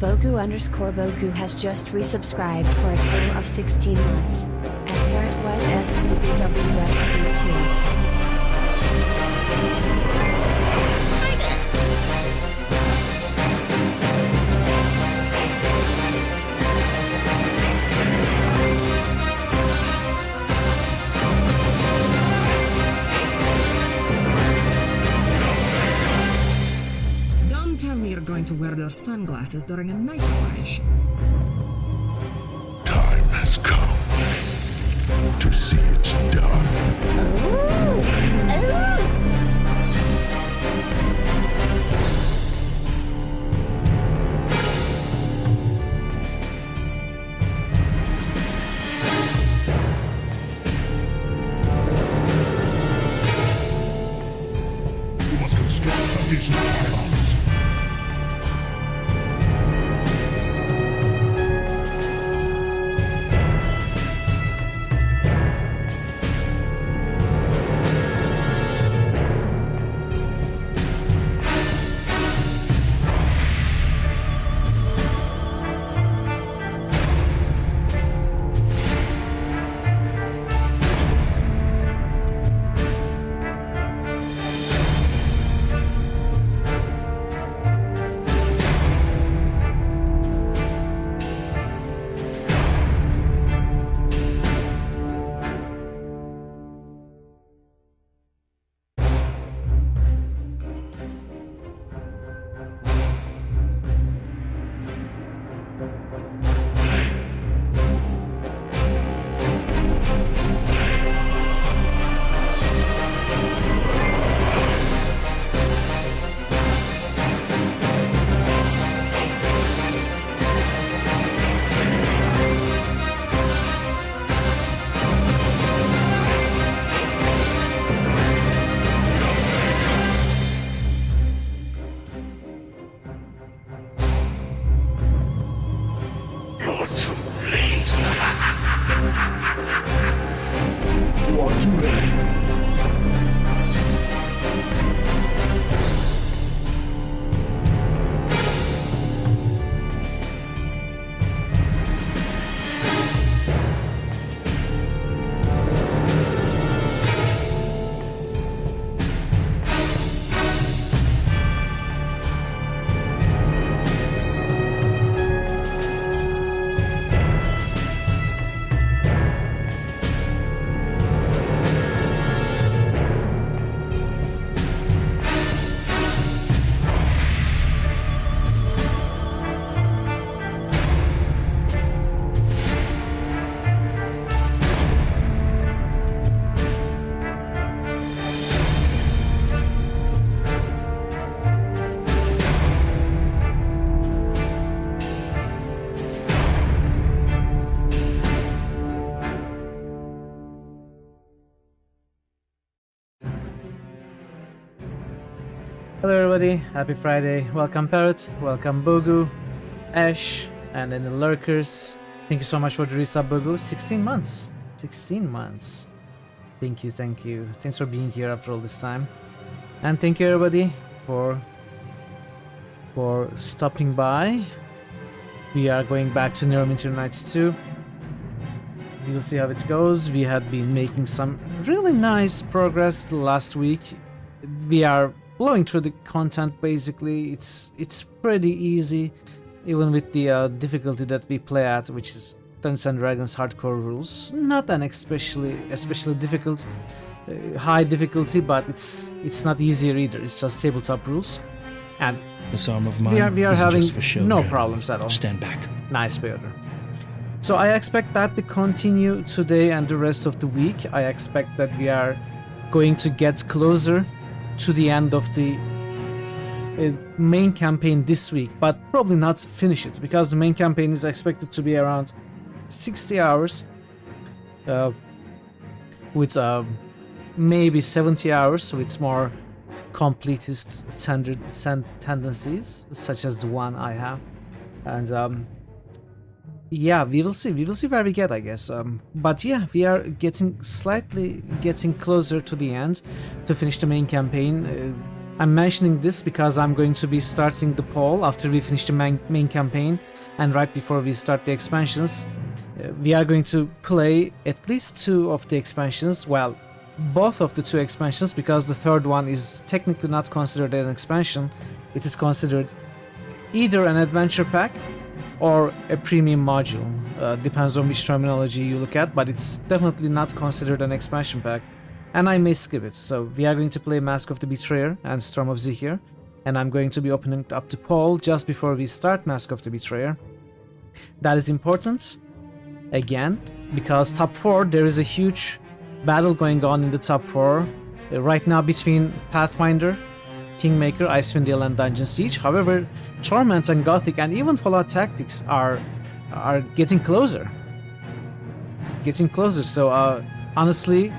Bogu_Bogu has just resubscribed for a total of 16 months. And parent was SCBWSC2. Tell me you're going to wear those sunglasses during a night flash. Time has come to see it done. We must construct additional pylons. Hello everybody, happy Friday. Welcome Parrot, welcome Bogu, Ash, and then the lurkers. Thank you so much for the resub, Bogu. 16 months. 16 months. Thank you, thank you. Thanks for being here after all this time. And thank you everybody for stopping by. We are going back to Neverwinter Nights 2. We'll see how it goes. We had been making some really nice progress last week. We are blowing through the content basically. It's pretty easy, even with the difficulty that we play at, which is Dungeons and Dragons hardcore rules. Not an especially difficult, high difficulty, but it's not easier either. It's just tabletop rules, and this arm of mine we are isn't having just for show, no General. problems at all. Stand back. Nice, Peter. So I expect that to continue today and the rest of the week. I expect that we are going to get closer to the end of the main campaign this week, but probably not finish it, because the main campaign is expected to be around 60 hours, with maybe 70 hours with more completist tendencies, such as the one I have. And yeah, we will see where we get, I guess. But yeah, we are slightly getting closer to the end to finish the main campaign. I'm mentioning this because I'm going to be starting the poll after we finish the main campaign and right before we start the expansions. We are going to play at least 2 of the expansions, well, both of the 2 expansions, because the third one is technically not considered an expansion. It is considered either an adventure pack or a premium module. Depends on which terminology you look at, but it's definitely not considered an expansion pack. And I may skip it. So we are going to play Mask of the Betrayer and Storm of Zihir, and I'm going to be opening up the poll just before we start Mask of the Betrayer. That is important, again, because top 4, there is a huge battle going on in the top 4 right now between Pathfinder, Kingmaker, Icewind Dale, and Dungeon Siege. However, Torment and Gothic and even Fallout Tactics are getting closer. So honestly,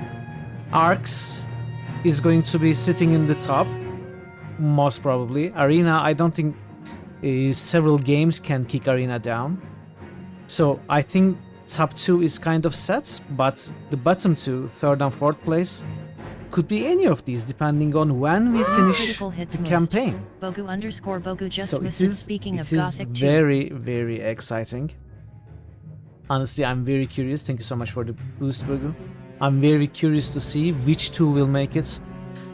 Arcs is going to be sitting in the top, most probably. Arena, I don't think several games can kick Arena down. So I think top 2 is kind of set, but the bottom 2, 3rd and 4th place, could be any of these depending on when we finish the campaign. Bogu just So missed it it. is Speaking of Gothic 2. very, very exciting. Honestly, I'm very curious. Thank you so much for the boost, Bogu. I'm very curious to see which 2 will make it.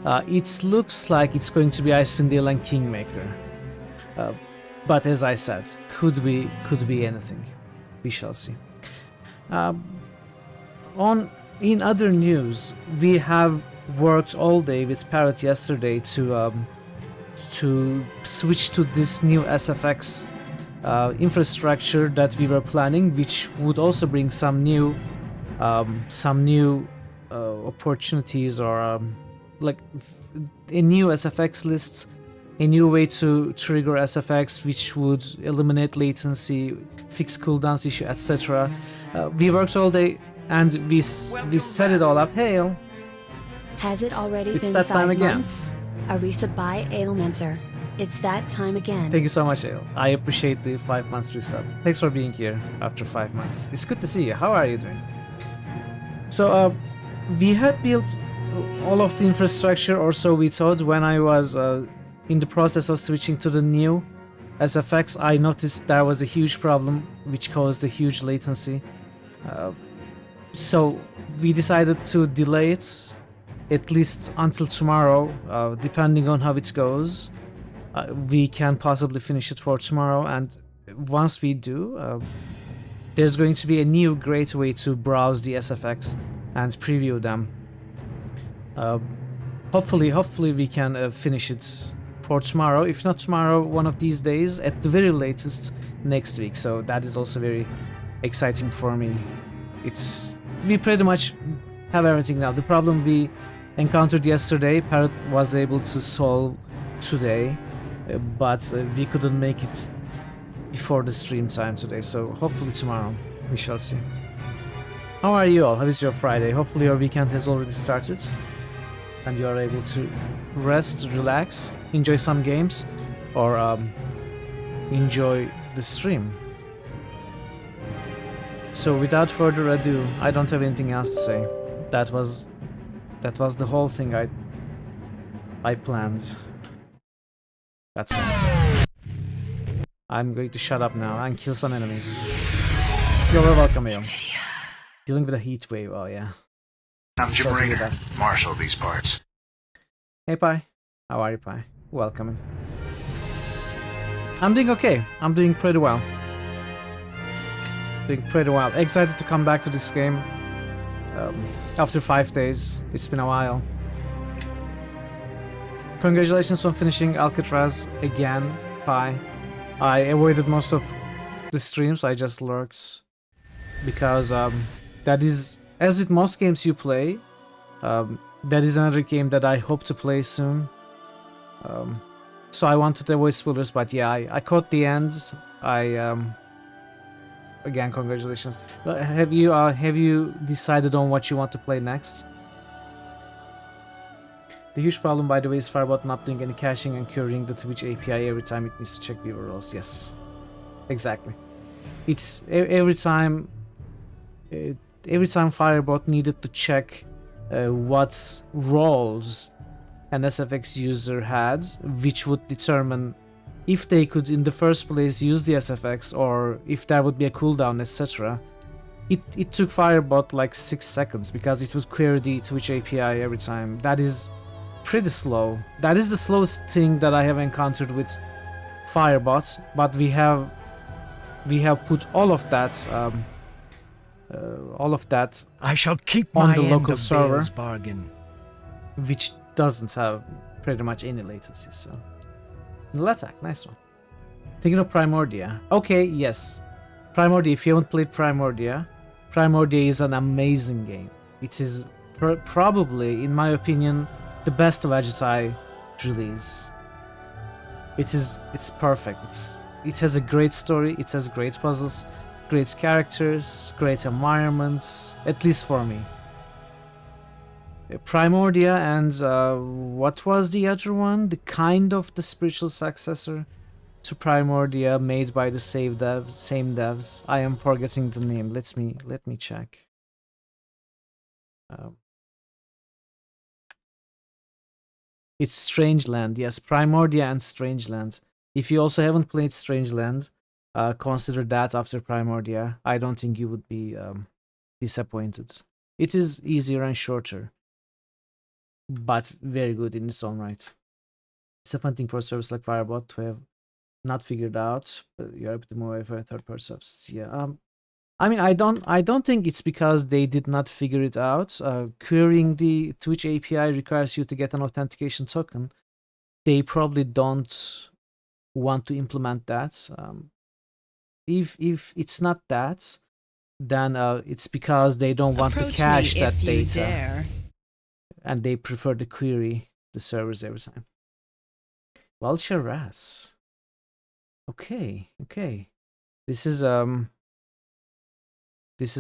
It looks like it's going to be Icewind Dale and Kingmaker. But as I said, could be anything. We shall see. In other news, we have worked all day with Parrot yesterday to switch to this new SFX infrastructure that we were planning, which would also bring some new opportunities, or like a new SFX list, a new way to trigger SFX, which would eliminate latency, fix cooldowns issue, etc. We worked all day and we set it all up. Hail! Has it already It's been that 5 time again. months? A reset by Ailmentor. It's that time again. Thank you so much, Ale. I appreciate the 5 months resub. Thanks for being here after 5 months. It's good to see you. How are you doing? So, we had built all of the infrastructure, or so we thought. When I was in the process of switching to the new SFX, I noticed there was a huge problem which caused a huge latency. So we decided to delay it at least until tomorrow, depending on how it goes. We can possibly finish it for tomorrow, and once we do, there's going to be a new great way to browse the SFX and preview them. Hopefully we can finish it for tomorrow. If not tomorrow, one of these days, at the very latest next week. So that is also very exciting for me. We pretty much have everything now. The problem we encountered yesterday, Parrot was able to solve today, but we couldn't make it before the stream time today, so hopefully tomorrow we shall see. How are you all? How is your Friday? Hopefully your weekend has already started and you are able to rest, relax, enjoy some games, or enjoy the stream. So without further ado, I don't have anything else to say. That was the whole thing I planned. That's all. I'm going to shut up now and kill some enemies. You're very welcome, Aeon. Dealing with a heat wave, oh yeah. I'm Jim Sorry to hear Raynor, that. marshal of these parts. Hey Pi, how are you, Pi? Welcome. I'm doing okay. I'm doing pretty well. Excited to come back to this game after 5 days. It's been a while. Congratulations on finishing Alcatraz again, Pi. I avoided most of the streams. I just lurked because that is, as with most games you play, that is another game that I hope to play soon. So I wanted to avoid spoilers, but yeah, I caught the ends. Again, congratulations. Have you decided on what you want to play next? The huge problem, by the way, is Firebot not doing any caching and querying the Twitch API every time it needs to check viewer roles. Yes, exactly. It's every time Firebot needed to check what roles an SFX user had, which would determine if they could in the first place use the SFX or if there would be a cooldown, etc. It took Firebot like 6 seconds because it would query the Twitch API every time. That is pretty slow. That is the slowest thing that I have encountered with Firebot, but we have put all of that I shall keep on my the end local of server, Bale's bargain. which doesn't have pretty much any latency. So, attack, nice one. Thinking of Primordia. Okay, yes, Primordia. If you haven't played Primordia, Primordia is an amazing game. It is probably, in my opinion, the best Vegetai release. It's perfect. It has a great story. It has great puzzles, great characters, great environments. At least for me. Primordia and what was the other one? The spiritual successor to Primordia, made by the same devs. I am forgetting the name. Let me check. It's Strangeland. Yes, Primordia and Strangeland. If you also haven't played Strangeland, consider that after Primordia. I don't think you would be disappointed. It is easier and shorter, but very good in its own right. It's a fun thing for a service like Firebot to have not figured out. You're able to move away for third-party subs. Yeah. I mean, I don't think it's because they did not figure it out. Querying the Twitch API requires you to get an authentication token. They probably don't want to implement that. If it's not that, then it's because they don't want to cache that data, and they prefer to query the servers every time. Well, Shiraz. Okay. This is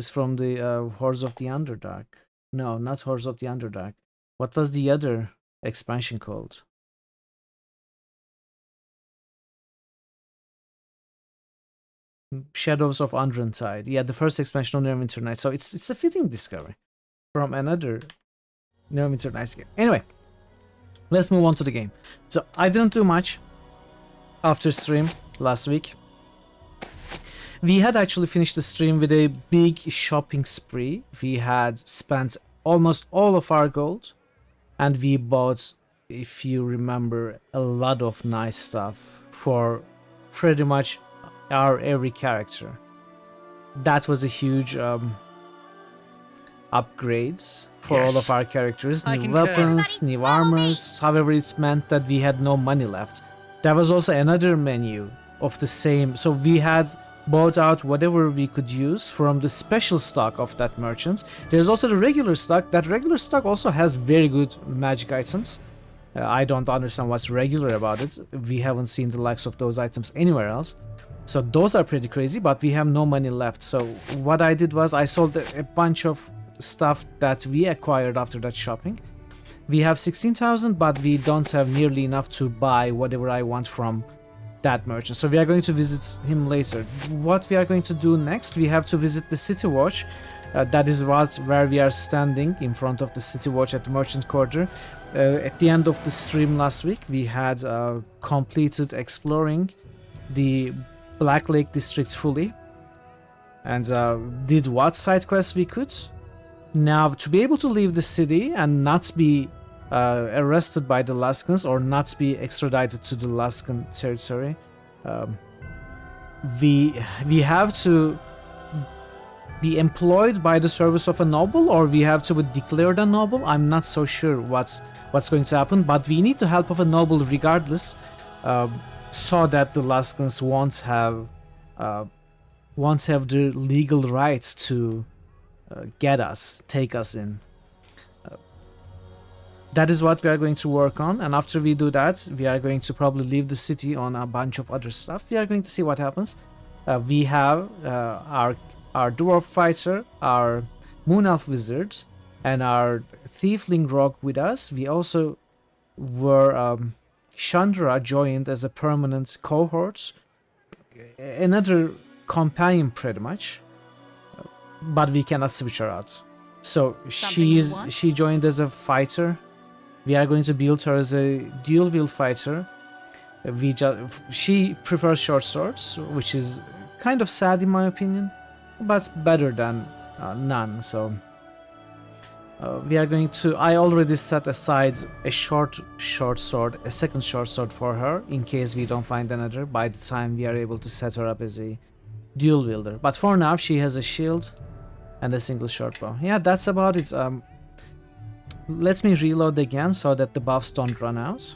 from the Hordes of the Underdark. No, not Hordes of the Underdark. What was the other expansion called? Shadows of Undrentide. Yeah, the first expansion of Neverwinter Nights. So it's a fitting discovery from another Neverwinter Nights game. Anyway, let's move on to the game. So I didn't do much after stream last week. We had actually finished the stream with a big shopping spree. We had spent almost all of our gold, and we bought, if you remember, a lot of nice stuff for pretty much our every character. That was a huge upgrades for all of our characters. New weapons, new armors. However, it's meant that we had no money left. There was also another menu of the same. So we had bought out whatever we could use from the special stock of that merchant. There's also the regular stock. That regular stock also has very good magic items. I don't understand what's regular about it. We haven't seen the likes of those items anywhere else. So those are pretty crazy, but we have no money left. So what I did was I sold a bunch of stuff that we acquired after that shopping. We have 16,000, but we don't have nearly enough to buy whatever I want from that merchant. So we are going to visit him later. What we are going to do next, we have to visit the City Watch. That is where we are standing in front of the City Watch at the Merchant Quarter. At the end of the stream last week, we had completed exploring the Black Lake District fully, and did what side quests we could. Now, to be able to leave the city and not be arrested by the Laskans or not be extradited to the Laskan territory, we have to be employed by the service of a noble, or we have to be declared a noble. I'm not so sure what's going to happen, but we need the help of a noble regardless, so that the Laskans won't have the legal rights to take us in. That is what we are going to work on, and after we do that, we are going to probably leave the city on a bunch of other stuff. We are going to see what happens. We have our dwarf fighter, our moon elf wizard, and our tiefling rogue with us. We also were Chandra joined as a permanent cohort, another companion pretty much, but we cannot switch her out. So she joined as a fighter, We are going to build her as a dual-wield fighter. She prefers short swords, which is kind of sad in my opinion, but better than none. So we are going to. I already set aside a short sword, a second short sword for her in case we don't find another. By the time we are able to set her up as a dual wielder, but for now she has a shield and a single short bow. Yeah, that's about it. Let me reload again so that the buffs don't run out.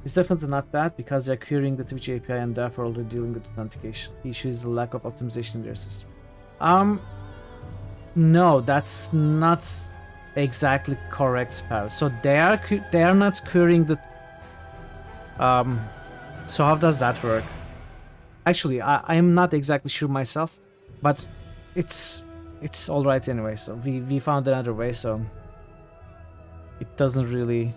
It's definitely not that, because they're querying the Twitch API and therefore already dealing with authentication. The issue is the lack of optimization in their system. No, that's not exactly correct, Sparrow. So they are not querying the. So how does that work? Actually, I am not exactly sure myself, but it's all right anyway. So we found another way. So it doesn't really.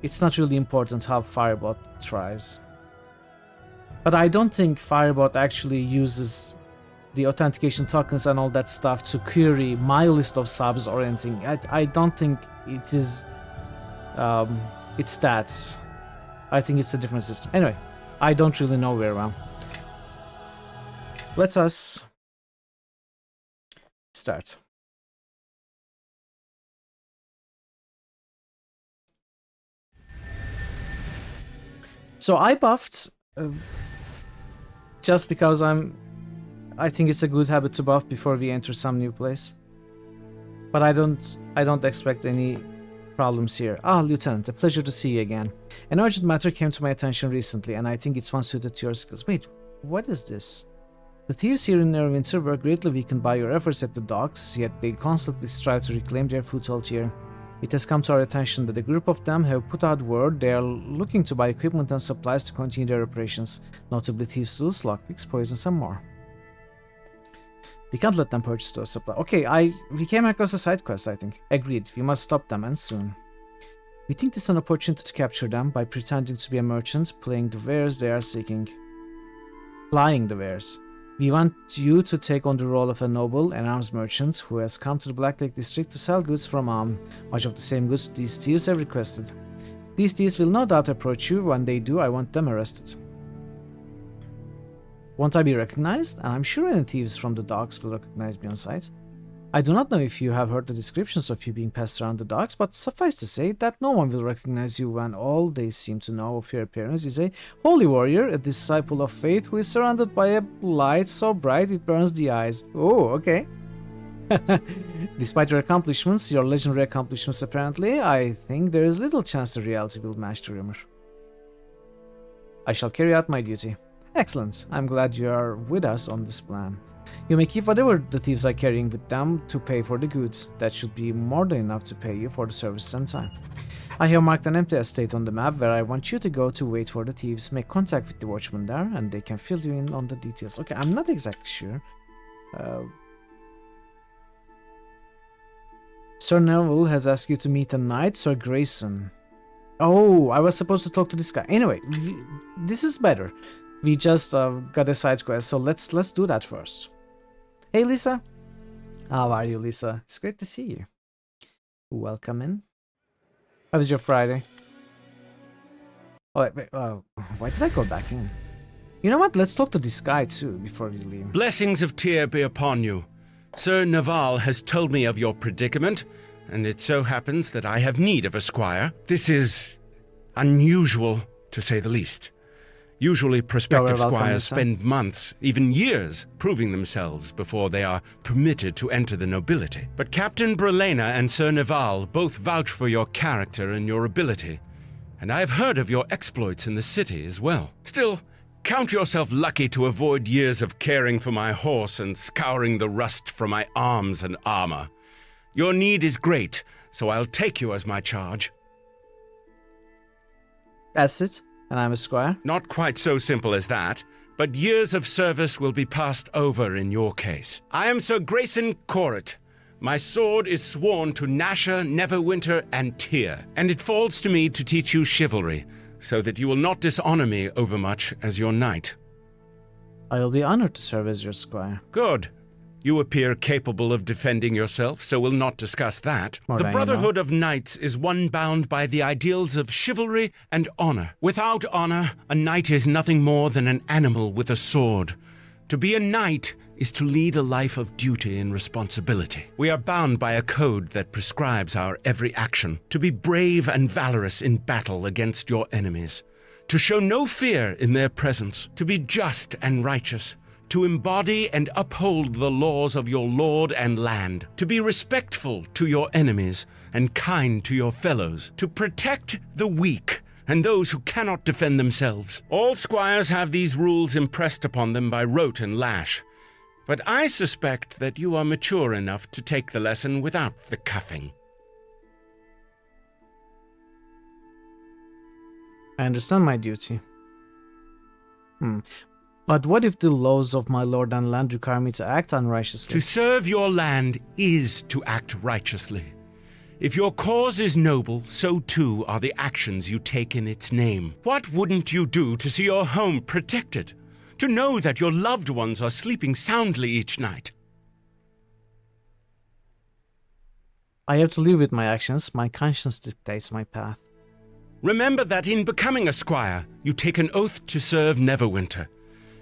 It's not really important how Firebot tries. But I don't think Firebot actually uses the authentication tokens and all that stuff to query my list of subs or anything. I don't think it is its stats. I think it's a different system. Anyway, I don't really know very well. Let us start. So I buffed just because I think it's a good habit to buff before we enter some new place. But I don't expect any problems here. Ah, Lieutenant, a pleasure to see you again. An urgent matter came to my attention recently, and I think it's one suited to your skills. Wait, what is this? The thieves here in Neverwinter were greatly weakened by your efforts at the docks, yet they constantly strive to reclaim their foothold here. It has come to our attention that a group of them have put out word they are looking to buy equipment and supplies to continue their operations, notably thieves' tools, lockpicks, poisons, and more. We can't let them purchase those supplies. Okay, we came across a side quest, I think. Agreed, we must stop them, and soon. We think this is an opportunity to capture them by pretending to be a merchant, playing the wares they are seeking. Flying the wares. We want you to take on the role of a noble and arms merchant who has come to the Black Lake district to sell goods from much of the same goods these thieves have requested. These thieves will no doubt approach you. When they do, I want them arrested. Won't I be recognized? And I'm sure any thieves from the docks will recognize me on sight. I do not know if you have heard the descriptions of you being passed around the docks, but suffice to say that no one will recognize you when all they seem to know of your appearance is a holy warrior, a disciple of faith who is surrounded by a light so bright it burns the eyes. Oh, okay. Despite your accomplishments, your legendary accomplishments apparently, I think there is little chance the reality will match the rumor. I shall carry out my duty. Excellent. I'm glad you are with us on this plan. You may keep whatever the thieves are carrying with them to pay for the goods. That should be more than enough to pay you for the services and time. I have marked an empty estate on the map where I want you to go to wait for the thieves. Make contact with the watchman there and they can fill you in on the details. Okay, I'm not exactly sure. Sir Neville has asked you to meet a knight, Sir Grayson. Oh, I was supposed to talk to this guy. Anyway, this is better. We just got a side quest, so let's do that first. Hey, Lisa. How are you, Lisa? It's great to see you. Welcome in. How was your Friday? Oh, wait, why did I go back in? You know what? Let's talk to this guy too before we leave. Blessings of Tyr be upon you. Sir Naval has told me of your predicament, and it so happens that I have need of a squire. This is unusual, to say the least. Usually prospective squires spend months, even years, proving themselves before they are permitted to enter the nobility. But Captain Brelena and Sir Naval both vouch for your character and your ability, and I have heard of your exploits in the city as well. Still, count yourself lucky to avoid years of caring for my horse and scouring the rust from my arms and armor. Your need is great, so I'll take you as my charge. That's it? And I'm a squire? Not quite so simple as that, but years of service will be passed over in your case. I am Sir Grayson Corrit. My sword is sworn to Nasher, Neverwinter, and Tyr, and it falls to me to teach you chivalry, so that you will not dishonor me overmuch as your knight. I will be honored to serve as your squire. Good. You appear capable of defending yourself, so we'll not discuss that. More The than you know. Brotherhood of Knights is one bound by the ideals of chivalry and honor. Without honor, a knight is nothing more than an animal with a sword. To be a knight is to lead a life of duty and responsibility. We are bound by a code that prescribes our every action. To be brave and valorous in battle against your enemies. To show no fear in their presence. To be just and righteous. To embody and uphold the laws of your lord and land, to be respectful to your enemies and kind to your fellows, to protect the weak and those who cannot defend themselves. All squires have these rules impressed upon them by rote and lash, but I suspect that you are mature enough to take the lesson without the cuffing. I understand my duty. But what if the laws of my lord and land require me to act unrighteously? To serve your land is to act righteously. If your cause is noble, so too are the actions you take in its name. What wouldn't you do to see your home protected? To know that your loved ones are sleeping soundly each night? I have to live with my actions. My conscience dictates my path. Remember that in becoming a squire, you take an oath to serve Neverwinter.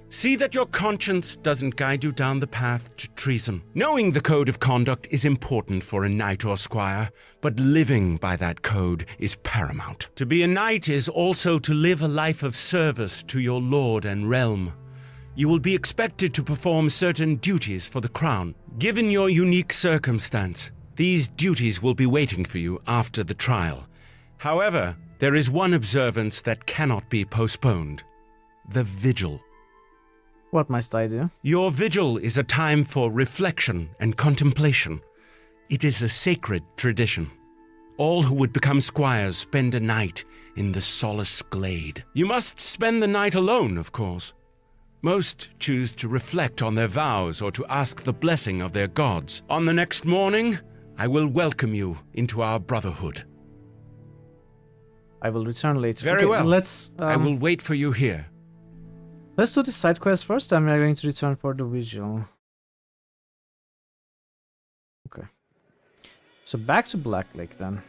See that your conscience doesn't guide you down the path to treason. Knowing the code of conduct is important for a knight or squire, but living by that code is paramount. To be a knight is also to live a life of service to your lord and realm. You will be expected to perform certain duties for the crown. Given your unique circumstance, these duties will be waiting for you after the trial. However, there is one observance that cannot be postponed: the vigil. What must I do? Your vigil is a time for reflection and contemplation. It is a sacred tradition. All who would become squires spend a night in the solace glade. You must spend the night alone, of course. Most choose to reflect on their vows or to ask the blessing of their gods. On the next morning, I will welcome you into our brotherhood. I will return later. Very well. Let's. I will wait for you here. Let's do the side quest first, and we are going to return for the vigil. Okay. So back to Black Lake then.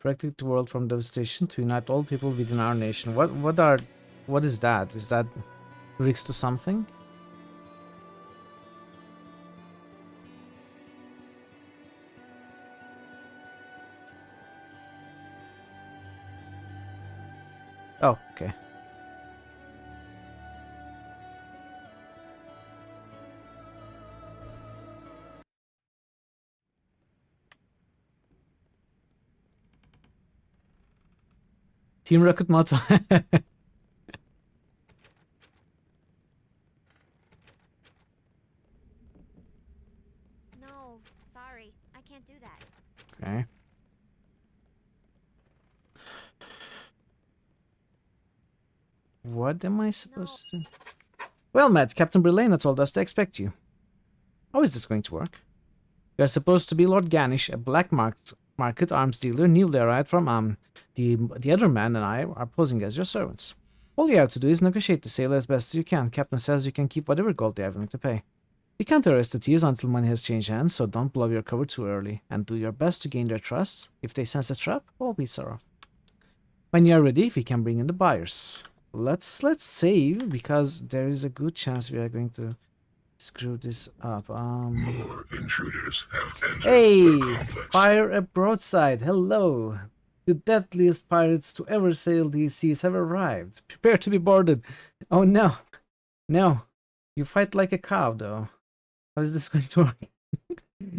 Protect the world from devastation, to unite all people within our nation. What is that? Is that lyrics to something? Oh, okay. Team Rocket motto. No, sorry. I can't do that. Okay. What am I supposed to... Well, Matt, Captain Brelena told us to expect you. How is this going to work? You are supposed to be Lord Ganish, a black market arms dealer newly arrived from the other man and I are posing as your servants. All you have to do is negotiate the sale as best as you can. Captain says you can keep whatever gold they are willing to pay. We can't arrest the thieves until money has changed hands, so don't blow your cover too early, and do your best to gain their trust. If they sense a trap, all beats are off. When you are ready, we can bring in the buyers. Let's save, because there is a good chance we are going to screw this up. More intruders have entered Hey! the complex. Fire a broadside! Hello! The deadliest pirates to ever sail these seas have arrived. Prepare to be boarded. Oh no! No! You fight like a cow, though. How is this going to work?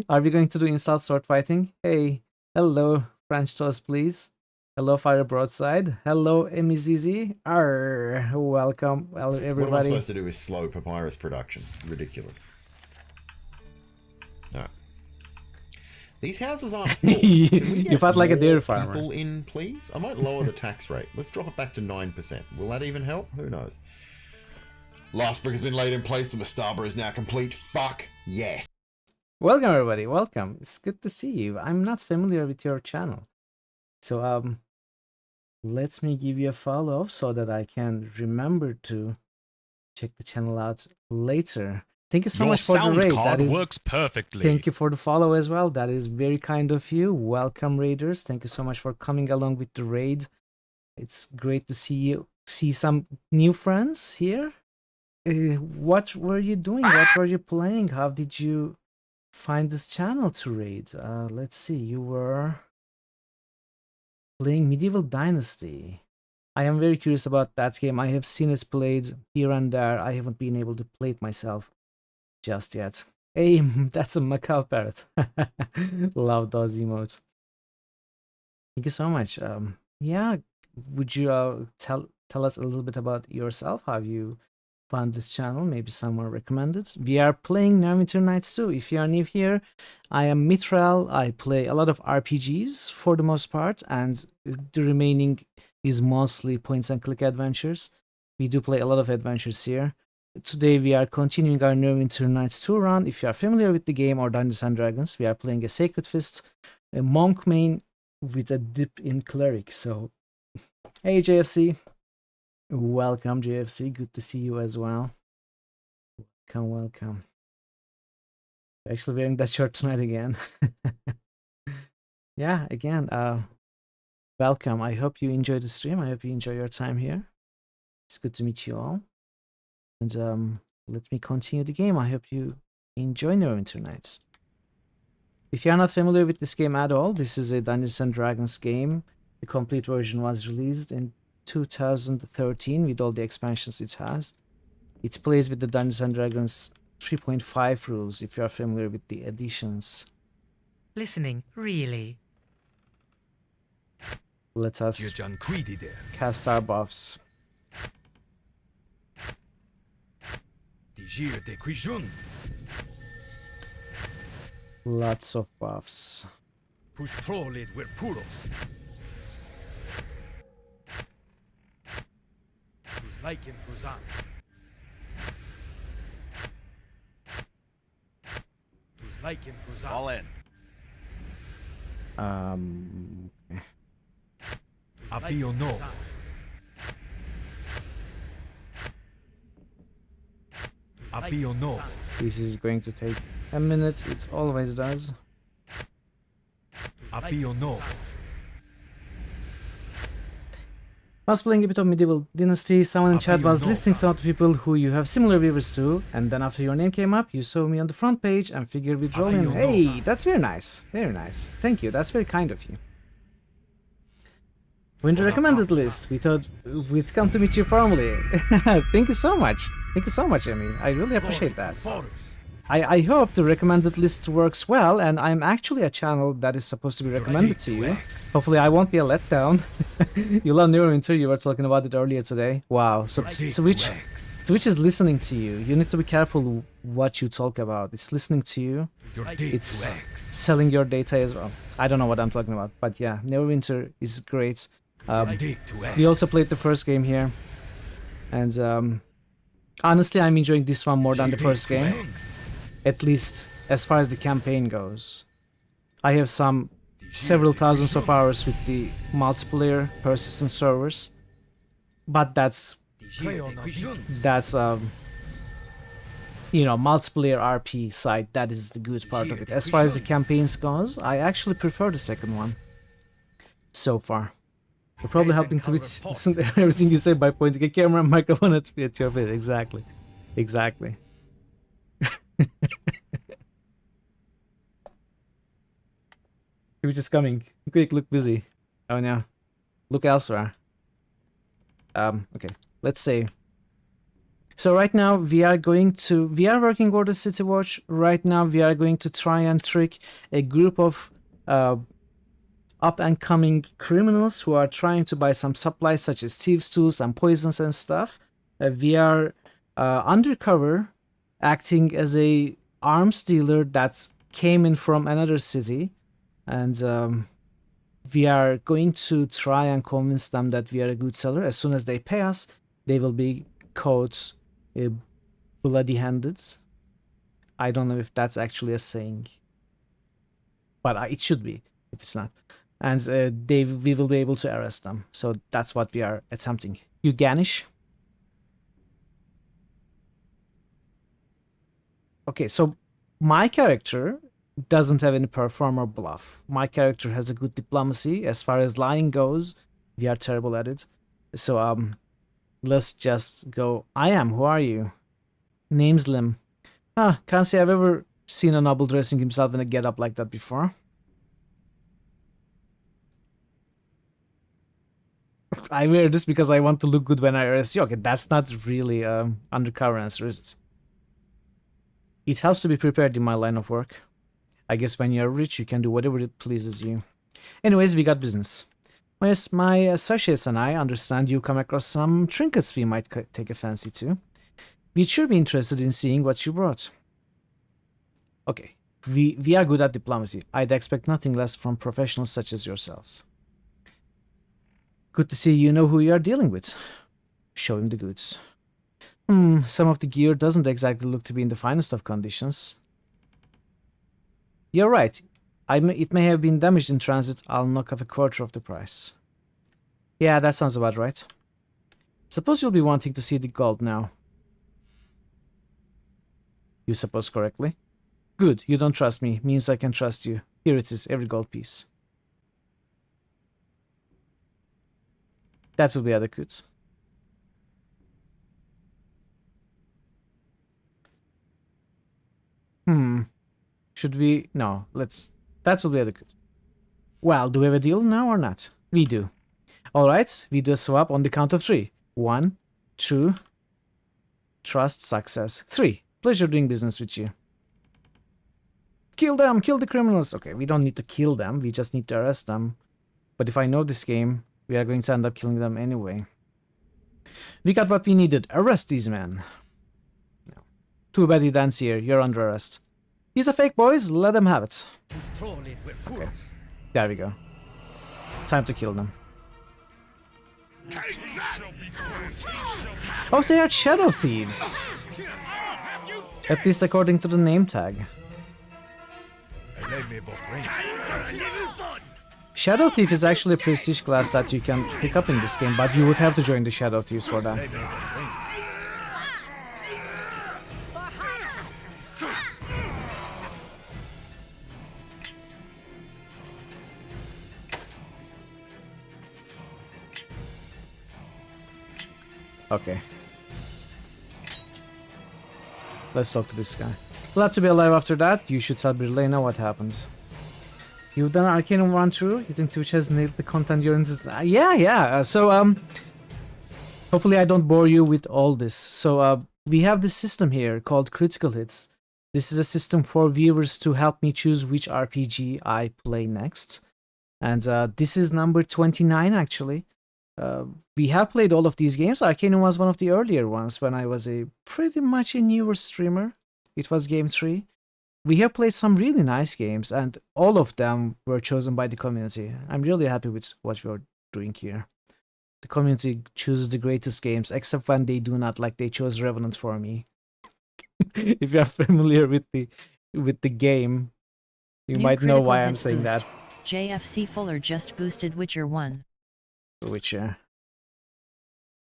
Are we going to do insult sword fighting? Hey! Hello, French toast, please. Hello, Fire Broadside. Hello, Emizizi. Arr! Welcome, well, What am I everybody. supposed to do with slow papyrus production? Ridiculous. Alright. These houses aren't full. Can we You get felt like a more dairy farmer. people in, please? I might lower the tax rate. Let's drop it back to 9%. Will that even help? Who knows? Last brick has been laid in place. The mastaba is now complete. Fuck yes. Welcome everybody, welcome. It's good to see you. I'm not familiar with your channel. So let me give you a follow so that I can remember to check the channel out later. Thank you so much for the raid. That is works perfectly. Thank you for the follow as well. That is very kind of you. Welcome raiders. Thank you so much for coming along with the raid. It's great to see some new friends here. What were you doing? What were you playing? How did you find this channel to raid? Let's see. You were playing Medieval Dynasty. I am very curious about that game. I have seen it played here and there. I haven't been able to play it myself just yet. Hey, that's a macaw parrot. Love those emotes. Thank you so much. Yeah, would you tell us a little bit about yourself? How you found this channel? Maybe someone recommended. We are playing Neverwinter Nights 2. If you are new here, I am Mitral. I play a lot of RPGs for the most part, and the remaining is mostly points and click adventures. We do play a lot of adventures here. Today we are continuing our Neverwinter Nights 2 run. If you are familiar with the game or Dungeons and Dragons, we are playing a Sacred Fist, a monk main with a dip in cleric. So, hey JFC. Welcome JFC, good to see you as well. Welcome. Actually wearing that shirt tonight again. Yeah, again, welcome. I hope you enjoy the stream. I hope you enjoy your time here. It's good to meet you all. And let me continue the game. I hope you enjoy Neverwinter Nights. If you are not familiar with this game at all, this is a Dungeons and Dragons game. The complete version was released in 2013 with all the expansions it has. It plays with the Dungeons and Dragons 3.5 rules if you are familiar with the additions. Listening, really? Let us cast our buffs. Lots of buffs. All in. Okay. This is going to take a minute. It always does. I was playing a bit of Medieval Dynasty. Someone in chat was listing some of the people who you have similar viewers to, and then after your name came up, you saw me on the front page and figured we'd roll in. Hey, that's very nice. Very nice. Thank you. That's very kind of you. We're in the recommended list. We thought we'd come to meet you formally. Thank you so much. Thank you so much, Emmy. I really appreciate that. I hope the recommended list works well, and I'm actually a channel that is supposed to be recommended to you. Hopefully I won't be a letdown. You love Neverwinter, you were talking about it earlier today. Wow, so Twitch is listening to you. You need to be careful what you talk about. It's listening to you. It's selling your data as well. I don't know what I'm talking about, but yeah, Neverwinter is great. We also played the first game here, and honestly I'm enjoying this one more than the first game. At least as far as the campaign goes. I have several thousands of hours with the multiplayer persistent servers, but that's you know, multiplayer RP side. That is the good part of it. As far as the campaigns goes, I actually prefer the second one so far. You're probably helping to listen to everything you say by pointing a camera and microphone at your face. Exactly. Twitch is coming. Quick, look busy. Oh no. Look elsewhere. Okay. Let's say. So right now we are working Order City Watch. Right now we are going to try and trick a group of up and coming criminals who are trying to buy some supplies such as thieves' tools and poisons and stuff. We are undercover, acting as a arms dealer that came in from another city and we are going to try and convince them that we are a good seller. As soon as they pay us, they will be caught bloody-handed. I don't know if that's actually a saying, but it should be if it's not. And we will be able to arrest them. So that's what we are attempting. You Ganish? Okay, so my character doesn't have any perform or bluff. My character has a good diplomacy. As far as lying goes, we are terrible at it. So let's just go. Who are you? Name's Lim. Can't say I've ever seen a noble dressing himself in a get-up like that before. I wear this because I want to look good when I arrest you. Okay, that's not really undercover answer, is it? It helps to be prepared in my line of work. I guess when you're rich, you can do whatever it pleases you. Anyways, we got business. Yes, my associates and I understand you come across some trinkets we might take a fancy to. We'd sure be interested in seeing what you brought. Okay, we are good at diplomacy. I'd expect nothing less from professionals such as yourselves. Good to see you know who you are dealing with. Show him the goods. Some of the gear doesn't exactly look to be in the finest of conditions. You're right. It may have been damaged in transit. I'll knock off a quarter of the price. Yeah, that sounds about right. Suppose you'll be wanting to see the gold now. You suppose correctly? Good, you don't trust me. Means I can trust you. Here it is, every gold piece. That will be adequate. Should we? No, let's... That will be adequate. Well, do we have a deal now or not? We do. Alright, we do a swap on the count of 3. 1, 2... Trust, success. 3. Pleasure doing business with you. Kill them! Kill the criminals! Okay, we don't need to kill them. We just need to arrest them. But if I know this game, we are going to end up killing them anyway. We got what we needed. Arrest these men. No. Too bad he dance here. You're under arrest. He's a fake, boys. Let him have it. Okay. There we go. Time to kill them. Oh, they are shadow thieves. At least according to the name tag. Shadow Thief is actually a prestige class that you can pick up in this game, but you would have to join the Shadow Thieves for that. Okay. Let's talk to this guy. Glad to be alive after that. You should tell Brilena what happened. You've done Arcanum run through? You think Twitch has nailed the content you're into? Yeah. Hopefully I don't bore you with all this. So, we have this system here called Critical Hits. This is a system for viewers to help me choose which RPG I play next. And this is number 29, actually. We have played all of these games. Arcanum was one of the earlier ones when I was pretty much a newer streamer. It was game 3. We have played some really nice games, and all of them were chosen by the community. I'm really happy with what we're doing here. The community chooses the greatest games, except when they do not, like they chose Revenant for me. If you are familiar with the game, you might know why I'm saying that. JFC Fuller just boosted Witcher 1. Witcher.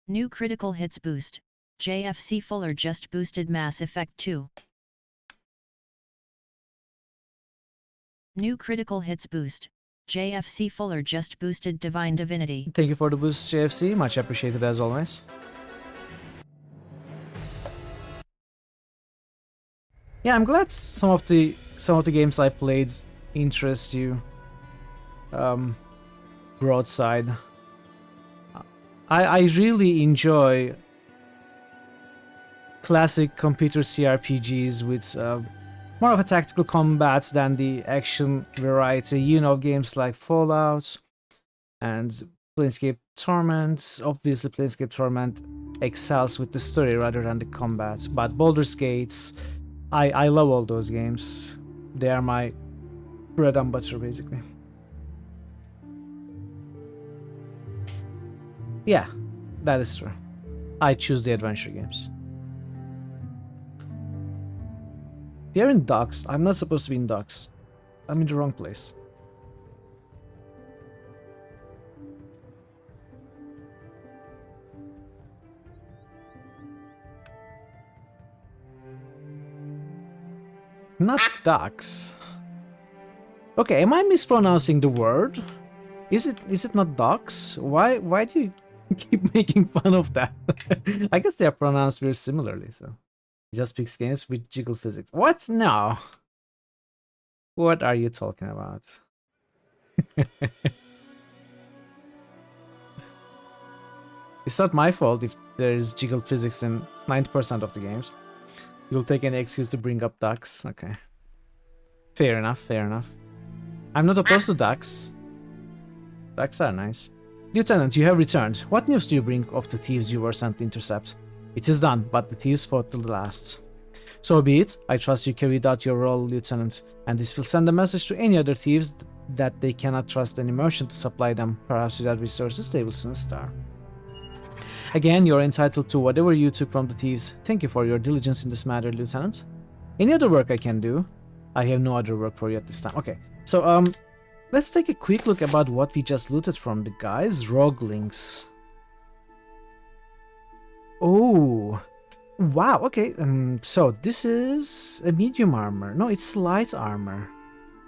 New critical hits boost. JFC Fuller just boosted Mass Effect 2. New critical hits boost. JFC Fuller just boosted Divine Divinity. Thank you for the boost, JFC. Much appreciated as always. Yeah, I'm glad some of the games I played interest you. Broadside. I really enjoy classic computer CRPGs with more of a tactical combat than the action variety. You know, games like Fallout and Planescape Torment. Obviously, Planescape Torment excels with the story rather than the combat. But Baldur's Gates, I love all those games. They are my bread and butter, basically. Yeah, that is true. I choose the adventure games. We are in docks. I'm not supposed to be in docks. I'm in the wrong place. Not docks. Okay, am I mispronouncing the word? Is it not docks? Why do you keep making fun of that? I guess they are pronounced very similarly, so. Just picks games with jiggle physics. What? No. What are you talking about? It's not my fault if there is jiggle physics in 90% of the games. You'll take any excuse to bring up ducks. Okay. Fair enough, fair enough. I'm not opposed to ducks. Ducks are nice. Lieutenant, you have returned. What news do you bring of the thieves you were sent to intercept? It is done, but the thieves fought till the last. So be it. I trust you carried out your role, Lieutenant, and this will send a message to any other thieves that they cannot trust any merchant to supply them. Perhaps without resources, they will soon starve. Again, you are entitled to whatever you took from the thieves. Thank you for your diligence in this matter, Lieutenant. Any other work I can do? I have no other work for you at this time. Okay, so let's take a quick look about what we just looted from the guys. Rogue links. Oh, wow. Okay, so this is a medium armor. No, it's light armor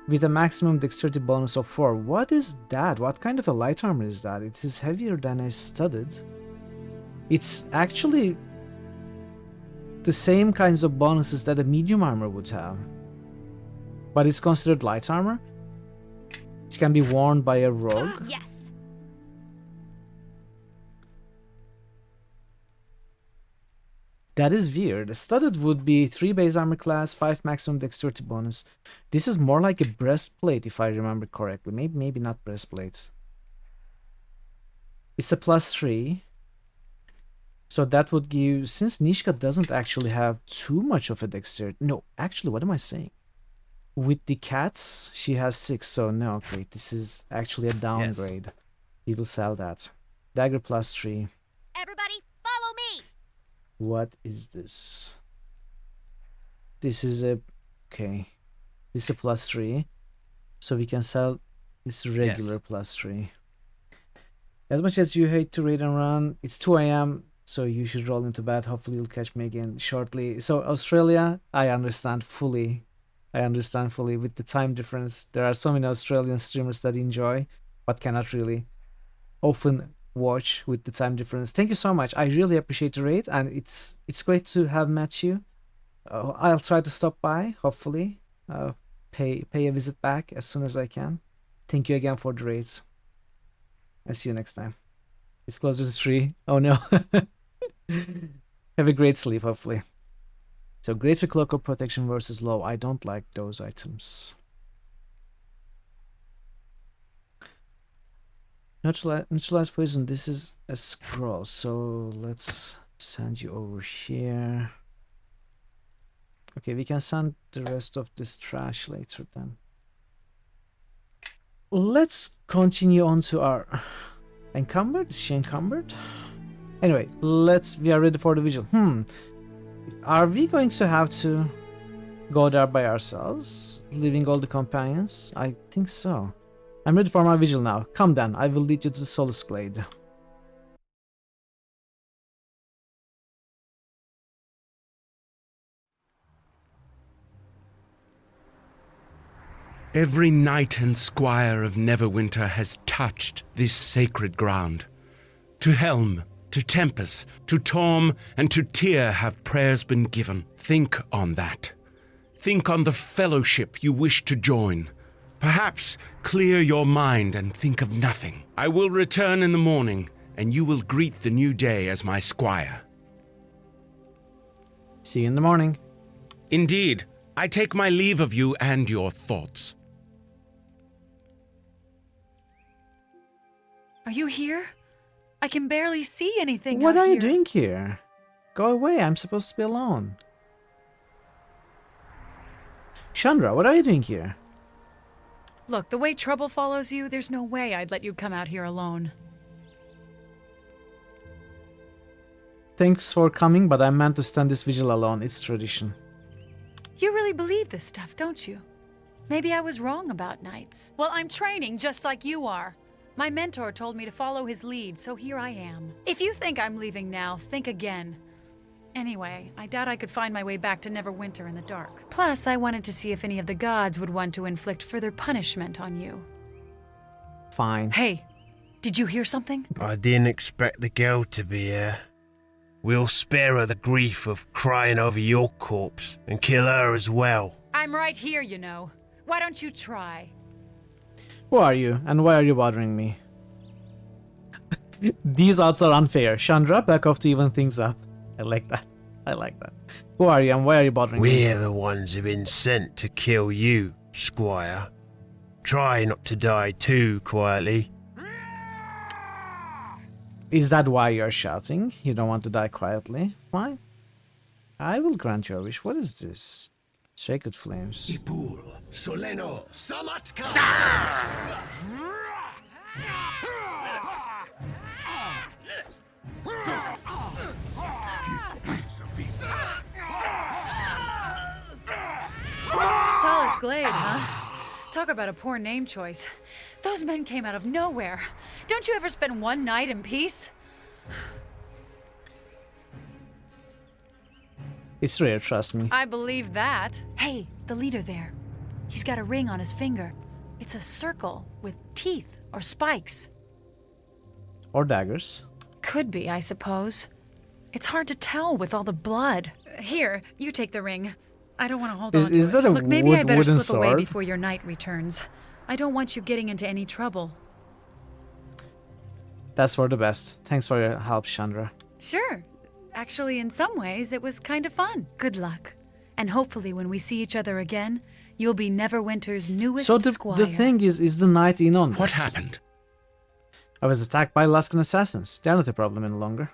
with a maximum dexterity bonus of 4. What is that? What kind of a light armor is that? It is heavier than a studded. It's actually the same kinds of bonuses that a medium armor would have, but it's considered light armor. It can be worn by a rogue. Yes. That is weird. A studded would be 3 base armor class, 5 maximum dexterity bonus. This is more like a breastplate, if I remember correctly. Maybe not breastplate. It's a +3. So that would give, since Nishka doesn't actually have too much of a dexterity. No, actually, what am I saying? With the cats, she has 6, so no, okay, this is actually a downgrade. Yes. We will sell that. Dagger +3. Everybody, follow me! What is this? This is a, okay, this is a +3. So we can sell this regular +3. As much as you hate to raid and run, it's 2 AM. So you should roll into bed. Hopefully you'll catch me again shortly. So Australia, I understand fully. I understand fully with the time difference. There are so many Australian streamers that enjoy, but cannot really often watch with the time difference. Thank you so much. I really appreciate the raid, and it's great to have met you. I'll try to stop by, hopefully. Pay a visit back as soon as I can. Thank you again for the raid. I'll see you next time. It's closer to 3. Oh no. Have a great sleep, hopefully. So, greater cloak of protection versus low. I don't like those items. Neutralize poison. This is a scroll. So, let's send you over here. Okay, we can send the rest of this trash later then. Let's continue on to our... Encumbered? Is she encumbered? Anyway, we are ready for the vigil. Are we going to have to go there by ourselves, leaving all the companions? I think so. I'm ready for my vigil now. Come then, I will lead you to the Solace Glade. Every knight and squire of Neverwinter has touched this sacred ground. To Helm, to Tempest, to Torm, and to Tyr have prayers been given. Think on that. Think on the fellowship you wish to join. Perhaps clear your mind and think of nothing. I will return in the morning, and you will greet the new day as my squire. See you in the morning. Indeed, I take my leave of you and your thoughts. Are you here? I can barely see anything. What are you doing here? Go away, I'm supposed to be alone. Chandra, what are you doing here? Look, the way trouble follows you, there's no way I'd let you come out here alone. Thanks for coming, but I'm meant to stand this vigil alone. It's tradition. You really believe this stuff, don't you? Maybe I was wrong about knights. Well, I'm training just like you are. My mentor told me to follow his lead, so here I am. If you think I'm leaving now, think again. Anyway, I doubt I could find my way back to Neverwinter in the dark. Plus, I wanted to see if any of the gods would want to inflict further punishment on you. Fine. Hey, did you hear something? I didn't expect the girl to be here. We'll spare her the grief of crying over your corpse and kill her as well. I'm right here, you know. Why don't you try? Who are you, and why are you bothering me? These odds are unfair. Chandra, back off to even things up. I like that. I like that. Who are you, and why are you bothering me? We're the ones who've been sent to kill you, Squire. Try not to die too quietly. Is that why you're shouting? You don't want to die quietly? Fine. I will grant your wish. What is this? Sacred flames. Ipul, Soleno, Samatka! Solace Glade, huh? Talk about a poor name choice. Those men came out of nowhere. Don't you ever spend one night in peace? It's rare, trust me. I believe that. Hey, the leader there. He's got a ring on his finger. It's a circle with teeth or spikes. Or daggers. Could be, I suppose. It's hard to tell with all the blood. Here, you take the ring. I don't want to hold on to is it. that a Look, maybe I better wooden slip away sword? before your knight returns. I don't want you getting into any trouble. That's for the best. Thanks for your help, Chandra. Sure. Actually, in some ways, it was kind of fun. Good luck. And hopefully when we see each other again, you'll be Neverwinter's newest So squire. the thing is the knight in on this? What happened? I was attacked by Luskan assassins. They're not a problem any longer.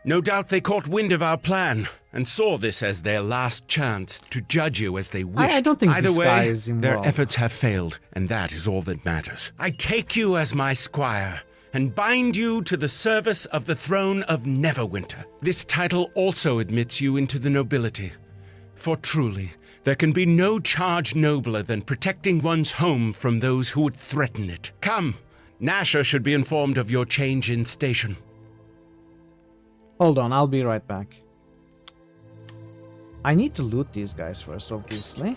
No doubt they caught wind of our plan and saw this as their last chance to judge you as they wished. I don't think Either this way, guy is their involved. efforts have failed, and that is all that matters. I take you as my squire and bind you to the service of the throne of Neverwinter. This title also admits you into the nobility. For truly, there can be no charge nobler than protecting one's home from those who would threaten it. Come, Nasher should be informed of your change in station. Hold on, I'll be right back. I need to loot these guys first, obviously.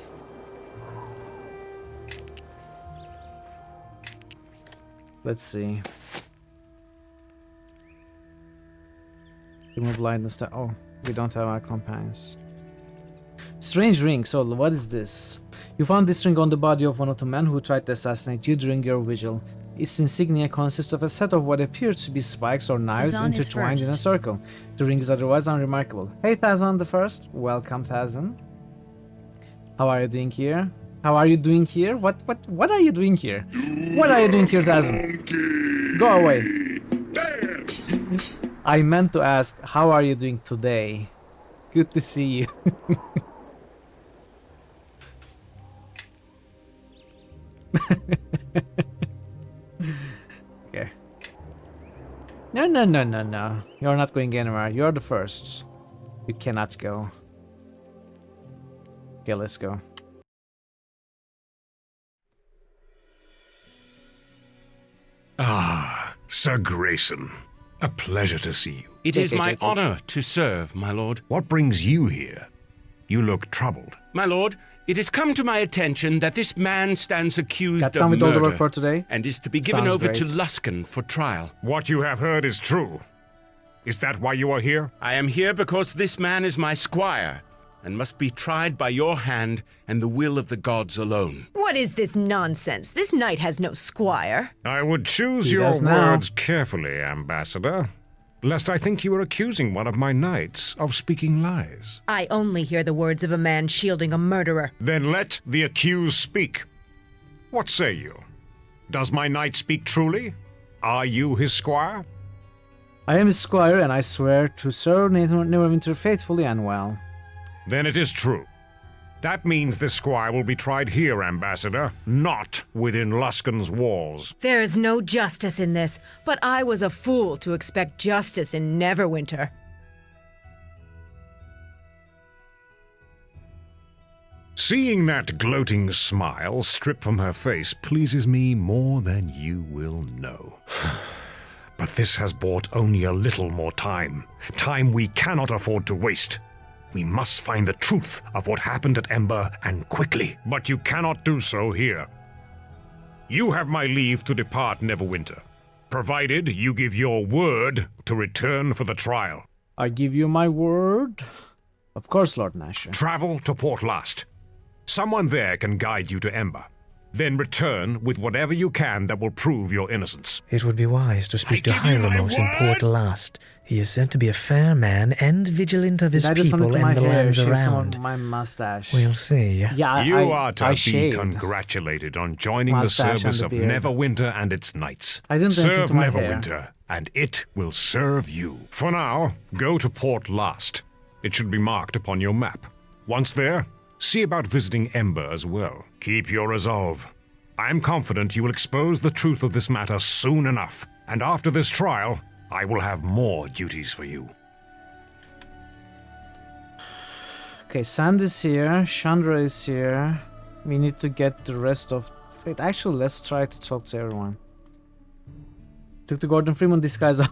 Let's see. Remove blindness. Oh, we don't have our companions. Strange ring. So, what is this? You found this ring on the body of one of the men who tried to assassinate you during your vigil. Its insignia consists of a set of what appears to be spikes or knives Thazan is intertwined in a first. circle. The ring is otherwise unremarkable. Hey, Thazan the First. Welcome, Thazan. How are you doing here? How are you doing here? What are you doing here? What are you doing here, Thazan? Go away. I meant to ask, how are you doing today? Good to see you. Okay. No. You're not going anywhere. You're the first. You cannot go. Okay, let's go. Ah, Sir Grayson. A pleasure to see you. It is my honor to serve, my lord. What brings you here? You look troubled. My lord, it has come to my attention that this man stands accused Got of done with all the work murder for today? and is to be given Sounds over to great. Luskan for trial. What you have heard is true. Is that why you are here? I am here because this man is my squire and must be tried by your hand and the will of the gods alone. What is this nonsense? This knight has no squire. I would choose He your does now. words carefully, Ambassador, lest I think you are accusing one of my knights of speaking lies. I only hear the words of a man shielding a murderer. Then let the accused speak. What say you? Does my knight speak truly? Are you his squire? I am his squire and I swear to serve Neverwinter faithfully and well. Then it is true. That means this squire will be tried here, Ambassador, not within Luskan's walls. There is no justice in this, but I was a fool to expect justice in Neverwinter. Seeing that gloating smile strip from her face pleases me more than you will know. But this has bought only a little more time. Time we cannot afford to waste. We must find the truth of what happened at Ember, and quickly. But you cannot do so here. You have my leave to depart Neverwinter, provided you give your word to return for the trial. I give you my word. Of course, Lord Nasher. Travel to Port Last. Someone there can guide you to Ember. Then return with whatever you can that will prove your innocence. It would be wise to speak to Hieromos in Port Last. He is said to be a fair man and vigilant of his people and the lands around. My mustache. We'll see. Yeah, you are to be shaved. congratulated on joining the Mustache service and of the beard. Neverwinter and its knights. I didn't think serve it my Neverwinter, hair. and it will serve you. For now, go to Port Last. It should be marked upon your map. Once there, see about visiting Ember as well. Keep your resolve. I am confident you will expose the truth of this matter soon enough, and after this trial, I will have more duties for you. Okay, Sand is here, Chandra is here. We need to get the rest of... Wait, actually, let's try to talk to everyone. Took the Gordon Freeman disguise off.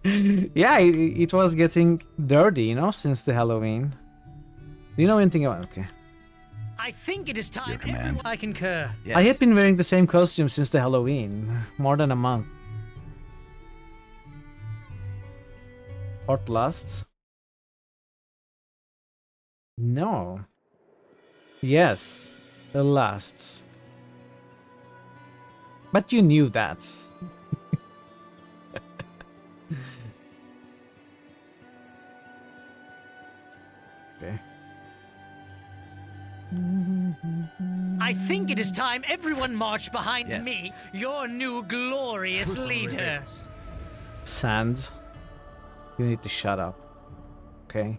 Yeah, it was getting dirty, you know, since the Halloween. Do you know anything about... Okay. I think it is time. Your command. Everyone... I concur. Yes. I had been wearing the same costume since the Halloween. More than a month. Port Last? No. Yes. The last. But you knew that. Okay. I think it is time everyone march behind Yes. me, your new glorious leader. Sand. You need to shut up. Okay.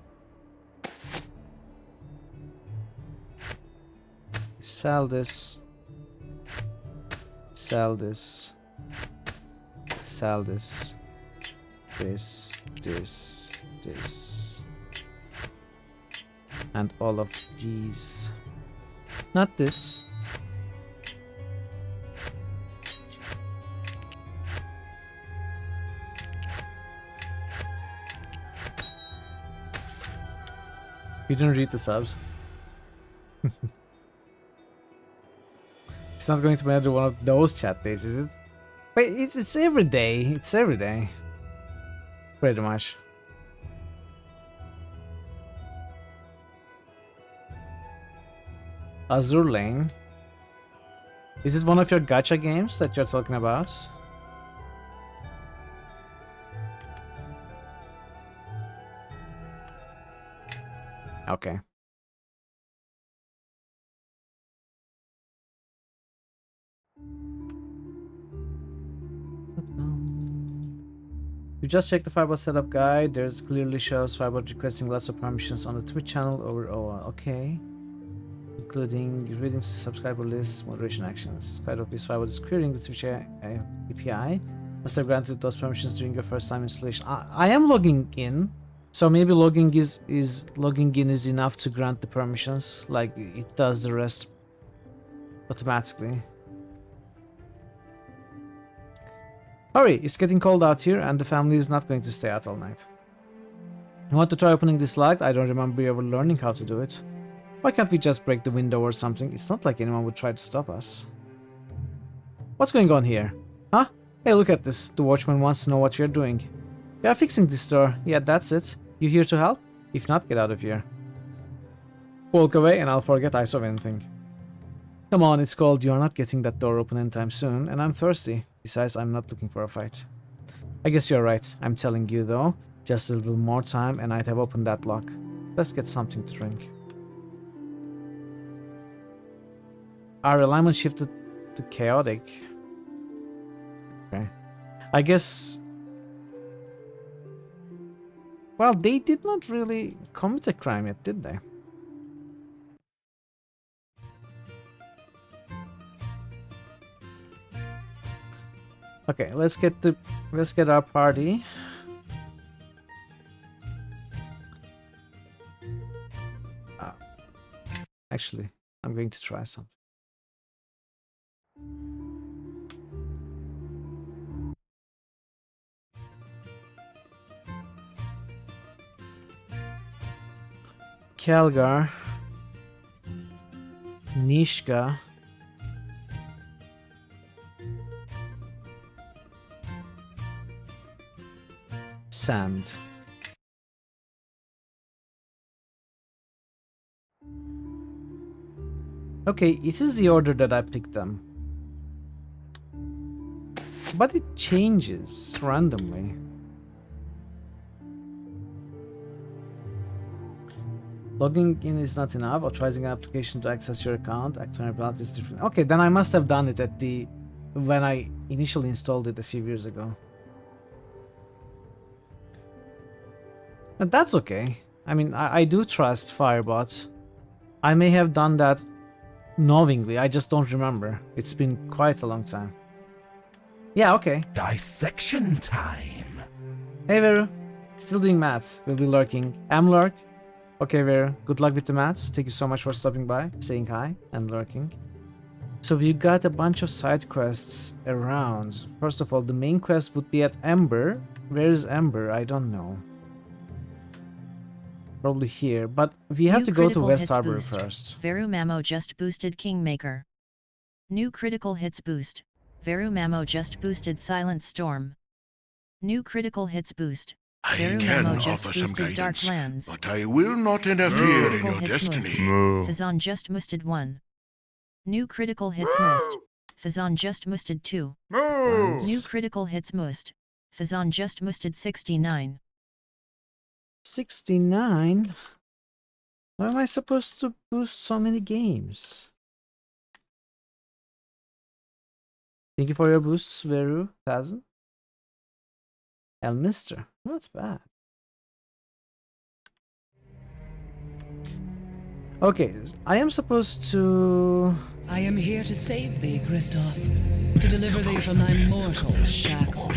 Sell this. Sell this. Sell this. This. And all of these. Not this. You didn't read the subs. It's not going to be another one of those chat days, is it? Wait, it's every day. It's every day. Pretty much. Azur Lane. Is it one of your gacha games that you're talking about? Okay. You just checked the Fireball setup guide. There's clearly shows Fireball requesting lots of permissions on the Twitch channel over okay. Including reading subscriber lists, moderation actions. Quite obvious Fireball is querying the Twitch API. Must have granted those permissions during your first time installation. I am logging in. So maybe logging in is enough to grant the permissions, like it does the rest automatically. Hurry, it's getting cold out here and the family is not going to stay out all night. You want to try opening this lock? I don't remember ever learning how to do it. Why can't we just break the window or something? It's not like anyone would try to stop us. What's going on here? Huh? Hey, look at this. The watchman wants to know what you're doing. We are fixing this door. Yeah, that's it. You here to help? If not, get out of here. Walk away and I'll forget I saw anything. Come on, it's cold. You are not getting that door open anytime soon, and I'm thirsty. Besides, I'm not looking for a fight. I guess you're right. I'm telling you though, just a little more time and I'd have opened that lock. Let's get something to drink. Our alignment shifted to chaotic. Okay. I guess... Well, they did not really commit a crime yet, did they? Okay, let's get our party. Actually, I'm going to try something. Kelgar, Nishka, Sand. Okay, it is the order that I picked them. But it changes randomly. Logging in is not enough. Authorizing an application to access your account. Active ability is different. Okay, then I must have done it at the when I initially installed it a few years ago. And that's okay. I mean, I do trust Firebot. I may have done that knowingly. I just don't remember. It's been quite a long time. Yeah, okay. Dissection time. Hey, Veru. Still doing maths. We'll be lurking. I'm lurk. Okay, Veru. Good luck with the maths. Thank you so much for stopping by, saying hi, and lurking. So we got a bunch of side quests around. First of all, the main quest would be at Ember. Where is Ember? I don't know. Probably here, but we have to go to West Harbor first. Veru Mamo just boosted Kingmaker. New critical hits boost. Veru Mamo just boosted Silent Storm. New critical hits boost. Veru Mamo just boosted Dark Lands. But I will not interfere in your destiny. Thazon just boosted 1. New critical hits must. Thazon just boosted 2. New critical hits must. Thazon just boosted 69. 69? Why am I supposed to boost so many games? Thank you for your boosts, Veru, 1000. Elmister, that's bad. Okay, I am supposed to... I am here to save thee, Kristoff, to deliver thee from thy mortal shackles.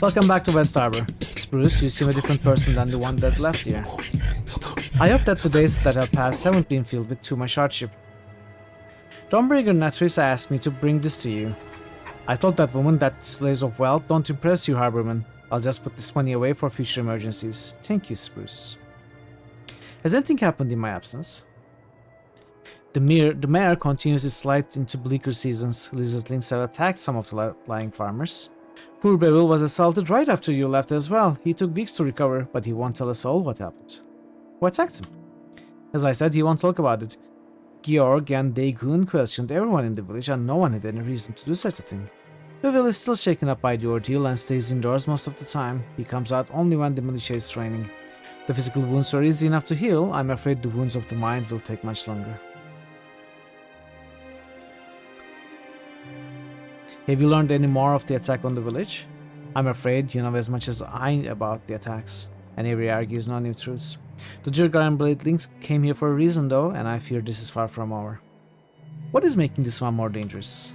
Welcome back to West Harbor. Spruce, you seem a different person than the one that left here. I hope that the days that have passed haven't been filled with too much hardship. Dawnbreaker Natrisa asked me to bring this to you. I told that woman that displays of wealth don't impress you, Harborman. I'll just put this money away for future emergencies. Thank you, Spruce. Has anything happened in my absence? The mare continues its slide into bleaker seasons. Lizardlings have attacked some of the lying farmers. Poor Beryl was assaulted right after you left as well. He took weeks to recover, but he won't tell us all what happened. Who attacked him? As I said, he won't talk about it. Georg and Daegun questioned everyone in the village, and no one had any reason to do such a thing. Beryl is still shaken up by the ordeal and stays indoors most of the time. He comes out only when the militia is training. The physical wounds are easy enough to heal. I'm afraid the wounds of the mind will take much longer. Have you learned any more of the attack on the village? I'm afraid you know as much as I about the attacks, and Avery argues no new truths. The Jirgar and Bladelings came here for a reason though, and I fear this is far from over. What is making this one more dangerous?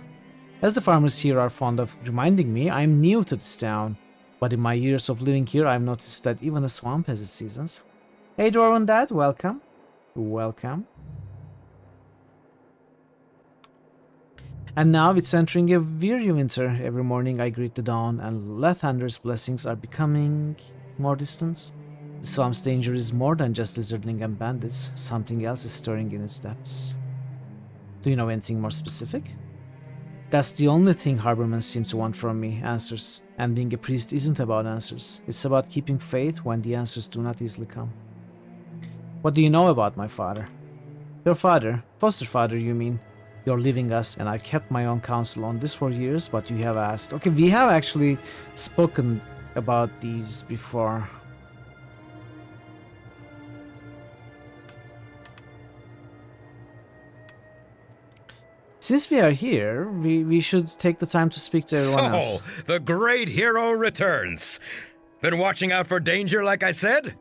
As the farmers here are fond of reminding me, I'm new to this town, but in my years of living here I've noticed that even a swamp has its seasons. Hey Dwarven Dad, welcome. Welcome. And now it's entering a weary winter. Every morning I greet the dawn, and Lathander's blessings are becoming more distant. The swamp's danger is more than just lizardling and bandits. Something else is stirring in its depths. Do you know anything more specific? That's the only thing Harbormen seem to want from me, answers. And being a priest isn't about answers. It's about keeping faith when the answers do not easily come. What do you know about my father? Your father, foster father, you mean? You're leaving us, and I've kept my own counsel on this for years, but you have asked. Okay, we have actually spoken about these before. Since we are here, we should take the time to speak to everyone else. So, the great hero returns. Been watching out for danger, like I said?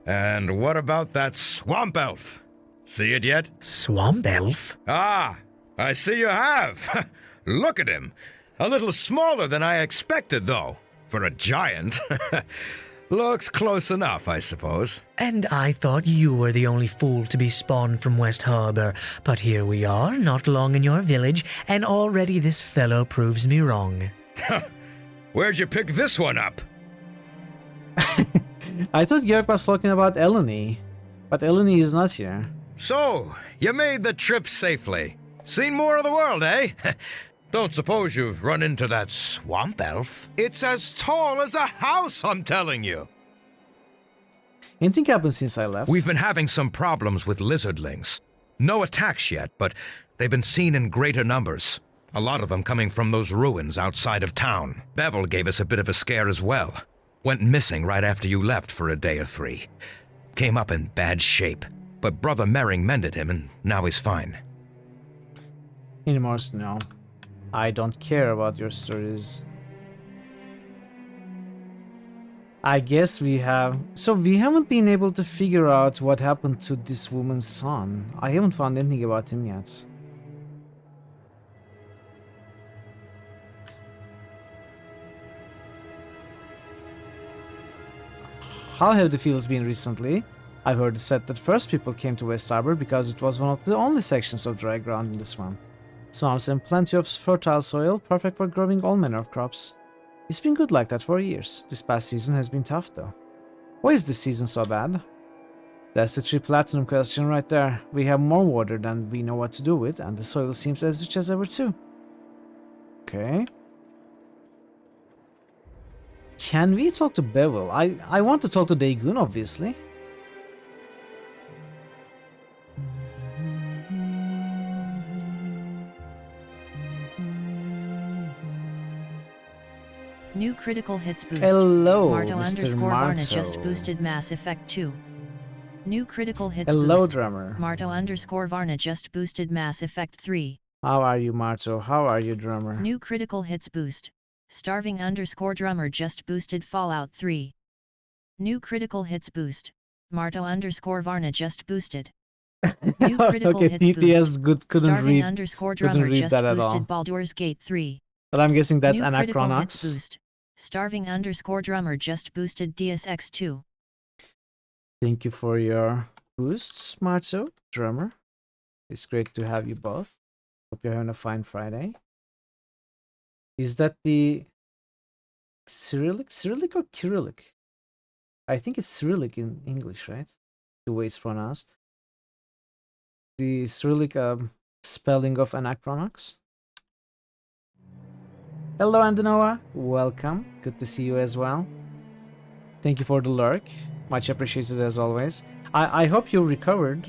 And what about that swamp elf? See it yet? Swamp elf? Ah, I see you have. Look at him. A little smaller than I expected, though, for a giant. Looks close enough, I suppose. And I thought you were the only fool to be spawned from West Harbor, but here we are, not long in your village, and already this fellow proves me wrong. Where'd you pick this one up? I thought Georg was talking about Eleni, but Eleni is not here. So, you made the trip safely. Seen more of the world, eh? Don't suppose you've run into that swamp elf? It's as tall as a house, I'm telling you. Anything happened since I left? We've been having some problems with lizardlings. No attacks yet, but they've been seen in greater numbers. A lot of them coming from those ruins outside of town. Bevel gave us a bit of a scare as well. Went missing right after you left for a day or 3. Came up in bad shape, but Brother Mering mended him and now he's fine. Anymore, no. I don't care about your stories. I guess we have... So we haven't been able to figure out what happened to this woman's son. I haven't found anything about him yet. How have the fields been recently? I've heard it said that first people came to West Harbor because it was one of the only sections of dry ground in the swamp. Swamps and plenty of fertile soil, perfect for growing all manner of crops. It's been good like that for years. This past season has been tough though. Why is this season so bad? That's the 3 platinum question right there. We have more water than we know what to do with, and the soil seems as rich as ever too. Okay. Can we talk to Bevel? I want to talk to Daegun, obviously. New critical hits boost. Hello, Marto Mr. Varna Marto. just boosted Mass Effect 2. New critical hits Hello, boost. drummer. Marto Varna just boosted Mass Effect 3. How are you, Marto? How are you, drummer? New critical hits boost. Starving drummer just boosted Fallout 3. New critical hits boost. Marto Varna just boosted. New critical okay, hits TTS boost. couldn't Starving read drummer just that at all. boosted Baldur's Gate 3. But I'm guessing that's New critical hits Anachronox. boost. Starving drummer just boosted DSX2. Thank you for your boosts, Marto, drummer. It's great to have you both. Hope you're having a fine Friday. Is that the Cyrillic? Cyrillic or Kyrillic? I think it's Cyrillic in English, right? The way it's pronounced. The Cyrillic spelling of Anachronox. Hello, Andanoa. Welcome. Good to see you as well. Thank you for the lurk. Much appreciated as always. I hope you recovered.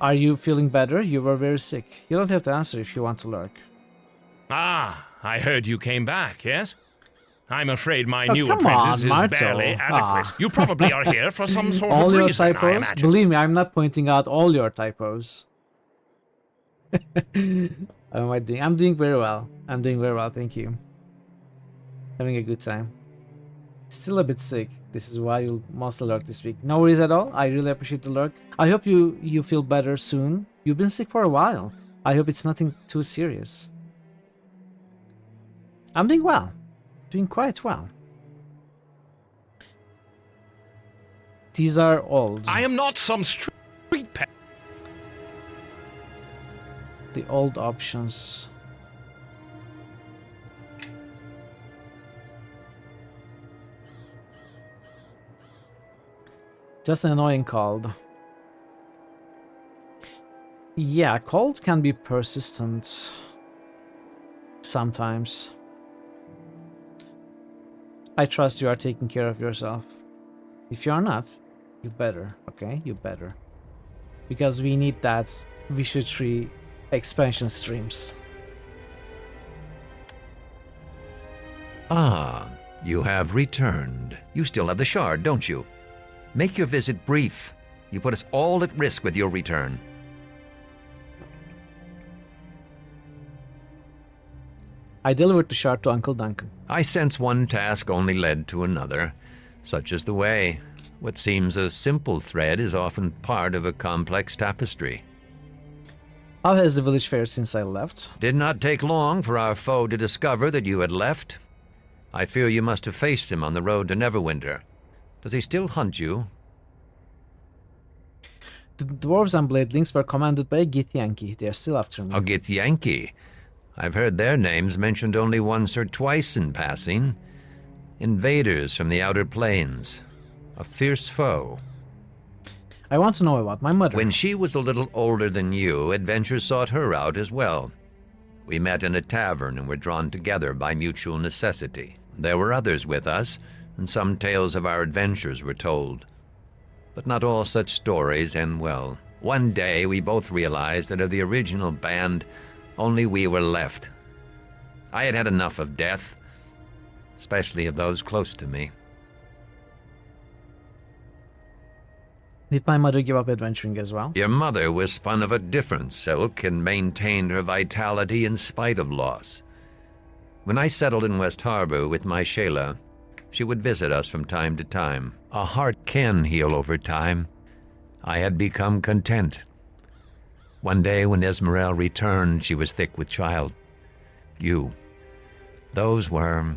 Are you feeling better? You were very sick. You don't have to answer if you want to lurk. Ah, I heard you came back, yes? I'm afraid my Oh, new come apprentice on, is Marto. barely adequate. Ah. You probably are here for some sort all of your reason, I typos? imagine. Believe me, I'm not pointing out all your typos. How am I doing? I'm doing very well. I'm doing very well, thank you. Having a good time. Still a bit sick. This is why you'll mostly lurk this week. No worries at all. I really appreciate the lurk. I hope you feel better soon. You've been sick for a while. I hope it's nothing too serious. I'm doing well. Doing quite well. These are old. I am not some street pet. The old options. Just an annoying cold. Yeah, colds can be persistent sometimes. I trust you are taking care of yourself. If you are not, you better, okay? You better. Because we need that Witcher 3 expansion streams. Ah, you have returned. You still have the shard, don't you? Make your visit brief. You put us all at risk with your return. I delivered the shard to Uncle Duncan. I sense one task only led to another. Such is the way. What seems a simple thread is often part of a complex tapestry. How has the village fared since I left? Did not take long for our foe to discover that you had left. I fear you must have faced him on the road to Neverwinter. Does he still hunt you? The dwarves and bladelings were commanded by a Githyanki. They are still after me. A Githyanki? I've heard their names mentioned only once or twice in passing. Invaders from the outer plains. A fierce foe. I want to know about my mother. When she was a little older than you, adventure sought her out as well. We met in a tavern and were drawn together by mutual necessity. There were others with us, and some tales of our adventures were told. But not all such stories end well. One day we both realized that of the original band, only we were left. I had had enough of death, especially of those close to me. Did my mother give up adventuring as well? Your mother was spun of a different silk and maintained her vitality in spite of loss. When I settled in West Harbor with my Shayla, she would visit us from time to time. A heart can heal over time. I had become content. One day when Esmerelle returned, she was thick with child. You. Those were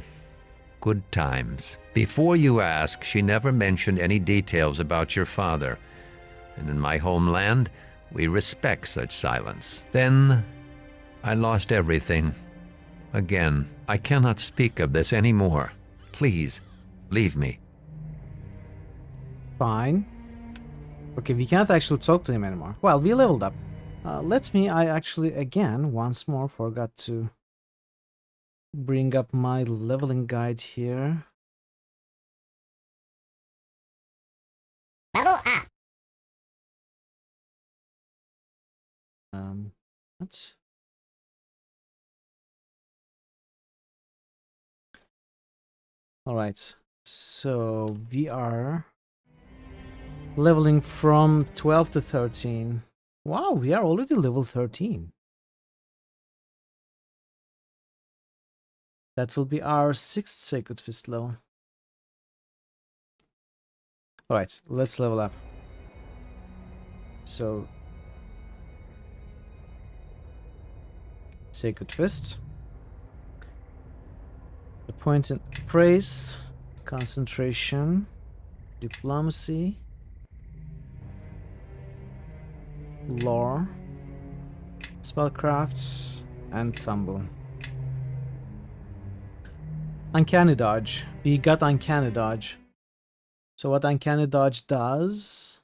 good times. Before you ask, she never mentioned any details about your father. And in my homeland, we respect such silence. Then, I lost everything. Again, I cannot speak of this anymore. Please, leave me. Fine. Okay, we can't actually talk to him anymore. Well, we leveled up. I actually, again, once more forgot to bring up my leveling guide here. Level up. What? Alright, so we are leveling from 12 to 13. Wow, we are already level 13. That will be our 6th Sacred Fist level. Alright, let's level up. So, Sacred Fist. The point in praise, concentration, diplomacy, lore, spellcrafts, and tumble. Uncanny dodge. We got uncanny dodge. So what uncanny dodge does?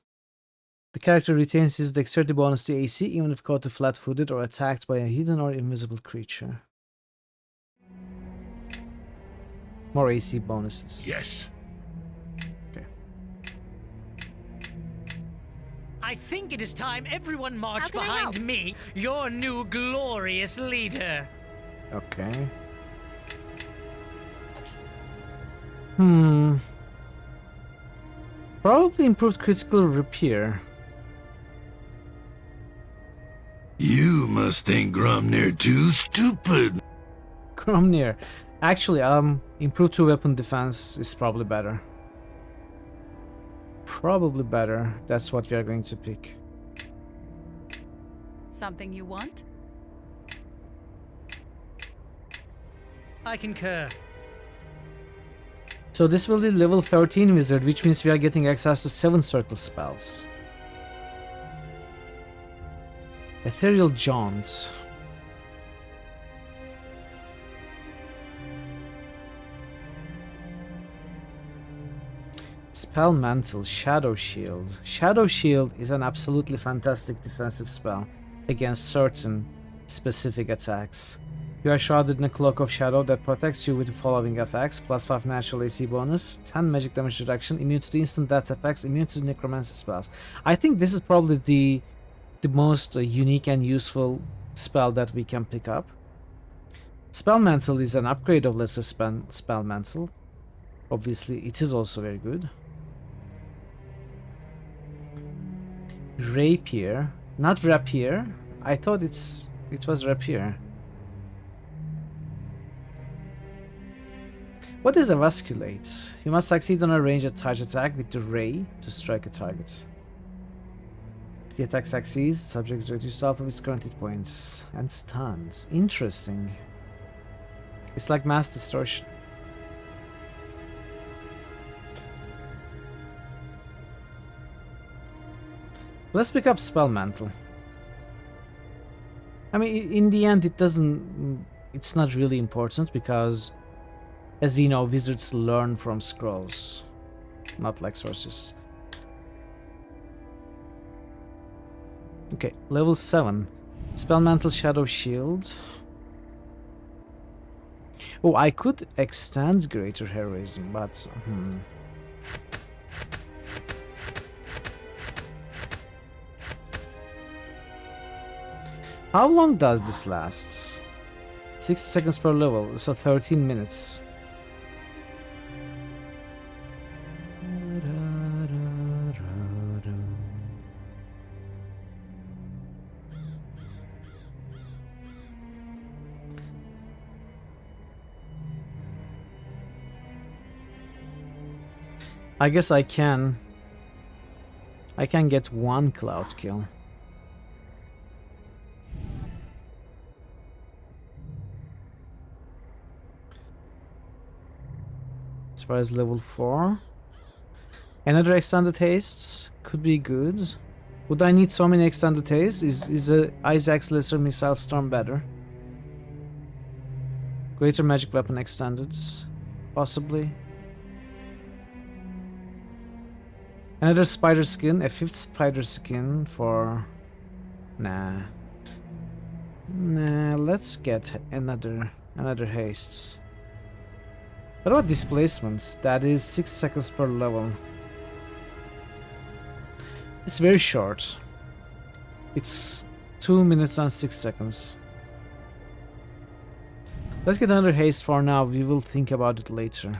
The character retains his dexterity bonus to AC even if caught flat-footed or attacked by a hidden or invisible creature. More AC bonuses. Yes. Okay. I think it is time everyone marched behind me, your new glorious leader. Okay. Probably improved critical repair. You must think Grumnir too stupid. Grumnir. Actually, improved 2-weapon defense is probably better. Probably better. That's what we are going to pick. Something you want? I concur. So this will be level 13 wizard, which means we are getting access to 7 circle spells. Ethereal Jaunt. Spell Mantle, Shadow Shield. Shadow Shield is an absolutely fantastic defensive spell against certain specific attacks. You are shrouded in a cloak of shadow that protects you with the following effects: +5 natural AC bonus, 10 magic damage reduction, immune to the instant death effects, immune to the necromancy spells. I think this is probably the most unique and useful spell that we can pick up. Spell Mantle is an upgrade of Lesser Spell Mantle. Obviously, it is also very good. Rapier, not Rapier. I thought it was Rapier. What is Emasculate? You must succeed on a ranged touch attack with the ray to strike a target. If the attack succeeds, subject is reduced half of its current hit points and stuns. Interesting. It's like mass distortion. Let's pick up Spell Mantle. I mean, in the end, it's not really important because, as we know, wizards learn from scrolls, not like sorcerers. Okay, level 7. Spell Mantle, Shadow Shield. Oh, I could extend Greater Heroism, but... How long does this last? 60 seconds per level, so 13 minutes. I guess I can get one cloud kill. As far as level 4. Another extended haste could be good. Would I need so many extended hastes? Is Isaac's Lesser Missile Storm better? Greater Magic Weapon extended? Possibly. Another spider skin, a 5th spider skin for... Nah, let's get another haste. What about displacements? That is 6 seconds per level. It's very short. It's 2 minutes and 6 seconds. Let's get another haste for now. We will think about it later.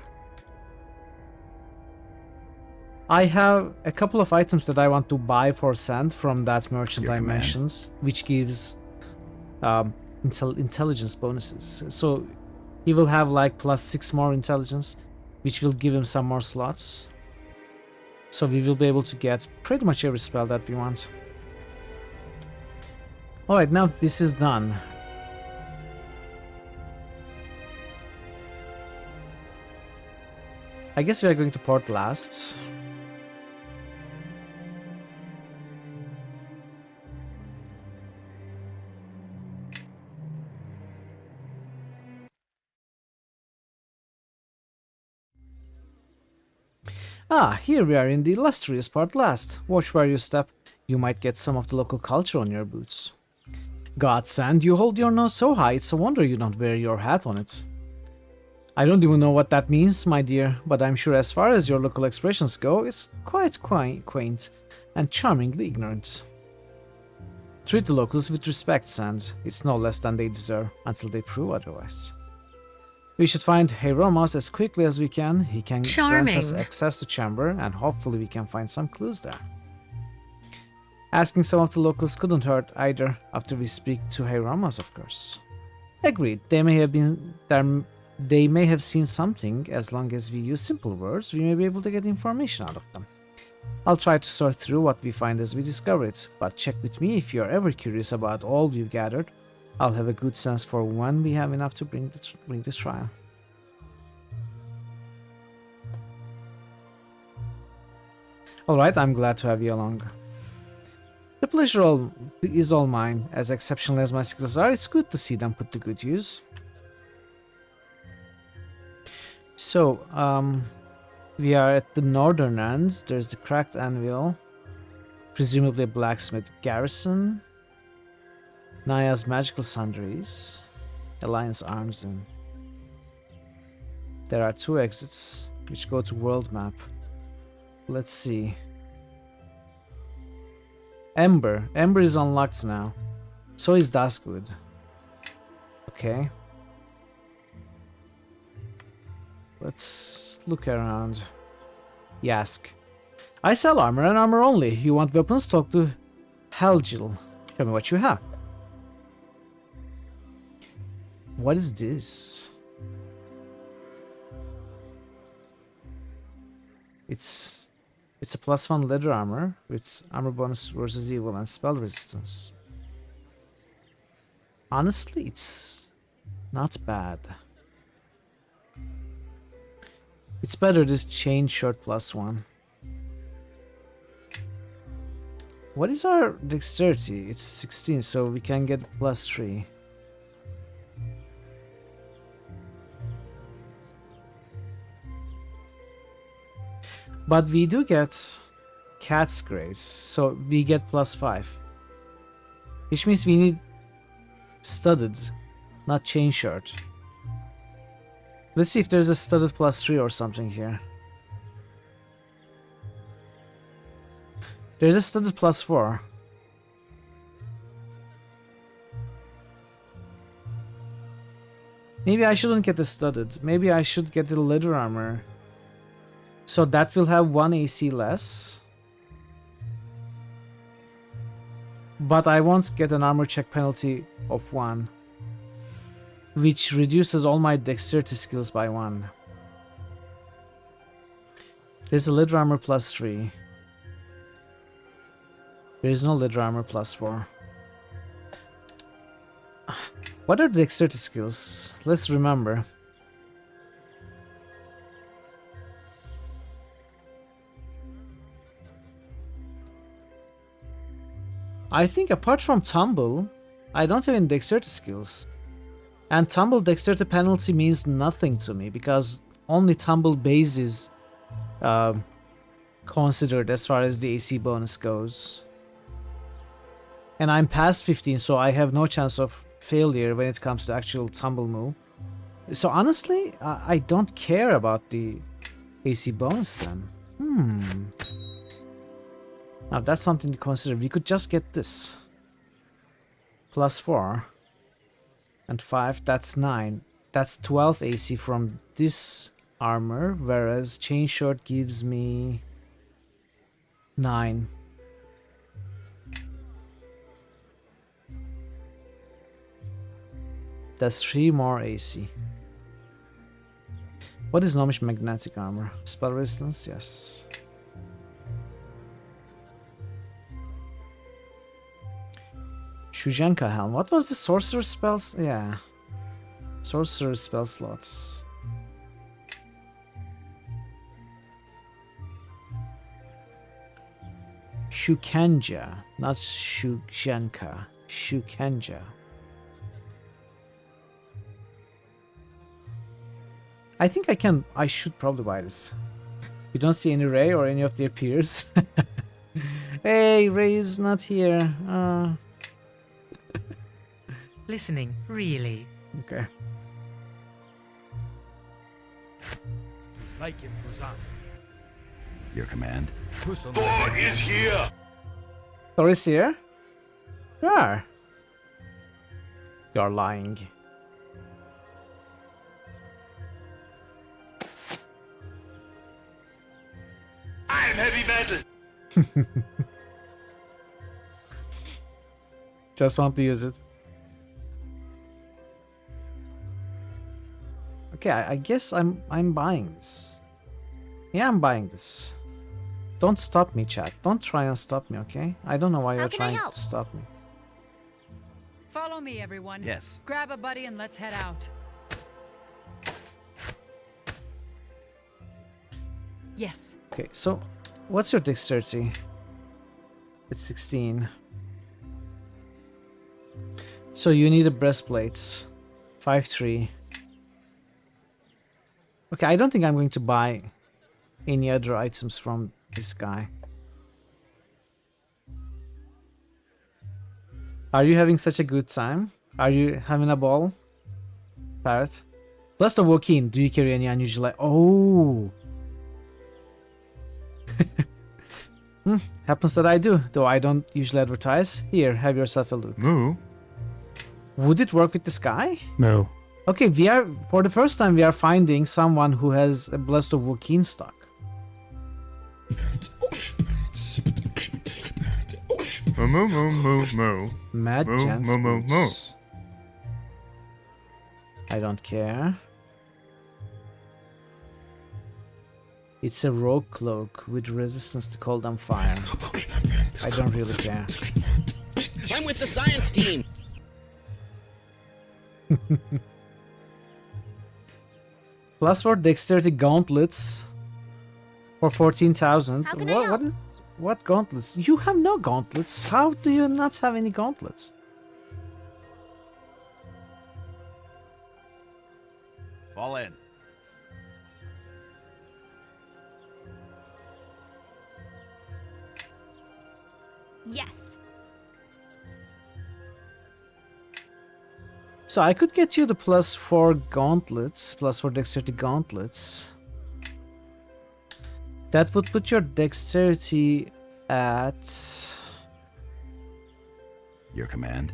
I have a couple of items that I want to buy for sand from that merchant I mentioned, which gives intelligence bonuses. So he will have like +6 more intelligence, which will give him some more slots. So we will be able to get pretty much every spell that we want. Alright, now this is done. I guess we are going to port last. Ah, here we are in the illustrious part last. Watch where you step. You might get some of the local culture on your boots. Godsend, you hold your nose so high, it's a wonder you don't wear your hat on it. I don't even know what that means, my dear, but I'm sure as far as your local expressions go, it's quite quaint and charmingly ignorant. Treat the locals with respect, Sand. It's no less than they deserve, until they prove otherwise. We should find Heiromos as quickly as we can. He can grant us access to chamber, and hopefully we can find some clues there. Asking some of the locals couldn't hurt either, after we speak to Heiromos, of course. Agreed. They may have seen something. As long as we use simple words, we may be able to get information out of them. I'll try to sort through what we find as we discover it, but check with me if you're ever curious about all we've gathered. I'll have a good sense for when we have enough to bring this trial. Alright, I'm glad to have you along. The pleasure is all mine. As exceptional as my skills are, it's good to see them put to good use. So, we are at the northern end. There's the cracked anvil, presumably a blacksmith garrison, Naya's magical sundries, Alliance arms, and there are 2 exits which go to world map. Let's see. Ember is unlocked now. So is Duskwood. Okay. Let's look around. Yask. I sell armor and armor only. You want weapons? Talk to Helgil. Show me what you have. What is this? It's a +1 leather armor with armor bonus versus evil and spell resistance. Honestly, it's not bad. It's better this chain short +1. What is our dexterity? It's 16, so we can get +3. But we do get Cat's Grace, so we get +5. Which means we need studded, not chain shirt. Let's see if there's a studded +3 or something here. There's a studded +4. Maybe I shouldn't get the studded. Maybe I should get the leather armor. So that will have 1 AC less. But I won't get an armor check penalty of 1. Which reduces all my dexterity skills by 1. There's a leather armor +3. There is no leather armor +4. What are the dexterity skills? Let's remember. I think apart from tumble, I don't have any dexterity skills. And tumble dexterity penalty means nothing to me because only tumble base is considered as far as the AC bonus goes. And I'm past 15, so I have no chance of failure when it comes to actual tumble move. So honestly, I don't care about the AC bonus then. Now that's something to consider. We could just get this. +4 and 5, that's 9. That's 12 AC from this armor, whereas chain short gives me 9. That's 3 more AC. What is Gnomish magnetic armor? Spell resistance? Yes. Shujenka helm. What was the sorcerer spells? Yeah. Sorcerer spell slots. Shukenja, not Shujenka. Shukenja. I think I should probably buy this. You don't see any Ray or any of their peers. Hey, Ray is not here. Listening, really. Okay. Your command. Thor is here! Thor is here? Where? You're lying. I'm heavy metal! Just want to use it. Okay, I guess I'm buying this. Yeah, I'm buying this. Don't stop me, chat. Don't try and stop me, okay? I don't know why you're trying to stop me. Follow me, everyone. Yes. Grab a buddy and let's head out. Yes. Okay, so what's your dexterity? It's 16. So you need a breastplate. 5-3. Okay, I don't think I'm going to buy any other items from this guy. Are you having such a good time? Are you having a ball? Parrot? Blast of Wokin, do you carry any unusual... Oh! Happens that I do, though I don't usually advertise. Here, have yourself a look. Moo? Would it work with this guy? No. Okay, for the first time we are finding someone who has a Blast of Wokin stock. Moo, moo, moo, moo. Mad Moo, Chance moo, moo, moo. Boots. I don't care. It's a rogue cloak with resistance to cold and fire. I don't really care. I'm with the science team. +4 dexterity gauntlets for 14,000. What gauntlets? You have no gauntlets. How do you not have any gauntlets? Fall in. Yes. So I could get you the +4 gauntlets, +4 dexterity gauntlets. That would put your dexterity at... Your command.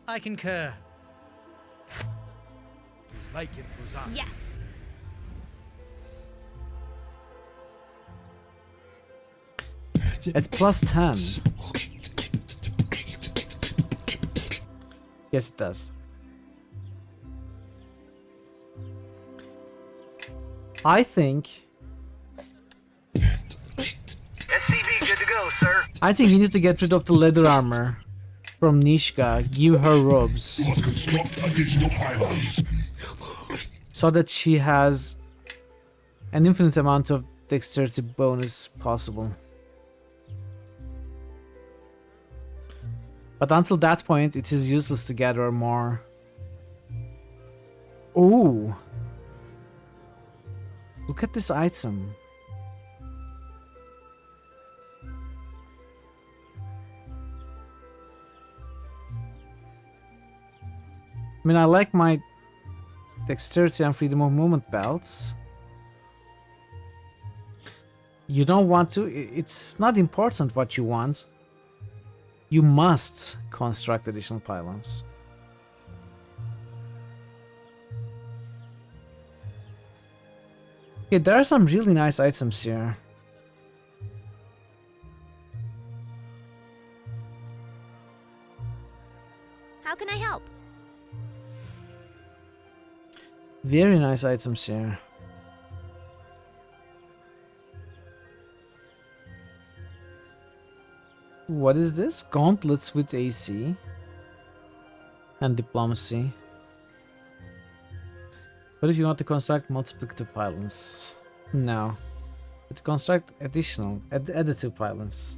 I concur. Yes. At +10. Yes, it does. I think... SCV good to go, sir. I think you need to get rid of the leather armor from Nishka. Give her robes. So that she has an infinite amount of dexterity bonus possible. But until that point, it is useless to gather more. Ooh! Look at this item. I mean, I like my dexterity and freedom of movement belts. You don't want to... It's not important what you want. You must construct additional pylons. Okay, there are some really nice items here. How can I help? Very nice items here. What is this? Gauntlets with AC and diplomacy. What if you want to construct multiplicative pylons? No. But to construct additive pylons.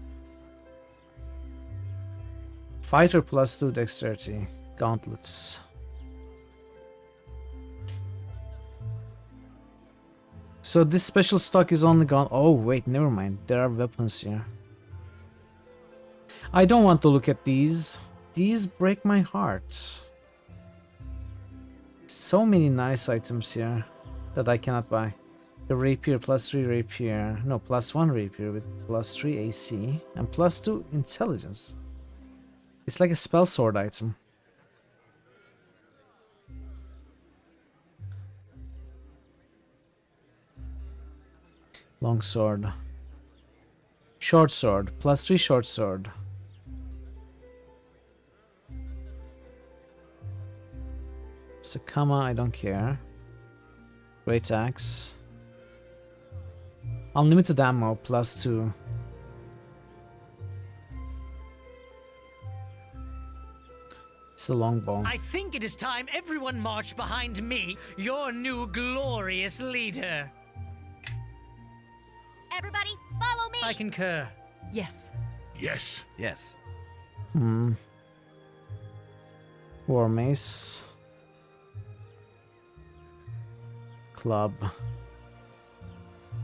Fighter +2 dexterity. Gauntlets. So this special stock is only gone. Oh wait, never mind. There are weapons here. I don't want to look at these. These break my heart. So many nice items here that I cannot buy. The rapier, +3 rapier. No, +1 rapier with +3 AC and +2 intelligence. It's like a spell sword item. Long sword. Short sword. +3 short sword. Sakama, I don't care. Great axe. Unlimited ammo, +2. It's a longbow. I think it is time everyone marched behind me, your new glorious leader. Everybody, follow me! I concur. Yes. Yes. Yes. War mace. Club.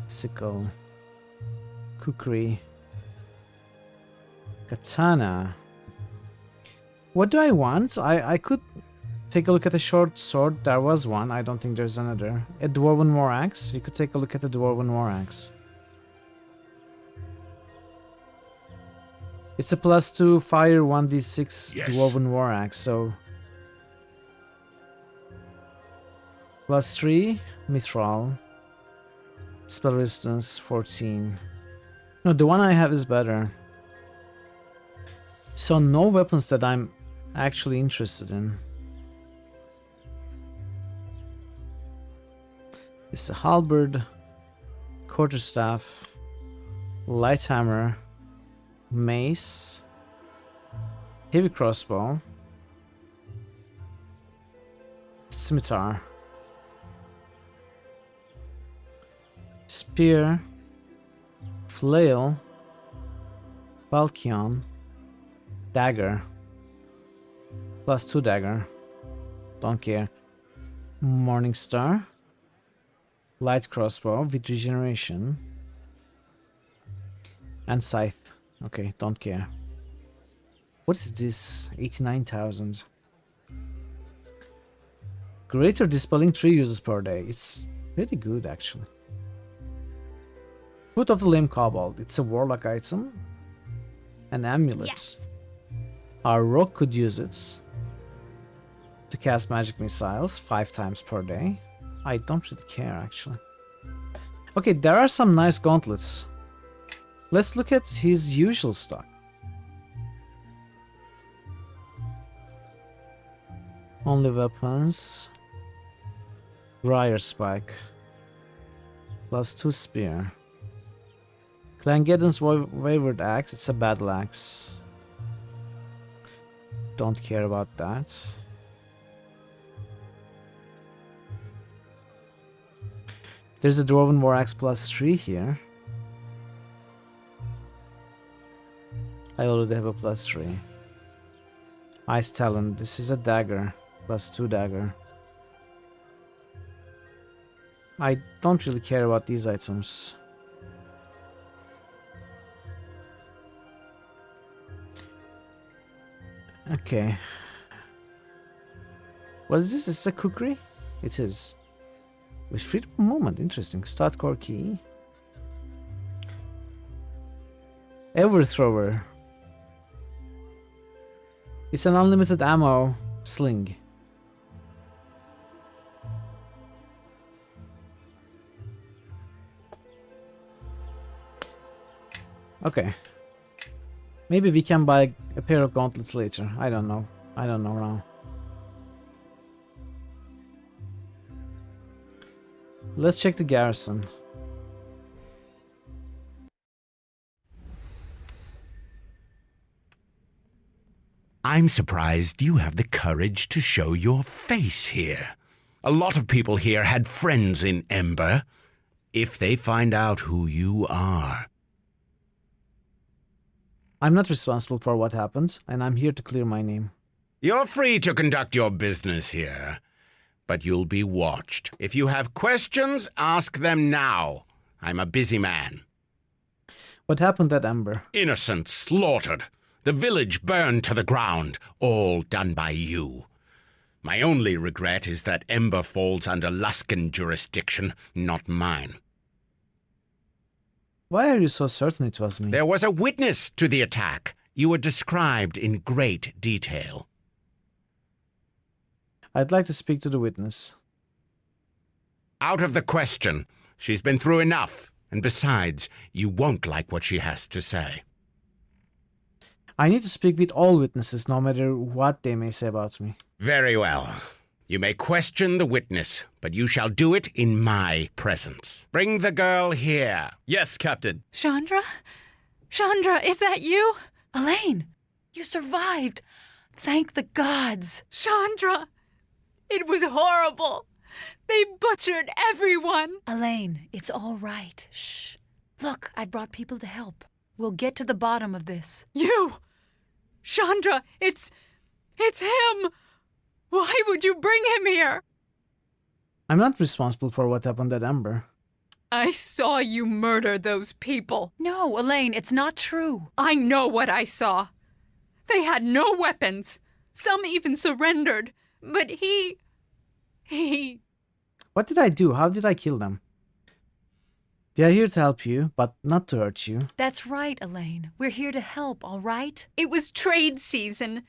Sickle. Kukri. Katana. What do I want? I could take a look at a short sword. There was one. I don't think there's another. A dwarven war axe. We could take a look at the dwarven war axe. It's a +2 fire 1d6 dwarven war axe, so +3 mithril. Spell resistance 14. No, the one I have is better. So no weapons that I'm actually interested in. It's a halberd, quarterstaff, light hammer, mace, heavy crossbow, scimitar, spear, flail, falchion, dagger, +2 dagger, don't care, morning star, light crossbow with regeneration, and scythe. Okay, don't care. What is this? 89,000. Greater dispelling 3 uses per day. It's pretty good actually. Foot of the Lame Kobold. It's a warlock item. An amulet. Yes. Our rogue could use it to cast magic missiles 5 times per day. I don't really care actually. Okay, there are some nice gauntlets. Let's look at his usual stock. Only weapons. Briar Spike. +2 spear. Clangeddon's Wayward Axe. It's a battle axe. Don't care about that. There's a Dwarven War Axe +3 here. I already have a +3. Ice Talon. This is a dagger. +2 dagger. I don't really care about these items. Okay. What is this? Is this a kukri? It is. With freedom of movement. Interesting. Start core key. Everthrower. It's an unlimited ammo sling. Okay. Maybe we can buy a pair of gauntlets later. I don't know. I don't know now. Let's check the garrison. I'm surprised you have the courage to show your face here. A lot of people here had friends in Ember. If they find out who you are... I'm not responsible for what happened, and I'm here to clear my name. You're free to conduct your business here, but you'll be watched. If you have questions, ask them now. I'm a busy man. What happened at Ember? Innocents slaughtered. The village burned to the ground, all done by you. My only regret is that Ember falls under Luskan jurisdiction, not mine. Why are you so certain it was me? There was a witness to the attack. You were described in great detail. I'd like to speak to the witness. Out of the question. She's been through enough. And besides, you won't like what she has to say. I need to speak with all witnesses, no matter what they may say about me. Very well. You may question the witness, but you shall do it in my presence. Bring the girl here. Yes, Captain. Chandra? Chandra, is that you? Elaine, you survived. Thank the gods. Chandra, it was horrible. They butchered everyone. Elaine, it's all right. Shh. Look, I brought people to help. We'll get to the bottom of this. You! Chandra, it's him! Why would you bring him here? I'm not responsible for what happened at Ember. I saw you murder those people. No, Elaine, it's not true. I know what I saw. They had no weapons. Some even surrendered. But he... What did I do? How did I kill them? We are here to help you, but not to hurt you. That's right, Elaine. We're here to help, all right? It was trade season,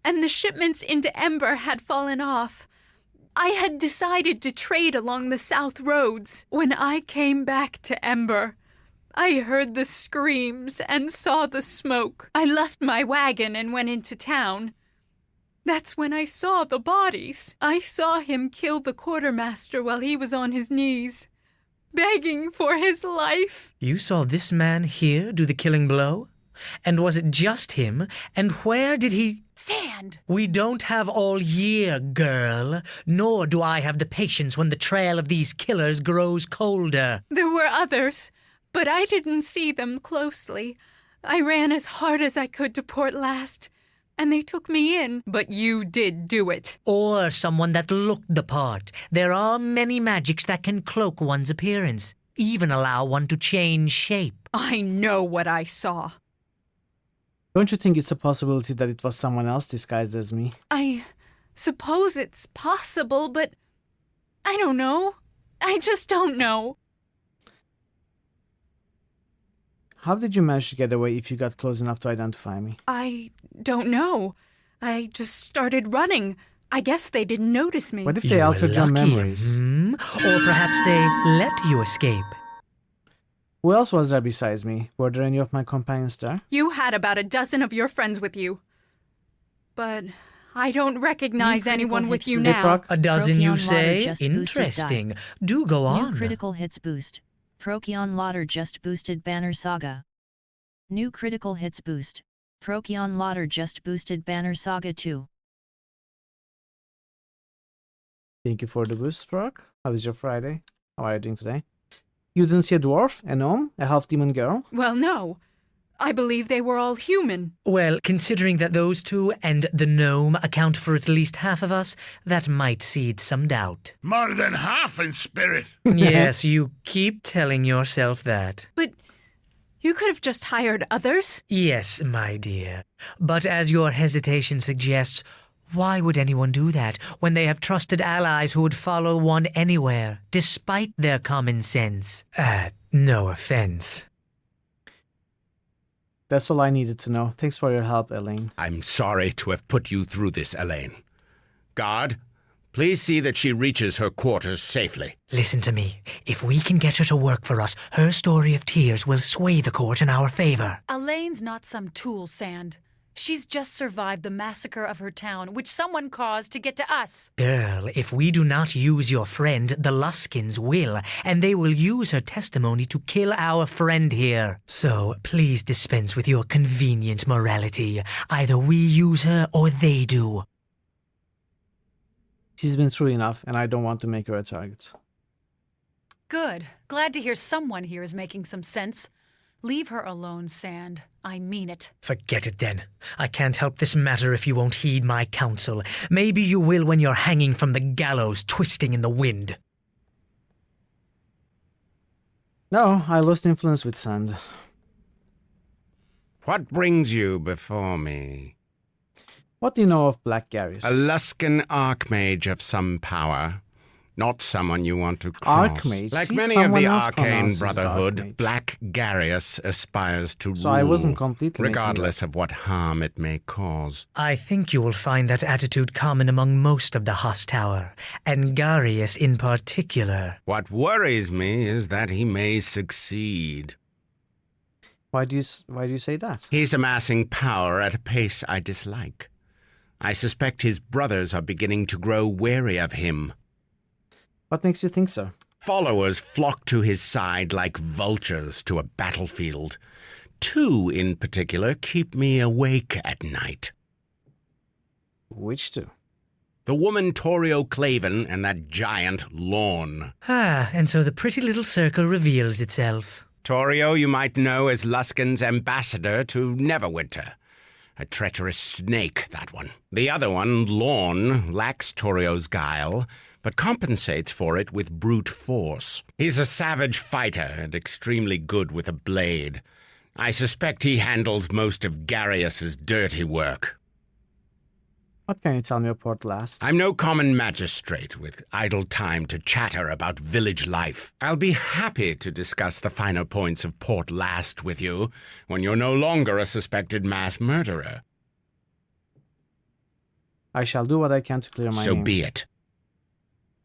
and the shipments into Ember had fallen off. I had decided to trade along the south roads. When I came back to Ember, I heard the screams and saw the smoke. I left my wagon and went into town. That's when I saw the bodies. I saw him kill the quartermaster while he was on his knees. begging for his life. You saw this man here do the killing blow? And was it just him? And where did he... Sand! We don't have all year, girl. Nor do I have the patience when the trail of these killers grows colder. There were others, but I didn't see them closely. I ran as hard as I could to Port Last, and they took me in. But you did do it. Or someone that looked the part. There are many magics that can cloak one's appearance, even allow one to change shape. I know what I saw. Don't you think it's a possibility that it was someone else disguised as me? I suppose it's possible, but I don't know. I just don't know. How did you manage to get away if you got close enough to identify me? I don't know. I just started running. I guess they didn't notice me. What if they altered your memories? Or perhaps they let you escape. Who else was there besides me? Were there any of my companions there? You had about a dozen of your friends with you. But I don't recognize anyone with you now. A dozen, you say? Interesting. Do go on. New critical hits boost. Procyon Lauder just boosted Banner Saga. New critical hits boost. Procyon Lauder just boosted Banner Saga 2. Thank you for the boost, Brock. How was your Friday? How are you doing today? You didn't see a dwarf, a gnome, a half-demon girl? Well, no. I believe they were all human. Well, considering that those two and the gnome account for at least half of us, that might seed some doubt. More than half in spirit. Yes, you keep telling yourself that. But you could have just hired others. Yes, my dear. But as your hesitation suggests, why would anyone do that when they have trusted allies who would follow one anywhere, despite their common sense? No offense. That's all I needed to know. Thanks for your help, Elaine. I'm sorry to have put you through this, Elaine. Guard, please see that she reaches her quarters safely. Listen to me. If we can get her to work for us, her story of tears will sway the court in our favor. Elaine's not some tool, Sand. She's just survived the massacre of her town, which someone caused to get to us. Girl, if we do not use your friend, the Luskins will, and they will use her testimony to kill our friend here. So, please dispense with your convenient morality. Either we use her or they do. She's been through enough, and I don't want to make her a target. Good. Glad to hear someone here is making some sense. Leave her alone, Sand. I mean it. Forget it then. I can't help this matter if you won't heed my counsel. Maybe you will when you're hanging from the gallows, twisting in the wind. No, I lost influence with Sand. What brings you before me? What do you know of Black Garius? A Luskan archmage of some power. Not someone you want to cross. Archmage? Like See, many of the someone else arcane pronounces brotherhood, Archmage. Black Garius aspires to So rule, I wasn't completely making regardless of what harm it may cause. I think you will find that attitude common among most of the Huss Tower, and Garius in particular. What worries me is that he may succeed. Why do you say that? He's amassing power at a pace I dislike. I suspect his brothers are beginning to grow wary of him. What makes you think so? Followers flock to his side like vultures to a battlefield. Two, in particular, keep me awake at night. Which two? The woman Torio Claven and that giant Lorne. Ah, and so the pretty little circle reveals itself. Torio you might know as Luskan's ambassador to Neverwinter. A treacherous snake, that one. The other one, Lorne, lacks Torio's guile, but compensates for it with brute force. He's a savage fighter and extremely good with a blade. I suspect he handles most of Garius's dirty work. What can you tell me of Port Last? I'm no common magistrate with idle time to chatter about village life. I'll be happy to discuss the finer points of Port Last with you when you're no longer a suspected mass murderer. I shall do what I can to clear my So name. be it.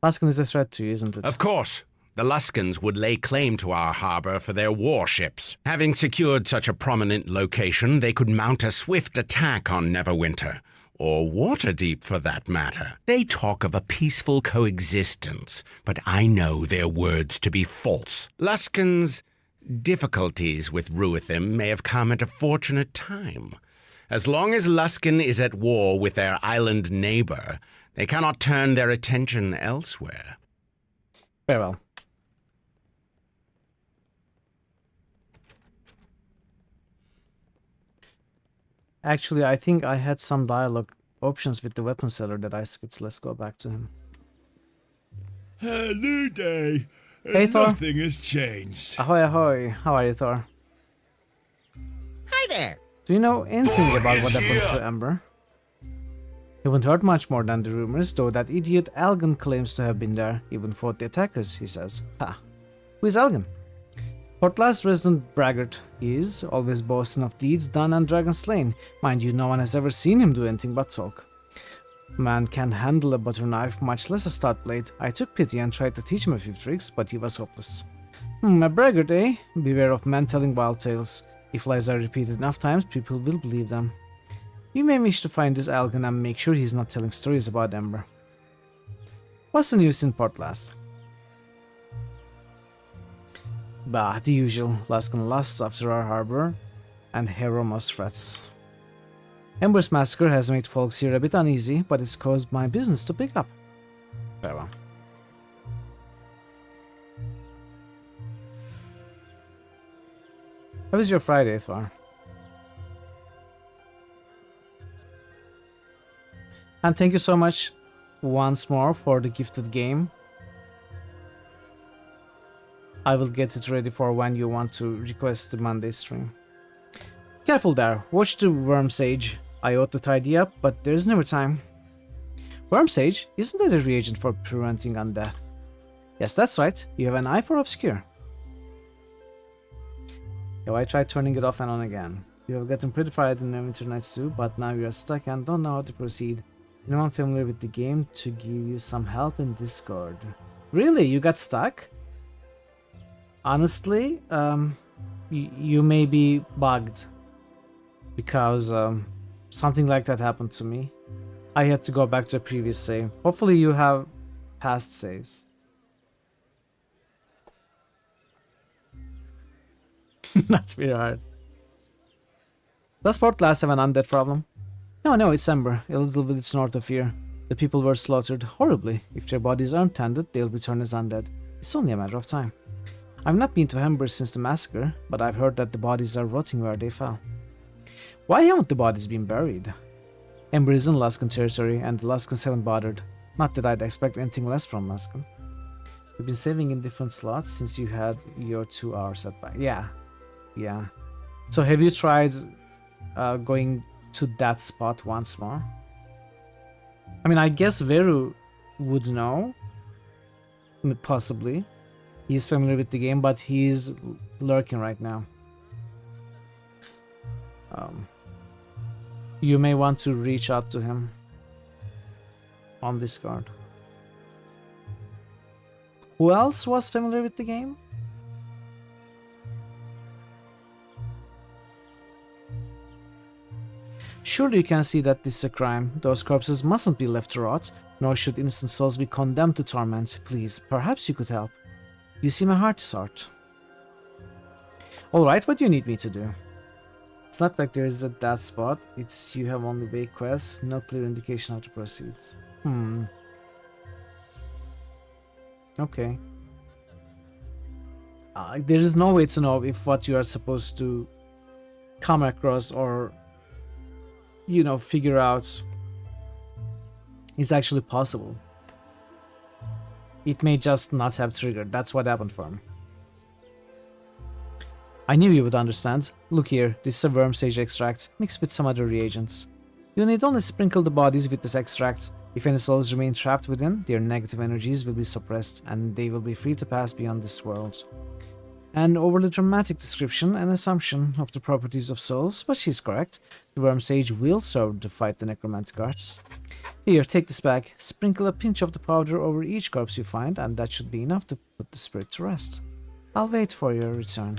Luskan is a threat to you, isn't it? Of course. The Luskans would lay claim to our harbor for their warships. Having secured such a prominent location, they could mount a swift attack on Neverwinter, or Waterdeep for that matter. They talk of a peaceful coexistence, but I know their words to be false. Luskan's difficulties with Ruithim may have come at a fortunate time. As long as Luskan is at war with their island neighbor, they cannot turn their attention elsewhere. Very well. Actually, I think I had some dialogue options with the weapon seller that I skipped, so let's go back to him. New day. Hey, Thor. Nothing has changed. Ahoy, ahoy. How are you, Thor? Hi there. Do you know anything about what happened to Ember? Haven't heard much more than the rumors, though that idiot Algan claims to have been there, even fought the attackers, he says. Ha. Who is Algan? Portland's resident braggart. He is, always boasting of deeds done and dragons slain. Mind you, no one has ever seen him do anything but talk. Man can't handle a butter knife, much less a stout blade. I took pity and tried to teach him a few tricks, but he was hopeless. A braggart, eh? Beware of men telling wild tales. If lies are repeated enough times, people will believe them. You may wish to find this Algan and make sure he's not telling stories about Ember. What's the news in Portlast? Bah, the usual. Luskan lusts after our harbor, and Heromos threats. Ember's massacre has made folks here a bit uneasy, but it's caused my business to pick up. Very well. How was your Friday, Thor? And thank you so much once more for the gifted game. I will get it ready for when you want to request the Monday stream. Careful there, watch the Worm Sage. I ought to tidy up, but there's never time. Worm Sage? Isn't that a reagent for preventing undeath? Yes, that's right. You have an eye for obscure. Yeah, I tried turning it off and on again. You have gotten pretty far at the Neverwinter Nights too, but now you are stuck and don't know how to proceed. Anyone familiar with the game to give you some help in Discord? Really? You got stuck? Honestly, you may be bugged. Because something like that happened to me. I had to go back to a previous save. Hopefully you have past saves. That's very hard. Does Portlast have an undead problem? No, it's Ember, a little village north of here. The people were slaughtered horribly. If their bodies aren't tended, they'll return as undead. It's only a matter of time. I've not been to Ember since the massacre, but I've heard that the bodies are rotting where they fell. Why haven't the bodies been buried? Ember is in Luskan territory, and the Luskans haven't bothered. Not that I'd expect anything less from Luskan. You've been saving in different slots since you had your 2-hour setback. Yeah. So have you tried going to that spot once more? I mean, I guess Veru would know. Possibly. He's familiar with the game, but he's lurking right now. You may want to reach out to him on Discord. Who else was familiar with the game? Surely you can see that this is a crime. Those corpses mustn't be left to rot, nor should innocent souls be condemned to torment. Please, perhaps you could help. You seem a hearty sort. Alright, what do you need me to do? It's not like there is a that spot. It's you have only vague quests, no clear indication how to proceed. Okay. There is no way to know if what you are supposed to come across or, you know, figure out is actually possible. It may just not have triggered. That's what happened for me. I knew you would understand. Look here, this is a worm sage extract, mixed with some other reagents. You need only sprinkle the bodies with this extract. If any souls remain trapped within, their negative energies will be suppressed, and they will be free to pass beyond this world. An overly dramatic description and assumption of the properties of souls, but she's correct. The worm sage will serve to fight the necromantic arts. Here, take this bag. Sprinkle a pinch of the powder over each corpse you find, and that should be enough to put the spirit to rest. I'll wait for your return.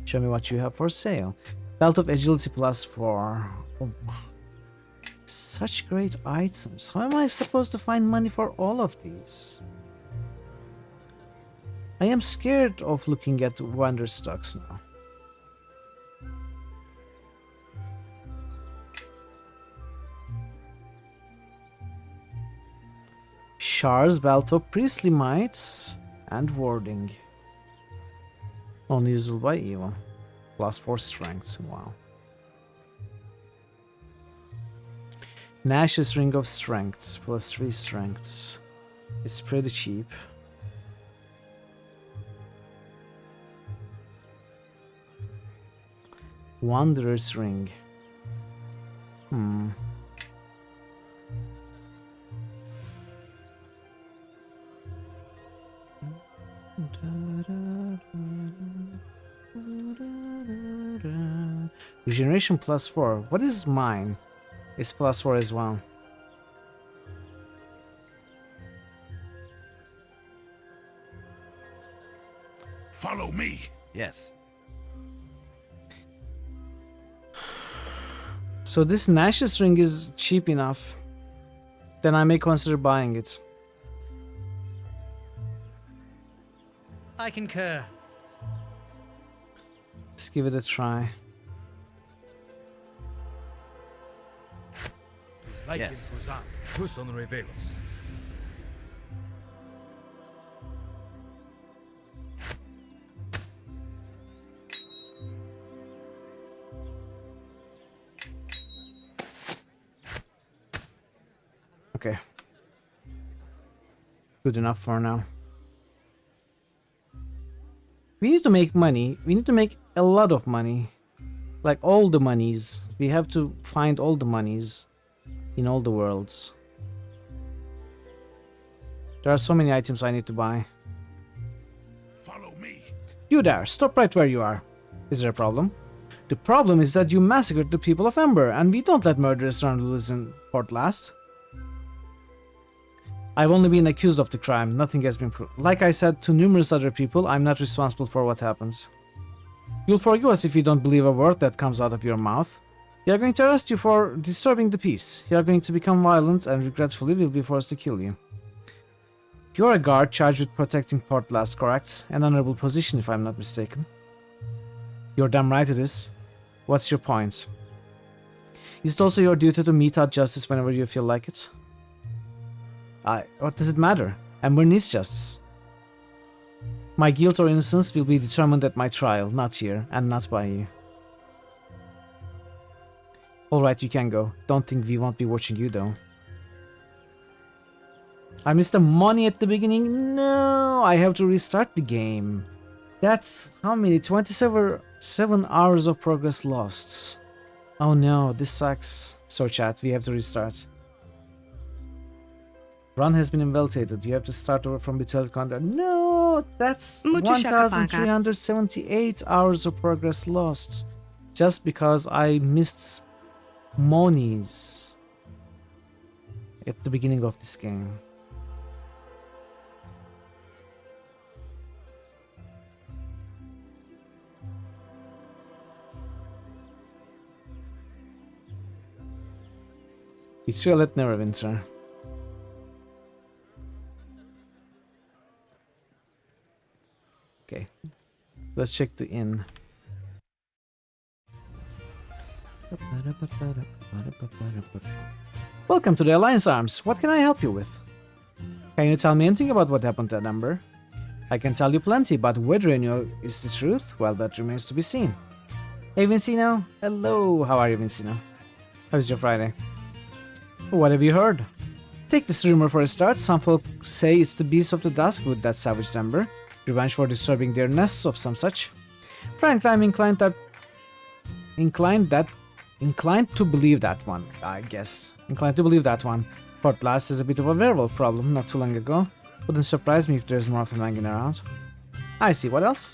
Show me what you have for sale. Belt of Agility +4. such great items. How am I supposed to find money for all of these? I am scared of looking at wonder stocks now. Shards, Baltop, Priestly Mites, and Warding. Only usable by evil. Plus 4 strengths. Wow. Nash's Ring of Strengths. Plus 3 strengths. It's pretty cheap. Wanderer's Ring. Regeneration plus 4. What is mine? It's plus 4 as well. Follow me. Yes. So this Nash's Ring is cheap enough. Then I may consider buying it. I concur. Let's give it a try. Yes. Okay. Good enough for now. We need to make money. We need to make a lot of money. Like all the monies. We have to find all the monies in all the worlds. There are so many items I need to buy. Follow me. You there, stop right where you are. Is there a problem? The problem is that you massacred the people of Ember, and we don't let murderers run loose in Port Last. I've only been accused of the crime, nothing has been proved. Like I said to numerous other people, I'm not responsible for what happens. You'll forgive us if you don't believe a word that comes out of your mouth. We are going to arrest you for disturbing the peace. You are going to become violent and regretfully we'll be forced to kill you. You're a guard charged with protecting Port Last, correct? An honorable position if I'm not mistaken. You're damn right it is. What's your point? Is it also your duty to mete out justice whenever you feel like it? What does it matter? Ember needs justice. My guilt or innocence will be determined at my trial, not here, and not by you. Alright, you can go. Don't think we won't be watching you, though. I missed the money at the beginning? No, I have to restart the game. That's how many? 27 hours of progress lost. Oh no, this sucks. So chat, we have to restart. Run has been invalidated. You have to start over from Betrayal Conduct. No, that's 1,378 hours of progress lost. Just because I missed monies at the beginning of this game. Betrayal at Neverwinter. Okay, let's check the inn. Welcome to the Alliance Arms. What can I help you with? Can you tell me anything about what happened to Ember? I can tell you plenty, but whether you know is the truth, well, that remains to be seen. Hey, Vincino. Hello. How are you, Vincino? How's your Friday? What have you heard? Take this rumor for a start. Some folk say it's the beast of the Duskwood that savaged Ember. Revenge for disturbing their nests of some such. Frankly, I'm inclined to believe that one, I guess. Inclined to believe that one. Port Last is a bit of a werewolf problem not too long ago. Wouldn't surprise me if there's more of them hanging around. I see, what else?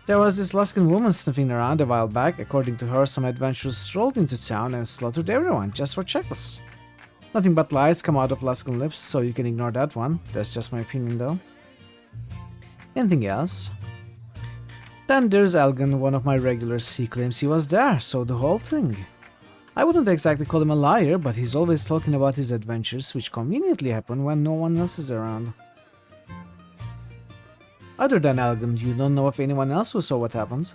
There was this Luskan woman sniffing around a while back. According to her, some adventurers strolled into town and slaughtered everyone just for chuckles. Nothing but lies come out of Luskan lips, so you can ignore that one. That's just my opinion though. Anything else? Then there's Elgin, one of my regulars. He claims he was there, so the whole thing. I wouldn't exactly call him a liar, but he's always talking about his adventures, which conveniently happen when no one else is around. Other than Elgin, you don't know of anyone else who saw what happened?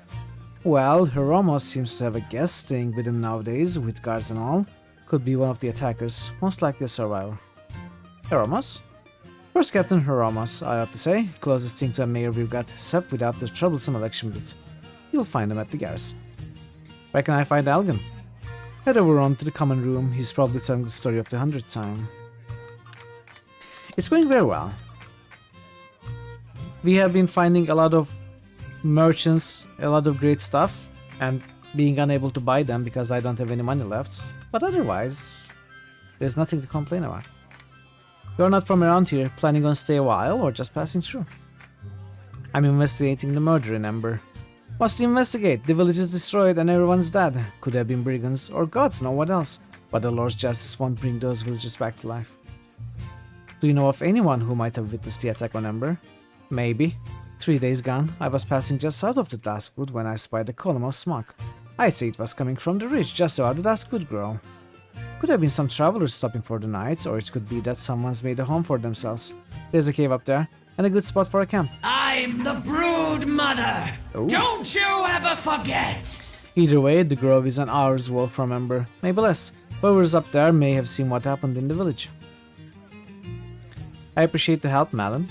Well, Hieromos seems to have a guest staying with him nowadays, with guards and all. Could be one of the attackers, most likely a survivor. Hieromos? First Captain Hieromos, I ought to say. Closest thing to a mayor we've got, except without the troublesome election bit. You'll find him at the garrison. Where can I find Elgin? Head over on to the common room, he's probably telling the story of the 100th time. It's going very well. We have been finding a lot of merchants, a lot of great stuff, and being unable to buy them because I don't have any money left. But otherwise, there's nothing to complain about. You're not from around here, planning on stay a while, or just passing through? I'm investigating the murder in Ember. What's to investigate? The village is destroyed and everyone's dead. Could have been brigands, or gods know what else. But the Lord's justice won't bring those villagers back to life. Do you know of anyone who might have witnessed the attack on Ember? Maybe. 3 days gone, I was passing just south of the Duskwood when I spied a column of smoke. I'd say it was coming from the ridge just above the Duskwood Grove. Could have been some travelers stopping for the night, or it could be that someone's made a home for themselves. There's a cave up there, and a good spot for a camp. I'm the Brood Mother! Ooh. Don't you ever forget! Either way, the grove is an hour's walk from Ember, maybe less. Whoever's up there may have seen what happened in the village. I appreciate the help, Malin.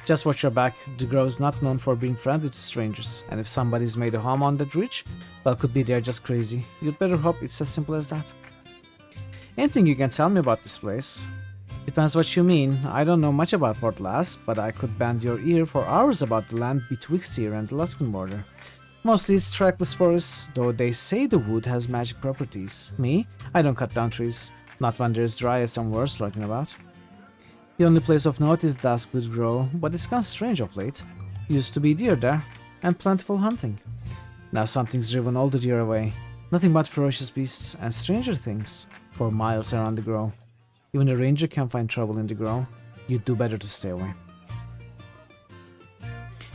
Just watch your back, the grove is not known for being friendly to strangers, and if somebody's made a home on that ridge, well, could be they're just crazy. You'd better hope it's as simple as that. Anything you can tell me about this place? Depends what you mean. I don't know much about Port Last, but I could bend your ear for hours about the land betwixt here and the Luskan border. Mostly it's trackless forests, though they say the wood has magic properties. Me? I don't cut down trees. Not when there's dryads and worse lurking about. The only place of note is Duskwood Grove, but it's gone strange of late. Used to be deer there, and plentiful hunting. Now something's driven all the deer away. Nothing but ferocious beasts and stranger things for miles around the grove. Even a ranger can find trouble in the grove. You'd do better to stay away.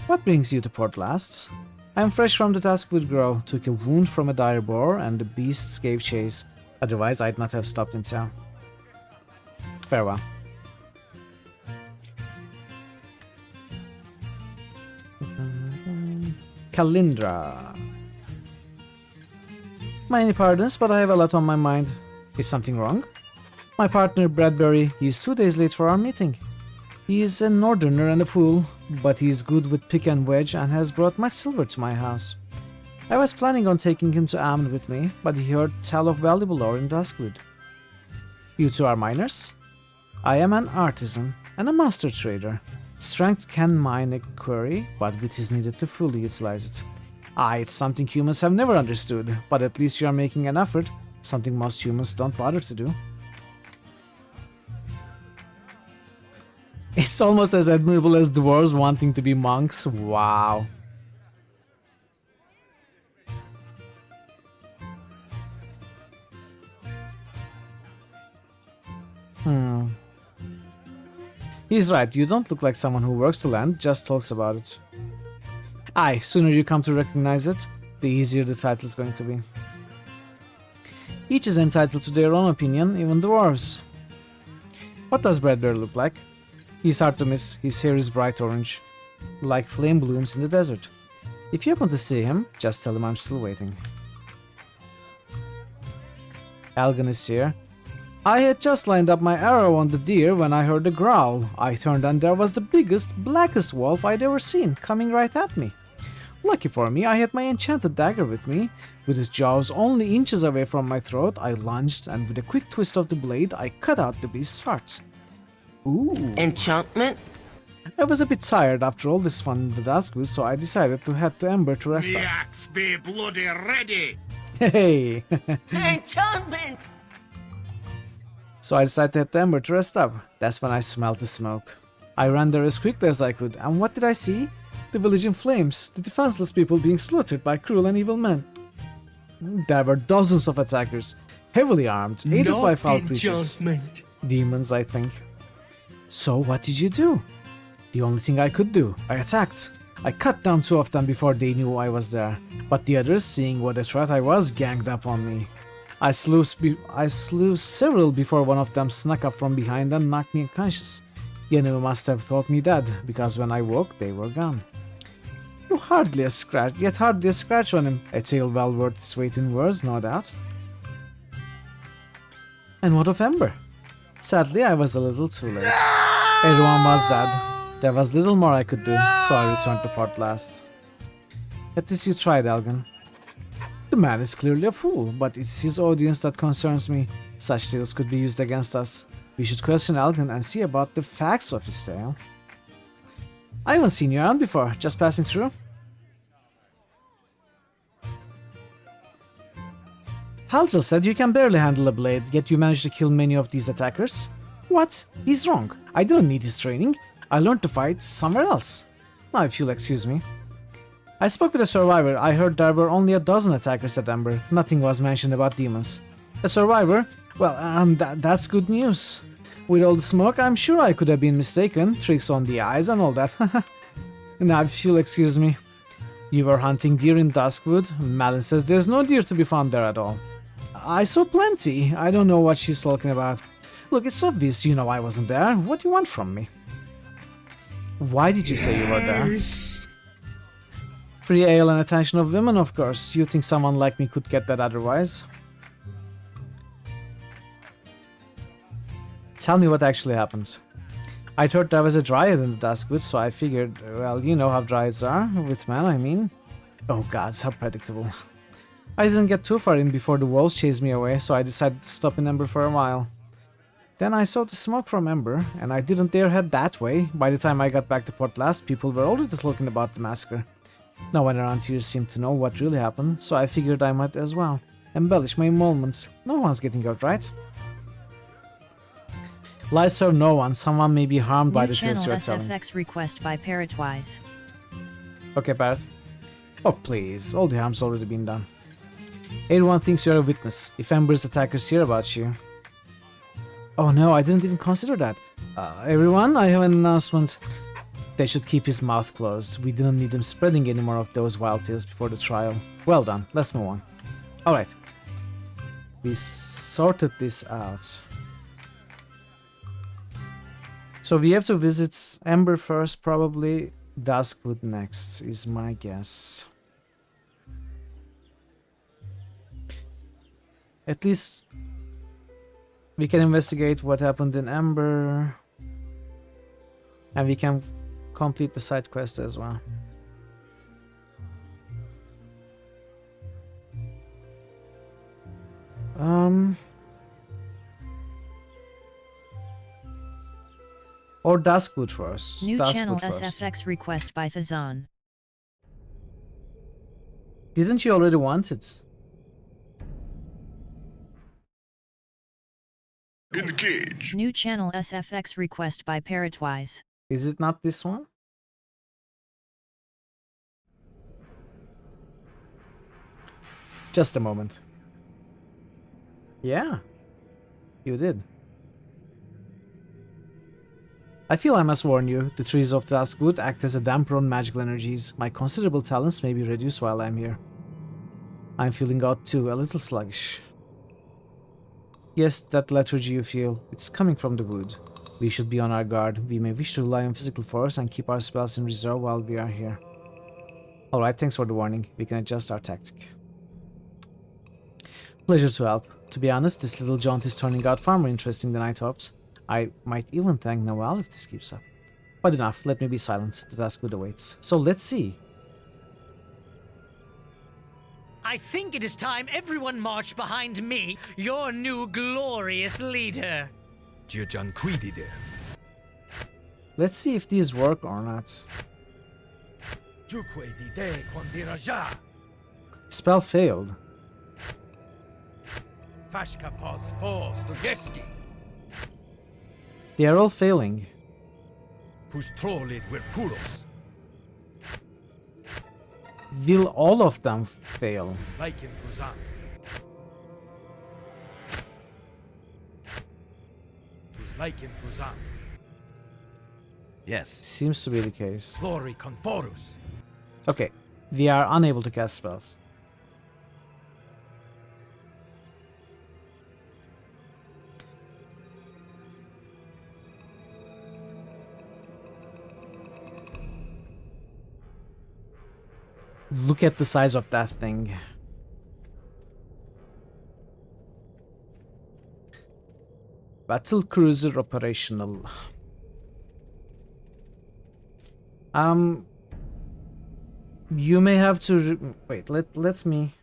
What brings you to Port Last? I'm fresh from the Duskwood Grove, took a wound from a dire boar, and the beasts gave chase. Otherwise, I'd not have stopped in town. Farewell. Kalindra. Many pardons, but I have a lot on my mind. Is something wrong? My partner Bradbury, he's 2 days late for our meeting. He's a northerner and a fool, but he's good with pick and wedge and has brought much silver to my house. I was planning on taking him to Amn with me, but he heard tell of valuable ore in Duskwood. You two are miners? I am an artisan and a master trader. Strength can mine a quarry, but wit is needed to fully utilize it. It's something humans have never understood, but at least you are making an effort, something most humans don't bother to do. It's almost as admirable as dwarves wanting to be monks. Wow. He's right, you don't look like someone who works the land, just talks about it. Sooner you come to recognize it, the easier the title is going to be. Each is entitled to their own opinion, even dwarves. What does Bradbury look like? He's hard to miss, his hair is bright orange, like flame blooms in the desert. If you happen to see him, just tell him I'm still waiting. Elgin is here. I had just lined up my arrow on the deer when I heard a growl. I turned and there was the biggest, blackest wolf I'd ever seen, coming right at me. Lucky for me, I had my enchanted dagger with me. With its jaws only inches away from my throat, I lunged and with a quick twist of the blade, I cut out the beast's heart. Ooh. Enchantment? I was a bit tired after all this fun in the Duskwood, so I decided to head to Ember to rest up. The axe be bloody ready! Hey! Enchantment! So I decided to head to Ember to rest up. That's when I smelled the smoke. I ran there as quickly as I could, and what did I see? The village in flames, the defenseless people being slaughtered by cruel and evil men. There were dozens of attackers, heavily armed, aided by foul creatures. Demons, I think. So what did you do? The only thing I could do. I attacked. I cut down 2 of them before they knew I was there, but the others, seeing what a threat I was, ganged up on me. I slew several before one of them snuck up from behind and knocked me unconscious. Yennefer must have thought me dead, because when I woke, they were gone. Yet hardly a scratch on him. A tale well worth its weight in words, no doubt. And what of Ember? Sadly, I was a little too late. Everyone was dead. There was little more I could do, so I returned to port last. At least you tried, Elgin. The man is clearly a fool, but it's his audience that concerns me. Such tales could be used against us. We should question Elgin and see about the facts of his tale. I haven't seen you around before, just passing through. Halsel said you can barely handle a blade, yet you managed to kill many of these attackers. What? He's wrong. I didn't need his training. I learned to fight somewhere else. Now if you'll excuse me. I spoke with a survivor. I heard there were only a dozen attackers at Ember. Nothing was mentioned about demons. A survivor? Well, that's good news. With all the smoke, I'm sure I could have been mistaken. Tricks on the eyes and all that. Now if you'll excuse me. You were hunting deer in Duskwood. Malin says there's no deer to be found there at all. I saw plenty. I don't know what she's talking about. Look, it's obvious you know I wasn't there. What do you want from me? Why did you say you were there? Free ale and attention of women, of course. You think someone like me could get that otherwise? Tell me what actually happened. I heard there was a dryad in the Duskwood, so I figured, well, you know how dryads are. With men, I mean. Oh gods, how predictable. I didn't get too far in before the wolves chased me away, so I decided to stop in Ember for a while. Then I saw the smoke from Ember, and I didn't dare head that way. By the time I got back to port last, people were already talking about the massacre. No one around here seemed to know what really happened, so I figured I might as well embellish my moments. No one's getting hurt, right? Lies serve no one. Someone may be harmed by the tales you're telling. SFX request by Parrotwise. Okay, Parrot. Oh please, all the harm's already been done. Everyone thinks you're a witness. If Ember's attackers hear about you... Oh no, I didn't even consider that. Everyone, I have an announcement. They should keep his mouth closed. We didn't need him spreading any more of those wild tales before the trial. Well done, let's move on. Alright. We sorted this out. So we have to visit Ember first, probably. Duskwood next, is my guess. At least we can investigate what happened in Ember. And we can complete the side quest as well. Or Duskwood first. New Duskwood channel first. SFX request by Thazan. Didn't you already want it? Engage. New channel SFX request by Parrotwise. Is it not this one? Just a moment. Yeah, you did. I feel I must warn you, the trees of Duskwood act as a damper on magical energies. My considerable talents may be reduced while I'm here. I'm feeling odd too, a little sluggish. Yes, that lethargy you feel, it's coming from the wood. We should be on our guard. We may wish to rely on physical force and keep our spells in reserve while we are here. Alright, thanks for the warning. We can adjust our tactic. Pleasure to help. To be honest, this little jaunt is turning out far more interesting than I hoped. I might even thank Noelle if this keeps up. But enough, let me be silent. The Duskwood awaits. So let's see. I think it is time everyone marched behind me, your new glorious leader. Let's see if these work or not. Spell failed. They are all failing. Will all of them fail? Yes. Seems to be the case. Okay, we are unable to cast spells. Look at the size of that thing. Battle cruiser operational. You may have to wait. Let me.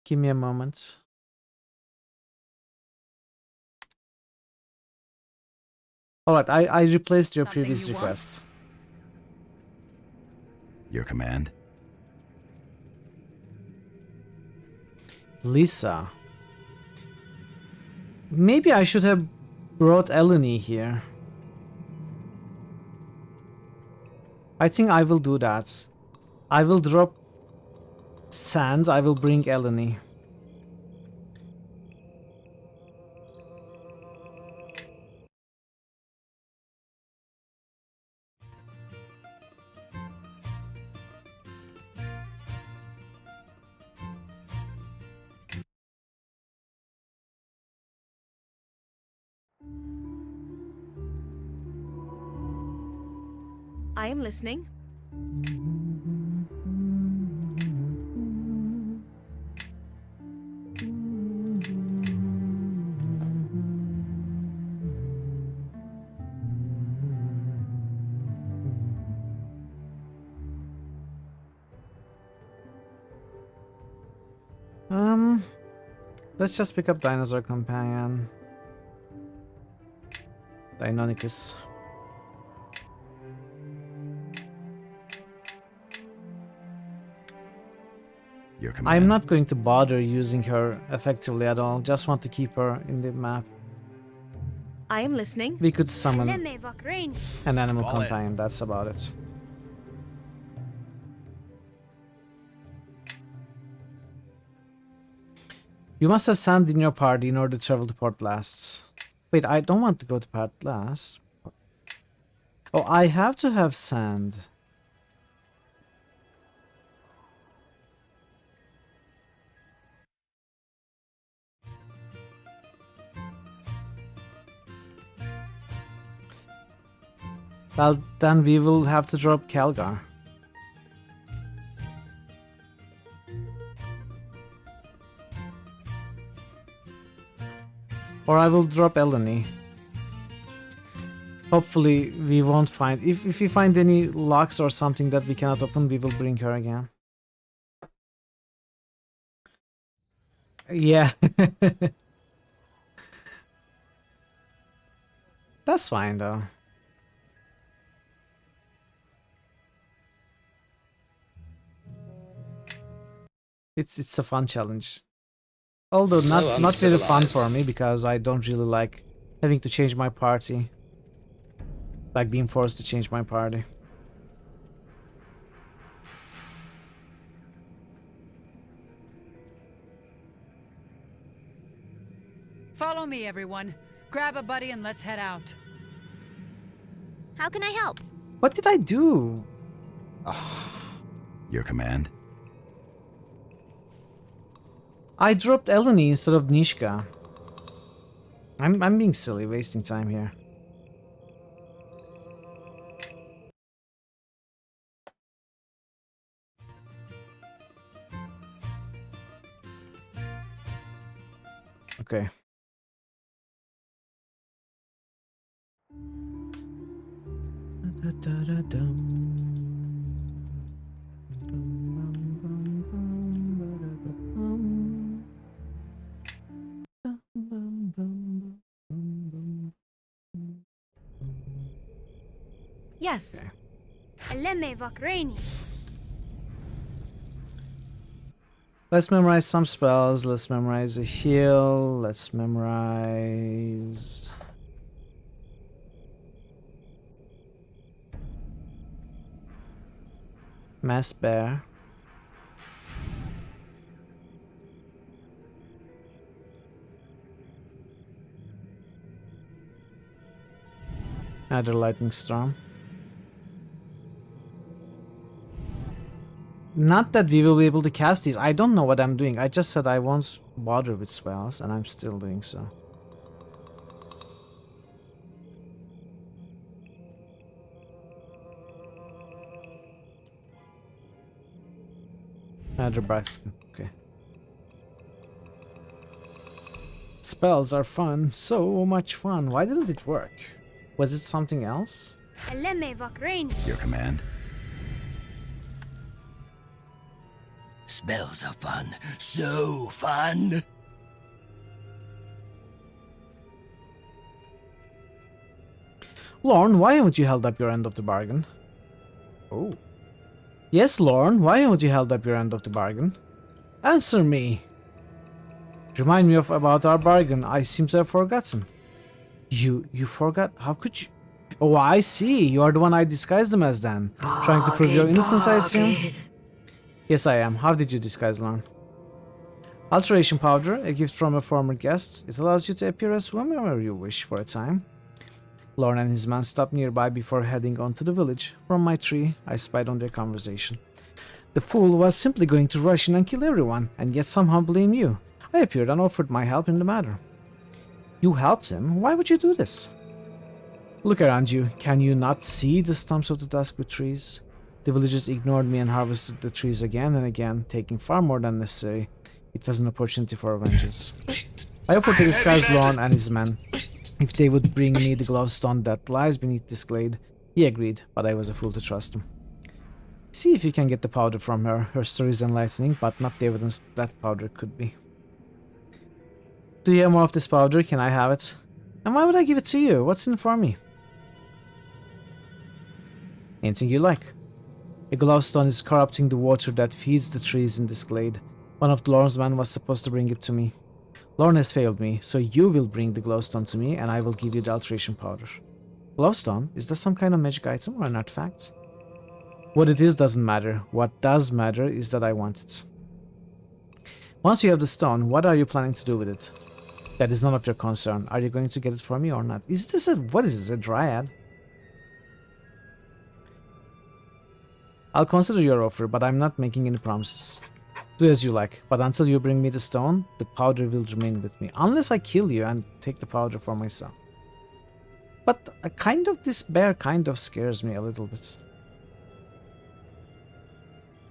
Give me a moment. All right, I replaced your Something previous you want? request. Your command? Lisa. Maybe I should have brought Eleni here. I think I will do that. I will drop Sands, I will bring Eleni. I am listening. Let's just pick up Dinosaur Companion. Deinonychus. Your command? I'm not going to bother using her effectively at all. Just want to keep her in the map. I am listening. We could summon An an animal Fall in. companion, that's about it. You must have sand in your party in order to travel to Port Last. Wait, I don't want to go to Port Last. Oh, I have to have sand. Well, then we will have to drop Calgar. Or I will drop Eleni. Hopefully we won't find... If we find any locks or something that we cannot open, we will bring her again. Yeah. That's fine though. It's a fun challenge. Although not very fun for me because I don't really like having to change my party. Like being forced to change my party. Follow me, everyone. Grab a buddy and let's head out. How can I help? What did I do? Your command? I dropped Eleni instead of Nishka. I'm being silly, wasting time here. Okay. Yes. Let's memorize some spells. Let's memorize a heal. Let's memorize... Mass Bear. Another Lightning Storm. Not that we will be able to cast these. I don't know what I'm doing. I just said I won't bother with spells, and I'm still doing so. Another Braxton. Okay. Spells are fun. So much fun. Why didn't it work? Was it something else? Your command. Spells are fun. So fun. Lorne, why haven't you held up your end of the bargain? Oh. Yes, Lorne, why haven't you held up your end of the bargain? Answer me. Remind me about our bargain. I seem to have forgotten. You forgot? How could you? Oh, I see. You are the one I disguised them as then. Trying to prove your innocence, I assume? Yes, I am. How did you disguise Lorne? Alteration powder, a gift from a former guest. It allows you to appear as whomever you wish for a time. Lorne and his man stopped nearby before heading on to the village. From my tree, I spied on their conversation. The fool was simply going to rush in and kill everyone, and yet somehow blame you. I appeared and offered my help in the matter. You helped him? Why would you do this? Look around you. Can you not see the stumps of the dusk with trees? The villagers ignored me and harvested the trees again and again, taking far more than necessary. It was an opportunity for vengeance. I offered to disguise Lorne and his men if they would bring me the glowstone that lies beneath this glade. He agreed, but I was a fool to trust him. See if you can get the powder from her. Her story is enlightening, but not the evidence that powder could be. Do you have more of this powder? Can I have it? And why would I give it to you? What's in it for me? Anything you like. A glowstone is corrupting the water that feeds the trees in this glade. One of Lorne's men was supposed to bring it to me. Lorne has failed me, so you will bring the glowstone to me and I will give you the alteration powder. Glowstone? Is that some kind of magic item or an artifact? What it is doesn't matter. What does matter is that I want it. Once you have the stone, what are you planning to do with it? That is none of your concern. Are you going to get it for me or not? Is this what is this, a dryad? I'll consider your offer, but I'm not making any promises. Do as you like, but until you bring me the stone, the powder will remain with me. Unless I kill you and take the powder for myself. But this bear kind of scares me a little bit.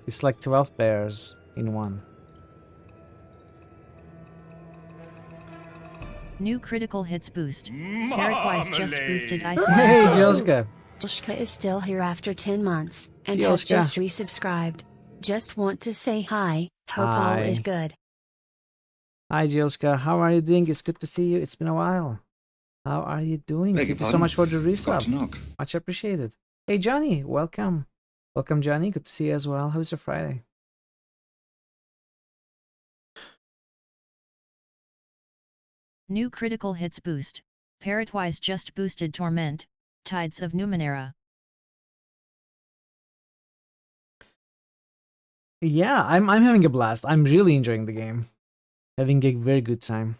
It's like 12 bears in one. New critical hits boost. Parrotwise just boosted ice. Hey, Jyoska. Jyoska is still here after 10 months and has Jyoska. just resubscribed. Just want to say hi. Hope all Hi. is good. Hi, Jyoska. How are you doing? It's good to see you. It's been a while. How are you doing? Beg Thank your you so much for the pardon. Forgot to resub. knock. Much appreciated. Hey, Johnny. Welcome. Welcome, Johnny. Good to see you as well. How's your Friday? New critical hits boost. Parrotwise just boosted Torment. Tides of Numenera. Yeah, I'm having a blast. I'm really enjoying the game. Having a very good time.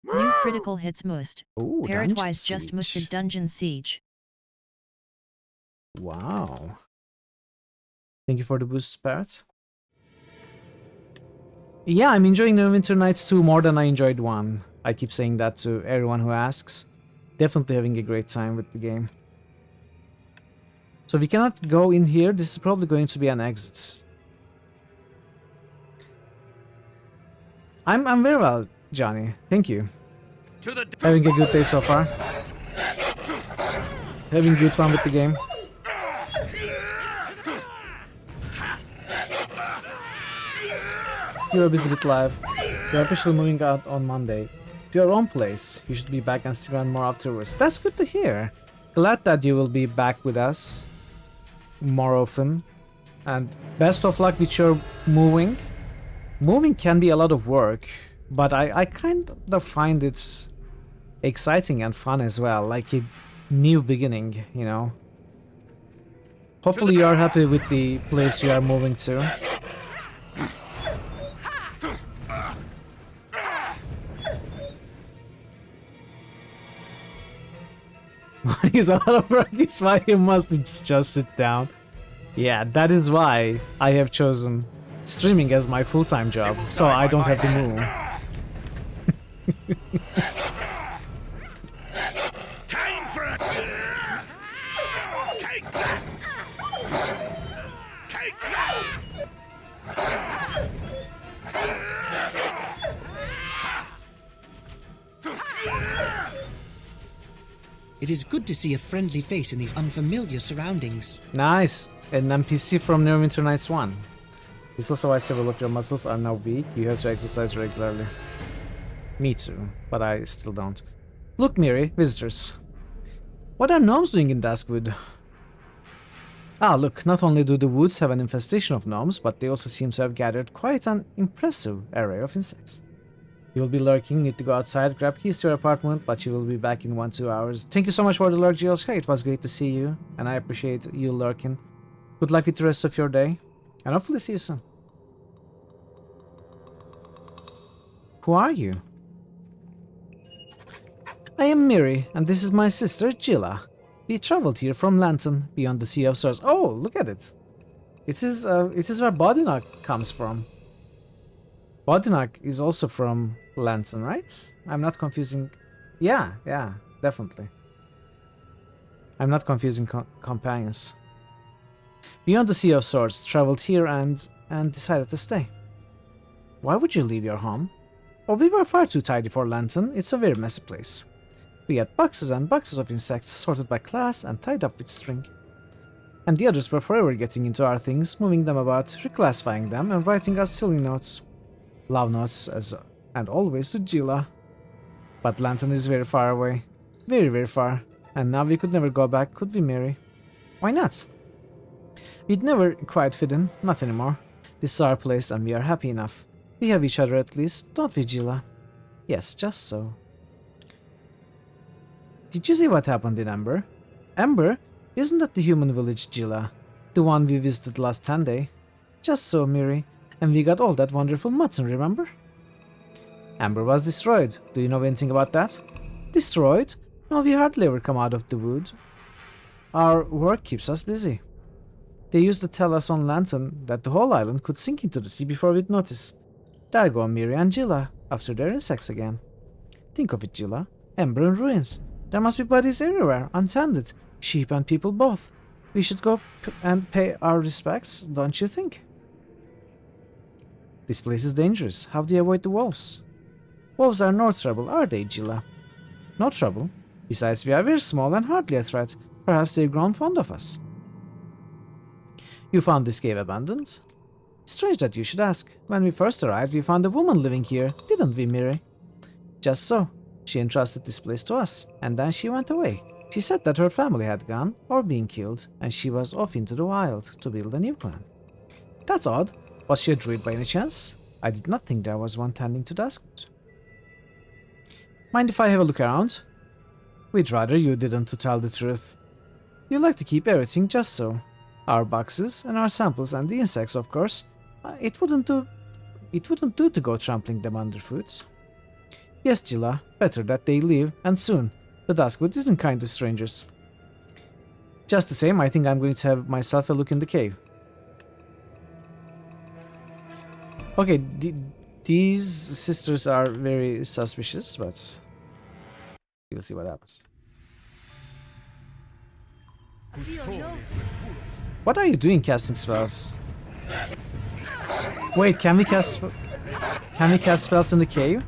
New critical hits must. Ooh, Dungeon Parrotwise just Siege. boosted Dungeon Siege. Wow. Thank you for the boost, Parrot. Yeah, I'm enjoying Neverwinter Nights 2 more than I enjoyed 1. I keep saying that to everyone who asks. Definitely having a great time with the game. So we cannot go in here. This is probably going to be an exit. I'm very well, Johnny. Thank you. Having a good day so far. Having good fun with the game. You're busy with life. You're officially moving out on Monday to your own place. You should be back and stick around more afterwards. That's good to hear. Glad that you will be back with us more often. And best of luck with your moving. Moving can be a lot of work, but I kind of find it exciting and fun as well, like a new beginning, you know. Hopefully you are happy with the place you are moving to. It's a lot of work, is why you must just sit down. Yeah, that is why I have chosen streaming as my full-time job, so I don't have to move. Time for a... Take that! Take that! it is good to see a friendly face in these unfamiliar surroundings. Nice! An NPC from Neverwinter Nights 1. It's also why several of your muscles are now weak. You have to exercise regularly. Me too, but I still don't. Look, Miri, visitors. What are gnomes doing in Duskwood? Ah, look, not only do the woods have an infestation of gnomes, but they also seem to have gathered quite an impressive array of insects. You will be lurking, need to go outside, grab keys to your apartment, but you will be back in 1-2 hours. Thank you so much for the lurk, Geoska. It was great to see you, and I appreciate you lurking. Good luck with the rest of your day, and hopefully see you soon. Who are you? I am Miri, and this is my sister, Jilla. We traveled here from Lantern, beyond the Sea of Stars. Oh, look at it! It is where Bodinak comes from. Bodinak is also from Lantern, right? I'm not confusing... Yeah, definitely. I'm not confusing companions. Beyond the Sea of Swords, traveled here and decided to stay. Why would you leave your home? Oh, we were far too tidy for Lantern. It's a very messy place. We had boxes and boxes of insects sorted by class and tied up with string. And the others were forever getting into our things, moving them about, reclassifying them, and writing us silly notes. Love notes, and always to Jilla. But Lantern is very far away. Very, very far. And now we could never go back, could we, Mary? Why not? We'd never quite fit in, not anymore. This is our place and we are happy enough. We have each other at least, don't we, Jilla? Yes, just so. Did you see what happened in Ember? Ember? Isn't that the human village, Jilla? The one we visited last Sunday? Just so, Miri. And we got all that wonderful mutton, remember? Ember was destroyed. Do you know anything about that? Destroyed? No, we hardly ever come out of the wood. Our work keeps us busy. They used to tell us on Lantern that the whole island could sink into the sea before we'd notice. There go Miri and Jilla, after their insects again. Think of it, Jilla. Ember and ruins. There must be bodies everywhere, untended. Sheep and people both. We should go and pay our respects, don't you think? This place is dangerous. How do you avoid the wolves? Wolves are no trouble, are they, Jilla? No trouble. Besides, we are very small and hardly a threat. Perhaps they've grown fond of us. You found this cave abandoned? Strange that you should ask. When we first arrived, we found a woman living here, didn't we, Miri? Just so. She entrusted this place to us, and then she went away. She said that her family had gone, or been killed, and she was off into the wild to build a new clan. That's odd. Was she a druid by any chance? I did not think there was one tending to Duskwood. Mind if I have a look around? We'd rather you didn't, to tell the truth. We like to keep everything just so. Our boxes and our samples and the insects, of course. It wouldn't do to go trampling them underfoot. Yes, Jilla, better that they leave, and soon. The Duskwood isn't kind to strangers. Just the same, I think I'm going to have myself a look in the cave. Okay, these sisters are very suspicious, but we'll see what happens. What are you doing casting spells? Wait, can we cast spells in the cave?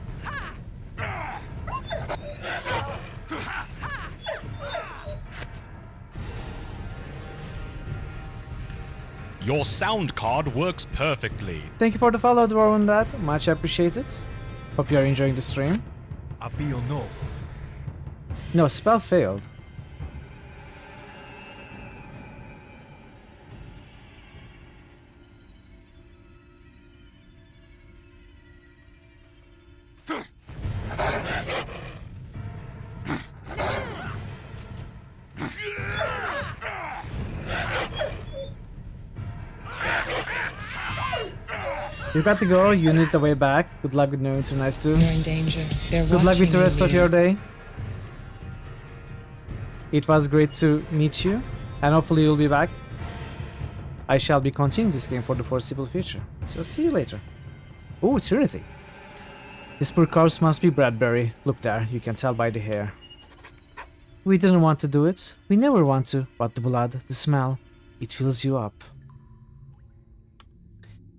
Your sound card works perfectly. Thank you for the follow, Dwarf, on that. Much appreciated. Hope you are enjoying the stream. Happy or no? No, spell failed. You got to go, you need the way back. Good luck with Neverwinter Nights too. You're in danger. They're Good luck with the rest of your day. day. It was great to meet you, and hopefully you'll be back. I shall be continuing this game for the foreseeable future, so see you later. Oh, Trinity. This poor corpse must be Bradbury. Look there, you can tell by the hair. We didn't want to do it. We never want to, but the blood, the smell, it fills you up.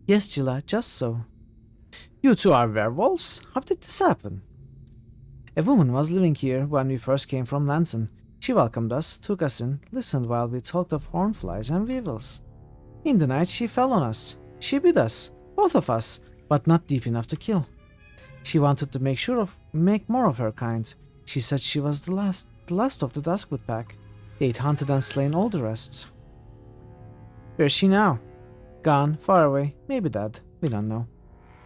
Yes, Jilla, just so. You two are werewolves? How did this happen? A woman was living here when we first came from Lantern. She welcomed us, took us in, listened while we talked of hornflies and weevils. In the night she fell on us. She bit us, both of us, but not deep enough to kill. She wanted to make more of her kind. She said she was the last of the Duskwood pack. They'd hunted and slain all the rest. Where's she now? Gone, far away, maybe dead, we don't know.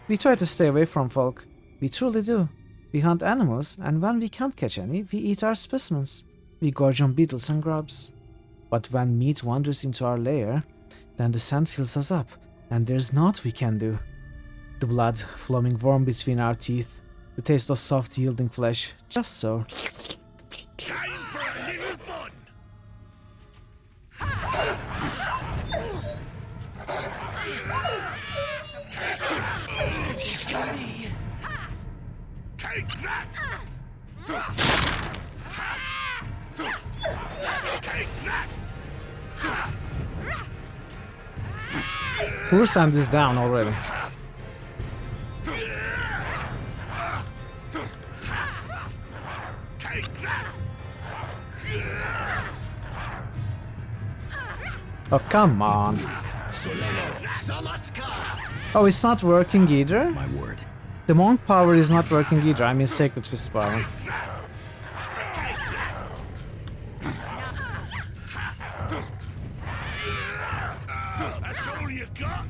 We try to stay away from folk. We truly do. We hunt animals, and when we can't catch any, we eat our specimens. We gorge on beetles and grubs. But when meat wanders into our lair, then the scent fills us up, and there's naught we can do. The blood flowing warm between our teeth, the taste of soft yielding flesh, just so. Time for a little fun! Take that! Take that! Poor sand is down already. Take that! Oh, come on. Oh, it's not working either? My word. The monk power is not working either. I mean sacred fist power. That's all you got?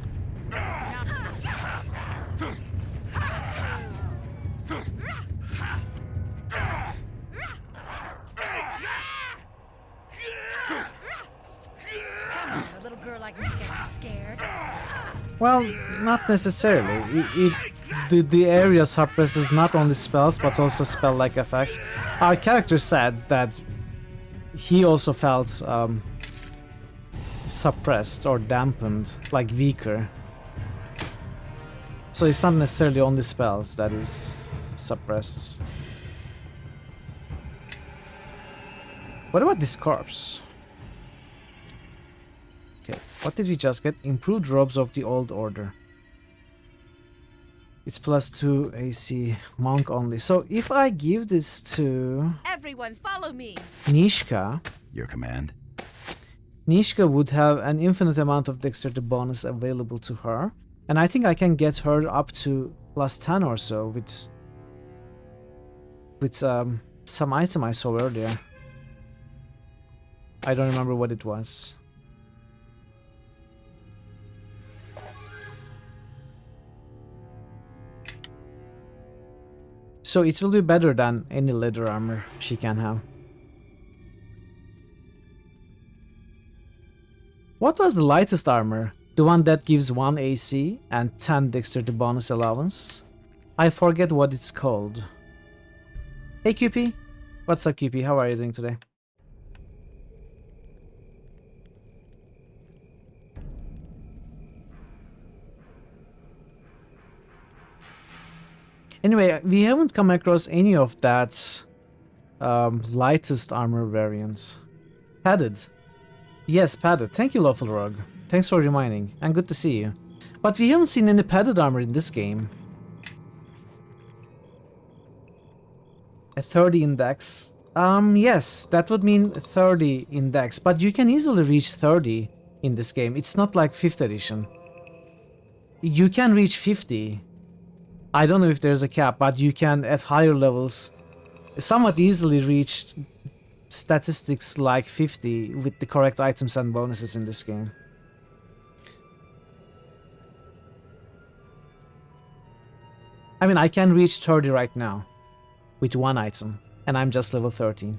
A little girl like me gets you scared. Well, not necessarily. The area suppresses not only spells but also spell-like effects. Our character said that he also felt suppressed or dampened, like weaker. So it's not necessarily only spells that is suppressed. What about this corpse? Okay, what did we just get? Improved robes of the old order. It's +2 AC, monk only. So if I give this to Everyone follow me. Nishka, Your command. Nishka would have an infinite amount of dexterity bonus available to her. And I think I can get her up to +10 or so with some item I saw earlier. I don't remember what it was. So it will be better than any leather armor she can have. What was the lightest armor? The one that gives 1 AC and 10 dexterity bonus allowance? I forget what it's called. Hey QP! What's up QP? How are you doing today? Anyway, we haven't come across any of that lightest armor variant. Padded. Yes, padded. Thank you, Lawful Rogue. Thanks for reminding, and good to see you. But we haven't seen any padded armor in this game. A 30 index. Yes, that would mean 30 index, but you can easily reach 30 in this game. It's not like 5th edition. You can reach 50. I don't know if there's a cap, but you can, at higher levels, somewhat easily reach statistics like 50 with the correct items and bonuses in this game. I mean, I can reach 30 right now with 1 item, and I'm just level 13.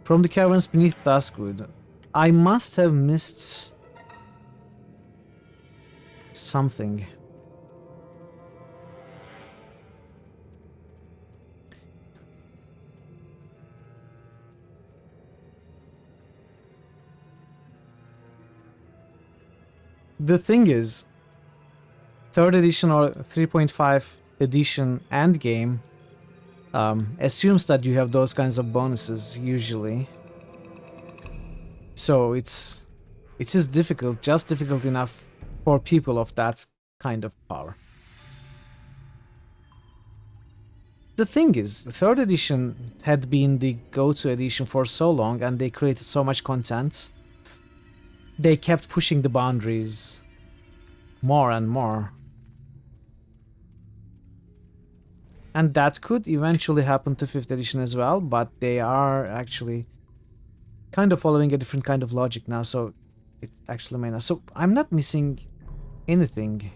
From the caverns beneath Duskwood, I must have missed something. The thing is, 3rd edition or 3.5 edition endgame assumes that you have those kinds of bonuses usually. So it is difficult, just difficult enough for people of that kind of power. The thing is, the 3rd edition had been the go-to edition for so long, and they created so much content. They kept pushing the boundaries more and more. And that could eventually happen to 5th edition as well, but they are actually kind of following a different kind of logic now, so it actually may not. So I'm not missing anything.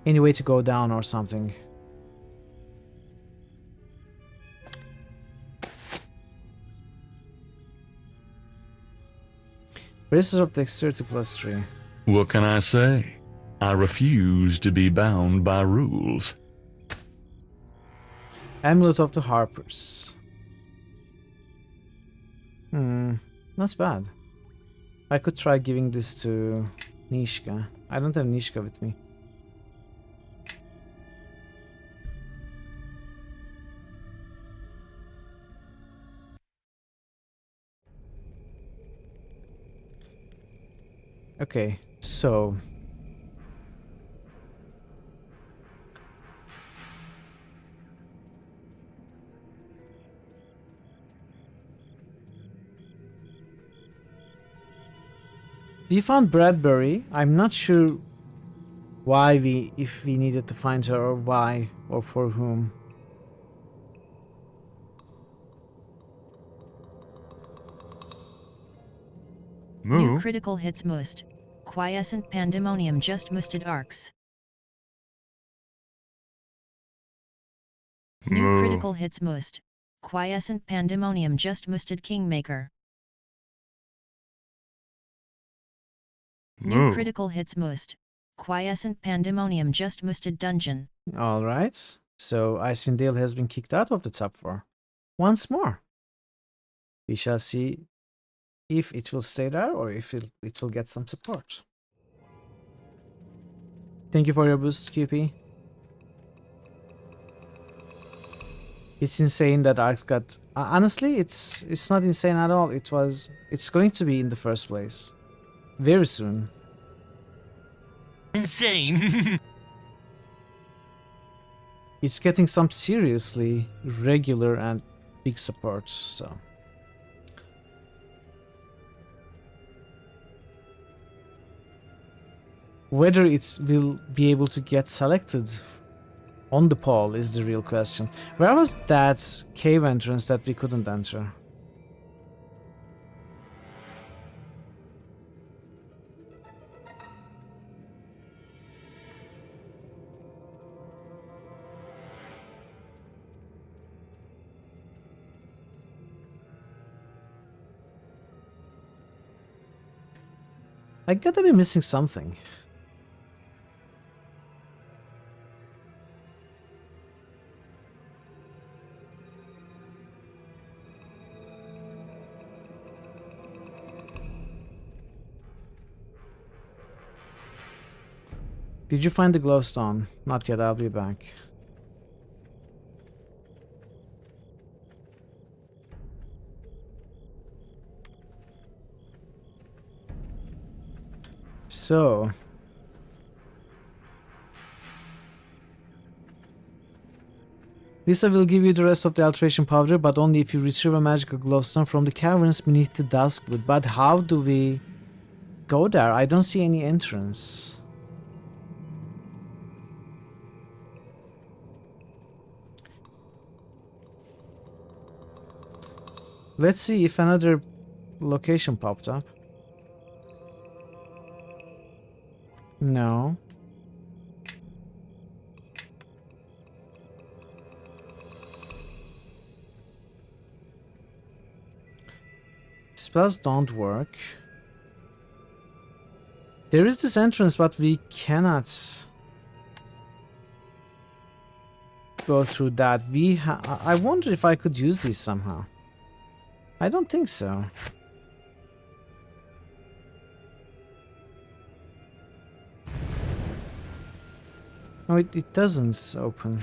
Any way to go down or something. Braces of dexterity +3. What can I say? I refuse to be bound by rules. Amulet of the Harpers. Not bad. I could try giving this to Nishka. I don't have Nishka with me. Okay, so we found Bradbury. I'm not sure why if we needed to find her, or why, or for whom. New critical hits must. Quiescent pandemonium just musted arcs. New critical hits must. Quiescent pandemonium just musted kingmaker. New critical hits must. Quiescent pandemonium just musted dungeon. Alright, so Icewind Dale has been kicked out of the top 4. Once more. We shall see if it will stay there or if it will get some support. Thank you for your boost, QP. It's insane that Arx got... honestly, it's not insane at all. It's going to be in the first place. Very soon. Insane! It's getting some seriously regular and big support, so... Whether it will be able to get selected on the poll is the real question. Where was that cave entrance that we couldn't enter? I gotta be missing something. Did you find the glowstone? Not yet, I'll be back. So... Lisa will give you the rest of the alteration powder, but only if you retrieve a magical glowstone from the caverns beneath the Duskwood. But how do we go there? I don't see any entrance. Let's see if another location popped up. No. Spells don't work. There is this entrance, but we cannot go through that. I wonder if I could use these somehow. I don't think so. No, it doesn't open.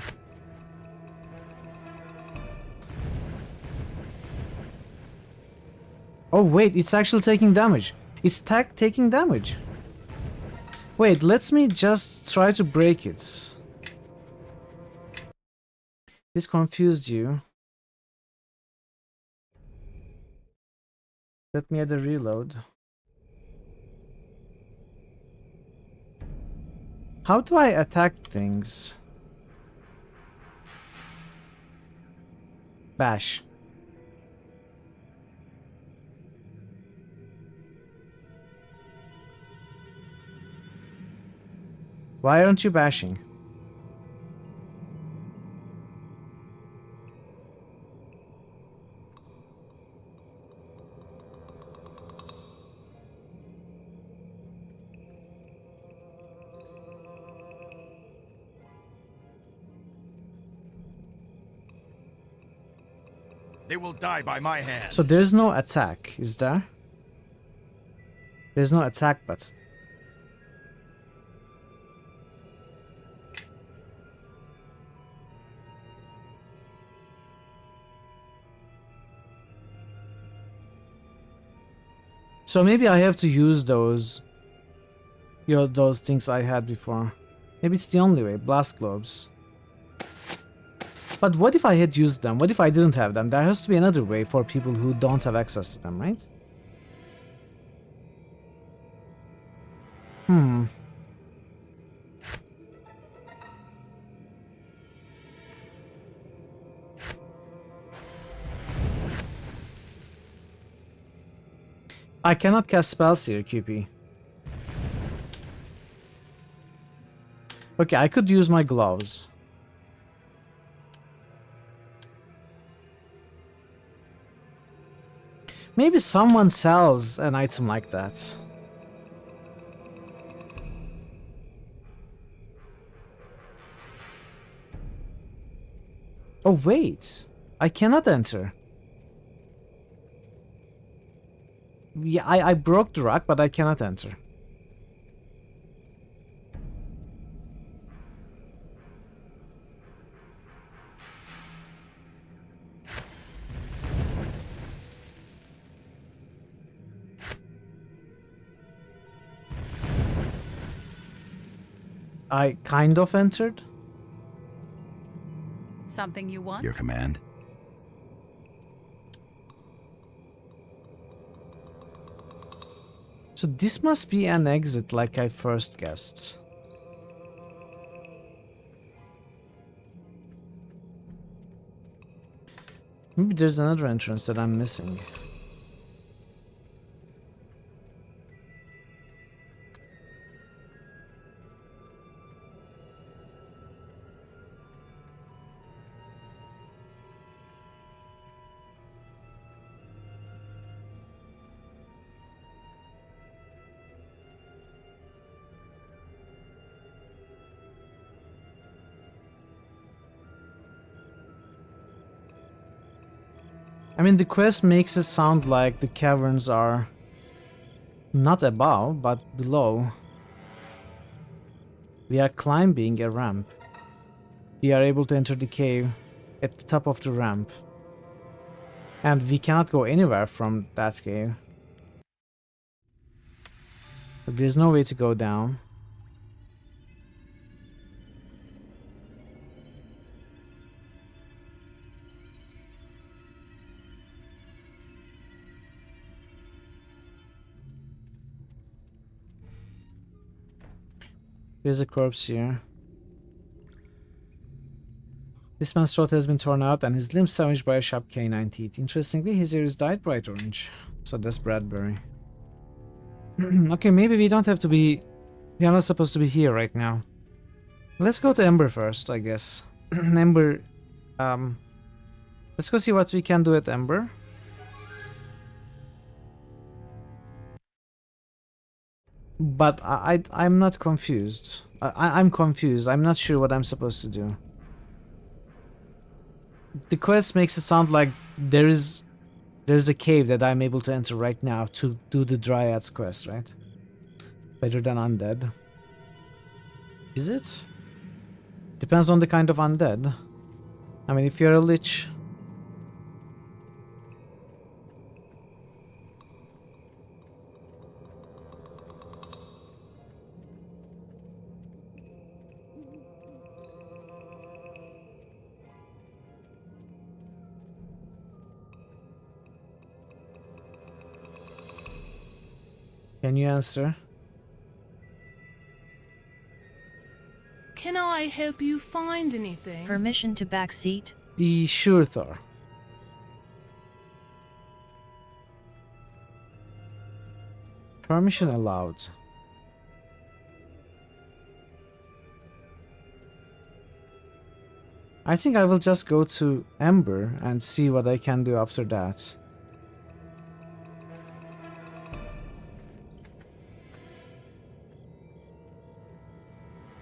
Oh wait, it's actually taking damage. It's taking damage. Wait, let me just try to break it. This confused you. Let me add a reload. How do I attack things? Bash. Why aren't you bashing? They will die by my hand. So there's no attack, is there? There's no attack button. So maybe I have to use those, those things I had before. Maybe it's the only way. Blast globes. But what if I had used them? What if I didn't have them? There has to be another way for people who don't have access to them, right? I cannot cast spells here, QP. Okay, I could use my gloves. Maybe someone sells an item like that. Oh wait, I cannot enter. Yeah, I broke the rock, but I cannot enter. I kind of entered. Something you want? Your command? So this must be an exit like I first guessed. Maybe there's another entrance that I'm missing. I mean, the quest makes it sound like the caverns are not above, but below. We are climbing a ramp. We are able to enter the cave at the top of the ramp. And we cannot go anywhere from that cave. But there's no way to go down. There's a corpse here. This man's throat has been torn out and his limbs sandwiched by a sharp canine teeth. Interestingly, his ear is dyed bright orange. So that's Bradbury. Okay, maybe we don't have to be... We are not supposed to be here right now. Let's go to Ember first, I guess. Ember... Let's go see what we can do at Ember. But I'm not confused. I'm confused. I'm not sure what I'm supposed to do. The quest makes it sound like there's a cave that I'm able to enter right now to do the Dryads quest, right? Better than undead. Is it? Depends on the kind of undead. I mean, if you're a lich... Can you answer? Can I help you find anything? Permission to backseat? Sure, Thor. Permission allowed. I think I will just go to Ember and see what I can do after that.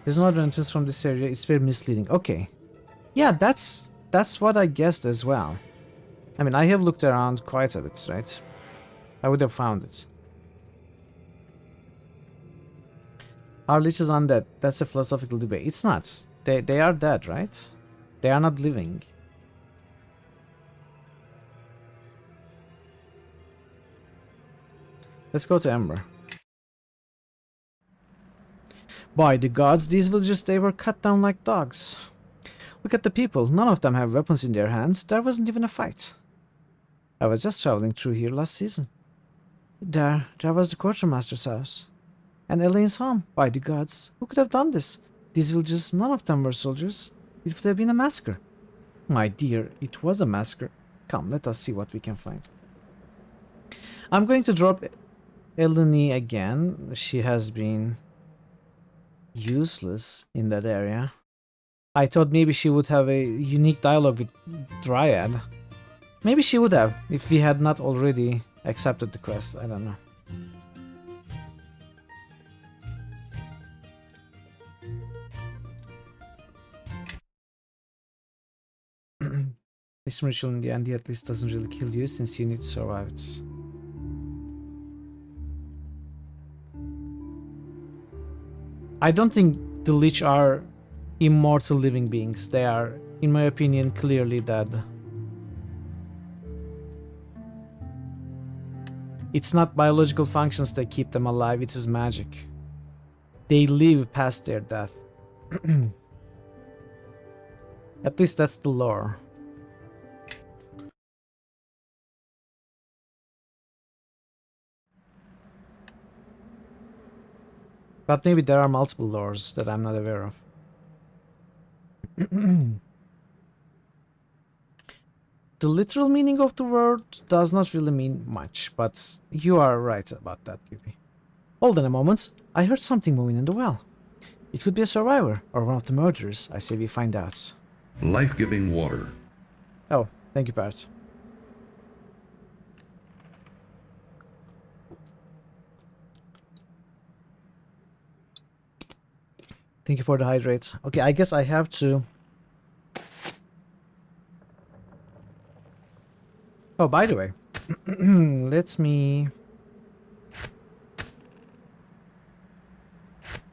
There's no other entrance from this area. It's very misleading. Okay. Yeah, that's what I guessed as well. I mean, I have looked around quite a bit, right? I would have found it. Are leeches undead? That's a philosophical debate. It's not. They are dead, right? They are not living. Let's go to Ember. By the gods, these villagers, they were cut down like dogs. Look at the people. None of them have weapons in their hands. There wasn't even a fight. I was just traveling through here last season. There was the quartermaster's house. And Elaine's home. By the gods, who could have done this? These villagers, none of them were soldiers. It would have been a massacre. My dear, it was a massacre. Come, let us see what we can find. I'm going to drop Eleni again. She has been useless in that area. I thought maybe she would have a unique dialogue with Dryad. Maybe she would have, if we had not already accepted the quest. I don't know. This ritual in the end at least doesn't really kill you since you need to survive it. I don't think the Lich are immortal living beings. They are, in my opinion, clearly dead. It's not biological functions that keep them alive, it is magic. They live past their death. At least that's the lore. But maybe there are multiple lores that I'm not aware of. The literal meaning of the word does not really mean much, but you are right about that, Yubi. Hold on a moment. I heard something moving in the well. It could be a survivor or one of the murderers. I say we find out. Life-giving water. Oh, thank you, Bart. Thank you for the hydrates. Okay, I guess I have to... Oh, by the way, let me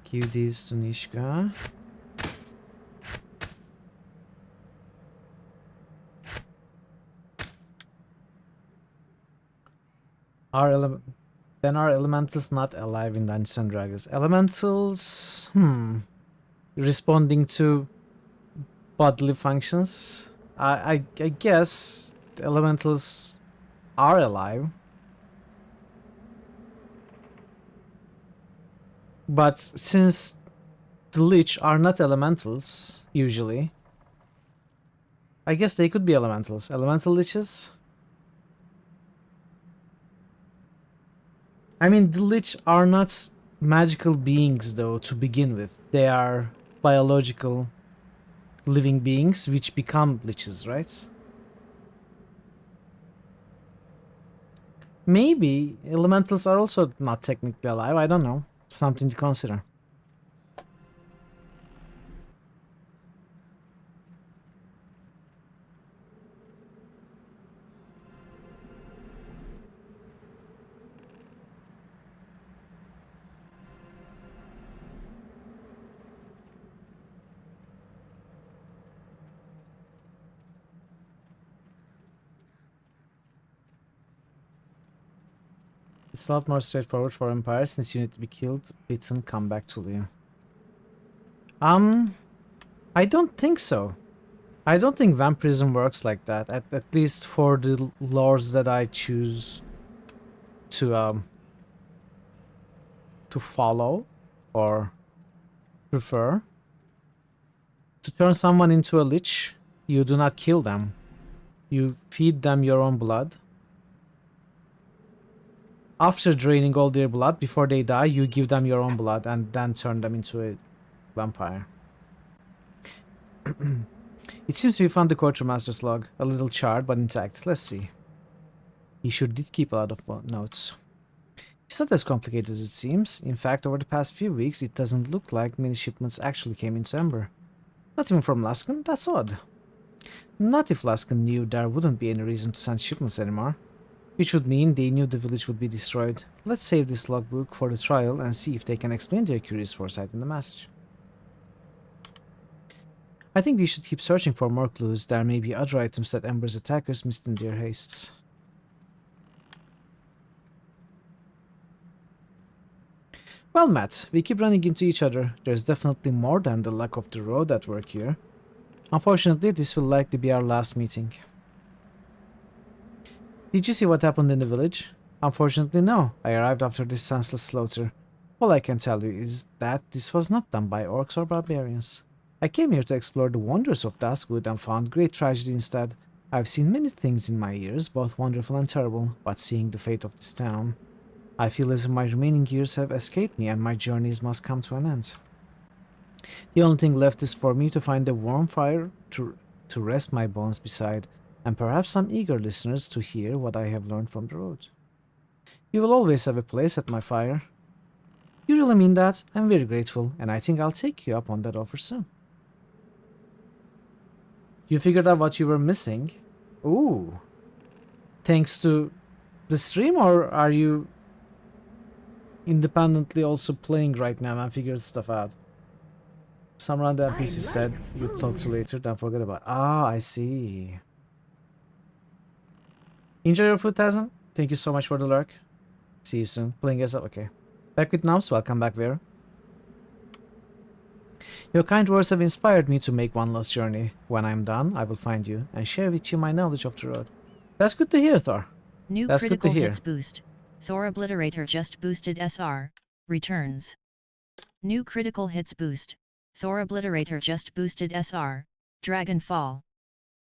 give these to Nishka. Then are elementals not alive in Dungeons and Dragons? Elementals, responding to bodily functions. I guess the elementals are alive. But since the Lich are not elementals, usually, I guess they could be elementals. Elemental Liches? I mean, the Lich are not magical beings, though, to begin with. They are biological living beings which become Liches, right? Maybe elementals are also not technically alive, I don't know. Something to consider. It's a lot more straightforward for Empire since you need to be killed, beaten, come back to live. I don't think so. I don't think vampirism works like that, at least for the lores that I choose to to follow or prefer. To turn someone into a lich, you do not kill them. You feed them your own blood. After draining all their blood, before they die, you give them your own blood and then turn them into a vampire. It seems we found the quartermaster's log. A little charred, but intact. Let's see. He sure did keep a lot of notes. It's not as complicated as it seems. In fact, over the past few weeks, it doesn't look like many shipments actually came into Ember. Not even from Laskin? That's odd. Not if Laskin knew there wouldn't be any reason to send shipments anymore. Which would mean they knew the village would be destroyed. Let's save this logbook for the trial and see if they can explain their curious foresight in the message. I think we should keep searching for more clues. There may be other items that Ember's attackers missed in their haste. Well, Matt, we keep running into each other. There's definitely more than the luck of the road at work here. Unfortunately, this will likely be our last meeting. Did you see what happened in the village? Unfortunately, no. I arrived after this senseless slaughter. All I can tell you is that this was not done by orcs or barbarians. I came here to explore the wonders of Duskwood and found great tragedy instead. I've seen many things in my years, both wonderful and terrible, but seeing the fate of this town, I feel as if my remaining years have escaped me and my journeys must come to an end. The only thing left is for me to find a warm fire to rest my bones beside, and perhaps some eager listeners to hear what I have learned from the road. You will always have a place at my fire. You really mean that? I'm very grateful, and I think I'll take you up on that offer soon. You figured out what you were missing? Ooh. Thanks to the stream, or are you independently also playing right now and figured stuff out? Some random NPC said you'd talk to later, don't forget about. Ah, I see. Enjoy your food, Tazan. Thank you so much for the lurk. See you soon. Playing yourself, okay. Back with Noms, welcome back, Vera. Your kind words have inspired me to make one last journey. When I'm done, I will find you and share with you my knowledge of the road. That's good to hear, Thor. New That's good to critical hear. hits boost. Thor Obliterator just boosted SR. Returns. New critical hits boost. Thor Obliterator just boosted SR. Dragon Fall.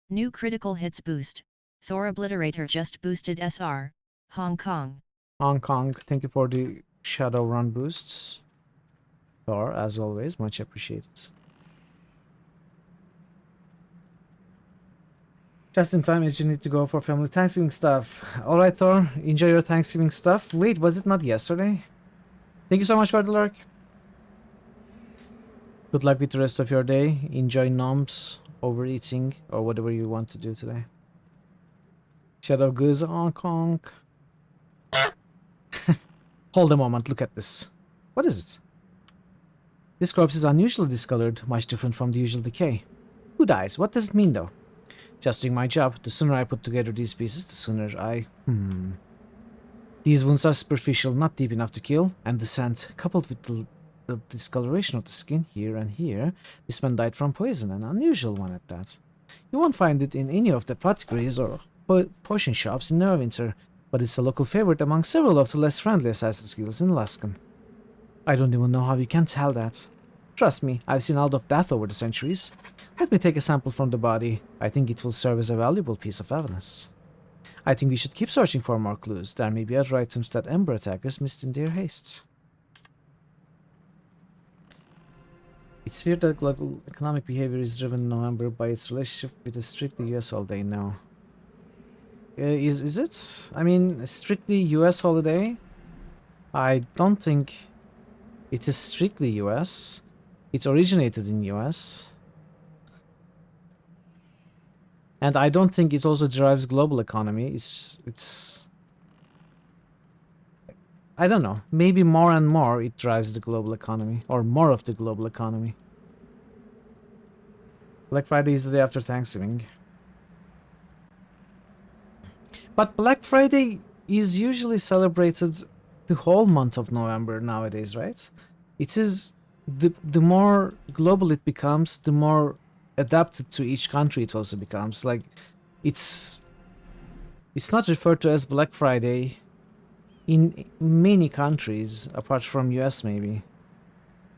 New critical hits boost. Thor Obliterator just boosted SR. Hong Kong. Hong Kong, thank you for the Shadowrun boosts. Thor, as always, much appreciated. Just in time as you need to go for family Thanksgiving stuff. Alright, Thor, enjoy your Thanksgiving stuff. Wait, was it not yesterday? Thank you so much for the lurk. Good luck with the rest of your day. Enjoy noms, overeating, or whatever you want to do today. Shadow Goose, Hong Kong. Hold a moment, look at this. What is it? This corpse is unusually discolored, much different from the usual decay. Who dies? What does it mean, though? Just doing my job. The sooner I put together these pieces, the sooner I... These wounds are superficial, not deep enough to kill, and the scent, coupled with the discoloration of the skin here and here, this man died from poison, an unusual one at that. You won't find it in any of the apothecaries or potion shops in Neverwinter, but it's a local favorite among several of the less friendly assassin's guilds in Laskin. I don't even know how you can tell that. Trust me, I've seen a lot of death over the centuries. Let me take a sample from the body. I think it will serve as a valuable piece of evidence. I think we should keep searching for more clues. There may be other items that Ember attackers missed in their haste. It's feared that global economic behavior is driven in November by its relationship with a strictly US holiday now. Is it? I mean, a strictly US holiday? I don't think it is strictly US. It originated in US. And I don't think it also drives global economy. It's I don't know. Maybe more and more it drives the global economy, or more of the global economy. Black Friday is the day after Thanksgiving. But Black Friday is usually celebrated the whole month of November nowadays, right? It is the more global it becomes, the more adapted to each country it also becomes. Like, it's not referred to as Black Friday in many countries, apart from US maybe.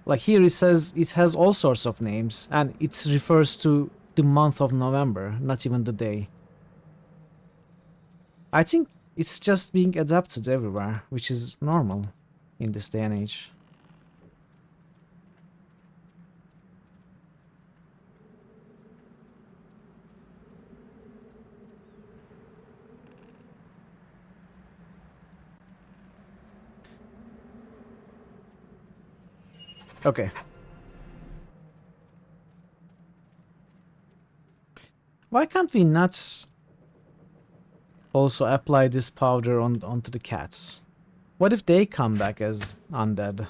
Like here it says it has all sorts of names, and it refers to the month of November, not even the day. I think it's just being adapted everywhere, which is normal in this day and age. Okay. Why can't we not also apply this powder onto the cats? What if they come back as undead?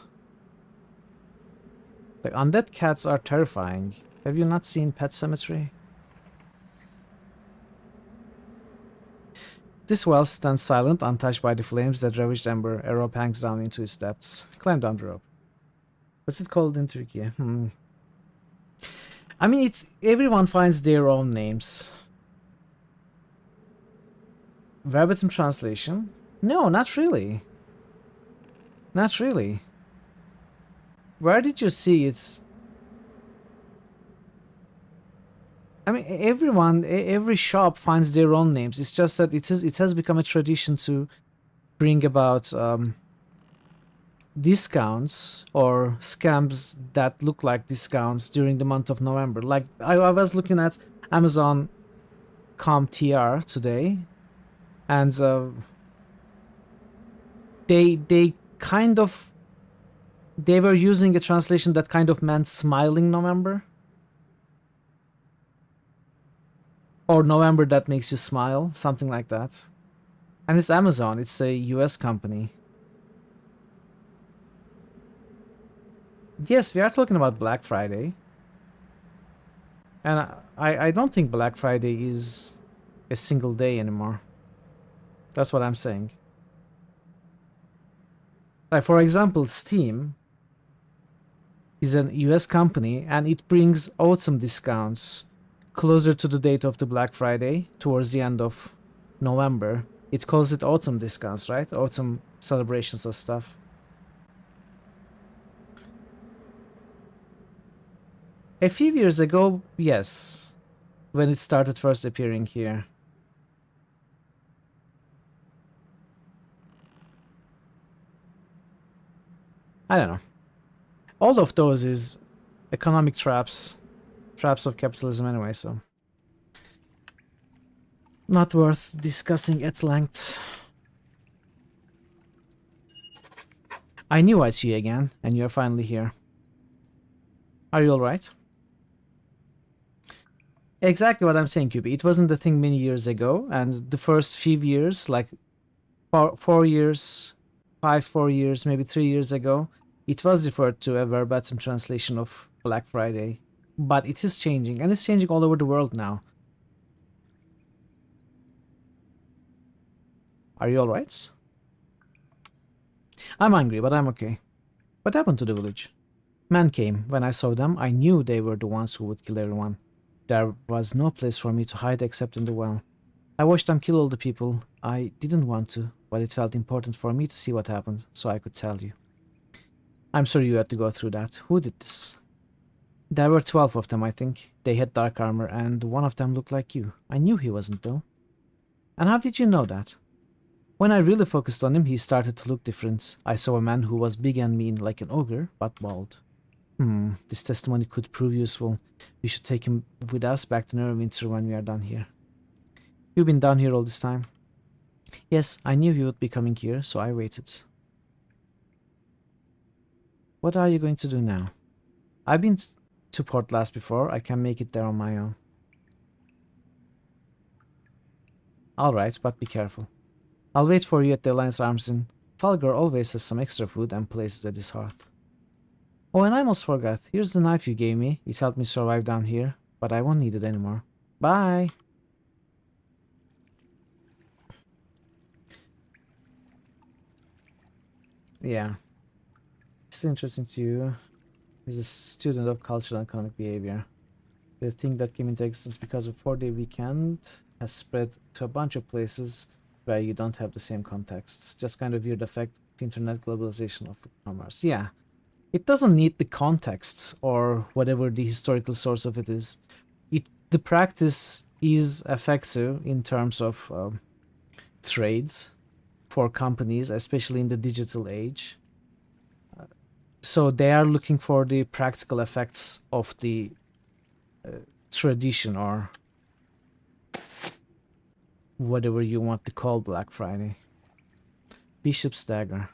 Like, undead cats are terrifying. Have you not seen Pet Cemetery? This well stands silent, untouched by the flames that ravaged Ember. A rope hangs down into its depths. Climb down the rope. What's it called in Turkey? I mean, it's everyone finds their own names. Verbatim translation? No, not really. Not really. Where did you see it's... I mean, every shop finds their own names. It's just that it has become a tradition to bring about discounts or scams that look like discounts during the month of November. Like, I was looking at Amazon.com TR today, and they kind of... They were using a translation that kind of meant smiling November. Or November that makes you smile, something like that. And it's Amazon, it's a US company. Yes, we are talking about Black Friday. And I don't think Black Friday is a single day anymore. That's what I'm saying. Like, for example, Steam is a US company, and it brings autumn discounts closer to the date of the Black Friday, towards the end of November. It calls it autumn discounts, right? Autumn celebrations of stuff. A few years ago, yes, when it started first appearing here. I don't know. All of those is economic traps of capitalism anyway, so not worth discussing at length. I knew I'd see you again, and you're finally here. Are you alright? Exactly what I'm saying, QB. It wasn't a thing many years ago, and the first few years, like 4 years, 4 years, maybe 3 years ago, it was referred to a verbatim translation of Black Friday. But it is changing, and it's changing all over the world now. Are you alright? I'm hungry, but I'm okay. What happened to the village? Men came. When I saw them, I knew they were the ones who would kill everyone. There was no place for me to hide except in the well. I watched them kill all the people. I didn't want to, but it felt important for me to see what happened, so I could tell you. I'm sorry you had to go through that. Who did this? There were 12 of them, I think. They had dark armor, and one of them looked like you. I knew he wasn't, though. And how did you know that? When I really focused on him, he started to look different. I saw a man who was big and mean, like an ogre, but bald. This testimony could prove useful. We should take him with us back to Neverwinter when we are done here. You've been down here all this time? Yes, I knew you would be coming here, so I waited. What are you going to do now? I've been to Port Last before. I can make it there on my own. Alright, but be careful. I'll wait for you at the Alliance Arms Inn. Falgar always has some extra food and places at his hearth. Oh, and I almost forgot. Here's the knife you gave me. It helped me survive down here, but I won't need it anymore. Bye! Yeah. It's interesting to you. He's a student of cultural and economic behavior. The thing that came into existence because of 4-day weekend has spread to a bunch of places where you don't have the same contexts. Just kind of weird effect of internet globalization of commerce. Yeah, it doesn't need the contexts or whatever the historical source of it is. The practice is effective in terms of trades for companies, especially in the digital age. So they are looking for the practical effects of the tradition, or whatever you want to call Black Friday. Bishop's Dagger.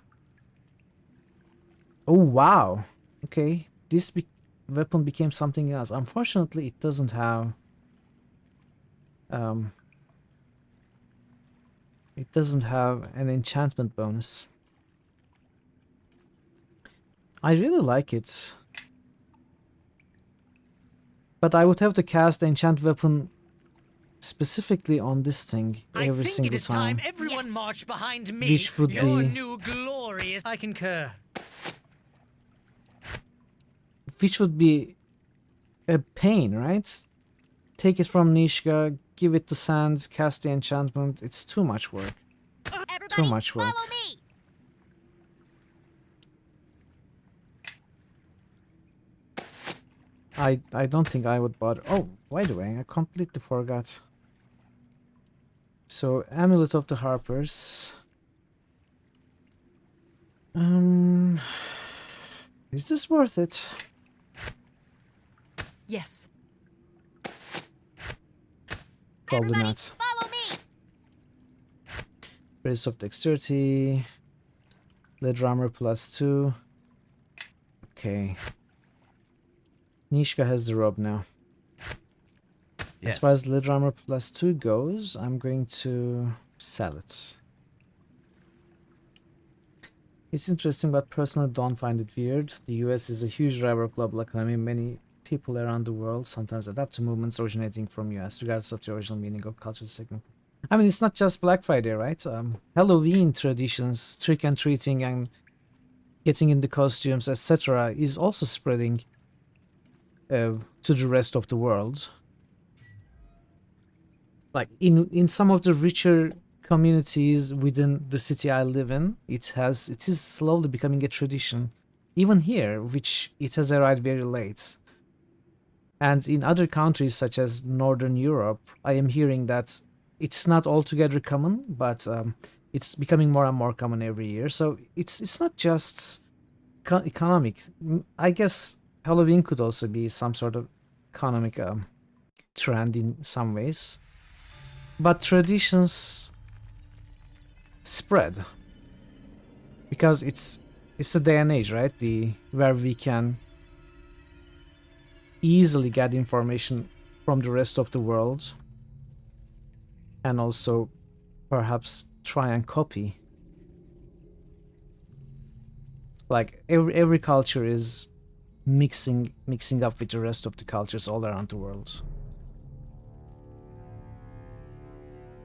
Oh, wow. Okay, this weapon became something else. Unfortunately, it doesn't have... it doesn't have an enchantment bonus. I really like it. But I would have to cast the enchant weapon specifically on this thing every single time. Everyone march behind me. Which would Your be... new glory is... I concur. Which would be a pain, right? Take it from Nishka, give it to Sans, cast the enchantment. It's too much work. Too much work. Follow me. I don't think I would bother. Oh, by the way, I completely forgot. So, Amulet of the Harpers. Is this worth it? Yes. Probably Everybody, not. follow me. Raise of Dexterity. Lead Armor +2. Okay. Nishka has the robe now. Yes. As far as Lead Armor +2 goes, I'm going to sell it. It's interesting, but personally don't find it weird. The US is a huge driver of global economy. Many people around the world sometimes adapt to movements originating from US, regardless of the original meaning of cultural segment. I mean, it's not just Black Friday, right? Halloween traditions, trick-and-treating and getting into costumes, etc. is also spreading to the rest of the world. Like in some of the richer communities within the city I live in, it is slowly becoming a tradition. Even here, which it has arrived very late. And in other countries such as Northern Europe, I am hearing that it's not altogether common, but it's becoming more and more common every year. So it's not just economic. I guess Halloween could also be some sort of economic trend in some ways. But traditions spread because it's a day and age, right? Where we can easily get information from the rest of the world and also perhaps try and copy. Like every culture is mixing up with the rest of the cultures all around the world.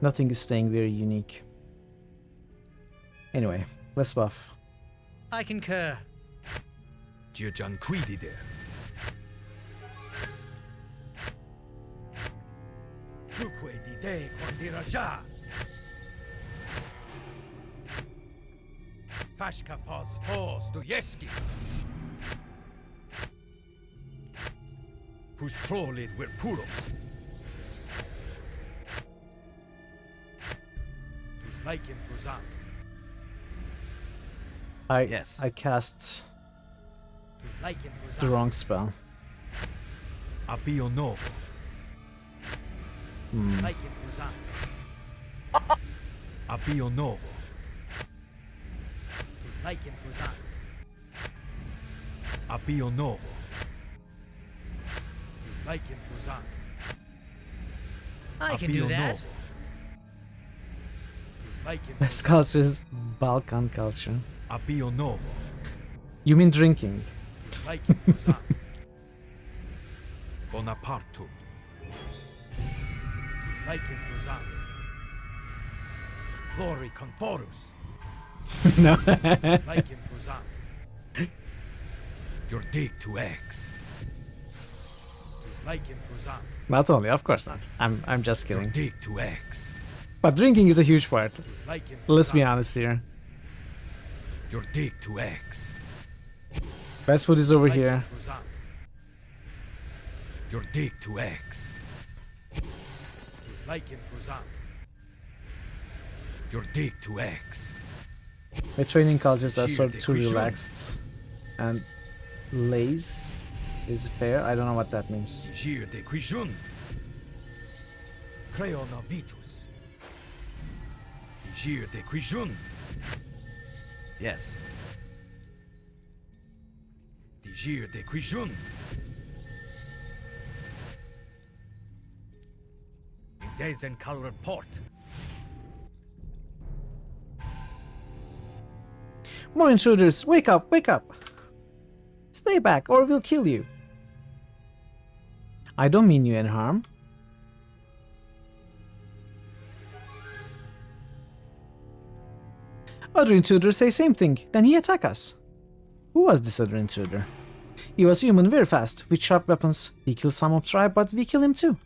Nothing is staying very unique. Anyway, let's buff. I concur. Gianquidide. Duque di te quandiraja. Fashka fos Dostoevsky. Whose trolled were puros. Whose like in Fuzan. I cast the wrong spell. Abio novo. Like in Fuzan. Abio novo. Whose like in Fuzan. Abio novo. Whose like in Fuzan. I can do that. This culture is Balkan culture. Abio novo. You mean drinking? Like in Fuzan. Bonapartum. Like in Fuzan. Glory conforus. No. Like in Fuzan. Your dig to X. Like in Fuzan. Not only, of course not. I'm just kidding. Your dig to X. But drinking is a huge part. Let's be honest here. Your dig to X. Best food is over here. Your dig to X. Your dig to X. My training cultures are sort of too relaxed. And laze is fair. I don't know what that means. Gir de Quijun. Creona Vitus. Gir de Quijun. Yes. Gir de Quijun. In Dezen Colored Port. More intruders! Wake up! Wake up! Stay back or we'll kill you. I don't mean you any harm. Other intruders say same thing, then he attack us. Who was this other intruder? He was human very fast, with sharp weapons. He killed some of tribe, but we kill him too.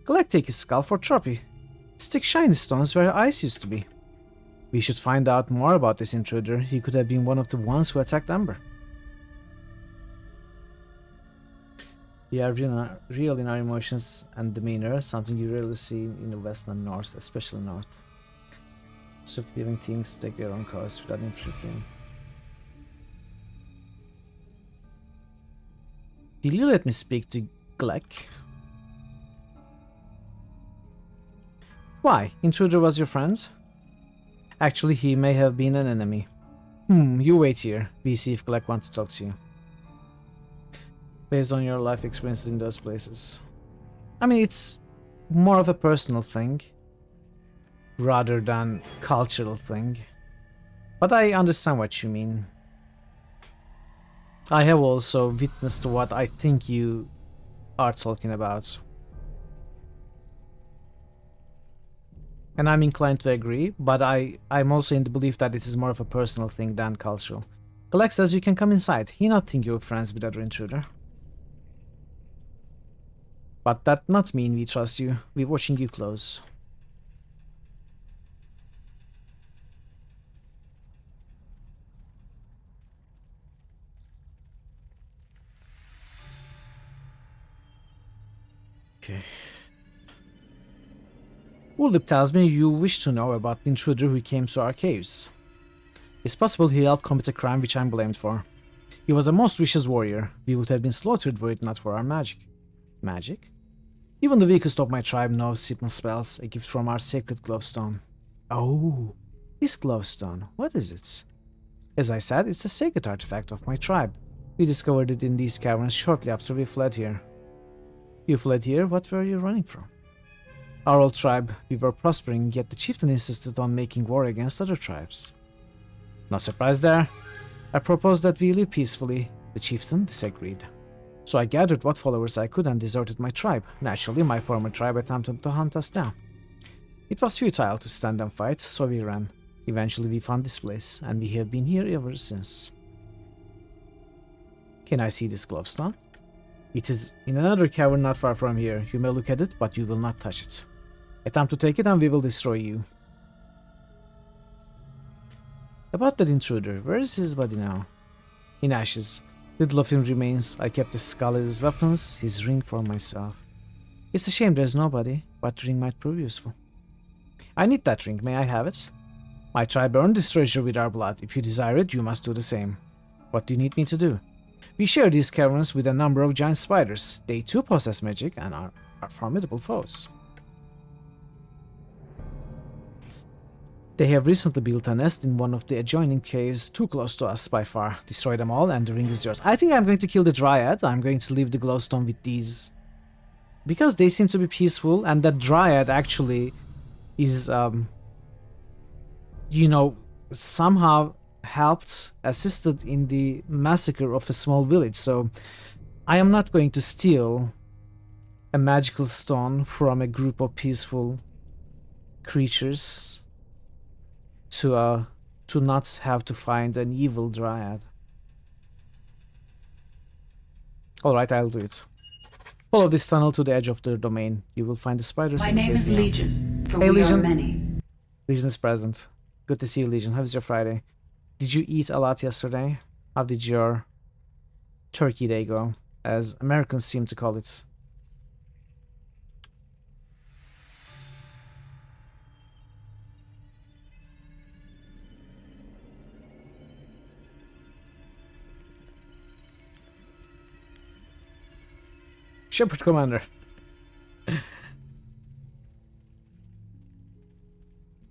Collect take his skull for trophy. Stick shiny stones where ice used to be. We should find out more about this intruder. He could have been one of the ones who attacked Amber. We are real in our emotions and demeanor, something you rarely see in the West and North, especially North. Swift living things take their own course without inflicting. Will you let me speak to Gleck? Why? Intruder was your friend? Actually, he may have been an enemy. You wait here. We see if Gleck wants to talk to you. Based on your life experiences in those places. I mean, it's more of a personal thing rather than cultural thing. But I understand what you mean. I have also witnessed what I think you are talking about. And I'm inclined to agree, but I'm also in the belief that it is more of a personal thing than cultural. Gleck says you can come inside. He not think you're friends with other intruder. But that not mean we trust you. We're watching you close. Okay. Uldip tells me you wish to know about the intruder who came to our caves. It's possible he helped commit a crime which I'm blamed for. He was a most vicious warrior. We would have been slaughtered were it not for our magic. Magic? Even the weakest of my tribe knows simple spells, a gift from our sacred glowstone. Oh, this glowstone, what is it? As I said, it's a sacred artifact of my tribe. We discovered it in these caverns shortly after we fled here. You fled here? What were you running from? Our old tribe, we were prospering, yet the chieftain insisted on making war against other tribes. Not surprised there. I proposed that we live peacefully. The chieftain disagreed. So I gathered what followers I could and deserted my tribe. Naturally, my former tribe attempted to hunt us down. It was futile to stand and fight, so we ran. Eventually we found this place, and we have been here ever since. Can I see this glowstone? It is in another cavern not far from here. You may look at it, but you will not touch it. Attempt to take it and we will destroy you. About that intruder, where is his body now? In ashes. Little of him remains. I kept his skull and his weapons, his ring for myself. It's a shame there's nobody, but the ring might prove useful. I need that ring. May I have it? My tribe earned this treasure with our blood. If you desire it, you must do the same. What do you need me to do? We share these caverns with a number of giant spiders. They too possess magic and are formidable foes. They have recently built a nest in one of the adjoining caves too close to us by far. Destroy them all and the ring is yours. I think I'm going to kill the Dryad. I'm going to leave the glowstone with these. Because they seem to be peaceful and that Dryad actually is, you know, somehow helped, assisted in the massacre of a small village. So I am not going to steal a magical stone from a group of peaceful creatures to not have to find an evil Dryad. Alright, I'll do it. Follow this tunnel to the edge of the domain. You will find the spiders. My name is Legion. for Hey, we Legion. are many. Legion is present. Good to see you, Legion. How was your Friday? Did you eat a lot yesterday? How did your turkey day go, as Americans seem to call it? Shepard Commander.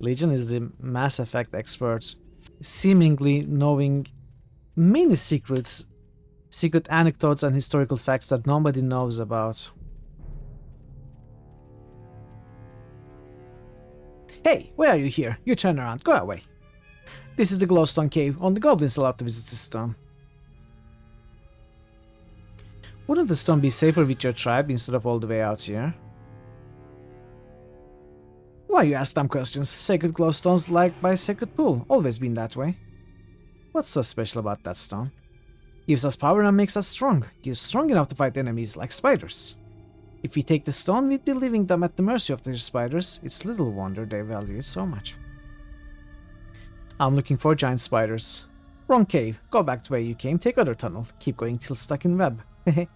Legion is the Mass Effect expert, seemingly knowing many secrets, secret anecdotes and historical facts that nobody knows about. Hey, why are you here? You turn around, go away. This is the Glowstone Cave, only goblins allowed to visit this stone. Wouldn't the stone be safer with your tribe instead of all the way out here? Why you ask dumb questions? Sacred glowstones like by sacred pool, always been that way. What's so special about that stone? Gives us power and makes us strong. Gives strong enough to fight enemies like spiders. If we take the stone, we'd be leaving them at the mercy of their spiders. It's little wonder they value it so much. I'm looking for giant spiders. Wrong cave. Go back to where you came, take other tunnel. Keep going till stuck in web. Hehe.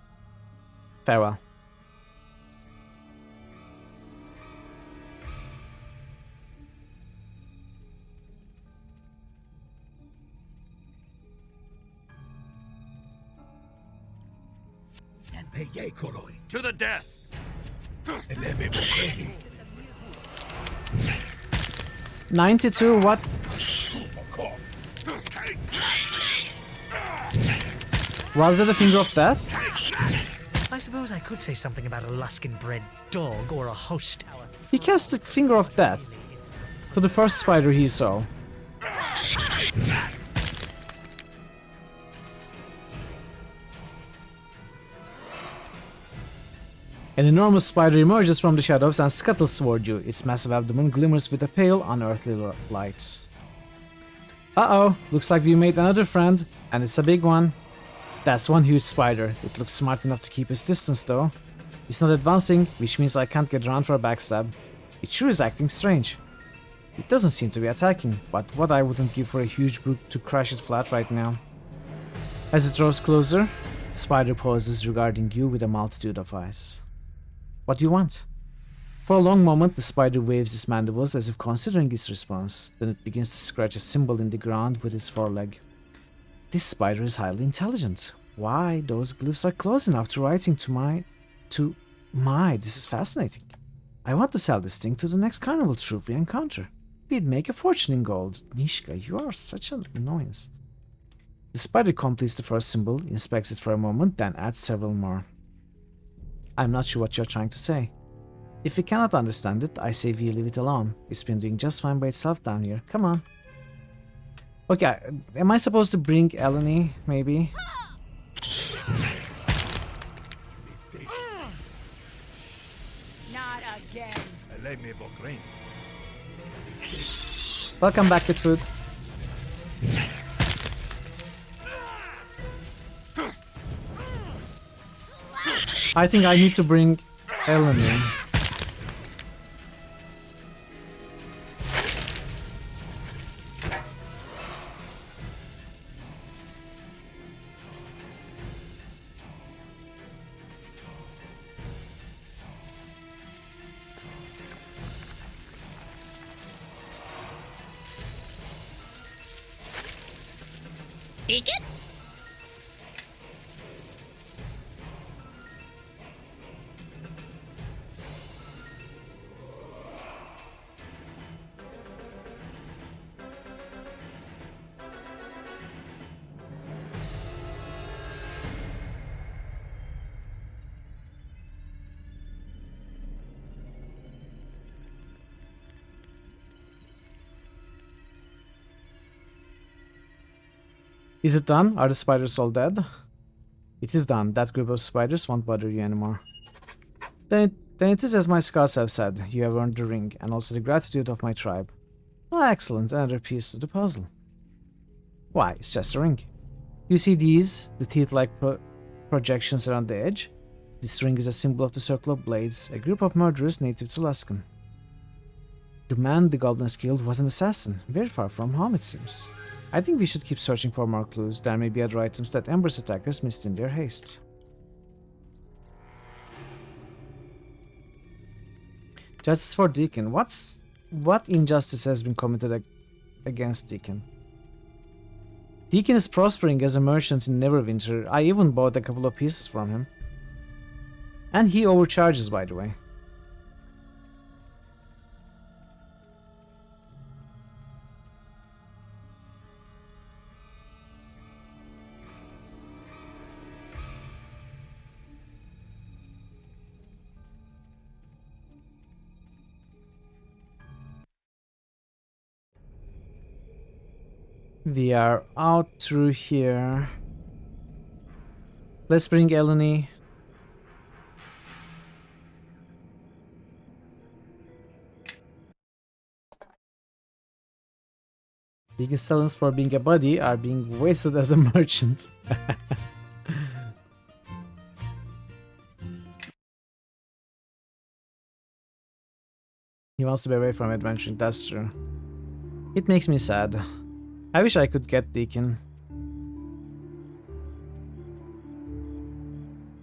Farewell. To the death! 92, what? Was that a finger of death? I suppose I could say something about a Luskin-bred dog or a host tower. He cast a finger of death to the first spider he saw. An enormous spider emerges from the shadows and scuttles toward you. Its massive abdomen glimmers with a pale, unearthly light. Uh-oh, looks like we made another friend, and it's a big one. That's one huge spider. It looks smart enough to keep its distance though. It's not advancing, which means I can't get around for a backstab. It sure is acting strange. It doesn't seem to be attacking, but what I wouldn't give for a huge brute to crash it flat right now. As it draws closer, the spider pauses, regarding you with a multitude of eyes. What do you want? For a long moment, the spider waves its mandibles as if considering its response. Then it begins to scratch a symbol in the ground with its foreleg. This spider is highly intelligent. Why, those glyphs are close enough to writing to my. This is fascinating. I want to sell this thing to the next carnival troupe we encounter. We'd make a fortune in gold. Nishka, you are such an annoyance. The spider completes the first symbol, inspects it for a moment, then adds several more. I'm not sure what you're trying to say. If we cannot understand it, I say we leave it alone. It's been doing just fine by itself down here. Come on. Okay, am I supposed to bring Eleni, maybe? Not again. Welcome back, Bitfood. I think I need to bring Eleni. Take it? Is it done? Are the spiders all dead? It is done. That group of spiders won't bother you anymore. Then it is as my scouts have said. You have earned the ring, and also the gratitude of my tribe. Oh, excellent. Another piece to the puzzle. Why, it's just a ring. You see these? The teeth-like projections around the edge? This ring is a symbol of the Circle of Blades, a group of murderers native to Luskan. The man the goblins killed was an assassin, very far from home it seems. I think we should keep searching for more clues. There may be other items that Ember's attackers missed in their haste. Justice for Deacon. What injustice has been committed against Deacon? Deacon is prospering as a merchant in Neverwinter. I even bought a couple of pieces from him. And he overcharges, by the way. We are out through here. Let's bring Eleni. Deacon's talents for being a buddy are being wasted as a merchant. He wants to be away from adventuring, that's true. It makes me sad. I wish I could get Deacon.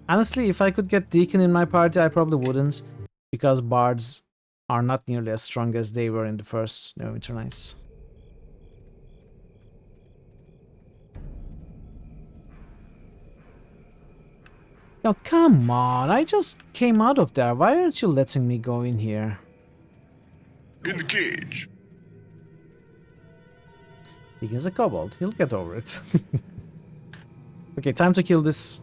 Honestly, if I could get Deacon in my party, I probably wouldn't, because bards are not nearly as strong as they were in the first Neverwinter Nights. Now, come on, I just came out of there. Why aren't you letting me go in here? In the cage. Deacon's a kobold. He'll get over it. Okay, time to kill this.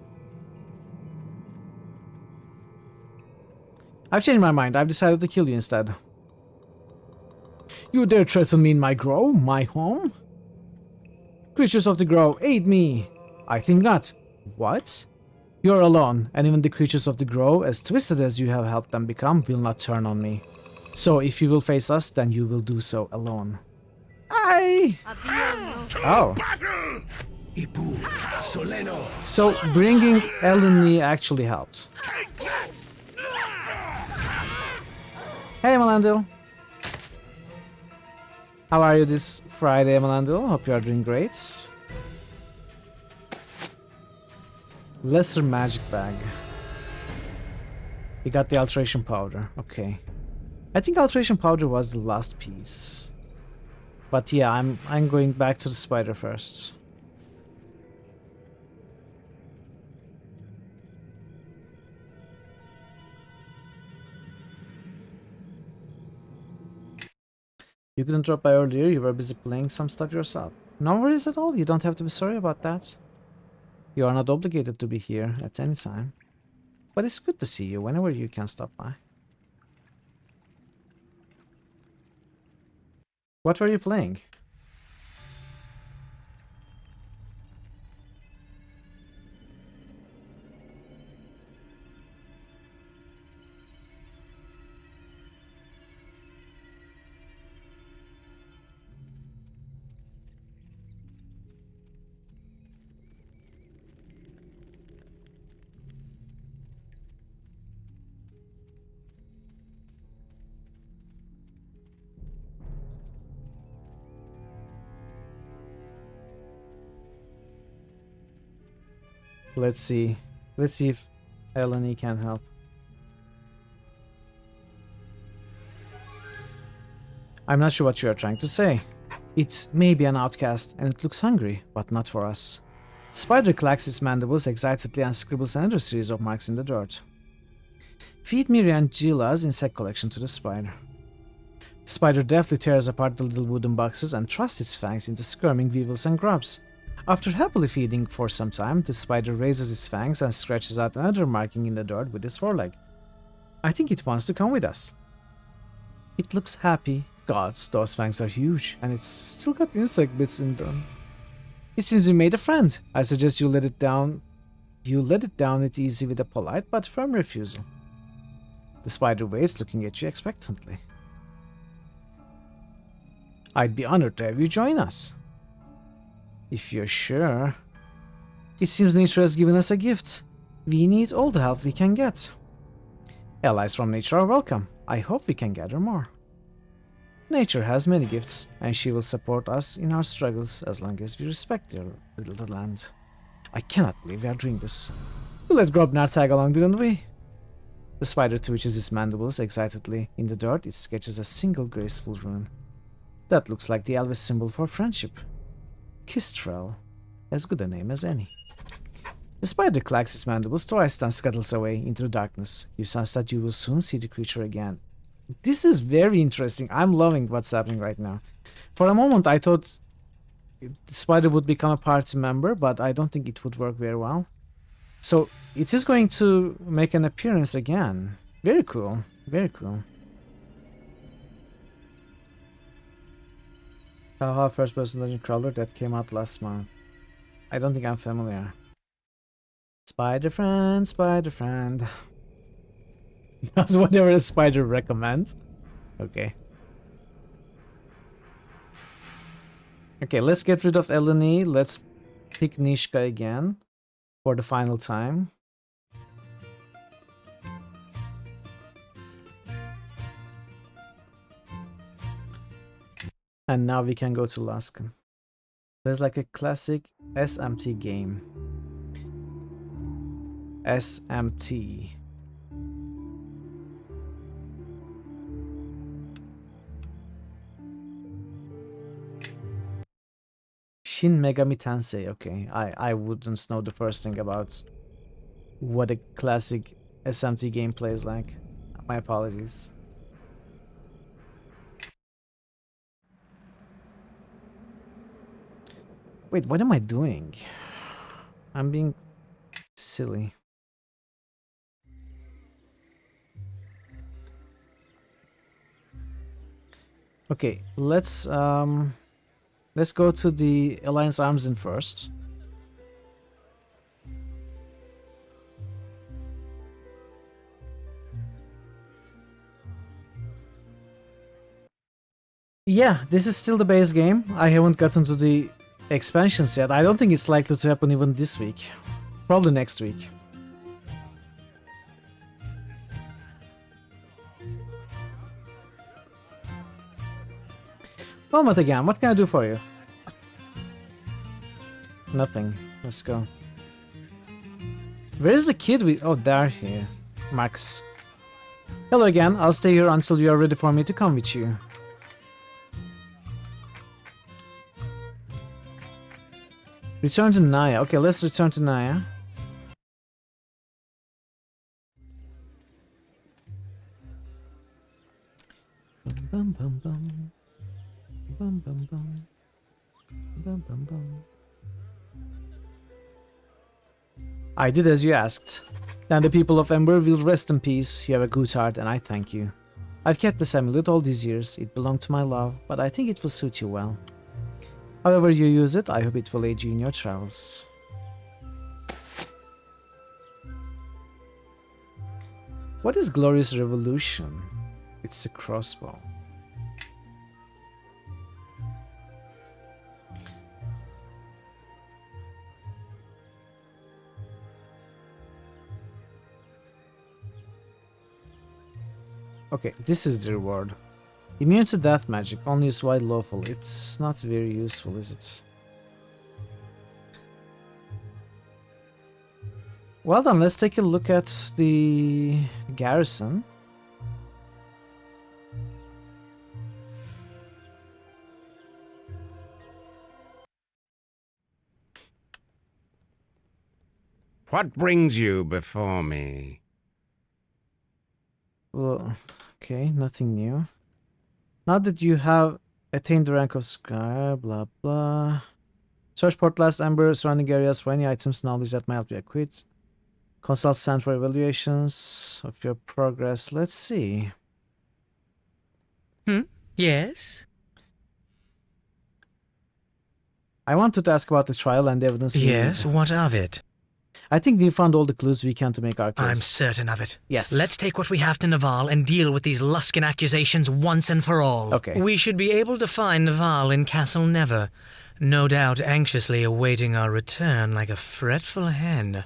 I've changed my mind. I've decided to kill you instead. You dare threaten me in my grove? My home? Creatures of the grove, aid me! I think not. What? You're alone, and even the creatures of the grove, as twisted as you have helped them become, will not turn on me. So if you will face us, then you will do so alone. Oh. So bringing Eleni actually helped. Hey Malando. How are you this Friday, Malando? Hope you are doing great. Lesser magic bag. We got the alteration powder. Okay. I think alteration powder was the last piece. But yeah, I'm going back to the spider first. You couldn't drop by earlier, you were busy playing some stuff yourself. No worries at all, you don't have to be sorry about that. You are not obligated to be here at any time. But it's good to see you whenever you can stop by. What were you playing? Let's see. Let's see if Eleni can help. I'm not sure what you are trying to say. It may be an outcast, and it looks hungry, but not for us. The spider clacks its mandibles excitedly and scribbles another series of marks in the dirt. Feed Miri and Gila's insect collection to the spider. The spider deftly tears apart the little wooden boxes and thrusts its fangs into squirming weevils and grubs. After happily feeding for some time, the spider raises its fangs and scratches out another marking in the dirt with its foreleg. I think it wants to come with us. It looks happy. Gods, those fangs are huge, and it's still got insect bits in them. It seems we made a friend. I suggest you let it down. You let it down it easy with a polite but firm refusal. The spider waits, looking at you expectantly. I'd be honored to have you join us. If you're sure. It seems nature has given us a gift. We need all the help we can get. Allies from nature are welcome. I hope we can gather more. Nature has many gifts, and she will support us in our struggles as long as we respect your little land. I cannot believe we are doing this. We let Grobnar tag along, didn't we? The spider twitches its mandibles excitedly. In the dirt, it sketches a single graceful rune. That looks like the Elvis symbol for friendship. Kistrel. As good a name as any. The spider clacks its mandibles twice, then scuttles away into the darkness. You sense that you will soon see the creature again. This is very interesting. I'm loving what's happening right now. For a moment, I thought the spider would become a party member, but I don't think it would work very well. So, it is going to make an appearance again. Very cool. Very cool. Haha, first person dungeon crawler that came out last month. I don't think I'm familiar. Spider friend, spider friend. That's whatever the spider recommends. Okay. Okay, let's get rid of Eleni. Let's pick Nishka again for the final time. And now we can go to Laskin. There's like a classic SMT game. SMT. Shin Megami Tensei. Okay, I wouldn't know the first thing about what a classic SMT game plays like. My apologies. Wait, what am I doing? I'm being silly. Okay, let's go to the Alliance Arms in first. Yeah, this is still the base game. I haven't gotten to the expansions yet. I don't think it's likely to happen even this week. Probably next week. Helmet again, what can I do for you? Nothing. Let's go. Where's the kid we... Oh, there here. Max. Hello again, I'll stay here until you are ready for me to come with you. Return to Naya. Okay, let's return to Naya. Bum bum bum. Bum bum bum. Bum bum bum. I did as you asked. Then the people of Ember will rest in peace. You have a good heart and I thank you. I've kept this amulet all these years. It belonged to my love, but I think it will suit you well. However you use it, I hope it will aid you in your travels. What is Glorious Revolution? It's a crossbow. Okay, this is the reward. Immune to death magic, only is while lawful. It's not very useful, is it? Well then, let's take a look at the garrison. What brings you before me? Well, okay, nothing new. Now that you have attained the rank of Squire, blah blah. Search Portlast Ember surrounding areas for any items knowledge that might help you acquit. Consult Sand for evaluations of your progress. Let's see. Yes? I wanted to ask about the trial and the evidence. Yes, what of it? I think we found all the clues we can to make our case. I'm certain of it. Yes. Let's take what we have to Naval and deal with these Luskin accusations once and for all. Okay. We should be able to find Naval in Castle Never, no doubt anxiously awaiting our return like a fretful hen.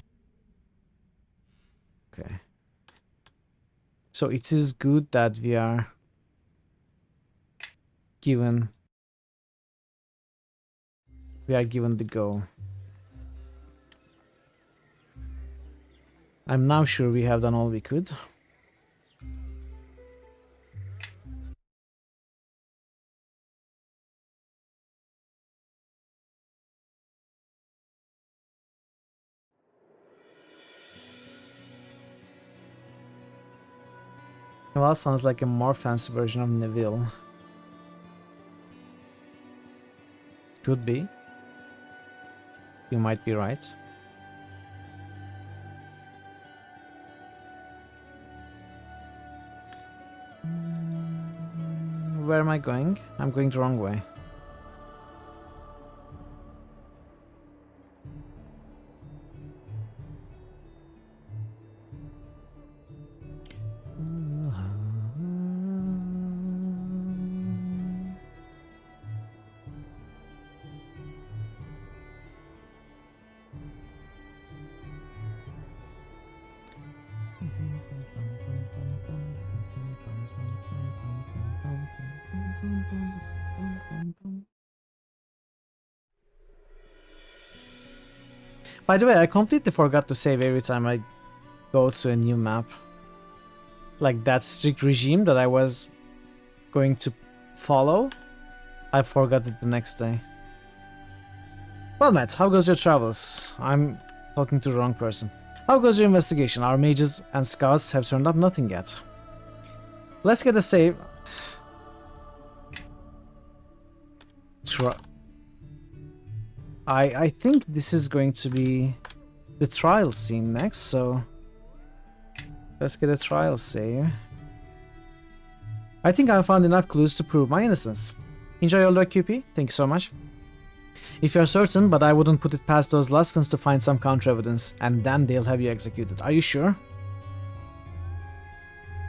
Okay. So it is good that we are given the go. I'm now sure we have done all we could. Well, sounds like a more fancy version of Neville. Could be. You might be right. Where am I going? I'm going the wrong way. By the way, I completely forgot to save every time I go to a new map. Like that strict regime that I was going to follow, I forgot it the next day. Well, Matt, how goes your travels? I'm talking to the wrong person. How goes your investigation? Our mages and scouts have turned up nothing yet. Let's get a save. I think this is going to be the trial scene next, so let's get a trial save. I think I found enough clues to prove my innocence. Enjoy your luck, QP. Thank you so much. If you're certain, but I wouldn't put it past those Luskins to find some counter-evidence, and then they'll have you executed. Are you sure?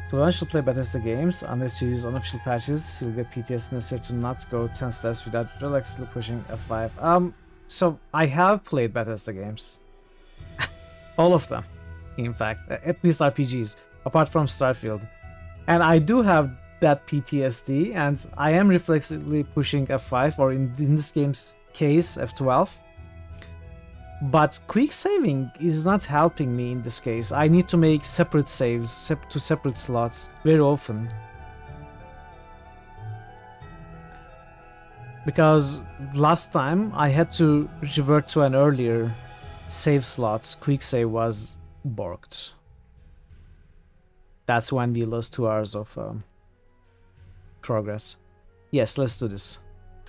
To launch to play Bethesda games, unless you use unofficial patches, you'll get PTSD necessary to not go 10 steps without relaxedly pushing F5. So I have played Bethesda games. All of them, in fact, at least RPGs, apart from Starfield. And I do have that PTSD, and I am reflexively pushing F5, or in this game's case, F12. But quick saving is not helping me in this case. I need to make separate saves to separate slots very often. Because last time I had to revert to an earlier save slot. Quick save was borked. That's when we lost 2 hours of progress. Yes, let's do this.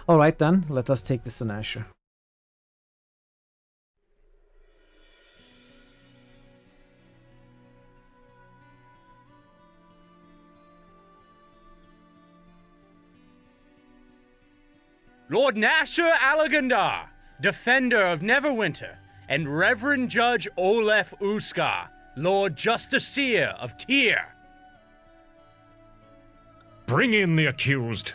Alright then, let us take this to Nashor. Lord Nashor Alagandar, Defender of Neverwinter, and Reverend Judge Olef Uskar, Lord Justiciar of Tyr. Bring in the accused.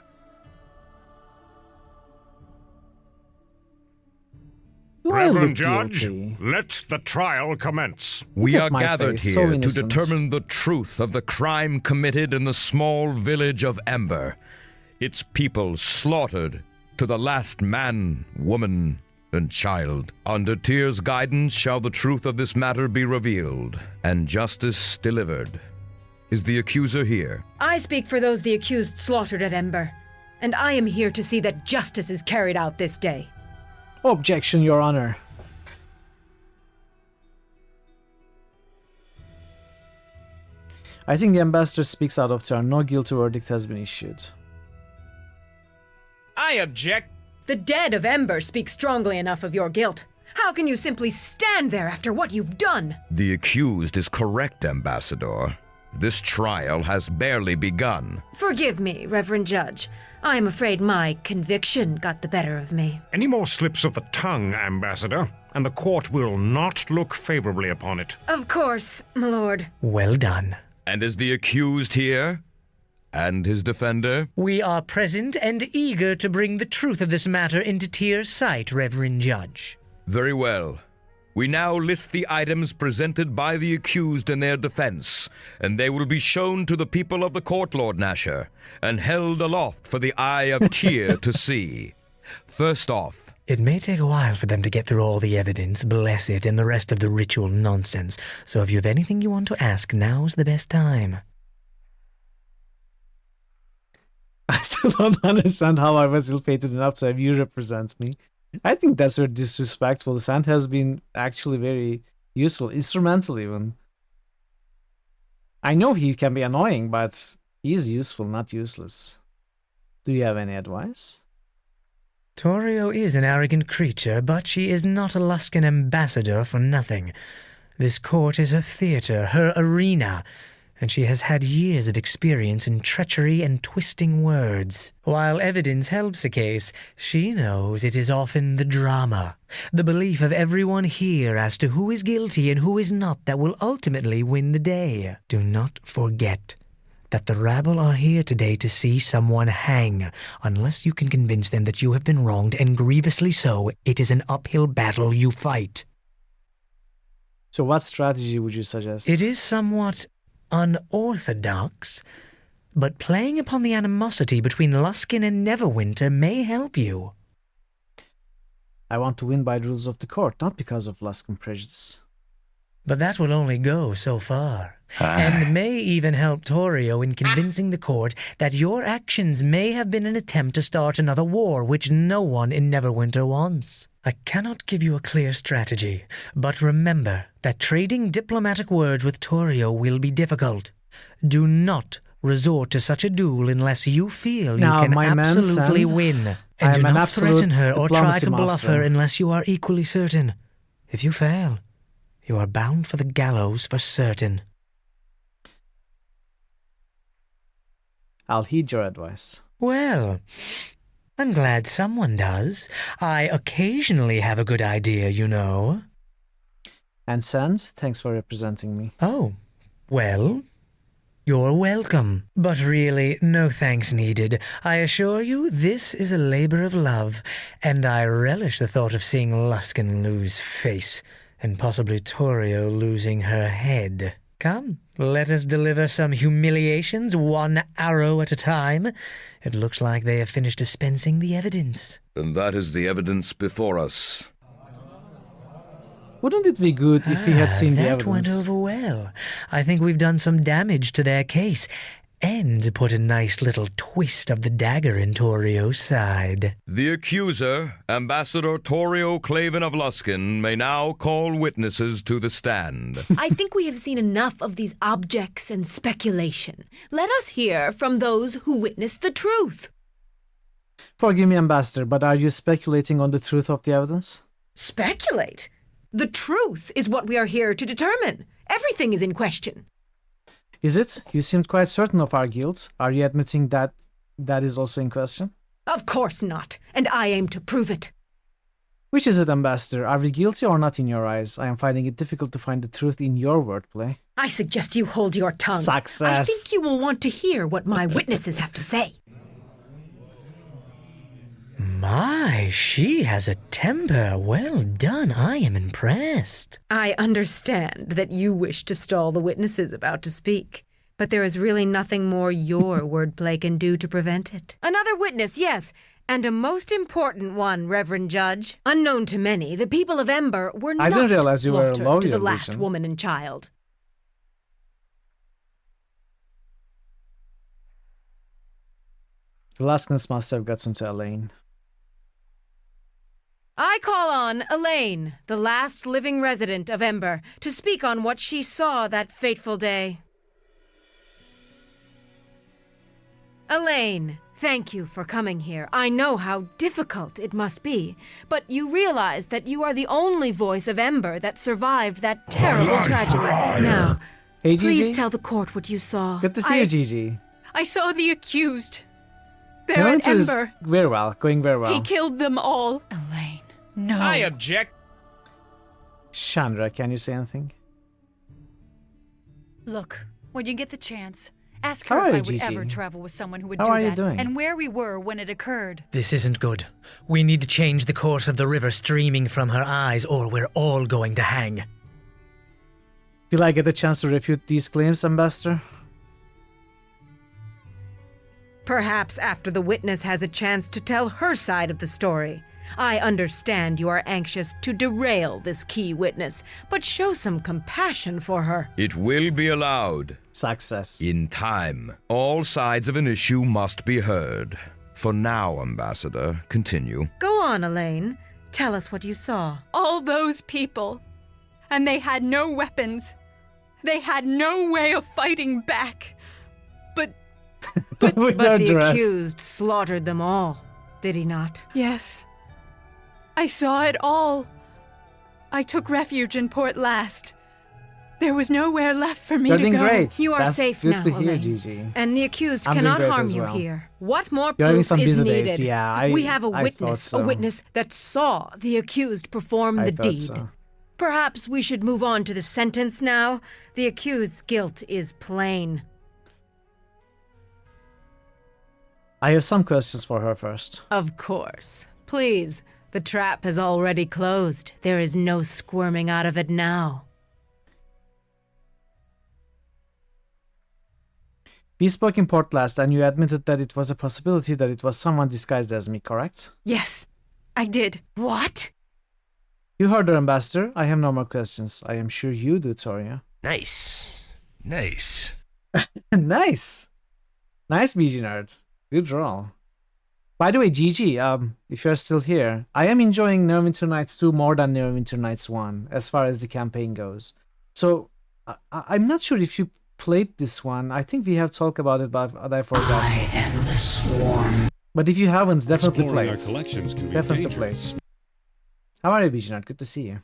Reverend Judge, let the trial commence. We are gathered here to determine the truth of the crime committed in the small village of Ember. Its people slaughtered to the last man, woman, and child. Under Tyr's guidance shall the truth of this matter be revealed, and justice delivered. Is the accuser here? I speak for those the accused slaughtered at Ember, and I am here to see that justice is carried out this day. Objection, Your Honor. I think the ambassador speaks out of turn. No guilty verdict has been issued. I object. The dead of Ember speak strongly enough of your guilt. How can you simply stand there after what you've done? The accused is correct, Ambassador. This trial has barely begun. Forgive me, Reverend Judge. I am afraid my conviction got the better of me. Any more slips of the tongue, Ambassador, and the court will not look favorably upon it. Of course, my lord. Well done. And is the accused here? And his defender? We are present and eager to bring the truth of this matter into Tyr's sight, Reverend Judge. Very well. We now list the items presented by the accused in their defense, and they will be shown to the people of the court, Lord Nasher, and held aloft for the eye of Tyr to see. First off, it may take a while for them to get through all the evidence, bless it, and the rest of the ritual nonsense, so if you have anything you want to ask, now's the best time. I still don't understand how I was ill-fated enough to have you represent me. I think that's very disrespectful. Sand has been actually very useful, instrumental even. I know he can be annoying, but he's useful, not useless. Do you have any advice? Torio is an arrogant creature, but she is not a Luskan ambassador for nothing. This court is her theater, her arena, and she has had years of experience in treachery and twisting words. While evidence helps a case, she knows it is often the drama, the belief of everyone here as to who is guilty and who is not that will ultimately win the day. Do not forget that the rabble are here today to see someone hang. Unless you can convince them that you have been wronged, and grievously so, it is an uphill battle you fight. So what strategy would you suggest? It is somewhat unorthodox, but playing upon the animosity between Luskin and Neverwinter may help you. I want to win by the rules of the court, not because of Luskan prejudice. But that will only go so far, and may even help Torio in convincing the court that your actions may have been an attempt to start another war, which no one in Neverwinter wants. I cannot give you a clear strategy, but remember that trading diplomatic words with Torio will be difficult. Do not resort to such a duel unless you feel you can absolutely win. And do not threaten her or try to bluff her unless you are equally certain. If you fail, you are bound for the gallows for certain. I'll heed your advice. Well, I'm glad someone does. I occasionally have a good idea, you know. And Sand, thanks for representing me. Oh, well, you're welcome. But really, no thanks needed. I assure you, this is a labor of love, and I relish the thought of seeing Luskan lose face, and possibly Torio losing her head. Come, let us deliver some humiliations, one arrow at a time. It looks like they have finished dispensing the evidence. And that is the evidence before us. Wouldn't it be good if we had seen the evidence? That went over well. I think we've done some damage to their case, and put a nice little twist of the dagger in Torio's side. The accuser, Ambassador Torio Claven of Luskan, may now call witnesses to the stand. I think we have seen enough of these objects and speculation. Let us hear from those who witnessed the truth. Forgive me, Ambassador, but are you speculating on the truth of the evidence? Speculate? The truth is what we are here to determine. Everything is in question. Is it? You seemed quite certain of our guilt. Are you admitting that that is also in question? Of course not, and I aim to prove it. Which is it, Ambassador? Are we guilty or not in your eyes? I am finding it difficult to find the truth in your wordplay. I suggest you hold your tongue. Success. I think you will want to hear what my witnesses have to say. My, she has a temper. Well done. I am impressed. I understand that you wish to stall the witnesses about to speak, but there is really nothing more your wordplay can do to prevent it. Another witness, yes, and a most important one, Reverend Judge. Unknown to many, the people of Ember were not didn't realize you were a slaughtered lawyer, to the last Vision. woman and child. The Luskans must have gotten to Elaine. I call on Elaine, the last living resident of Ember, to speak on what she saw that fateful day. Elaine, thank you for coming here. I know how difficult it must be, but you realize that you are the only voice of Ember that survived that terrible tragedy. Now, Hey, please Gigi. tell the court what you saw. Good to see you, Gigi. I saw the accused. They're at Neverwinter is Ember. very well, going very well. He killed them all. Elaine, no. I object. Chandra, can you say anything? Look, when you get the chance, Ask her How are if you, I would Gigi? ever travel with someone who would How do are you that, doing? and where we were when it occurred. This isn't good. We need to change the course of the river streaming from her eyes, or we're all going to hang. Will I get a chance to refute these claims, Ambassador? Perhaps after the witness has a chance to tell her side of the story. I understand you are anxious to derail this key witness, but show some compassion for her. It will be allowed. Success. In time. All sides of an issue must be heard. For now, Ambassador, continue. Go on, Elaine. Tell us what you saw. All those people. And they had no weapons. They had no way of fighting back. But the accused slaughtered them all, did he not? Yes. I saw it all. I took refuge in Port Last. There was nowhere left for me You're to doing go. great. You are That's safe good now, to hear, Elaine. Gigi. And the accused I'm doing cannot great harm as you well. here. What more You're having proof some is busy needed? days, yeah, We have a I witness, thought so. a witness that saw the accused perform I the thought deed. so. Perhaps we should move on to the sentence now. The accused's guilt is plain. I have some questions for her first. Of course. Please, the trap has already closed. There is no squirming out of it now. We spoke in Port last, and you admitted that it was a possibility that it was someone disguised as me, correct? Yes, I did. What? You heard her, Ambassador. I have no more questions. I am sure you do, Toria. Nice. Nice. Nice. Nice, BG Nerd. Good roll. By the way, Gigi, if you're still here, I am enjoying Neverwinter Nights 2 more than Neverwinter Nights 1, as far as the campaign goes. So, I'm not sure if you played this one. I think we have talked about it, but I forgot. I am the swarm. But if you haven't, definitely play Exploring it. our collections can be Definitely play dangerous. it. How are you, BG Nerd? Good to see you.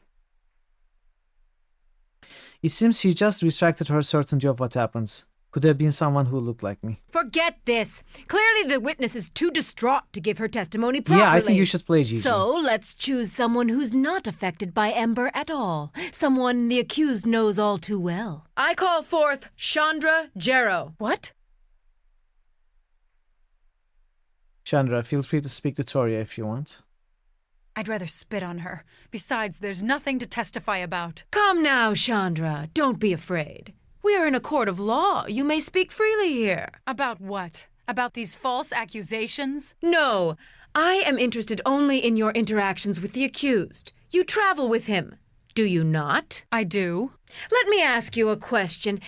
It seems she just retracted her certainty of what happens. Could have been someone who looked like me. Forget this. Clearly the witness is too distraught to give her testimony properly. Yeah, I think you should play Gigi. So let's choose someone who's not affected by Ember at all. Someone the accused knows all too well. I call forth Chandra Jarrow. What? Chandra, feel free to speak to Toria if you want. I'd rather spit on her. Besides, there's nothing to testify about. Come now, Chandra. Don't be afraid. We are in a court of law. You may speak freely here. About what? About these false accusations? No. I am interested only in your interactions with the accused. You travel with him, do you not? I do. Let me ask you a question.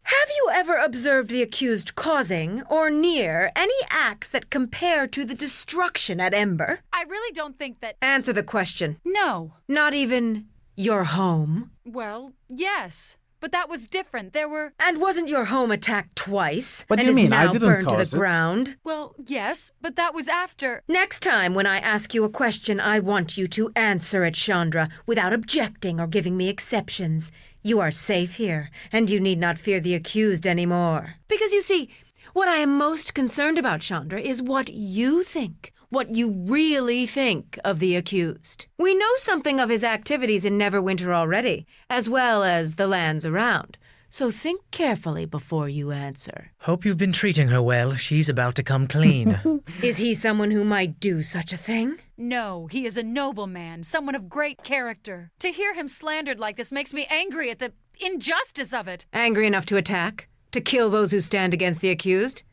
Have you ever observed the accused causing, or near, any acts that compare to the destruction at Ember? I really don't think that... Answer the question. No. Not even your home? Well, yes. But that was different. There were... And wasn't your home attacked twice? What do and you mean? is now I didn't burned to cause the it. ground? Well, yes, but that was after... Next time when I ask you a question, I want you to answer it, Chandra, without objecting or giving me exceptions. You are safe here, and you need not fear the accused anymore. Because you see, what I am most concerned about, Chandra, is what you think. What you really think of the accused. We know something of his activities in Neverwinter already, as well as the lands around. So think carefully before you answer. Hope you've been treating her well. She's about to come clean. Is he someone who might do such a thing? No, he is a nobleman, someone of great character. To hear him slandered like this makes me angry at the injustice of it. Angry enough to attack? To kill those who stand against the accused?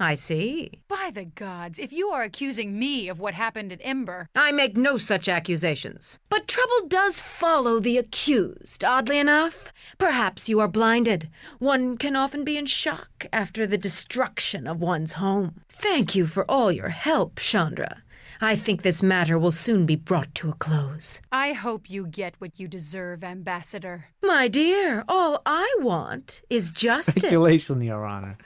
I see. By the gods, if you are accusing me of what happened at Ember... I make no such accusations. But trouble does follow the accused, oddly enough. Perhaps you are blinded. One can often be in shock after the destruction of one's home. Thank you for all your help, Chandra. I think this matter will soon be brought to a close. I hope you get what you deserve, Ambassador. My dear, all I want is justice. Speculation, Your Honor.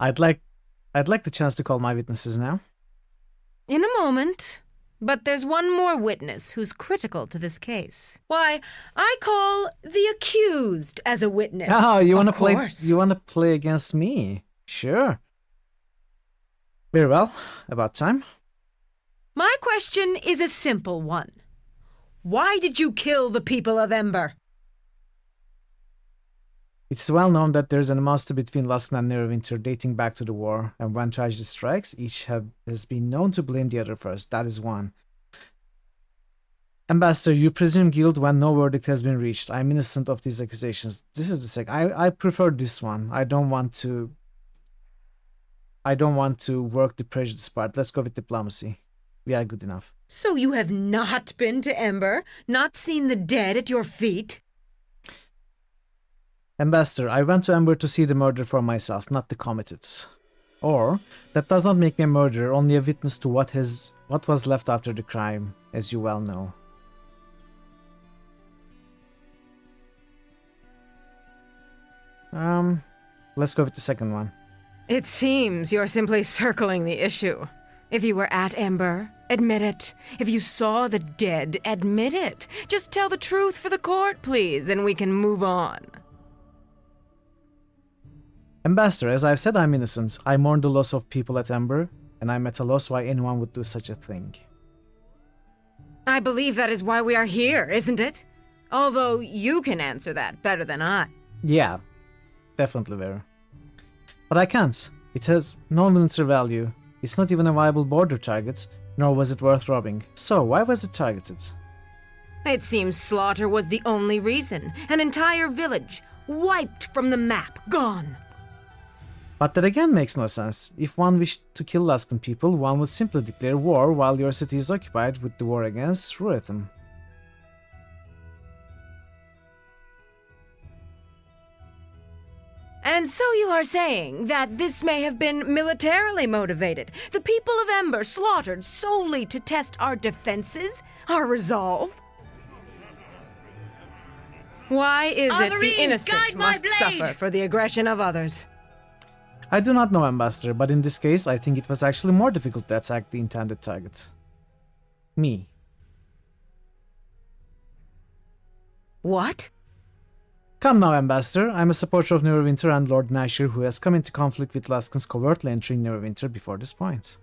I'd like the chance to call my witnesses now. In a moment. But there's one more witness who's critical to this case. Why, I call the accused as a witness. Oh, you want to play? Course. You want to play against me? Sure. Very well. About time. My question is a simple one. Why did you kill the people of Ember? It's well known that there's an animosity between Luskan and Neverwinter dating back to the war, and when tragedy strikes, each has been known to blame the other first. That is one. Ambassador, you presume guilt when no verdict has been reached. I'm innocent of these accusations. This is the second. I prefer this one. I don't want to work the prejudice part. Let's go with diplomacy. We are good enough. So you have not been to Ember? Not seen the dead at your feet? Ambassador, I went to Ember to see the murder for myself, not the committed. Or, that does not make me a murderer, only a witness to what was left after the crime, as you well know. Let's go with the second one. It seems you're simply circling the issue. If you were at Ember, admit it. If you saw the dead, admit it. Just tell the truth for the court, please, and we can move on. Ambassador, as I've said, I'm innocent. I mourn the loss of people at Ember, and I'm at a loss why anyone would do such a thing. I believe that is why we are here, isn't it? Although you can answer that better than I. Yeah, definitely there. But I can't. It has no military value. It's not even a viable border target, nor was it worth robbing. So, why was it targeted? It seems slaughter was the only reason. An entire village, wiped from the map, gone. But that again makes no sense. If one wished to kill Luskan people, one would simply declare war while your city is occupied with the war against Rurithm. And so you are saying that this may have been militarily motivated. The people of Ember slaughtered solely to test our defenses, our resolve? Why is it the innocent must suffer for the aggression of others? I do not know, Ambassador, but in this case, I think it was actually more difficult to attack the intended target. Me. What? Come now, Ambassador. I'm a supporter of Neverwinter and Lord Nashir, who has come into conflict with Luskans covertly entering Neverwinter before this point.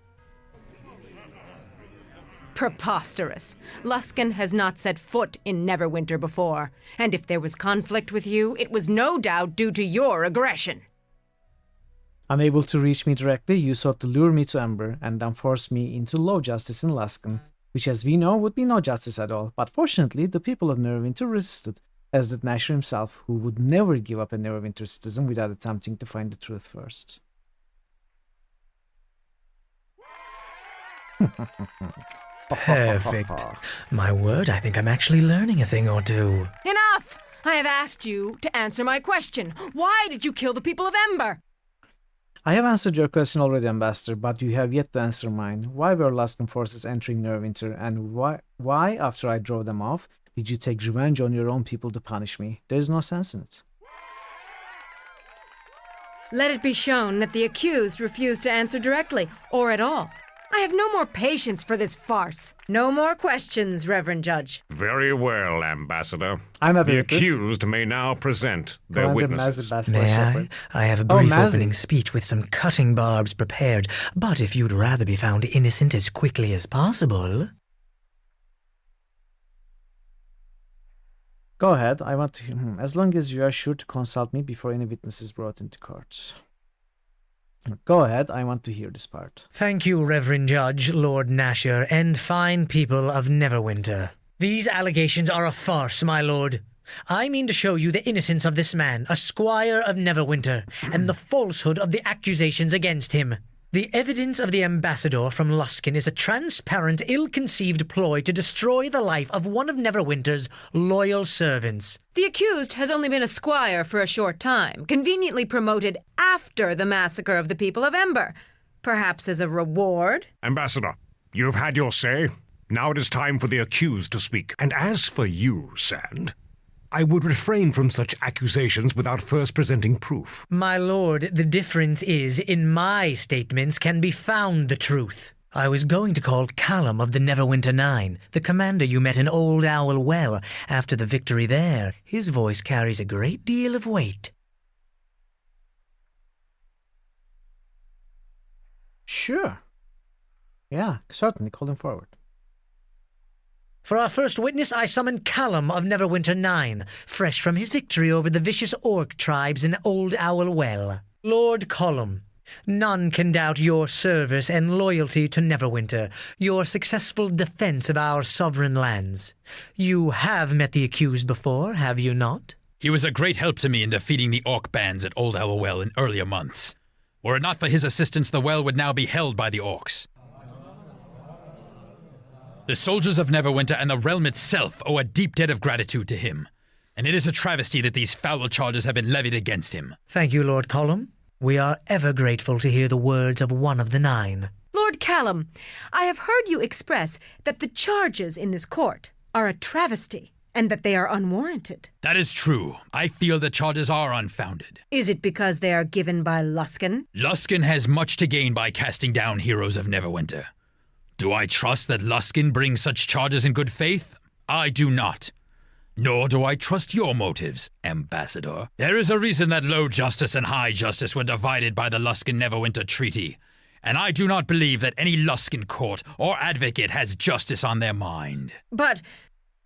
Preposterous. Luskan has not set foot in Neverwinter before, and if there was conflict with you, it was no doubt due to your aggression. Unable to reach me directly, you sought to lure me to Ember and then force me into low justice in Luskan, which as we know would be no justice at all, but fortunately the people of Neverwinter resisted, as did Nashir himself, who would never give up a Neverwinter citizen without attempting to find the truth first. Perfect. My word, I think I'm actually learning a thing or two. Enough! I have asked you to answer my question. Why did you kill the people of Ember? I have answered your question already, Ambassador, but you have yet to answer mine. Why were Luskan forces entering Neverwinter, and why, after I drove them off, did you take revenge on your own people to punish me? There is no sense in it. Let it be shown that the accused refused to answer directly, or at all. I have no more patience for this farce. No more questions, Reverend Judge. Very well, Ambassador. I'm happy The with this. accused may now present their witnesses. May I? I have a brief opening speech with some cutting barbs prepared, but if you'd rather be found innocent as quickly as possible... Go ahead, I want to... as long as you are sure to consult me before any witness is brought into court. Go ahead, I want to hear this part. Thank you, Reverend Judge, Lord Nashir, and fine people of Neverwinter. These allegations are a farce, my lord. I mean to show you the innocence of this man, a squire of Neverwinter, and the falsehood of the accusations against him. The evidence of the ambassador from Luskan is a transparent, ill-conceived ploy to destroy the life of one of Neverwinter's loyal servants. The accused has only been a squire for a short time, conveniently promoted after the massacre of the people of Ember. Perhaps as a reward? Ambassador, you have had your say. Now it is time for the accused to speak. And as for you, Sand, I would refrain from such accusations without first presenting proof. My lord, the difference is, in my statements can be found the truth. I was going to call Callum of the Neverwinter 9, the commander you met in Old Owl Well after the victory there. His voice carries a great deal of weight. Sure. Yeah, certainly, call him forward. For our first witness, I summon Callum of Neverwinter 9, fresh from his victory over the vicious orc tribes in Old Owl Well. Lord Callum, none can doubt your service and loyalty to Neverwinter, your successful defense of our sovereign lands. You have met the accused before, have you not? He was a great help to me in defeating the orc bands at Old Owl Well in earlier months. Were it not for his assistance, the well would now be held by the orcs. The soldiers of Neverwinter and the realm itself owe a deep debt of gratitude to him, and it is a travesty that these foul charges have been levied against him. Thank you, Lord Callum. We are ever grateful to hear the words of one of the 9. Lord Callum, I have heard you express that the charges in this court are a travesty, and that they are unwarranted. That is true. I feel the charges are unfounded. Is it because they are given by Luskin? Luskin has much to gain by casting down heroes of Neverwinter. Do I trust that Luskin brings such charges in good faith? I do not. Nor do I trust your motives, Ambassador. There is a reason that low justice and high justice were divided by the Luskin-Neverwinter Treaty, and I do not believe that any Luskin court or advocate has justice on their mind. But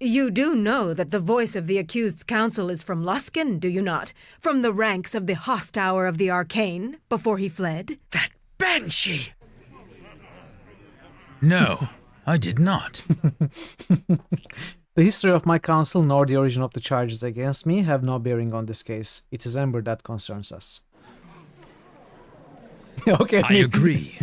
you do know that the voice of the accused's counsel is from Luskin, do you not? From the ranks of the Hostour of the Arcane, before he fled? That banshee! No, I did not. The history of my council nor the origin of the charges against me have no bearing on this case. It is Ember that concerns us. Okay. I agree.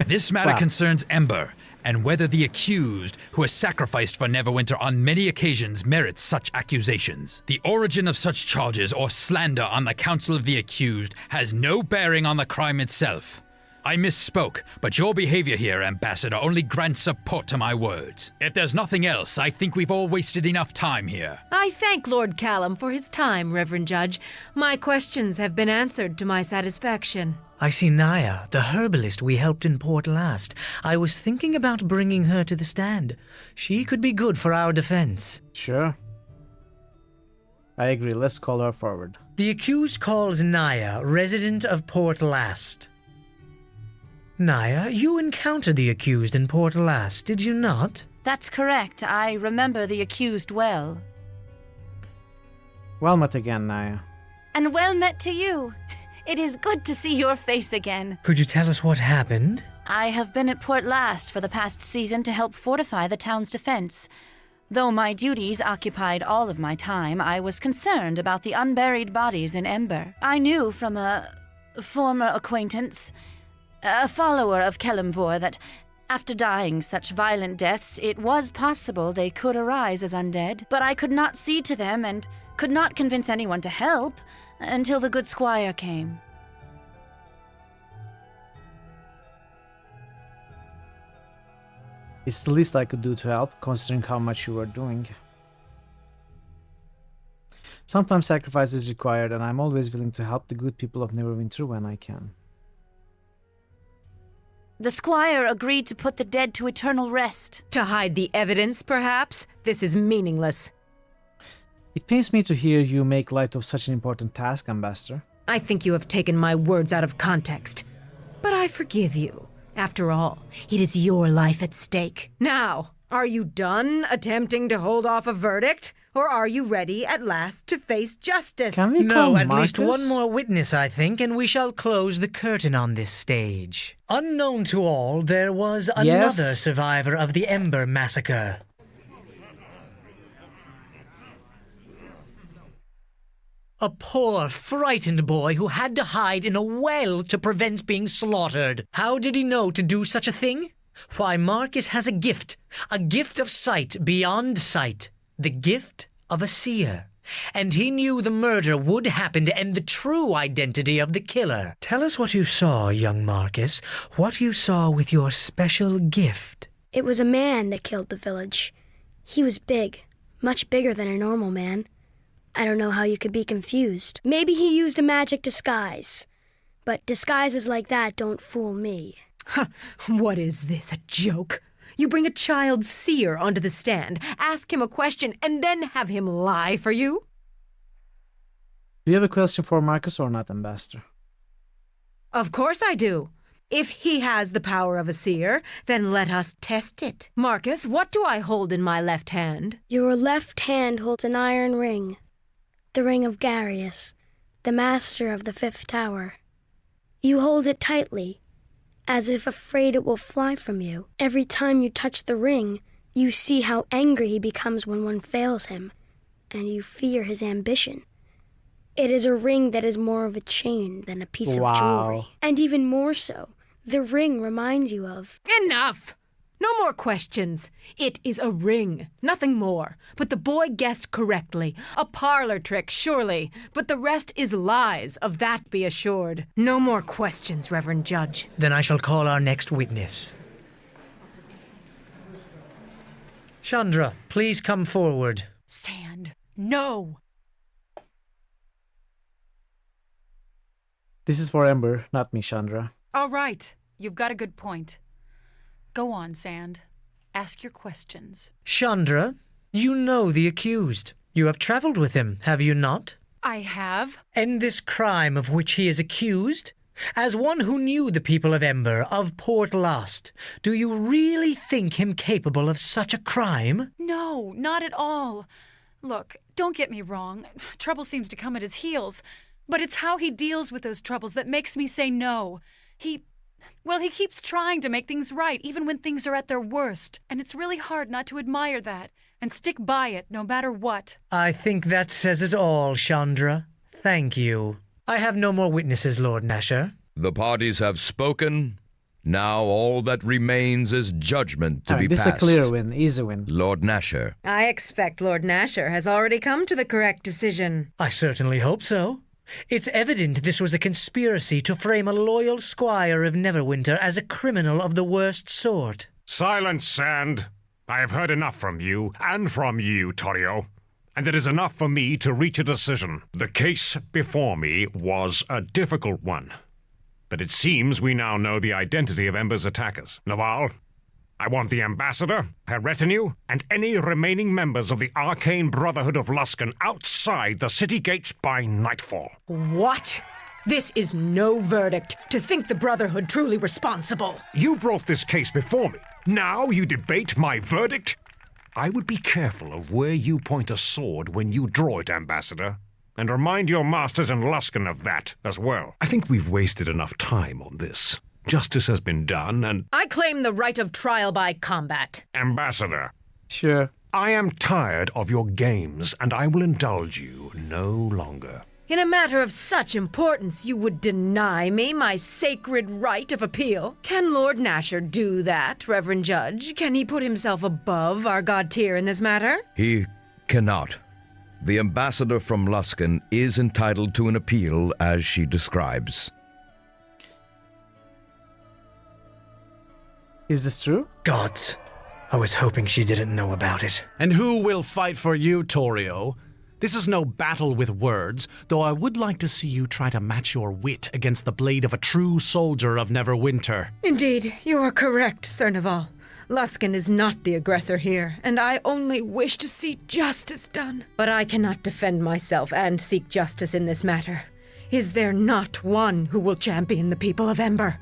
This matter concerns Ember, and whether the accused, who has sacrificed for Neverwinter on many occasions, merits such accusations. The origin of such charges or slander on the counsel of the accused has no bearing on the crime itself. I misspoke, but your behavior here, Ambassador, only grants support to my words. If there's nothing else, I think we've all wasted enough time here. I thank Lord Callum for his time, Reverend Judge. My questions have been answered to my satisfaction. I see Naya, the herbalist we helped in port last. I was thinking about bringing her to the stand. She could be good for our defense. Sure. I agree. Let's call her forward. The accused calls Naya, resident of Port Last. Naya, you encountered the accused in Port Last, did you not? That's correct. I remember the accused well. Well met again, Naya. And well met to you. It is good to see your face again. Could you tell us what happened? I have been at Port Last for the past season to help fortify the town's defense. Though my duties occupied all of my time, I was concerned about the unburied bodies in Ember. I knew from a former acquaintance, a follower of Kelemvor, that after dying such violent deaths, it was possible they could arise as undead. But I could not see to them and could not convince anyone to help until the good squire came. It's the least I could do to help, considering how much you were doing. Sometimes sacrifice is required, and I'm always willing to help the good people of Neverwinter when I can. The squire agreed to put the dead to eternal rest. To hide the evidence, perhaps? This is meaningless. It pains me to hear you make light of such an important task, Ambassador. I think you have taken my words out of context. But I forgive you. After all, it is your life at stake. Now, are you done attempting to hold off a verdict? Or are you ready at last to face justice? Can we No, at Marcus? least one more witness, I think, and we shall close the curtain on this stage. Unknown to all, there was another survivor of the Ember Massacre. A poor, frightened boy who had to hide in a well to prevent being slaughtered. How did he know to do such a thing? Why, Marcus has a gift of sight beyond sight. The gift of a seer. And he knew the murder would happen and the true identity of the killer. Tell us what you saw, young Marcus. What you saw with your special gift. It was a man that killed the village. He was big, much bigger than a normal man. I don't know how you could be confused. Maybe he used a magic disguise. But disguises like that don't fool me. What is this, a joke? You bring a child seer onto the stand, ask him a question, and then have him lie for you? Do you have a question for Marcus or not, Ambassador? Of course I do. If he has the power of a seer, then let us test it. Marcus, what do I hold in my left hand? Your left hand holds an iron ring. The ring of Garius, the master of the fifth tower. You hold it tightly, as if afraid it will fly from you. Every time you touch the ring, you see how angry he becomes when one fails him, and you fear his ambition. It is a ring that is more of a chain than a piece of jewelry. And even more so, the ring reminds you of... Enough! No more questions. It is a ring, nothing more. But the boy guessed correctly. A parlor trick, surely. But the rest is lies, of that be assured. No more questions, Reverend Judge. Then I shall call our next witness. Chandra, please come forward. Sand, no! This is for Ember, not me, Chandra. All right, you've got a good point. Go on, Sand. Ask your questions. Chandra, you know the accused. You have traveled with him, have you not? I have. And this crime of which he is accused? As one who knew the people of Ember, of Port Lost, do you really think him capable of such a crime? No, not at all. Look, don't get me wrong. Trouble seems to come at his heels. But it's how he deals with those troubles that makes me say no. He keeps trying to make things right, even when things are at their worst. And it's really hard not to admire that and stick by it no matter what. I think that says it all, Chandra. Thank you. I have no more witnesses, Lord Nasher. The parties have spoken. Now all that remains is judgment to be this passed. This is a clear win, easy win. Lord Nasher. I expect Lord Nasher has already come to the correct decision. I certainly hope so. It's evident this was a conspiracy to frame a loyal squire of Neverwinter as a criminal of the worst sort. Silence, Sand. I have heard enough from you, and from you, Torio. And it is enough for me to reach a decision. The case before me was a difficult one. But it seems we now know the identity of Ember's attackers. Naval, I want the ambassador, her retinue, and any remaining members of the Arcane Brotherhood of Luskan outside the city gates by nightfall. What? This is no verdict. To think the Brotherhood truly responsible. You brought this case before me. Now you debate my verdict? I would be careful of where you point a sword when you draw it, Ambassador. And remind your masters in Luskan of that as well. I think we've wasted enough time on this. Justice has been done, and... I claim the right of trial by combat. Ambassador. Sure. I am tired of your games, and I will indulge you no longer. In a matter of such importance, you would deny me my sacred right of appeal? Can Lord Nasher do that, Reverend Judge? Can he put himself above our god tier in this matter? He cannot. The ambassador from Luskan is entitled to an appeal as she describes. Is this true? Gods, I was hoping she didn't know about it. And who will fight for you, Torio? This is no battle with words, though I would like to see you try to match your wit against the blade of a true soldier of Neverwinter. Indeed, you are correct, Sir Naval. Luskan is not the aggressor here, and I only wish to see justice done. But I cannot defend myself and seek justice in this matter. Is there not one who will champion the people of Ember?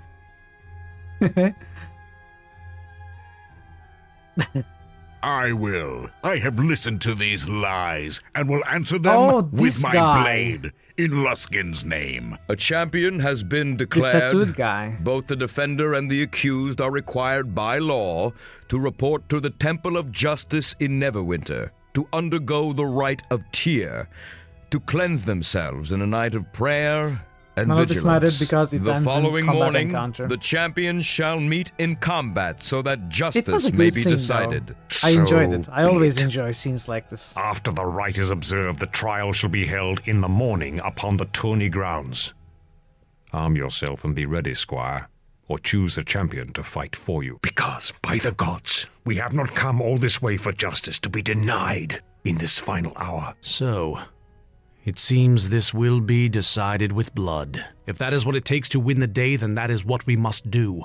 I will. I have listened to these lies and will answer them with my blade in Luskin's name. A champion has been declared. The tattooed guy. Both the defender and the accused are required by law to report to the Temple of Justice in Neverwinter, to undergo the rite of tear, to cleanse themselves in a night of prayer and None of this mattered vigilance. because it The ends in following combat morning, encounter. the champions shall meet in combat so that It was justice a may good be scene, decided. though. I enjoyed it. I So always be it. enjoy scenes like this. After the rite is observed, the trial shall be held in the morning upon the tourney grounds. Arm yourself and be ready, squire, or choose a champion to fight for you. Because, by the gods, we have not come all this way for justice to be denied in this final hour. So, it seems this will be decided with blood. If that is what it takes to win the day, then that is what we must do.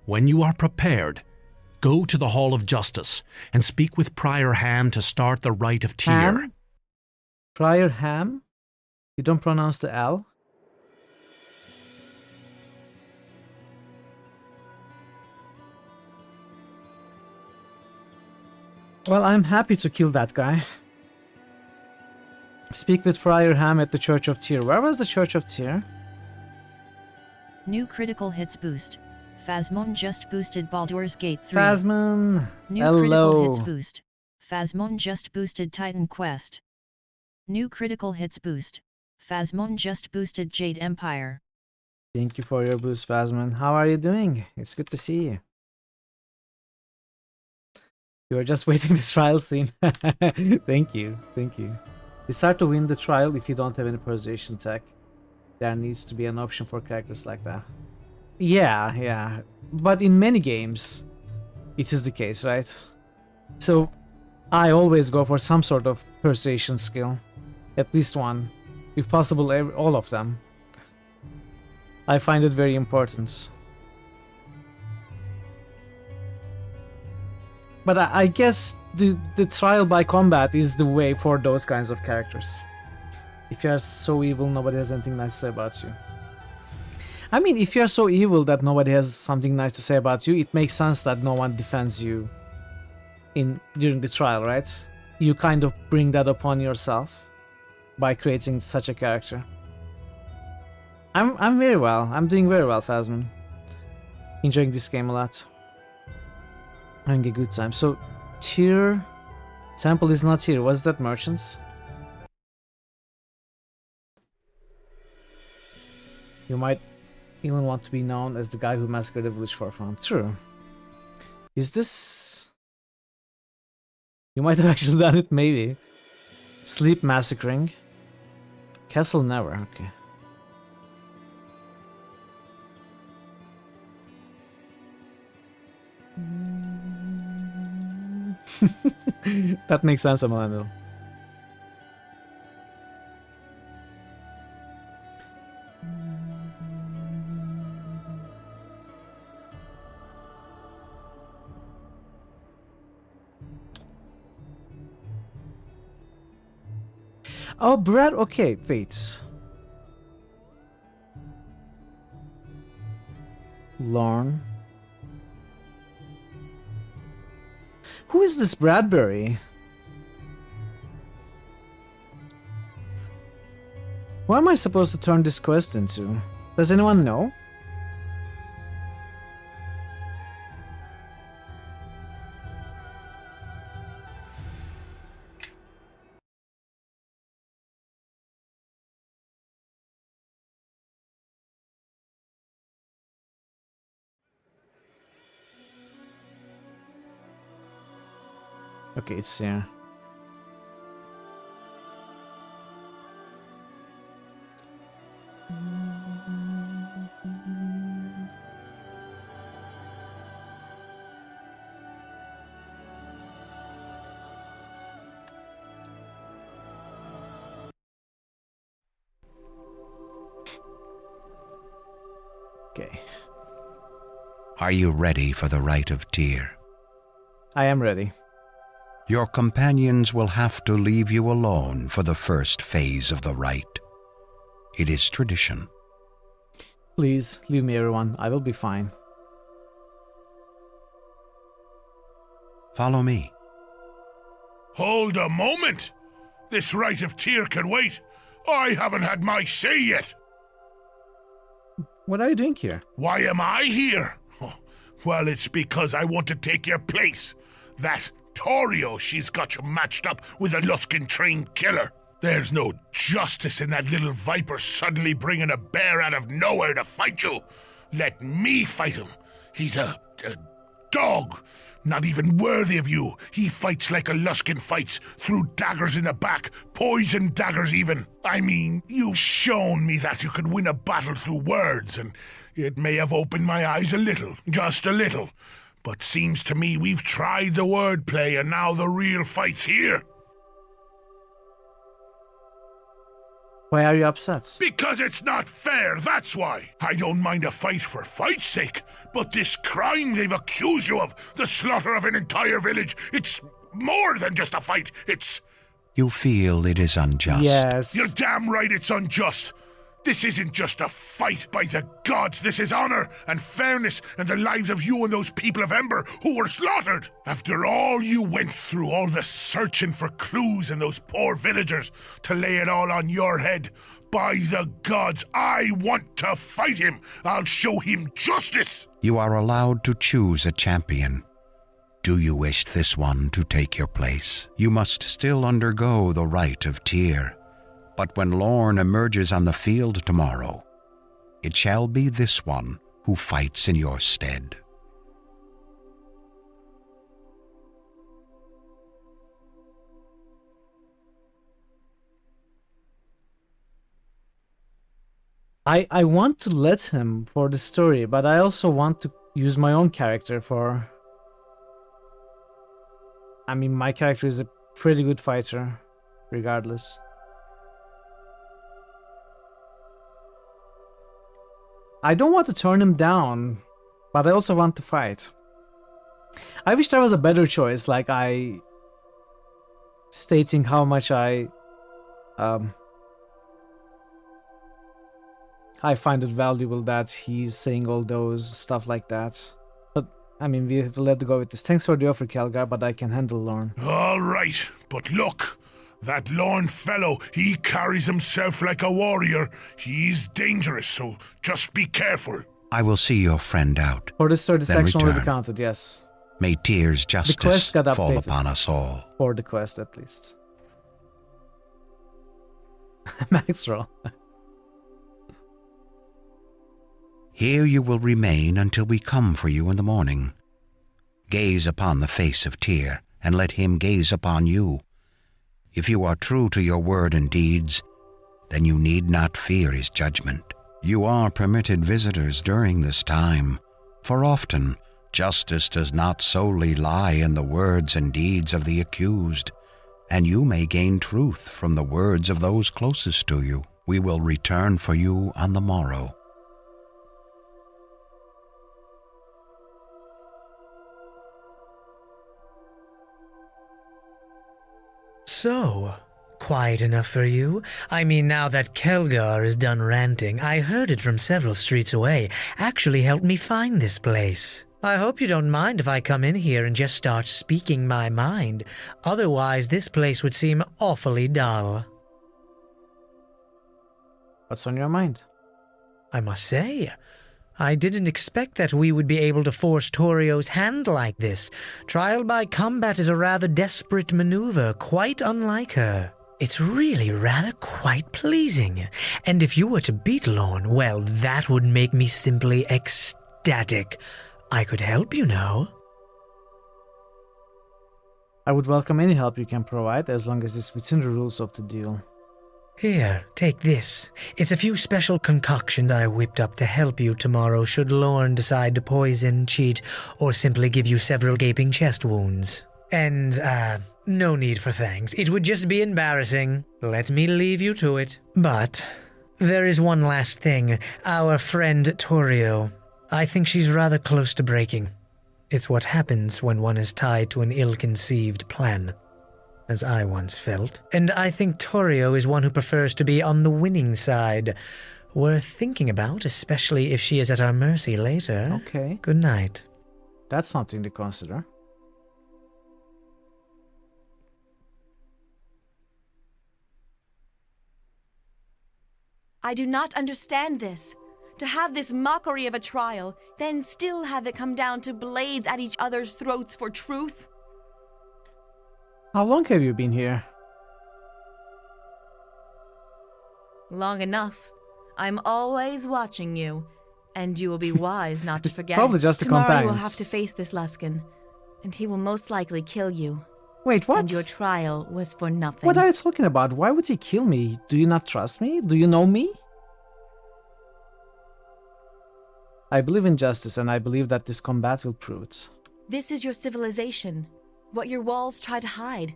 When you are prepared, go to the Hall of Justice and speak with Prior Ham to start the rite of tear. Ham? Prior Ham? You don't pronounce the L? Well, I'm happy to kill that guy. Speak with Friar Ham at the Church of Tyr. Where was the Church of Tyr? New critical hits boost. Phasmon just boosted Baldur's Gate 3. Phasmon! New hello! Critical hits boost. Phasmon just boosted Titan Quest. New critical hits boost. Phasmon just boosted Jade Empire. Thank you for your boost, Phasmon. How are you doing? It's good to see you. You were just waiting the trial scene. Thank you. Thank you. It's hard to win the trial if you don't have any persuasion tech. There needs to be an option for characters like that. Yeah. But in many games, it is the case, right? So, I always go for some sort of persuasion skill. At least one. If possible, all of them. I find it very important. But I guess the trial by combat is the way for those kinds of characters. If you are so evil, nobody has anything nice to say about you. I mean, if you are so evil that nobody has something nice to say about you, it makes sense that no one defends you during the trial, right? You kind of bring that upon yourself by creating such a character. I'm very well. I'm doing very well, Phasmon. Enjoying this game a lot. Having a good time. So, Tyr... Temple is not here. Was that merchants? You might even want to be known as the guy who massacred the village for fun. True. Is this... You might have actually done it, maybe. Sleep massacring. Castle never, okay. That makes sense, Amalando. Oh, Brad, okay, wait. Lorne. Who is this Bradbury? What am I supposed to turn this quest into? Does anyone know? Okay, it's here. Okay. Are you ready for the rite of Tyr? I am ready. Your companions will have to leave you alone for the first phase of the rite. It is tradition. Please, leave me, everyone. I will be fine. Follow me. Hold a moment! This rite of Tyr can wait. I haven't had my say yet. What are you doing here? Why am I here? Well, it's because I want to take your place. That Torio, she's got you matched up with a Luskan-trained killer. There's no justice in that little viper suddenly bringing a bear out of nowhere to fight you. Let me fight him. He's a dog. Not even worthy of you. He fights like a Luskan fights, through daggers in the back, poison daggers even. I mean, you've shown me that you could win a battle through words, and it may have opened my eyes a little, just a little. But seems to me we've tried the wordplay and now the real fight's here. Why are you upset? Because it's not fair, that's why. I don't mind a fight for fight's sake, but this crime they've accused you of, the slaughter of an entire village, it's more than just a fight, it's... You feel it is unjust. Yes. You're damn right it's unjust. This isn't just a fight. By the gods, this is honor and fairness and the lives of you and those people of Ember who were slaughtered. After all you went through, all the searching for clues and those poor villagers to lay it all on your head, by the gods, I want to fight him. I'll show him justice. You are allowed to choose a champion. Do you wish this one to take your place? You must still undergo the rite of Tyr. But when Lorne emerges on the field tomorrow, it shall be this one who fights in your stead. I want to let him for the story, but I also want to use my own character for... I mean, my character is a pretty good fighter, regardless. I don't want to turn him down, but I also want to fight. I wish there was a better choice, like stating how much I find it valuable that he's saying all those stuff like that. But, I mean, we have to let go with this. Thanks for the offer, Kelgar, but I can handle Lorne. All right, but look, that Lorne fellow, he carries himself like a warrior. He's dangerous, so just be careful. I will see your friend out. For the story, the then section return. already counted, yes. May Tyr's justice got fall updated. upon us all. For the quest, at least. Max roll. Here you will remain until we come for you in the morning. Gaze upon the face of Tyr, and let him gaze upon you. If you are true to your word and deeds, then you need not fear his judgment. You are permitted visitors during this time, for often justice does not solely lie in the words and deeds of the accused, and you may gain truth from the words of those closest to you. We will return for you on the morrow. So, quiet enough for you? I mean, now that Kelgar is done ranting, I heard it from several streets away. Actually helped me find this place. I hope you don't mind if I come in here and just start speaking my mind. Otherwise, this place would seem awfully dull. What's on your mind? I must say, I didn't expect that we would be able to force Torio's hand like this. Trial by combat is a rather desperate maneuver, quite unlike her. It's really rather quite pleasing. And if you were to beat Lorne, well, that would make me simply ecstatic. I could help, you know. I would welcome any help you can provide, as long as it's within the rules of the deal. Here, take this. It's a few special concoctions I whipped up to help you tomorrow should Lorne decide to poison, cheat, or simply give you several gaping chest wounds. And, no need for thanks. It would just be embarrassing. Let me leave you to it. But there is one last thing. Our friend Torio. I think she's rather close to breaking. It's what happens when one is tied to an ill-conceived plan, as I once felt. And I think Torio is one who prefers to be on the winning side. Worth thinking about, especially if she is at our mercy later. Okay. Good night. That's something to consider. I do not understand this. To have this mockery of a trial, then still have it come down to blades at each other's throats for truth. How long have you been here? Long enough. I'm always watching you, and you will be wise not to forget. Probably just the Tomorrow companions. you will have to face this Luskin, and he will most likely kill you. Wait, what? And your trial was for nothing. What are you talking about? Why would he kill me? Do you not trust me? Do you know me? I believe in justice, and I believe that this combat will prove it. This is your civilization. What your walls try to hide.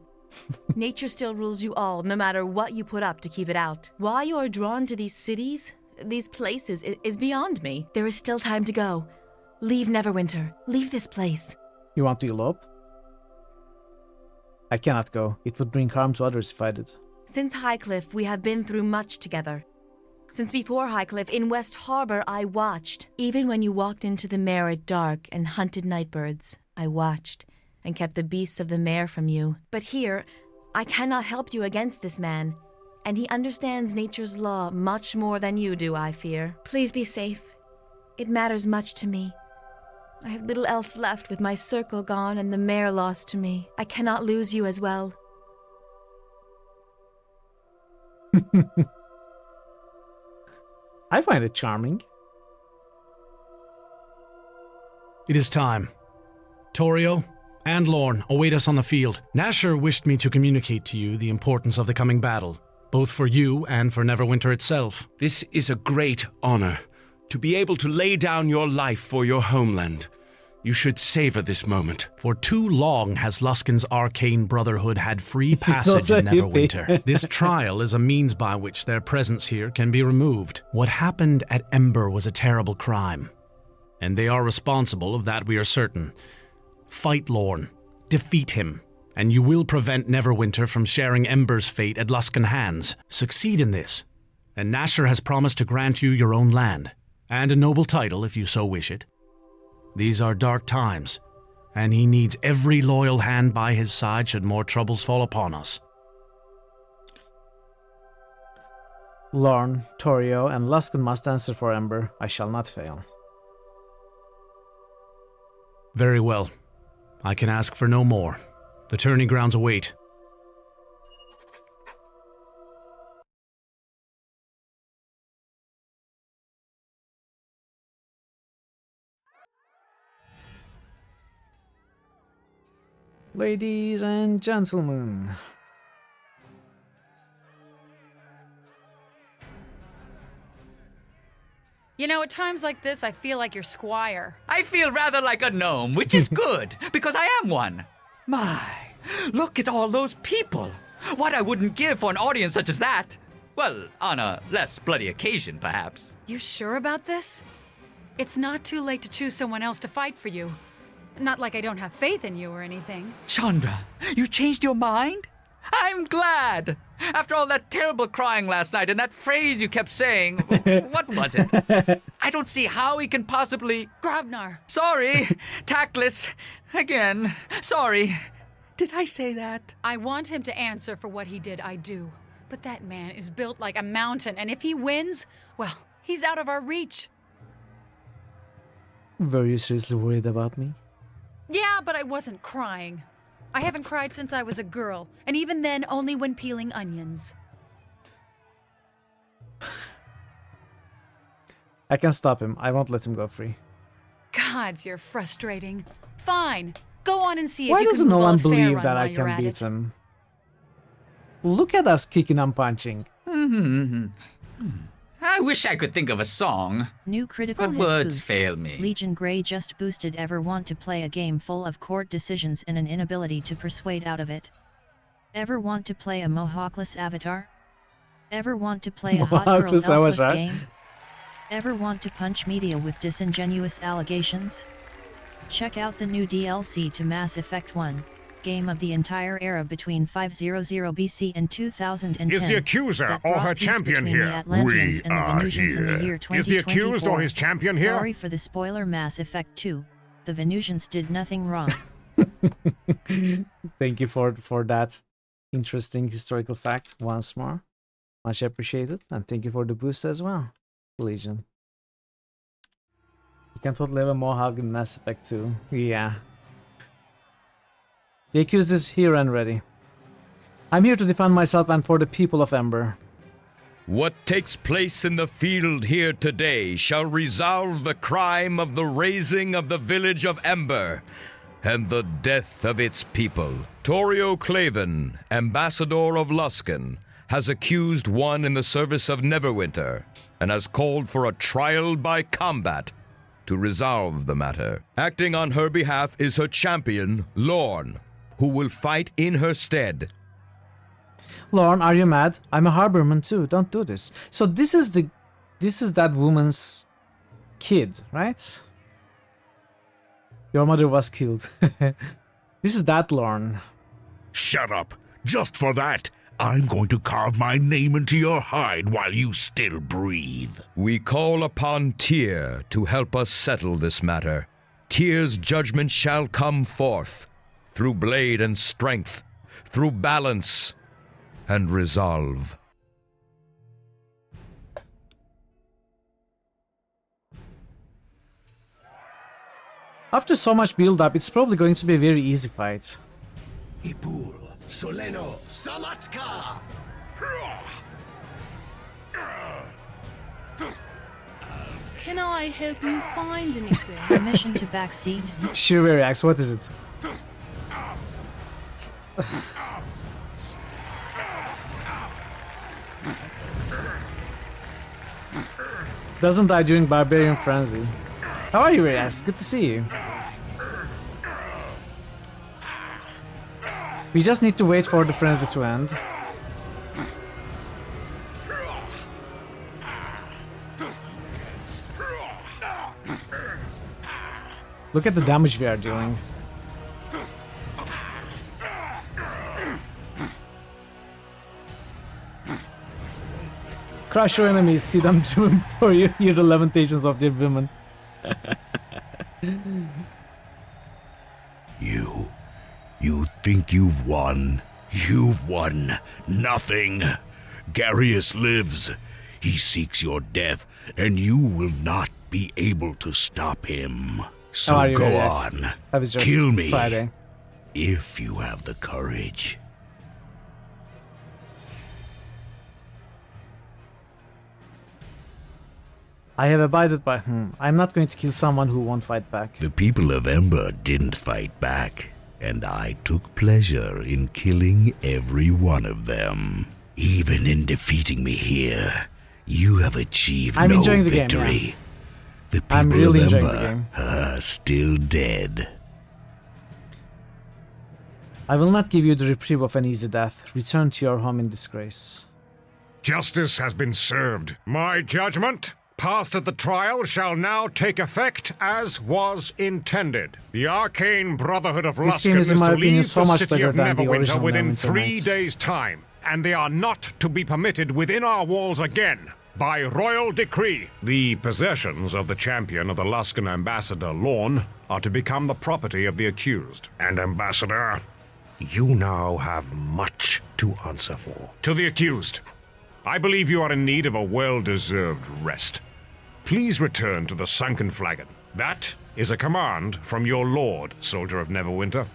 Nature still rules you all, no matter what you put up to keep it out. Why you are drawn to these cities, these places, is beyond me. There is still time to go. Leave Neverwinter. Leave this place. You want to elope? I cannot go. It would bring harm to others if I did. Since Highcliff, we have been through much together. Since before Highcliffe, in West Harbor, I watched. Even when you walked into the mare at dark and hunted nightbirds, I watched and kept the beasts of the mare from you. But here, I cannot help you against this man, and he understands nature's law much more than you do, I fear. Please be safe. It matters much to me. I have little else left with my circle gone and the mare lost to me. I cannot lose you as well. I find it charming. It is time. Torio and Lorne await us on the field. Nasher wished me to communicate to you the importance of the coming battle, both for you and for Neverwinter itself. This is a great honor, to be able to lay down your life for your homeland. You should savor this moment. For too long has Luskin's arcane brotherhood had free passage in Neverwinter. This trial is a means by which their presence here can be removed. What happened at Ember was a terrible crime, and they are responsible of that, we are certain. Fight Lorne, defeat him, and you will prevent Neverwinter from sharing Ember's fate at Luskin hands. Succeed in this, and Nasher has promised to grant you your own land, and a noble title if you so wish it. These are dark times, and he needs every loyal hand by his side should more troubles fall upon us. Lorne, Torio, and Luskin must answer for Ember. I shall not fail. Very well. I can ask for no more. The tourney grounds await. Ladies and gentlemen. You know, at times like this, I feel like your squire. I feel rather like a gnome, which is good, because I am one. My, look at all those people. What I wouldn't give for an audience such as that. Well, on a less bloody occasion, perhaps. You sure about this? It's not too late to choose someone else to fight for you. Not like I don't have faith in you or anything. Chandra, you changed your mind? I'm glad. After all that terrible crying last night and that phrase you kept saying, what was it? I don't see how he can possibly... Grabnar. Sorry, tactless. Again, sorry. Did I say that? I want him to answer for what he did, I do. But that man is built like a mountain, and if he wins, well, he's out of our reach. Were you seriously worried about me? Yeah, but I wasn't crying. I haven't cried since I was a girl, and even then only when peeling onions. I can stop him. I won't let him go free. Gods, you're frustrating. Fine. Go on and see Why if you doesn't can no move one a fair believe run that while I you're can at beat it. him? Look at us kicking and punching. I wish I could think of a song. New critical But hits words boost. fail me. Legion Grey just boosted. Ever want to play a game full of court decisions and an inability to persuade out of it? Ever want to play a Mohawkless avatar? Ever want to play a hot girl Mohawkless elfless avatar? game? Ever want to punch media with disingenuous allegations? Check out the new DLC to Mass Effect 1, game of the entire era between 500 BC and 2010. Is the accuser that or brought her peace champion between the here? Atlanteans We and the are Venusians in the year here. Is the accused or 2024. his champion here? Sorry for the spoiler. Mass Effect 2. The Venusians did nothing wrong. Thank you for that interesting historical fact once more. Much appreciated. And thank you for the boost as well, Legion. You can totally have a Mohawk in Mass Effect 2. Yeah. The accused is here and ready. I'm here to defend myself and for the people of Ember. What takes place in the field here today shall resolve the crime of the razing of the village of Ember and the death of its people. Torio Claven, ambassador of Luskin, has accused one in the service of Neverwinter and has called for a trial by combat to resolve the matter. Acting on her behalf is her champion, Lorne, who will fight in her stead. Lorne, are you mad? I'm a harborman too. Don't do this. So this is that woman's kid, right? Your mother was killed. This is that Lorne. Shut up. Just for that, I'm going to carve my name into your hide while you still breathe. We call upon Tyr to help us settle this matter. Tyr's judgment shall come forth, through blade and strength, through balance and resolve. After so much build-up, it's probably going to be a very easy fight. Ipul, Soleno, Salatka! Can I help you find anything? Permission to backseat. Sure, reacts. What is it? Doesn't die during Barbarian Frenzy. How are you, Reax? Good to see you. We just need to wait for the frenzy to end. Look at the damage we are doing. Crush your enemies, see them doom for you, hear the lamentations of their women. You think you've won? You've won nothing. Garius lives. He seeks your death, and you will not be able to stop him. So go on. Kill me. Friday. If you have the courage. I have abided by I'm not going to kill someone who won't fight back. The people of Ember didn't fight back, and I took pleasure in killing every one of them. Even in defeating me here, you have achieved no enjoying the victory. Game, yeah. The people I'm really of enjoying Ember the game. are still dead. I will not give you the reprieve of an easy death. Return to your home in disgrace. Justice has been served. My judgment, passed at the trial, shall now take effect as was intended. The Arcane Brotherhood of This game Luskan is, is in my to opinion, leave so the much city better of than the Neverwinter original within Neverwinter 3 Nights. days' time, and they are not to be permitted within our walls again. By royal decree, the possessions of the champion of the Luskan ambassador, Lorne, are to become the property of the accused. And Ambassador, you now have much to answer for. To the accused, I believe you are in need of a well-deserved rest. Please return to the Sunken Flagon. That is a command from your lord, Soldier of Neverwinter.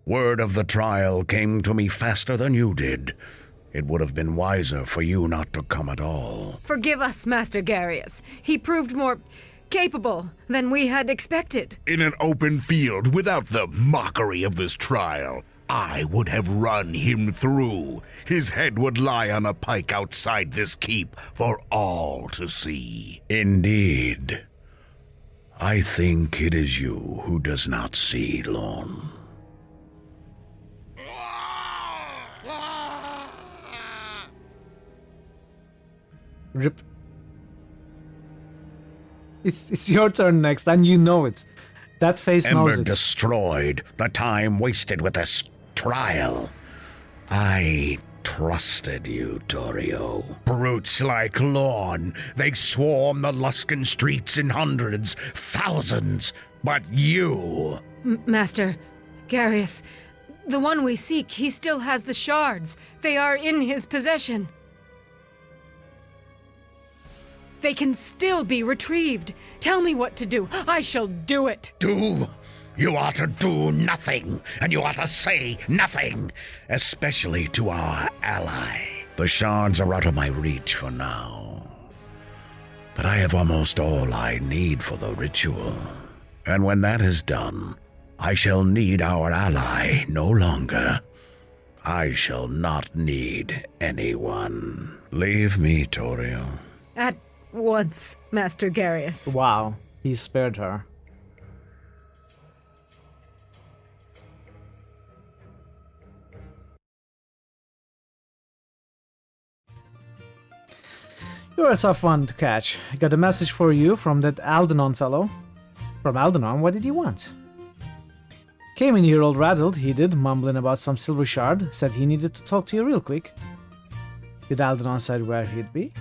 Word of the trial came to me faster than you did. It would have been wiser for you not to come at all. Forgive us, Master Garius. He proved more capable than we had expected. In an open field without the mockery of this trial, I would have run him through. His head would lie on a pike outside this keep for all to see. Indeed. I think it is you who does not see, Lorne. Rip. It's your turn next, and you know it. That face knows Ember it. destroyed. The time wasted with this trial. I trusted you, Torio. Brutes like Lorne. They swarm the Luskan streets in hundreds, thousands. But you... Master Garius, the one we seek, he still has the shards. They are in his possession. They can still be retrieved. Tell me what to do. I shall do it. Do? You ought to do nothing, and you ought to say nothing, especially to our ally. The shards are out of my reach for now, but I have almost all I need for the ritual. And when that is done, I shall need our ally no longer. I shall not need anyone. Leave me, Torio. At once, Master Garius. Wow, he spared her. You're a tough one to catch. I got a message for you from that Aldenon fellow. From Aldenon, what did you want? Came in here all rattled, he did, mumbling about some silver shard, said he needed to talk to you real quick. Did Alderon said where he'd be?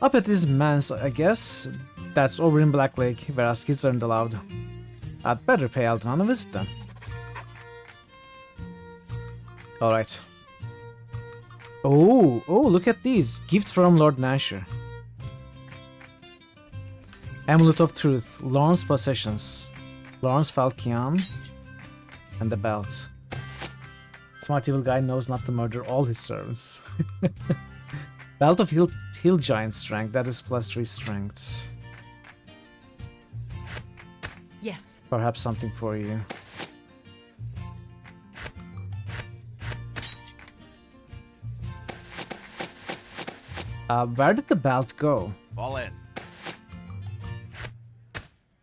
Up at his man's, I guess. That's over in Black Lake, whereas kids aren't allowed. I'd better pay Alderon a visit then. Alright. Oh, look at these. Gift from Lord Nasher. Amulet of Truth, Lawrence possessions, Lawrence Falchion, and the belt. Smart evil guy knows not to murder all his servants. Belt of Hill Giant Strength, that is +3 strength. Yes. Perhaps something for you. Where did the belt go? Fall in.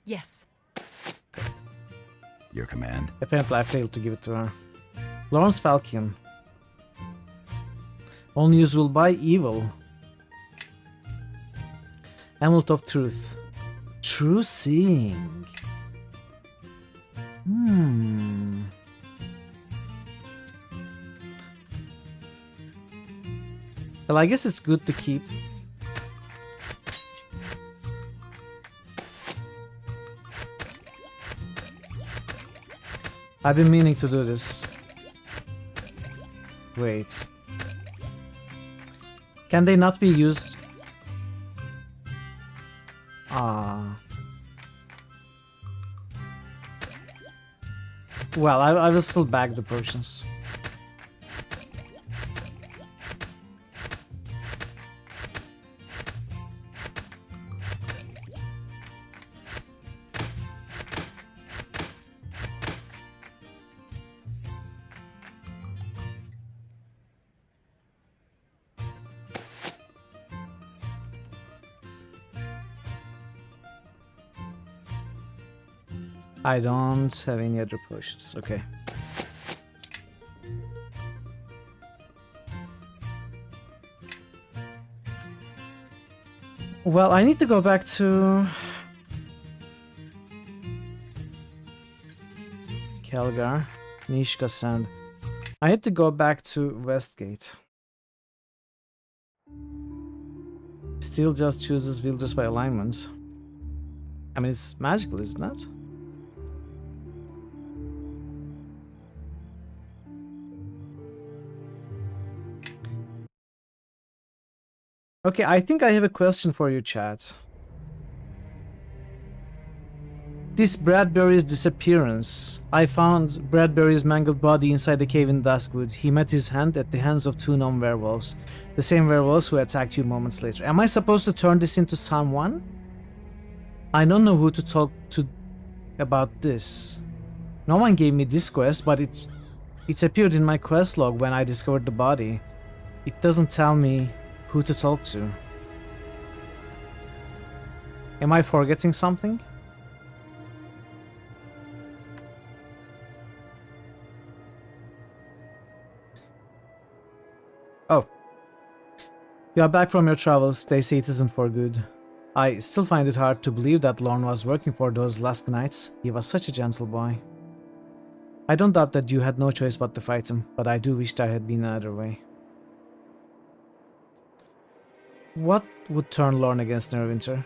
Yes. Your command. Apparently I failed to give it to her. Lawrence Falcon. Only use will buy evil. Amulet of Truth. True Seeing. Well, I guess it's good to keep. I've been meaning to do this. Wait. Can they not be used? Well, I will still bag the potions. I don't have any other potions. Okay. Well, I need to go back to Kelgar, Nishka Sand. I had to go back to Westgate. Still just chooses wielders by alignment. I mean, it's magical, isn't it? Okay, I think I have a question for you, chat. This Bradbury's disappearance. I found Bradbury's mangled body inside the cave in Duskwood. He met his hand at the hands of 2 non-werewolves. The same werewolves who attacked you moments later. Am I supposed to turn this into someone? I don't know who to talk to about this. No one gave me this quest, but it appeared in my quest log when I discovered the body. It doesn't tell me who to talk to. Am I forgetting something? Oh. You are back from your travels. They say it isn't for good. I still find it hard to believe that Lorne was working for those last knights. He was such a gentle boy. I don't doubt that you had no choice but to fight him, but I do wish there had been another way. What would turn Lorne against Neverwinter?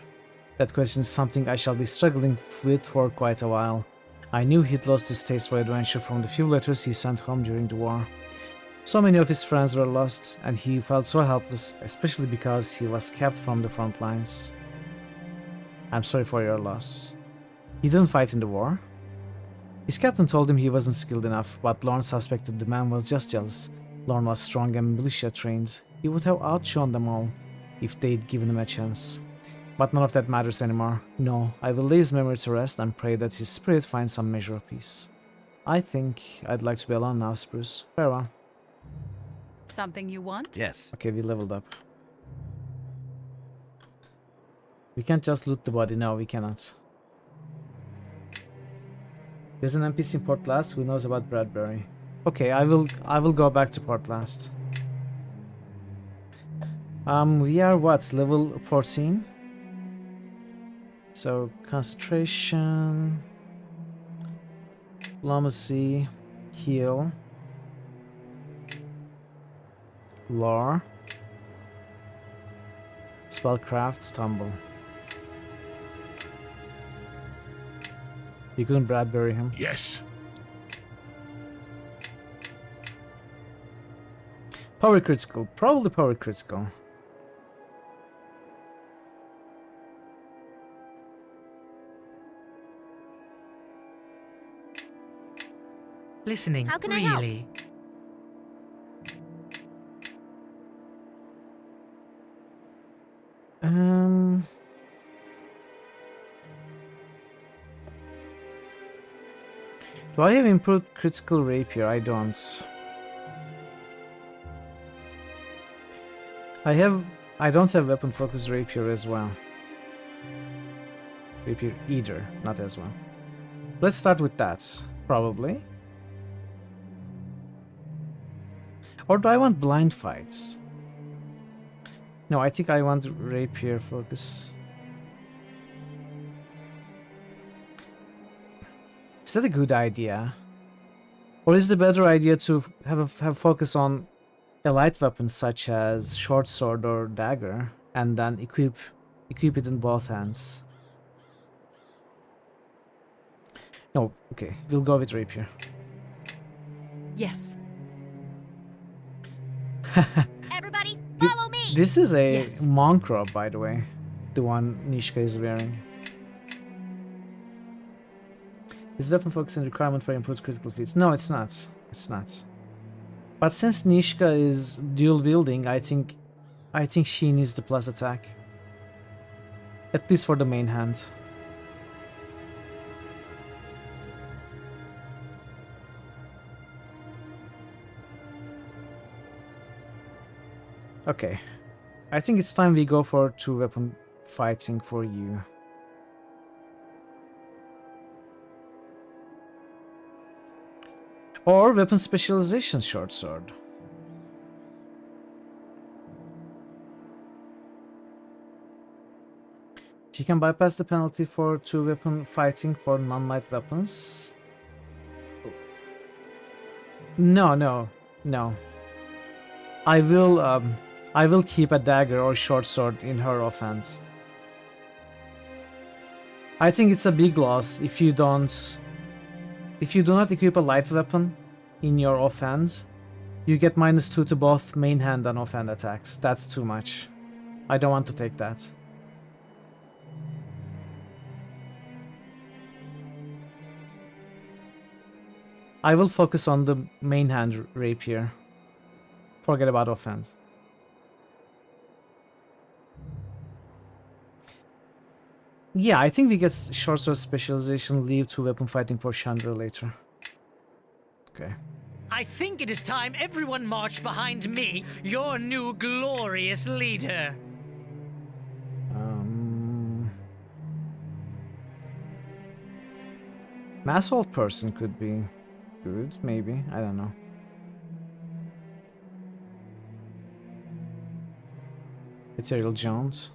That question is something I shall be struggling with for quite a while. I knew he'd lost his taste for adventure from the few letters he sent home during the war. So many of his friends were lost, and he felt so helpless, especially because he was kept from the front lines. I'm sorry for your loss. He didn't fight in the war. His captain told him he wasn't skilled enough, but Lorne suspected the man was just jealous. Lorne was strong and militia trained. He would have outshone them all if they'd given him a chance. But none of that matters anymore. No, I will lay his memory to rest and pray that his spirit finds some measure of peace. I think I'd like to be alone now, Spruce. Farewell. Something you want? Yes. Okay, we leveled up. We can't just loot the body. No, we cannot. There's an NPC in Port Last who knows about Bradbury. Okay, I will go back to Port Last. We are what? Level 14? So concentration. Diplomacy, heal, lore, spellcraft, stumble. You couldn't Bradbury him? Yes. Power critical, probably power critical. Listening, How can I help? really? Do I have improved critical rapier? I don't. I don't have weapon focus rapier as well. Rapier either, not as well. Let's start with that, probably. Or do I want blind fights? No, I think I want rapier focus. Is that a good idea? Or is the better idea to have focus on a light weapon such as short sword or dagger and then equip it in both hands? No, okay, we'll go with rapier. Yes. Everybody, follow me! This is a monk robe, by the way. The one Nishka is wearing. Is weapon focus and requirement for improved critical feats? No, it's not. It's not. But since Nishka is dual wielding, I think she needs the plus attack. At least for the main hand. Okay. I think it's time we go for 2-weapon fighting for you. Or weapon specialization short sword. You can bypass the penalty for 2-weapon fighting for non-light weapons. No. I will keep a dagger or short sword in her offhand. I think it's a big loss if you do not equip a light weapon in your offhand. You get -2 to both main hand and offhand attacks. That's too much. I don't want to take that. I will focus on the main hand rapier. Forget about offhand. Yeah, I think we get short sword specialization, leave 2-weapon fighting for Chandra later. Okay. I think it is time everyone marched behind me, your new glorious leader. Mass Hold person could be good, maybe. I don't know. Material Jones.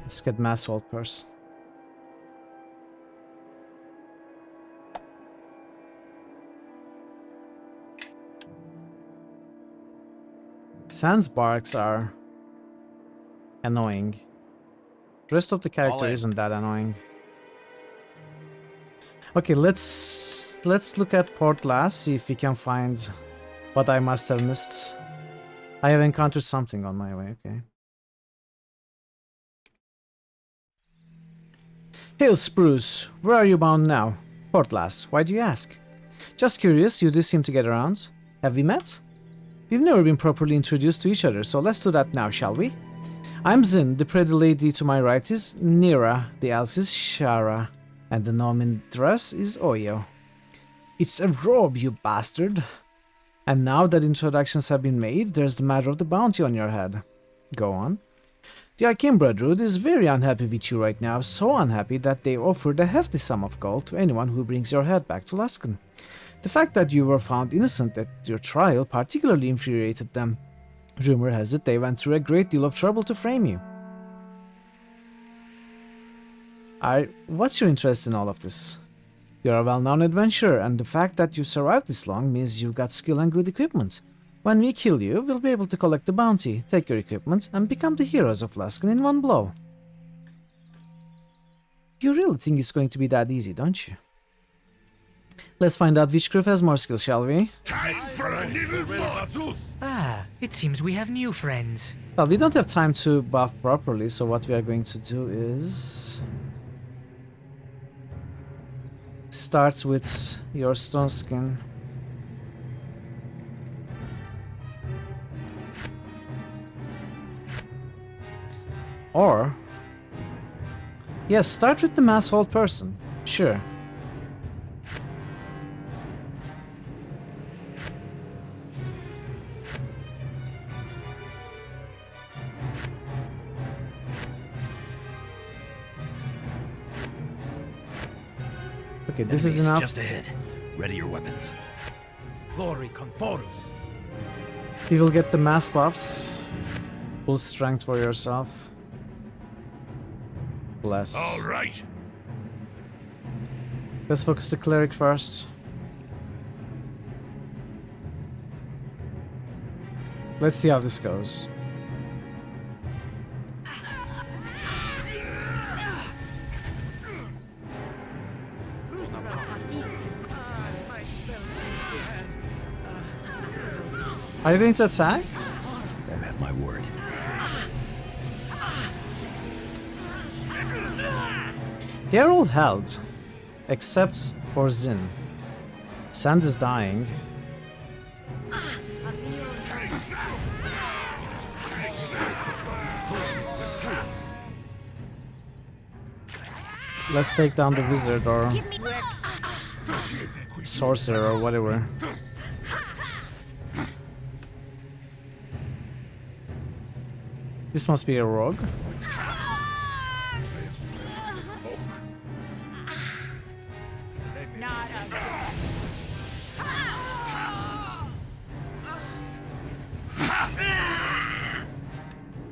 Let's get Mass Hold person. Sans barks are annoying. The rest of the character isn't that annoying. Okay, let's look at Port Last, see if we can find what I must have missed. I have encountered something on my way, okay. Hail Spruce, where are you bound now? Port Last, why do you ask? Just curious, you do seem to get around. Have we met? We've never been properly introduced to each other, so let's do that now, shall we? I'm Zin, the pretty lady to my right is Nira, the elf is Shara, and the gnome in dress is Oyo. It's a robe, you bastard! And now that introductions have been made, there's the matter of the bounty on your head. Go on. The Arcane Brotherhood is very unhappy with you right now, so unhappy that they offered a hefty sum of gold to anyone who brings your head back to Luskan. The fact that you were found innocent at your trial particularly infuriated them. Rumor has it they went through a great deal of trouble to frame you. What's your interest in all of this? You're a well-known adventurer, and the fact that you survived this long means you've got skill and good equipment. When we kill you, we'll be able to collect the bounty, take your equipment, and become the heroes of Luskan in one blow. You really think it's going to be that easy, don't you? Let's find out which group has more skill, shall we? Time for a little fun! Ah, it seems we have new friends. Well, we don't have time to buff properly, so what we are going to do is... start with your stone skin. Or... yes, start with the mass hold person. Sure. Okay, this is enough. Just ahead. Ready your weapons. Glory Conforus. You will get the mass buffs. Full strength for yourself. Bless. All right. Let's focus the cleric first. Let's see how this goes. Are you going to attack? You have my word. They're all held, except for Zin. Sand is dying. Let's take down the wizard or sorcerer or whatever. This must be a rogue.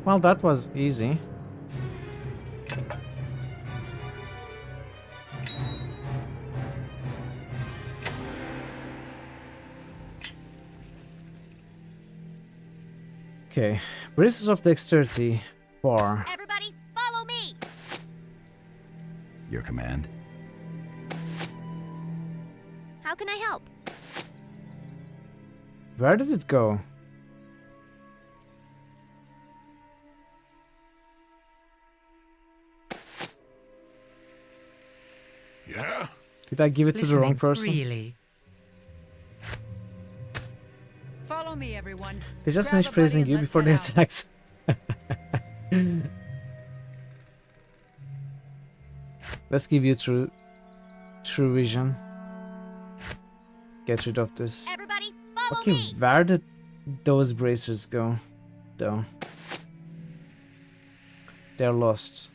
Well, that was easy. Okay, braces of dexterity, 4. Everybody, follow me! Your command. How can I help? Where did it go? Yeah? Did I give it to the wrong person? Really? Follow me, everyone. They just Grab finished a buddy praising and you let's before they head out. attacked. Let's give you true vision. Get rid of this. Everybody, follow Okay, me! where did those bracers go, though? They're lost.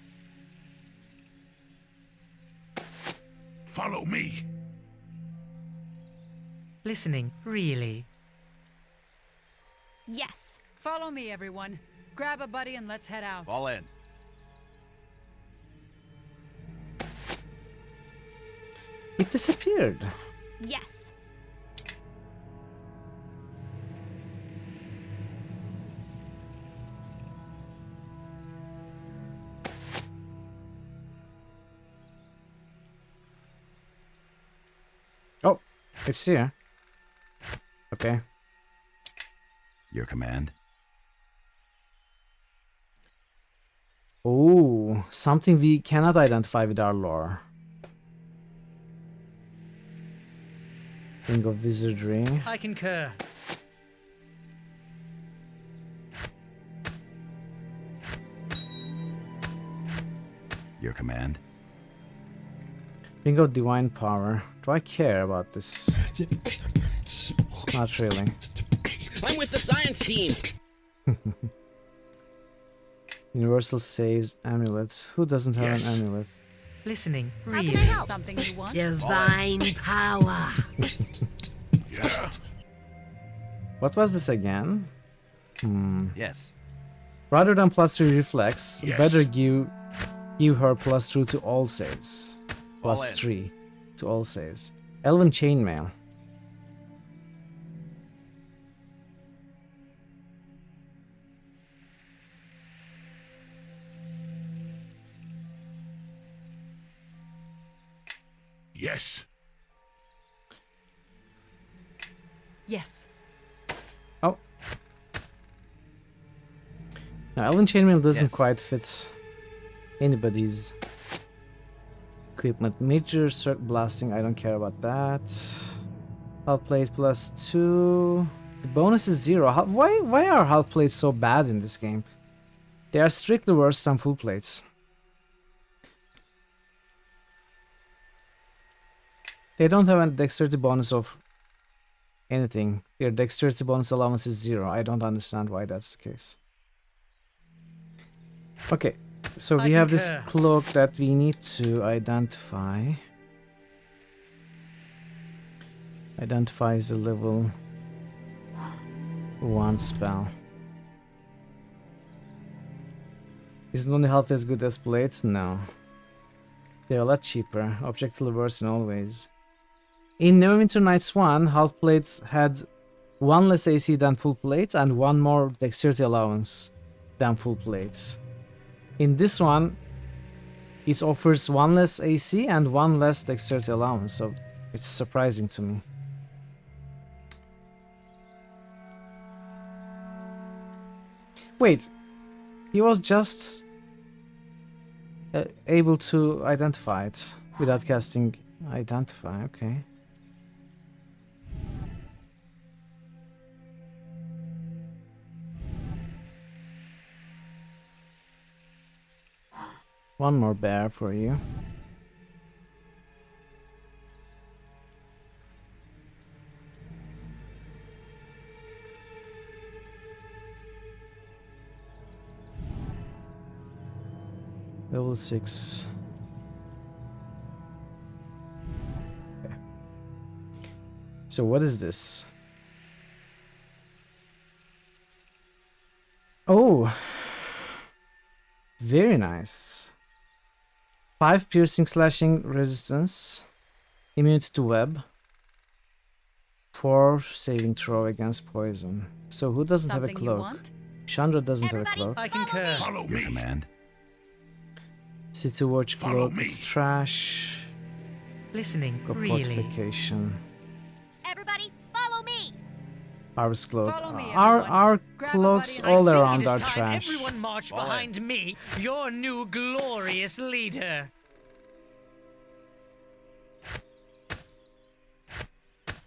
Follow me. Listening, really? Yes. Follow me, everyone. Grab a buddy and let's head out. Fall in. It disappeared. Yes. Oh, it's here. Okay. Your command. Oh, something we cannot identify with our lore. King of Wizardry. I concur. Your command. King of Divine Power. Do I care about this? Not really. I'm with the science team. Universal saves amulet. Who doesn't have Yes. an amulet? Listening, How can I really. help? Something you want? Divine power. Yeah. What was this again? Yes. Rather than +3 reflex, Yes. better give her +2 to all saves. Fall in. +3 to all saves. Elven Chainmail. Yes. Yes. Oh. Now, Elven Chainmail doesn't Yes. quite fit anybody's equipment. Major circ blasting, I don't care about that. Half plate +2. The bonus is 0. Why are half plates so bad in this game? They are strictly worse than full plates. They don't have a dexterity bonus of anything. Their dexterity bonus allowance is 0. I don't understand why that's the case. Okay, so we have this cloak that we need to identify. Identifies the level 1 spell. Is it only half as good as blades? No. They're a lot cheaper. Objectively worse in all ways. In Neverwinter Nights 1, half plates had 1 less AC than full plates and 1 more dexterity allowance than full plates. In this one, it offers 1 less AC and 1 less dexterity allowance, so it's surprising to me. Wait, he was just able to identify it without casting Identify, okay. One more bear for you. Level 6. Okay. So what is this? Oh, very nice. 5 piercing slashing resistance, immunity to web, 4 saving throw against poison. So who doesn't have a cloak? Chandra doesn't have a cloak. I concur. Follow me. Your command. City Watch Follow cloak, me. it's trash. Listening, Got really. fortification. Everybody, follow me. Harvest cloak. Follow me, Our Grab a clocks buddy and all I think around it are is time trash. everyone march Fall in. behind me, your new glorious leader.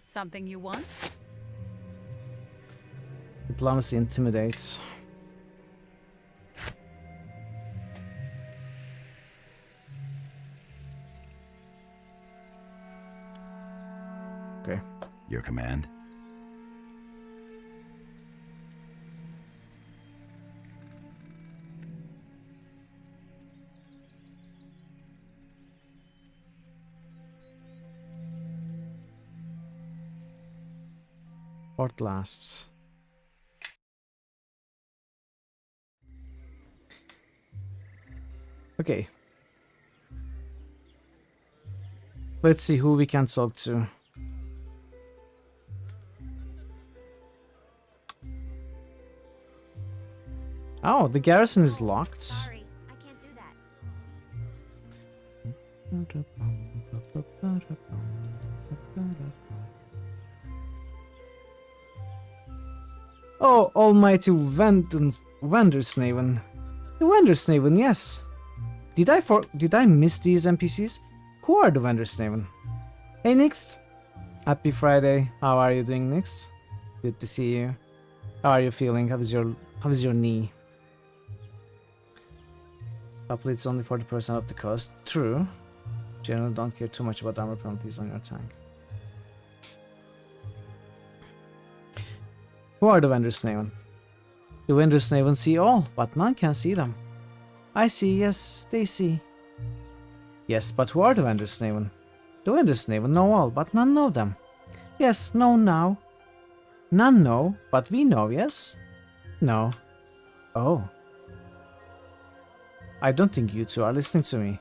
Something you want? Diplomacy intimidates. Okay. Your command. What lasts? Okay. Let's see who we can talk to. Oh, the garrison is locked. Sorry, I can't do that. Oh, almighty Vandersnaven. The Vandersnaven, yes. Did I miss these NPCs? Who are the Vandersnaven? Hey, Nix. Happy Friday. How are you doing, Nix? Good to see you. How are you feeling? How is your knee? Probably it's only 40% of the cost. True. Generally don't care too much about armor penalties on your tank. Who are the Vandersnaven? The Vandersnaven see all, but none can see them. I see, yes, they see. Yes, but who are the Vandersnaven? The Vandersnaven know all, but none know them. Yes, know now. None know, but we know, yes? No. Oh. I don't think you two are listening to me.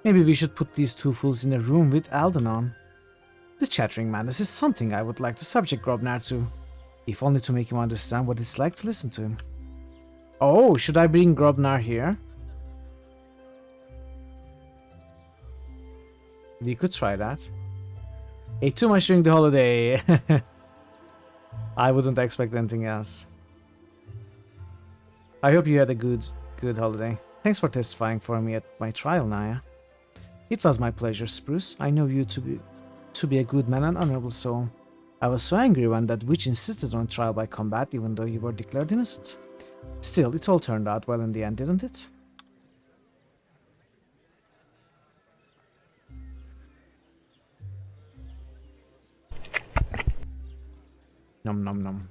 Maybe we should put these two fools in a room with Aldenon. The chattering madness is something I would like to subject Grobnar to, if only to make him understand what it's like to listen to him. Oh, should I bring Grobnar here? We could try that. Ate too much during the holiday. I wouldn't expect anything else. I hope you had a good holiday. Thanks for testifying for me at my trial, Naya. It was my pleasure, Spruce. I know you to be a good man and honorable soul. I was so angry when that witch insisted on trial by combat, even though you were declared innocent. Still, it all turned out well in the end, didn't it? Nom nom nom.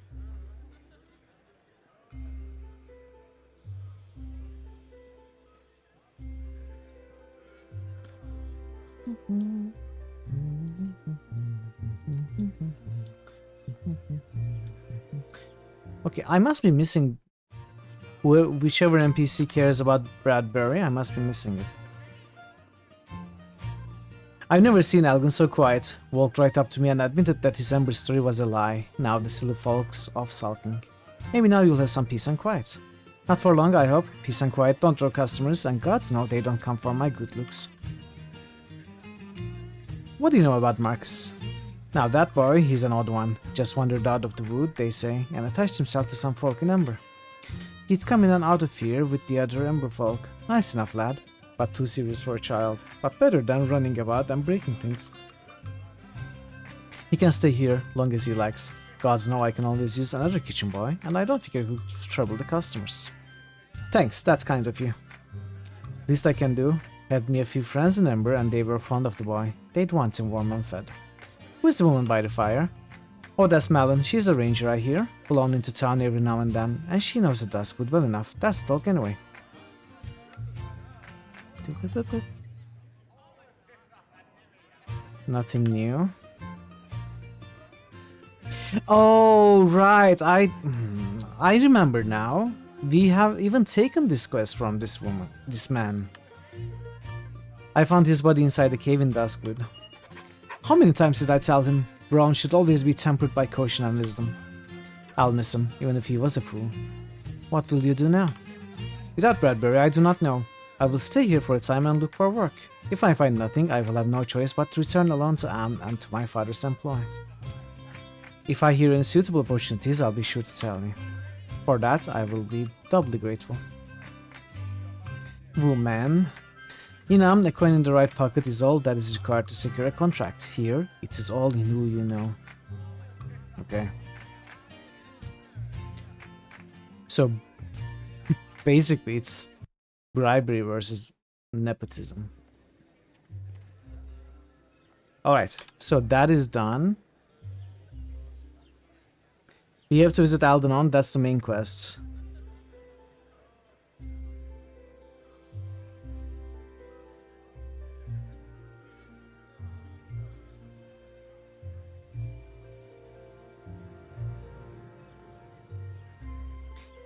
Okay, I must be missing whichever NPC cares about Bradbury. I must be missing it. I've never seen Algon so quiet. Walked right up to me and admitted that his Ember story was a lie. Now the silly folk's off sulking. Maybe now you'll have some peace and quiet. Not for long, I hope. Peace and quiet don't draw customers, and gods know they don't come from my good looks. What do you know about Marcus? Now that boy, he's an odd one. Just wandered out of the wood, they say, and attached himself to some folk in Ember. He'd come in and out of here with the other Ember folk. Nice enough lad, but too serious for a child. But better than running about and breaking things. He can stay here long as he likes. Gods know I can always use another kitchen boy, and I don't think I could trouble the customers. Thanks, that's kind of you. Least I can do. Had me a few friends in Ember, and they were fond of the boy. They'd want him warm and fed. Who's the woman by the fire? Oh, that's Malin. She's a ranger, I hear. Blown into town every now and then, and she knows the Duskwood well enough. That's talk anyway. Nothing new. Oh, right. I remember now. We have even taken this quest from this man. I found his body inside the cave in Duskwood. How many times did I tell him Brown should always be tempered by caution and wisdom? I'll miss him, even if he was a fool. What will you do now? Without Bradbury, I do not know. I will stay here for a time and look for work. If I find nothing, I will have no choice but to return alone to Am and to my father's employ. If I hear any suitable opportunities, I'll be sure to tell you. For that, I will be doubly grateful. Woman. In Am, a coin in the right pocket is all that is required to secure a contract. Here, it is all in who you know. Okay. So, basically, it's bribery versus nepotism. Alright, so that is done. We have to visit Aldenon, that's the main quest.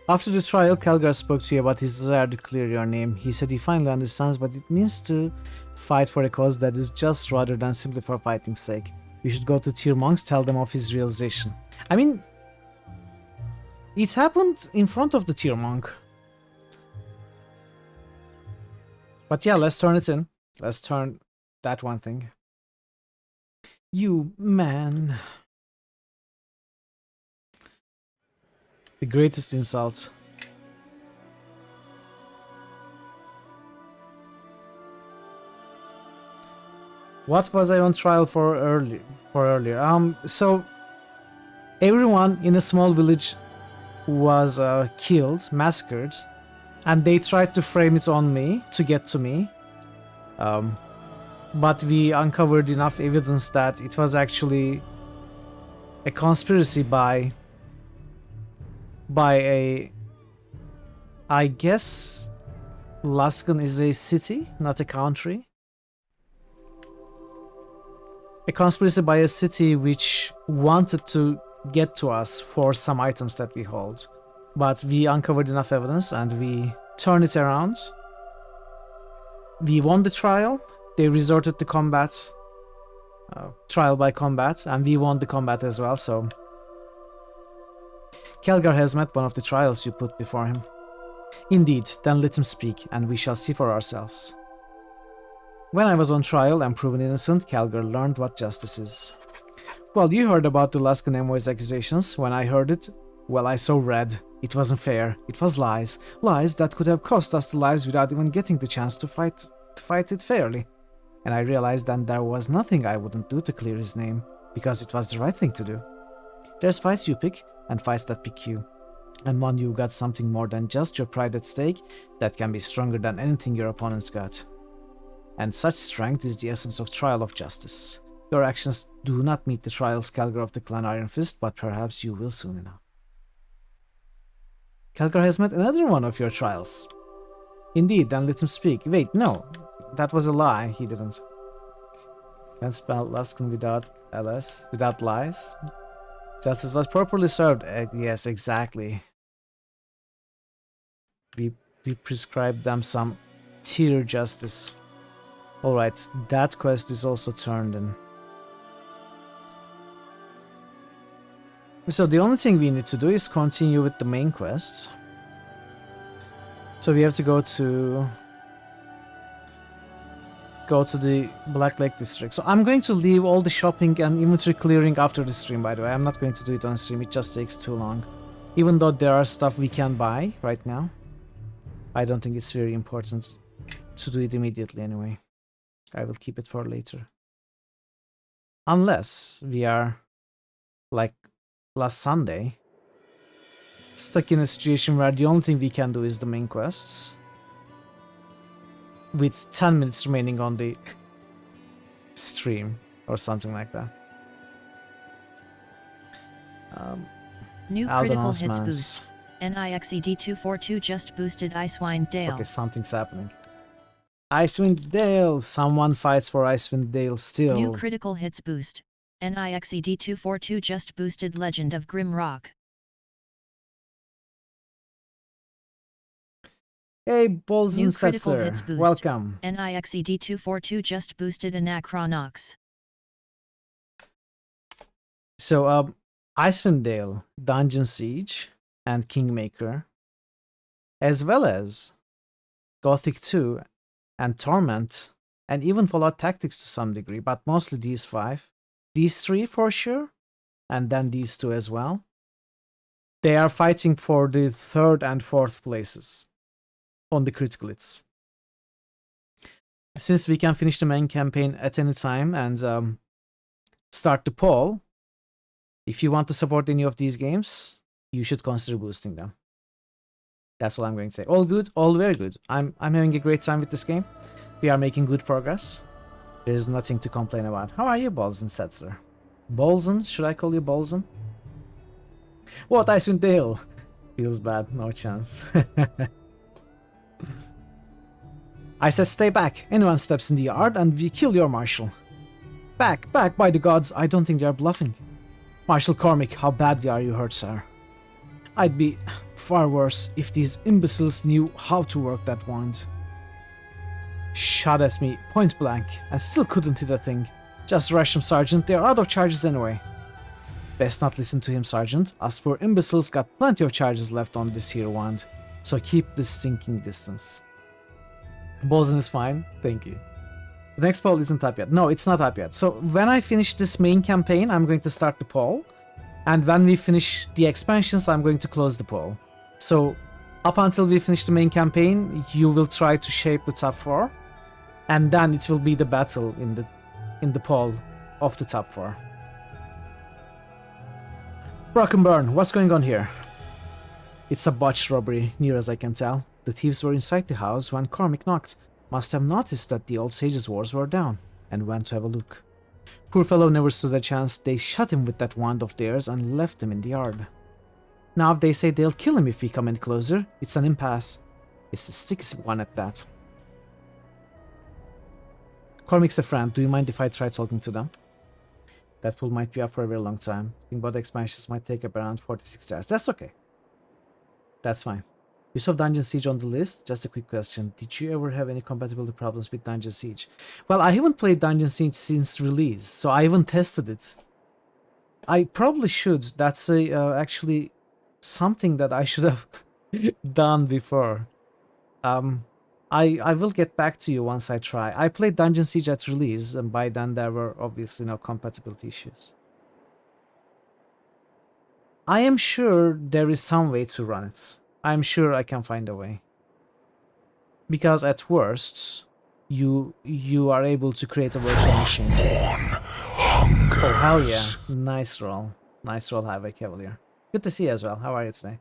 After the trial, Calgar spoke to you about his desire to clear your name. He said he finally understands what it means to fight for a cause that is just rather than simply for fighting's sake. You should go to Tier Monks, tell them of his realization. I mean, it happened in front of the Tier Monk. But yeah, let's turn it in. Let's turn that one thing. You man. The greatest insult. What was I on trial for earlier? So everyone in a small village was killed, massacred, and they tried to frame it on me to get to me. But we uncovered enough evidence that it was actually a conspiracy by a, I guess, Luskan is a city, not a country. A conspiracy by a city which wanted to get to us for some items that we hold. But we uncovered enough evidence and we turned it around. We won the trial. They resorted to combat. Trial by combat. And we won the combat as well, so... Kelgar has met one of the trials you put before him. Indeed, then let him speak, and we shall see for ourselves. When I was on trial and proven innocent, Kelgar learned what justice is. Well, you heard about the Luskan Envoy's accusations. When I heard it, well, I saw red. It wasn't fair. It was lies. Lies that could have cost us the lives without even getting the chance to fight it fairly. And I realized then there was nothing I wouldn't do to clear his name, because it was the right thing to do. There's fights you pick, and fights that pick you. And when you got something more than just your pride at stake, that can be stronger than anything your opponents got. And such strength is the essence of trial of justice. Your actions do not meet the trials, Kelgar of the Clan Iron Fist, but perhaps you will soon enough. Kelgar has met another one of your trials. Indeed, then let him speak. Wait, no, that was a lie, he didn't. Can't spell Luskan without LS, without lies. Justice was properly served. Yes, exactly. We prescribed them some tier justice. Alright, that quest is also turned in. So the only thing we need to do is continue with the main quest. So we have to go to the Black Lake district. So I'm going to leave all the shopping and inventory clearing after the stream, by the way. I'm not going to do it on stream, it just takes too long. Even though there are stuff we can buy right now, I don't think it's very important to do it immediately anyway. I will keep it for later. Unless we are, like last Sunday, stuck in a situation where the only thing we can do is the main quests. With 10 minutes remaining on the stream or something like that. New critical hits boost. NIXED242 just boosted Icewind Dale. Okay, something's happening. Icewind Dale! Someone fights for Icewind Dale still. New critical hits boost. NIXED242 just boosted Legend of Grim Rock. Hey, Balls and Setzer, welcome. NIXED242 just boosted Anachronox. So, Icewind Dale, Dungeon Siege, and Kingmaker, as well as Gothic 2 and Torment, and even Fallout Tactics to some degree, but mostly these 5. These 3 for sure, and then these 2 as well. They are fighting for the 3rd and 4th places on the critical hits. Since we can finish the main campaign at any time and start the poll, if you want to support any of these games, you should consider boosting them. That's all I'm going to say. All good, all very good. I'm having a great time with this game. We are making good progress. There's nothing to complain about. How are you, Bolzen Setzer? Bolzen? Should I call you Bolzen? What, Icewind Dale? Feels bad, no chance. I said stay back. Anyone steps in the yard and we kill your marshal. Back, back, by the gods, I don't think they are bluffing. Marshal Cormac, how badly are you hurt, sir? I'd be far worse if these imbeciles knew how to work that wand. Shot at me, point blank, and still couldn't hit a thing. Just rush him, Sergeant, they're out of charges anyway. Best not listen to him, Sergeant. Us poor imbeciles got plenty of charges left on this here wand, so keep the stinking distance. Bolzen is fine, thank you. The next poll isn't up yet. No, it's not up yet. So when I finish this main campaign, I'm going to start the poll. And when we finish the expansions, I'm going to close the poll. So up until we finish the main campaign, you will try to shape the top 4. And then it will be the battle in the poll of the top 4. Brockenburn, what's going on here? It's a botched robbery, near as I can tell. The thieves were inside the house when Cormac knocked. Must have noticed that the old sage's wars were down, and went to have a look. Poor fellow never stood a chance. They shot him with that wand of theirs and left him in the yard. Now they say they'll kill him if we come any closer. It's an impasse. It's the stickiest one at that. Cormic's a friend. Do you mind if I try talking to them? That pool might be up for a very long time. Think about the expansions might take up around 46 hours. That's okay. That's fine. You saw Dungeon Siege on the list? Just a quick question. Did you ever have any compatibility problems with Dungeon Siege? Well, I haven't played Dungeon Siege since release, so I haven't tested it. I probably should. That's actually something that I should have done before. I will get back to you once I try. I played Dungeon Siege at release, and by then there were obviously no compatibility issues. I am sure there is some way to run it. I'm sure I can find a way. Because at worst, you are able to create a virtual machine. Oh, hell yeah. Nice roll. Nice roll, Highway Cavalier. Good to see you as well. How are you today?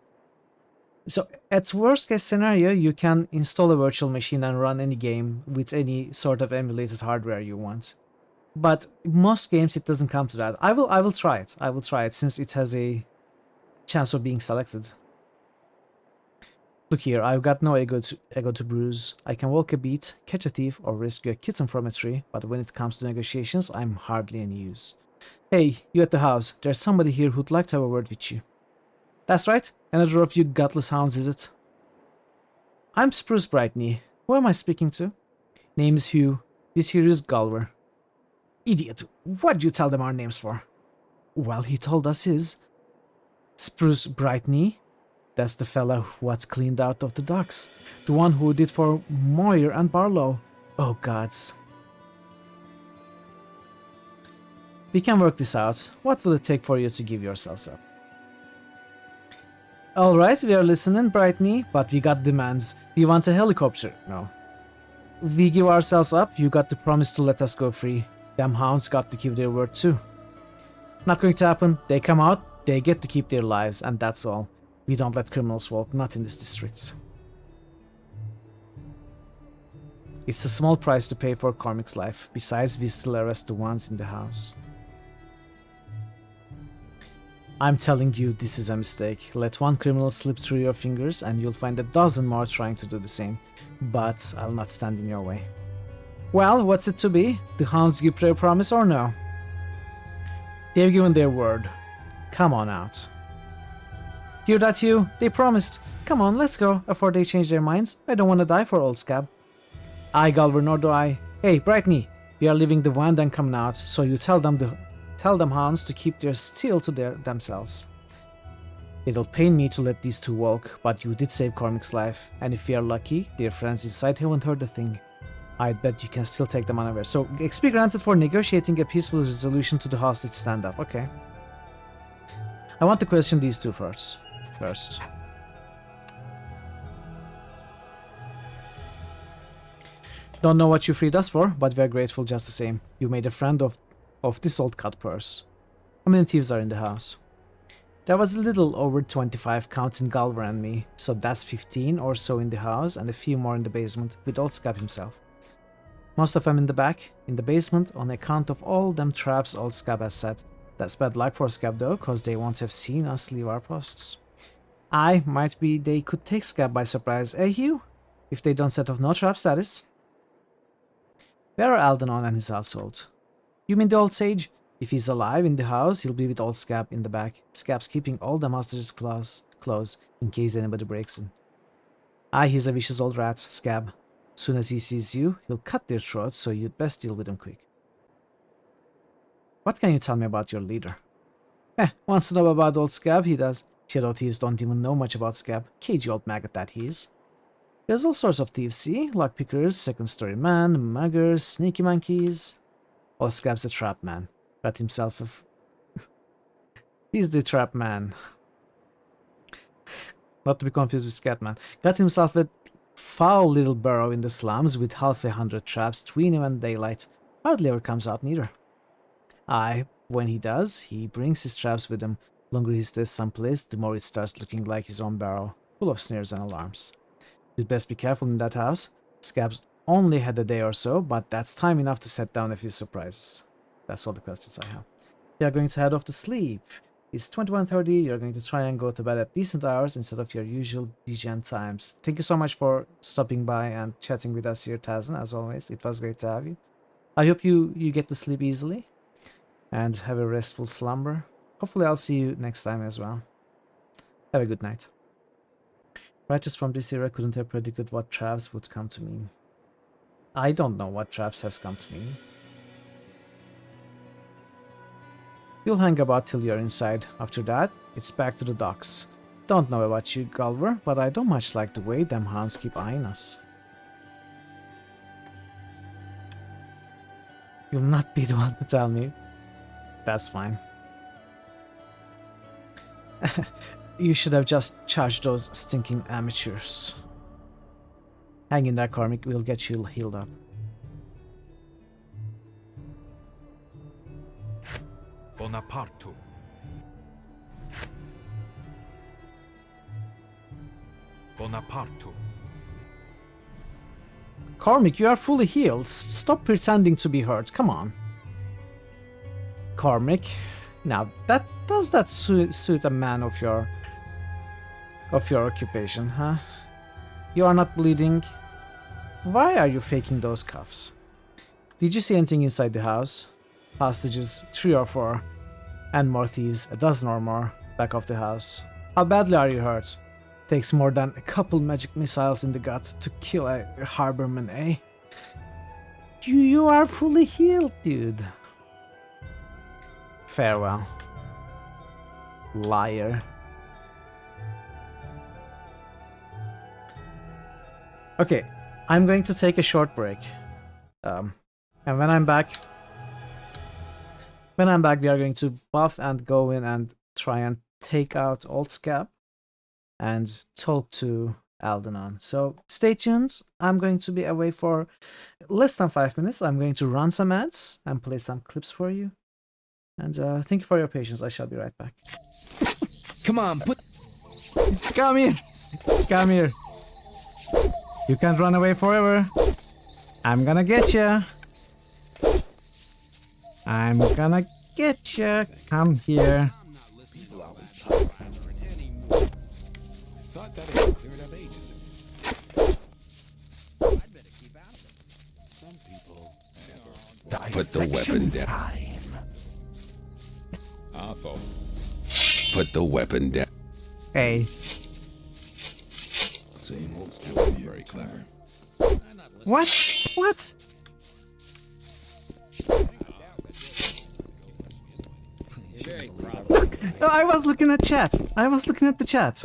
So, at worst case scenario, you can install a virtual machine and run any game with any sort of emulated hardware you want. But most games, it doesn't come to that. I will try it. I will try it since it has a chance of being selected. Look here, I've got no ego to bruise. I can walk a beat, catch a thief, or rescue a kitten from a tree, but when it comes to negotiations, I'm hardly any use. Hey, you at the house. There's somebody here who'd like to have a word with you. That's right. Another of you gutless hounds, is it? I'm Spruce Brightney. Who am I speaking to? Name's Hugh. This here is Gulliver. Idiot. What'd you tell them our names for? Well, he told us his. Spruce Brightney. That's the fella what's cleaned out of the docks. The one who did for Moyer and Barlow. Oh gods. We can work this out. What will it take for you to give yourselves up? Alright, we are listening, Brightney, but we got demands. We want a helicopter. No. If we give ourselves up, you got to promise to let us go free. Them hounds got to give their word too. Not going to happen. They come out, they get to keep their lives, and that's all. We don't let criminals walk, not in this district. It's a small price to pay for Cormic's life. Besides, we still arrest the ones in the house. I'm telling you, this is a mistake. Let one criminal slip through your fingers and you'll find a dozen more trying to do the same. But I'll not stand in your way. Well, what's it to be? The hounds give their promise or no? They've given their word. Come on out. Hear that, Hugh? They promised. Come on, let's go, before they change their minds. I don't want to die for old Scab. Aye, Gulliver, nor do I. Hey, Brightney, we are leaving the wind and coming out, so you tell them hounds to keep their steel to themselves. It'll pain me to let these two walk, but you did save Cormic's life, and if we are lucky, their friends inside haven't heard a thing. I'd bet you can still take them unaware. So, XP granted for negotiating a peaceful resolution to the hostage standoff. Okay. I want to question these two first. Don't know what you freed us for, but we're grateful just the same. You made a friend of this old cut purse. How many thieves are in the house? There was a little over 25 counting Gulliver and me, so that's 15 or so in the house and a few more in the basement, with old Scab himself. Most of them in the back, in the basement, on account of all them traps old Scab has set. That's bad luck for Scab though, cause they won't have seen us leave our posts. Aye, might be they could take Scab by surprise, eh Hugh? If they don't set off no traps, that is. Where are Aldenon and his household? You mean the old sage? If he's alive in the house, he'll be with old Scab in the back. Scab's keeping all the hostages close in case anybody breaks in. Aye, he's a vicious old rat, Scab. Soon as he sees you, he'll cut their throats, so you'd best deal with him quick. What can you tell me about your leader? Wants to know about old Scab, he does. Shadow thieves don't even know much about Scab. Cagey old maggot that he is. There's all sorts of thieves, see? Lockpickers, second-story man, muggers, sneaky monkeys. Old Scab's a trap man. Got himself a... He's the trap man. Not to be confused with Scatman. Got himself a foul little burrow in the slums with 100 traps between him and daylight. Hardly ever comes out neither. Aye, when he does, he brings his traps with him. The longer he stays someplace, the more it starts looking like his own barrow, full of snares and alarms. You'd best be careful in that house. Scab's only had a day or so, but that's time enough to set down a few surprises. That's all the questions I have. We are going to head off to sleep. is 21:30. You're going to try and go to bed at decent hours instead of your usual degen times. Thank you so much for stopping by and chatting with us here, Tazan, as always. It was great to have you. I hope you get to sleep easily and have a restful slumber. Hopefully I'll see you next time as well. Have a good night. Writers from this era couldn't have predicted what traps would come to me. I don't know what traps has come to me. You'll hang about till you're inside. After that, it's back to the docks. Don't know about you, Gulliver, but I don't much like the way them hounds keep eyeing us. You'll not be the one to tell me. That's fine. You should have just charged those stinking amateurs. Hang in there, Cormac. We'll get you healed up. Bonaparte. Bonaparte. Cormac, you are fully healed. Stop pretending to be hurt. Come on. Cormac. Now, does that suit a man of your occupation, huh? You are not bleeding. Why are you faking those cuffs? Did you see anything inside the house? Hostages, 3 or 4, and more thieves, a dozen or more, back of the house. How badly are you hurt? Takes more than a couple magic missiles in the gut to kill a harborman, eh? You are fully healed, dude. Farewell. Liar. Okay, I'm going to take a short break. And when I'm back, we are going to buff and go in and try and take out Old Scab and talk to Aldenon. So stay tuned. I'm going to be away for less than 5 minutes. I'm going to run some ads and play some clips for you. And thank you for your patience. I shall be right back. Come on, Come here. Come here. You can't run away forever. I'm gonna get you. I'm gonna get you. Come here. Put the weapon down. Put the weapon down. Hey. Same old still very clever. What? What? No, I was looking at chat. I was looking at the chat.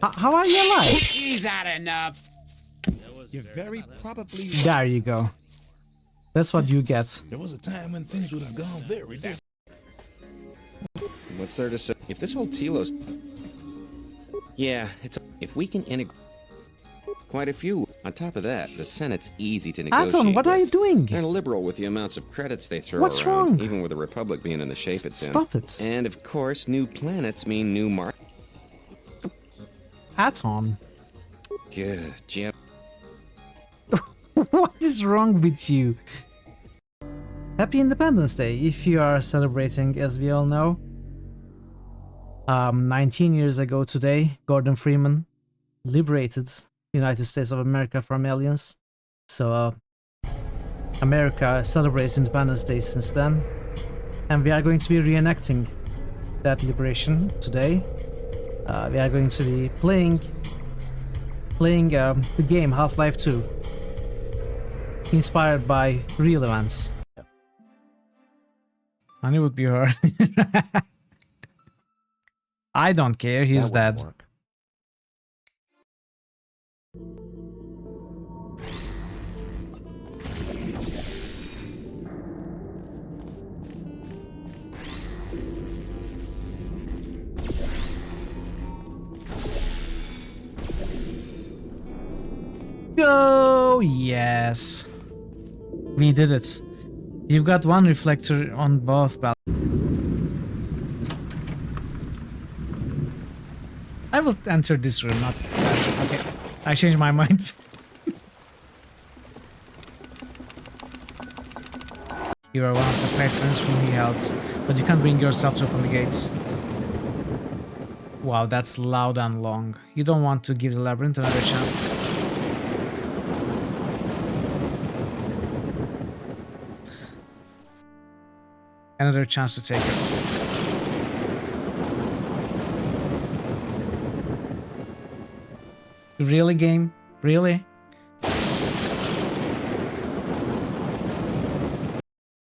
How are you alive? Is that enough? You're very probably right. There you go. That's what you get. There was a time when things would have gone very different. What's there to say? If this whole Telos... Yeah, if we can integrate quite a few. On top of that, the Senate's easy to negotiate. Anton, what are you doing? They're liberal with the amounts of credits they throw What's around, wrong? even with the Republic being in the shape it's in. Stop it. And of course, new planets mean new markets. Anton. Good, Jim. What is wrong with you? Happy Independence Day, if you are celebrating, as we all know. 19 years ago today, Gordon Freeman liberated the United States of America from aliens. So, America celebrates Independence Day since then. And we are going to be reenacting that liberation today. We are going to be playing the game Half-Life 2. Inspired by real events. Honey would be her. I don't care, he's dead. Go! Yes. We did it. You've got one reflector on both balconies. I will enter this room, not that. Okay, I changed my mind. You are one of the patrons whom he helped, but you can't bring yourself to open the gates. Wow, that's loud and long. You don't want to give the labyrinth another chance. Another chance to take it. Really, game? Really?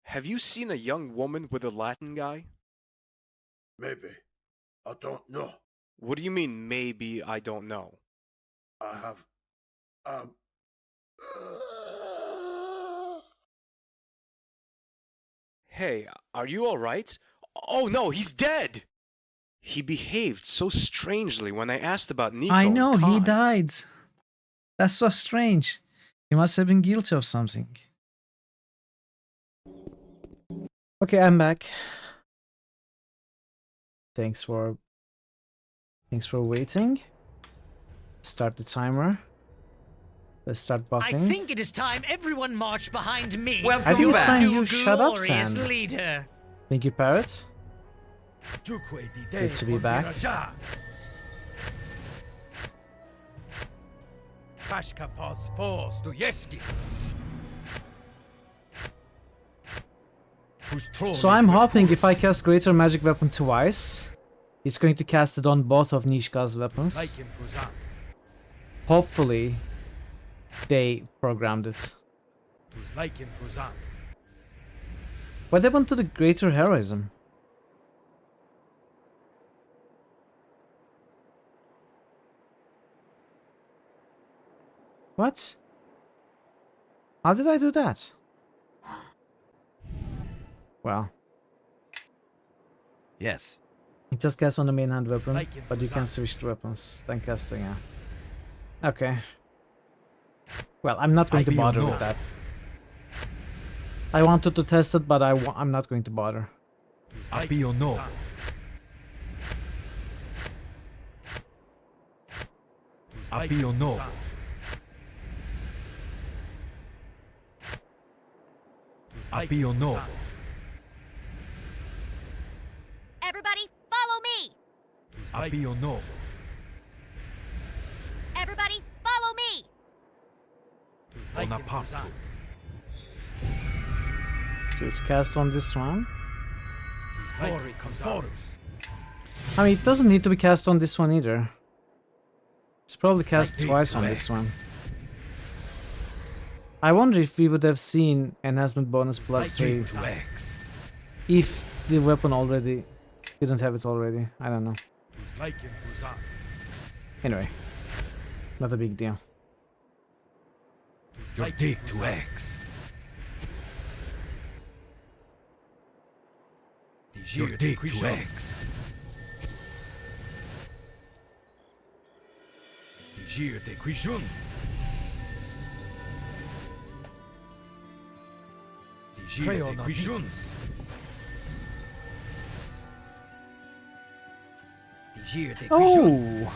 Have you seen a young woman with a Latin guy? Maybe. I don't know. What do you mean, maybe I don't know? I have... Hey, are you alright? Oh no, he's dead! He behaved so strangely when I asked about Nico. I know, and he Khan. died. That's so strange. He must have been guilty of something. Okay, I'm back. Thanks for waiting. Start the timer. Let's start buffing. I think it is time everyone marched behind me. At this time, you shut up, glorious Sam. leader. Thank you, Parrot. Good to be back. So I'm hoping if I cast Greater Magic Weapon twice, it's going to cast it on both of Nishka's weapons. Hopefully, they programmed it. What happened to the Greater Heroism? What? How did I do that? Well. Yes. It just casts on the main hand weapon, but you can switch to weapons. Then casting, yeah. Okay. Well, I'm not going to bother with that. I wanted to test it, but I'm not going to bother. Appio novo. Appio novo. Appio novo. Everybody, follow me! Appio novo. Everybody, follow me! Bonaparte. Just cast on this one. Vorus. I mean, it doesn't need to be cast on this one either. It's probably cast twice on this one. I wonder if we would have seen enhancement bonus plus 3 if the weapon already didn't have it already. I don't know. Anyway, not a big deal. Your dig to X. Your dig to X. Gir de Quijun. Gir de Quijun. Oh!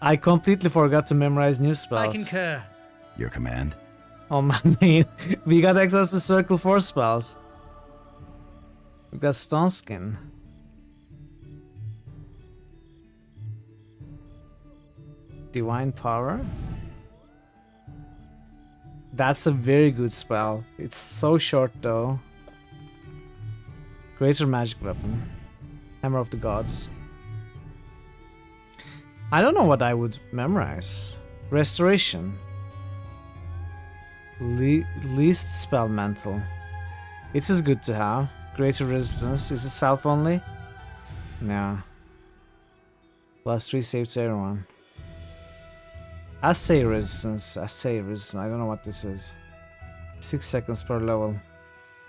I completely forgot to memorize new spells. I concur. Your command. Oh man, we got access to Circle 4 spells. We got Stone Skin. Divine Power. That's a very good spell. It's so short though. Greater Magic Weapon. Hammer of the Gods. I don't know what I would memorize. Restoration. Least Spell Mantle. It is good to have. Greater Resistance. Is it self only? No. Plus 3 save to everyone. Assay Resistance. Assay Resistance. I don't know what this is. 6 seconds per level.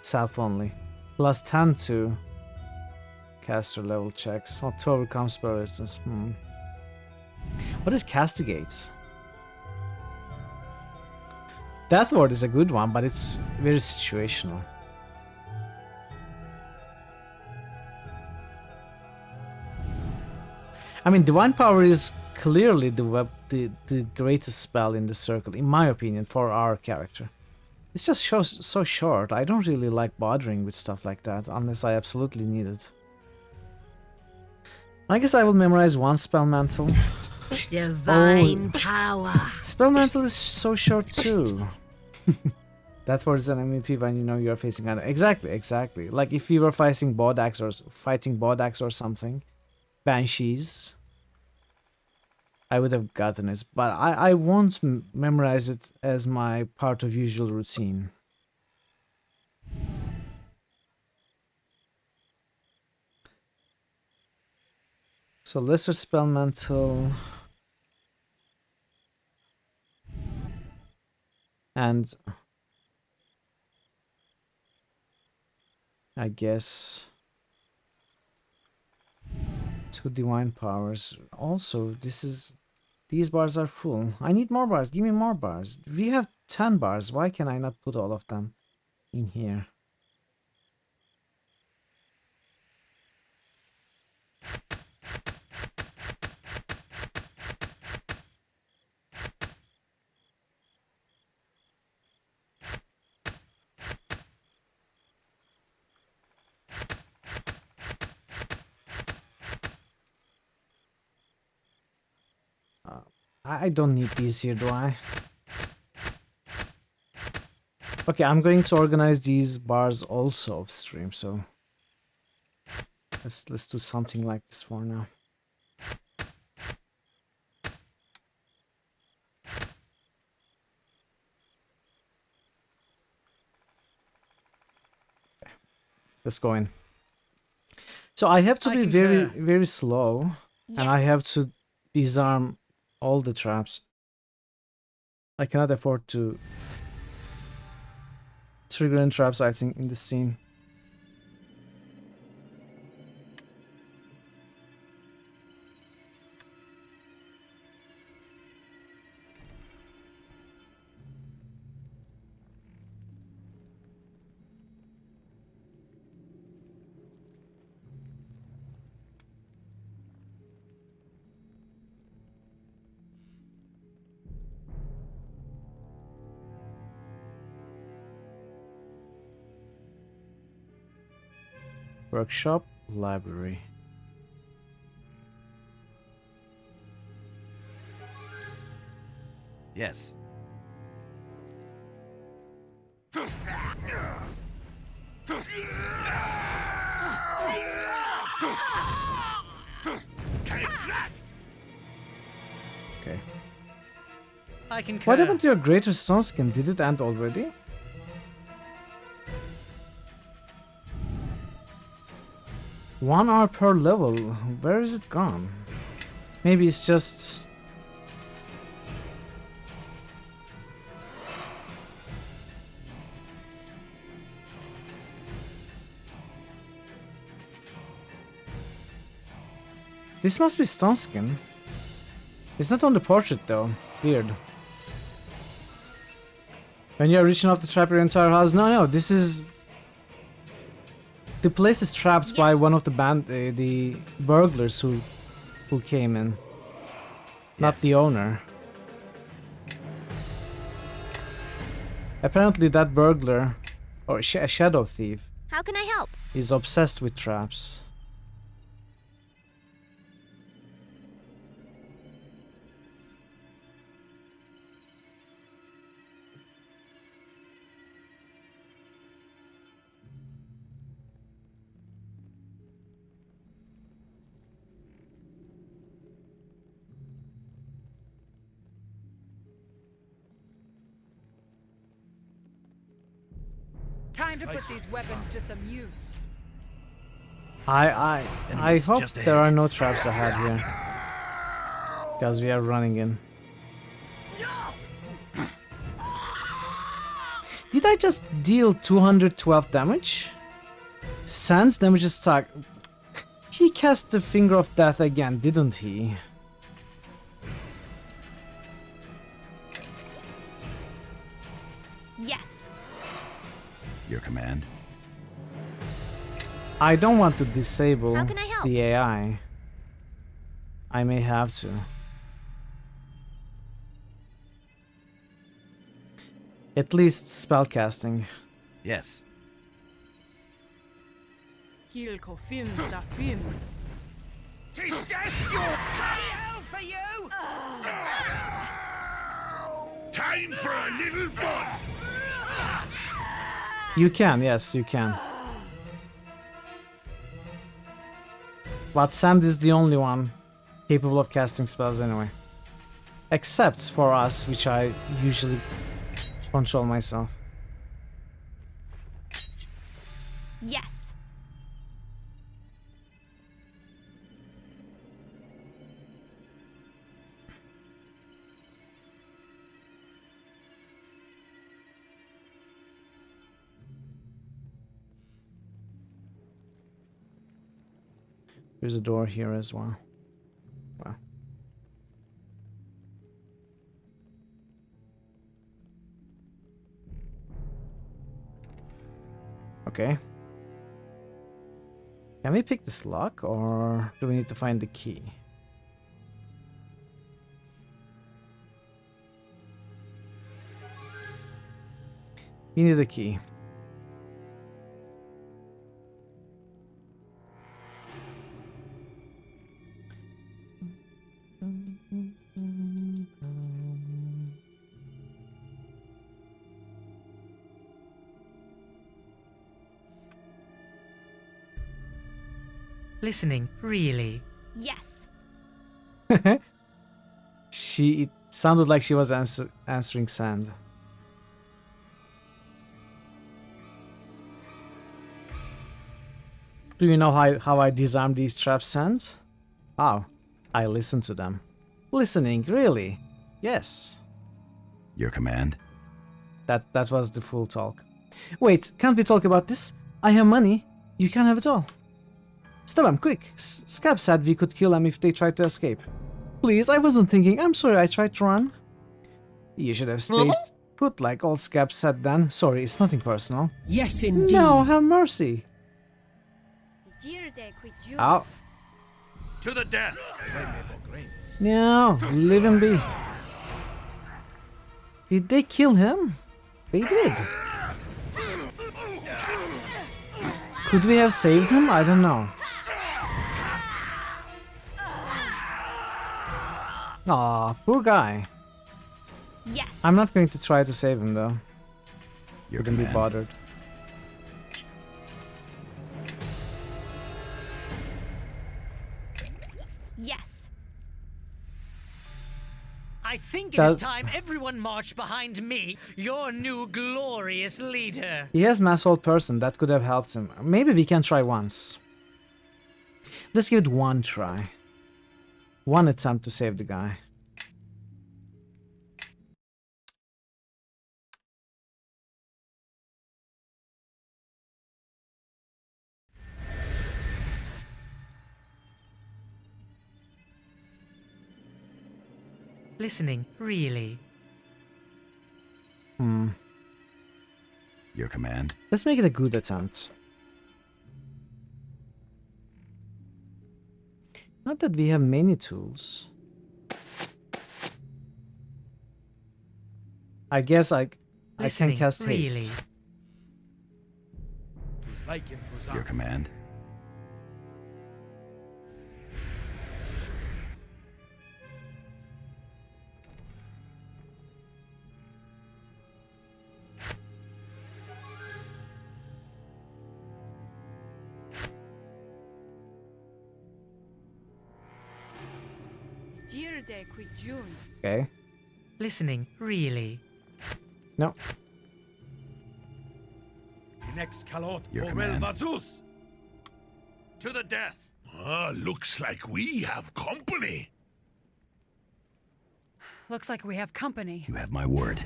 Self only. Plus 10 to caster level checks. Or to overcome spell resistance. What is Castigate? Death Ward is a good one, but it's very situational. I mean, Divine Power is clearly the greatest spell in the circle, in my opinion, for our character. It's just so short. I don't really like bothering with stuff like that unless I absolutely need it. I guess I will memorize one spell mantle. Divine power. Spell mantle is so short too. That was an MVP when you know you're facing an exactly. Like if you were fighting Bodax or something, Banshees, I would have gotten it, but I won't memorize it as my part of usual routine. So lesser spell mantle. And I guess 2 divine powers. Also, these bars are full. I need more bars. Give me more bars. We have 10 bars. Why can I not put all of them in here? I don't need these here, do I? Okay, I'm going to organize these bars also off stream, so let's do something like this for now. Okay. Let's go in. So I have to be very slow, and I have to disarm all the traps. I cannot afford to trigger in traps, I think, in this scene. Workshop, library. Yes. Okay. I concur. What happened to your greater stone skin? Did it end already? One hour per level. Where is it gone? Maybe it's just... This must be stone skin. It's not on the portrait though. Weird. When you're reaching up to trap your entire house. No, this is... The place is trapped by one of the burglars who came in, not the owner. Apparently, that burglar, or a shadow thief, How can I help? is obsessed with traps. Time to put these weapons to some use. I hope there are no traps ahead here, because we are running in. Did I just deal 212 damage? Sans damage is stuck. He cast the Finger of Death again, didn't he? Yes. Your command. I don't want to disable How can I help? the AI. I may have to. At least spellcasting. Yes. Tis death your hell for you! Time for a little fun! You can, yes, you can. But Sand is the only one capable of casting spells anyway. Except for us, which I usually control myself. Yes. There's a door here as well. Wow. Okay. Can we pick this lock, or do we need to find the key? We need a key. Listening, really? Yes. It sounded like she was answering Sand. Do you know how I disarm these traps, Sand? How? I listen to them. Listening, really? Yes. Your command? That was the full talk. Wait, can't we talk about this? I have money. You can have it all. Stop them, quick. Scab said we could kill them if they tried to escape. Please, I wasn't thinking. I'm sorry I tried to run. You should have stayed put like all Scab said then. Sorry, it's nothing personal. Yes, indeed. No, have mercy. Ow. To the death! No, leave him be. Did they kill him? They did. Could we have saved him? I don't know. Aw, poor guy. Yes. I'm not going to try to save him though. Your Wouldn't be command. bothered. Yes. I think it is time everyone marched behind me, your new glorious leader. He has mass old person, that could have helped him. Maybe we can try once. Let's give it one try. One attempt to save the guy. Listening, really? Your command? Let's make it a good attempt. Not that we have many tools. I guess I can cast haste. Your command? Okay. Listening, really? No. Your command. To the death! Looks like we have company. Looks like we have company. You have my word.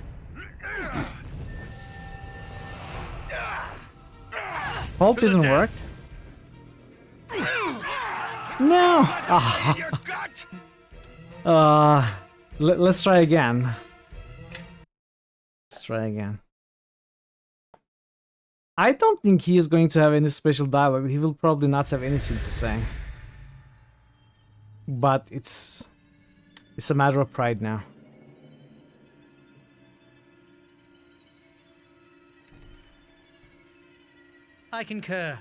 Hope didn't work. No! Let's try again. Let's try again. I don't think he is going to have any special dialogue. He will probably not have anything to say. But it's a matter of pride now. I concur.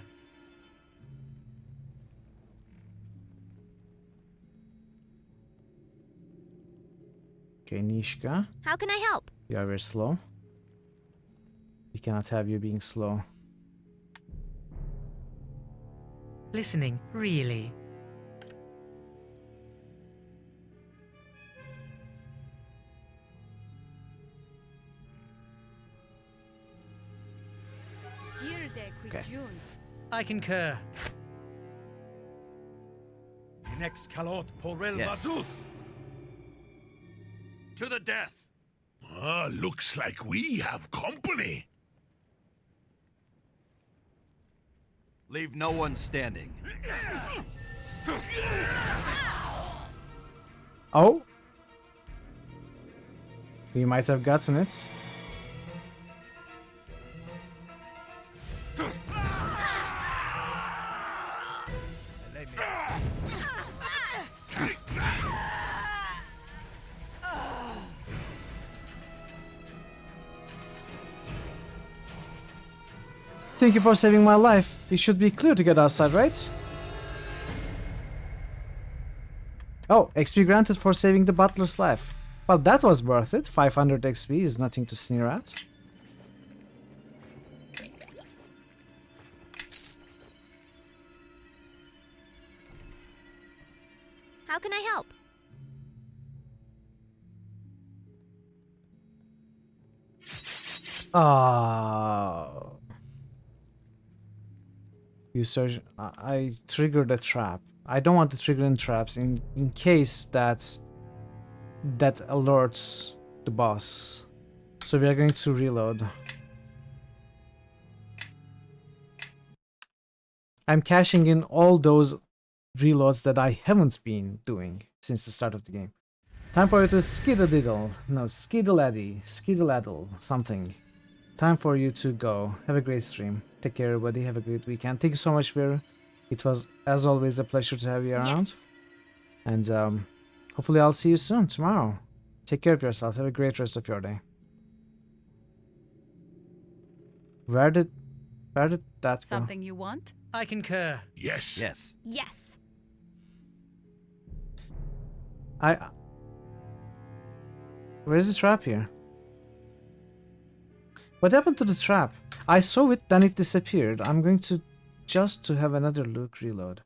Okay, Nishka. How can I help? You are very slow. We cannot have you being slow. Listening, really. Okay. I concur. Next Kalot Porel Yes. Vaduz! To the death! Looks like we have company. Leave no one standing. Oh! We might have gotten it. Thank you for saving my life. We should be clear to get outside, right? Oh, XP granted for saving the butler's life. Well, that was worth it. 500 XP is nothing to sneer at. How can I help? Oh. You search. I triggered a trap. I don't want to trigger in traps in case that alerts the boss. So we are going to reload. I'm cashing in all those reloads that I haven't been doing since the start of the game. Time for you to skiddle-diddle. No, skiddle-addy. Skiddle-addle. Something. Time for you to go. Have a great stream. Take care, everybody. Have a great weekend. Thank you so much, Vera. It was, as always, a pleasure to have you around. Yes. And hopefully I'll see you soon, tomorrow. Take care of yourself. Have a great rest of your day. Where did that go? Something you want? I concur. Yes. Yes. Yes. Where's the trap here? What happened to the trap? I saw it, then it disappeared. I'm going to just to have another look reload.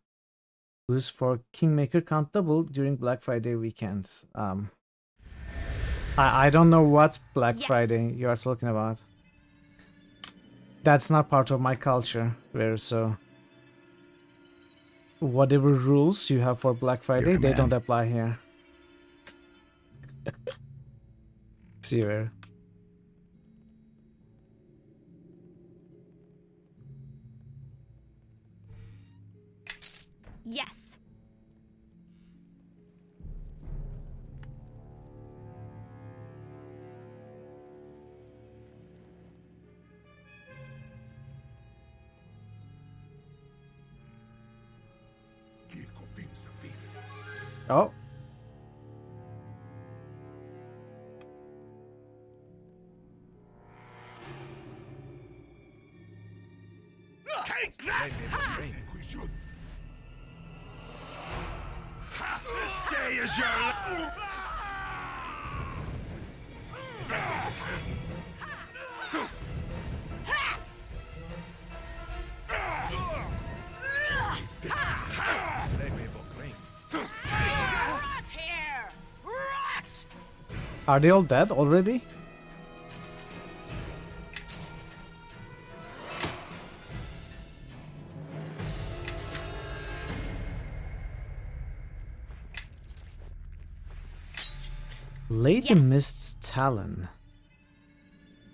Boost for Kingmaker count double during Black Friday weekend. I don't know what Black Friday you are talking about. That's not part of my culture, where so whatever rules you have for Black Friday, they don't apply here. See you where. Yes. Oh. Take that! This day is your Rot here! Rot! Are they all dead already? Lady Mist's Talon.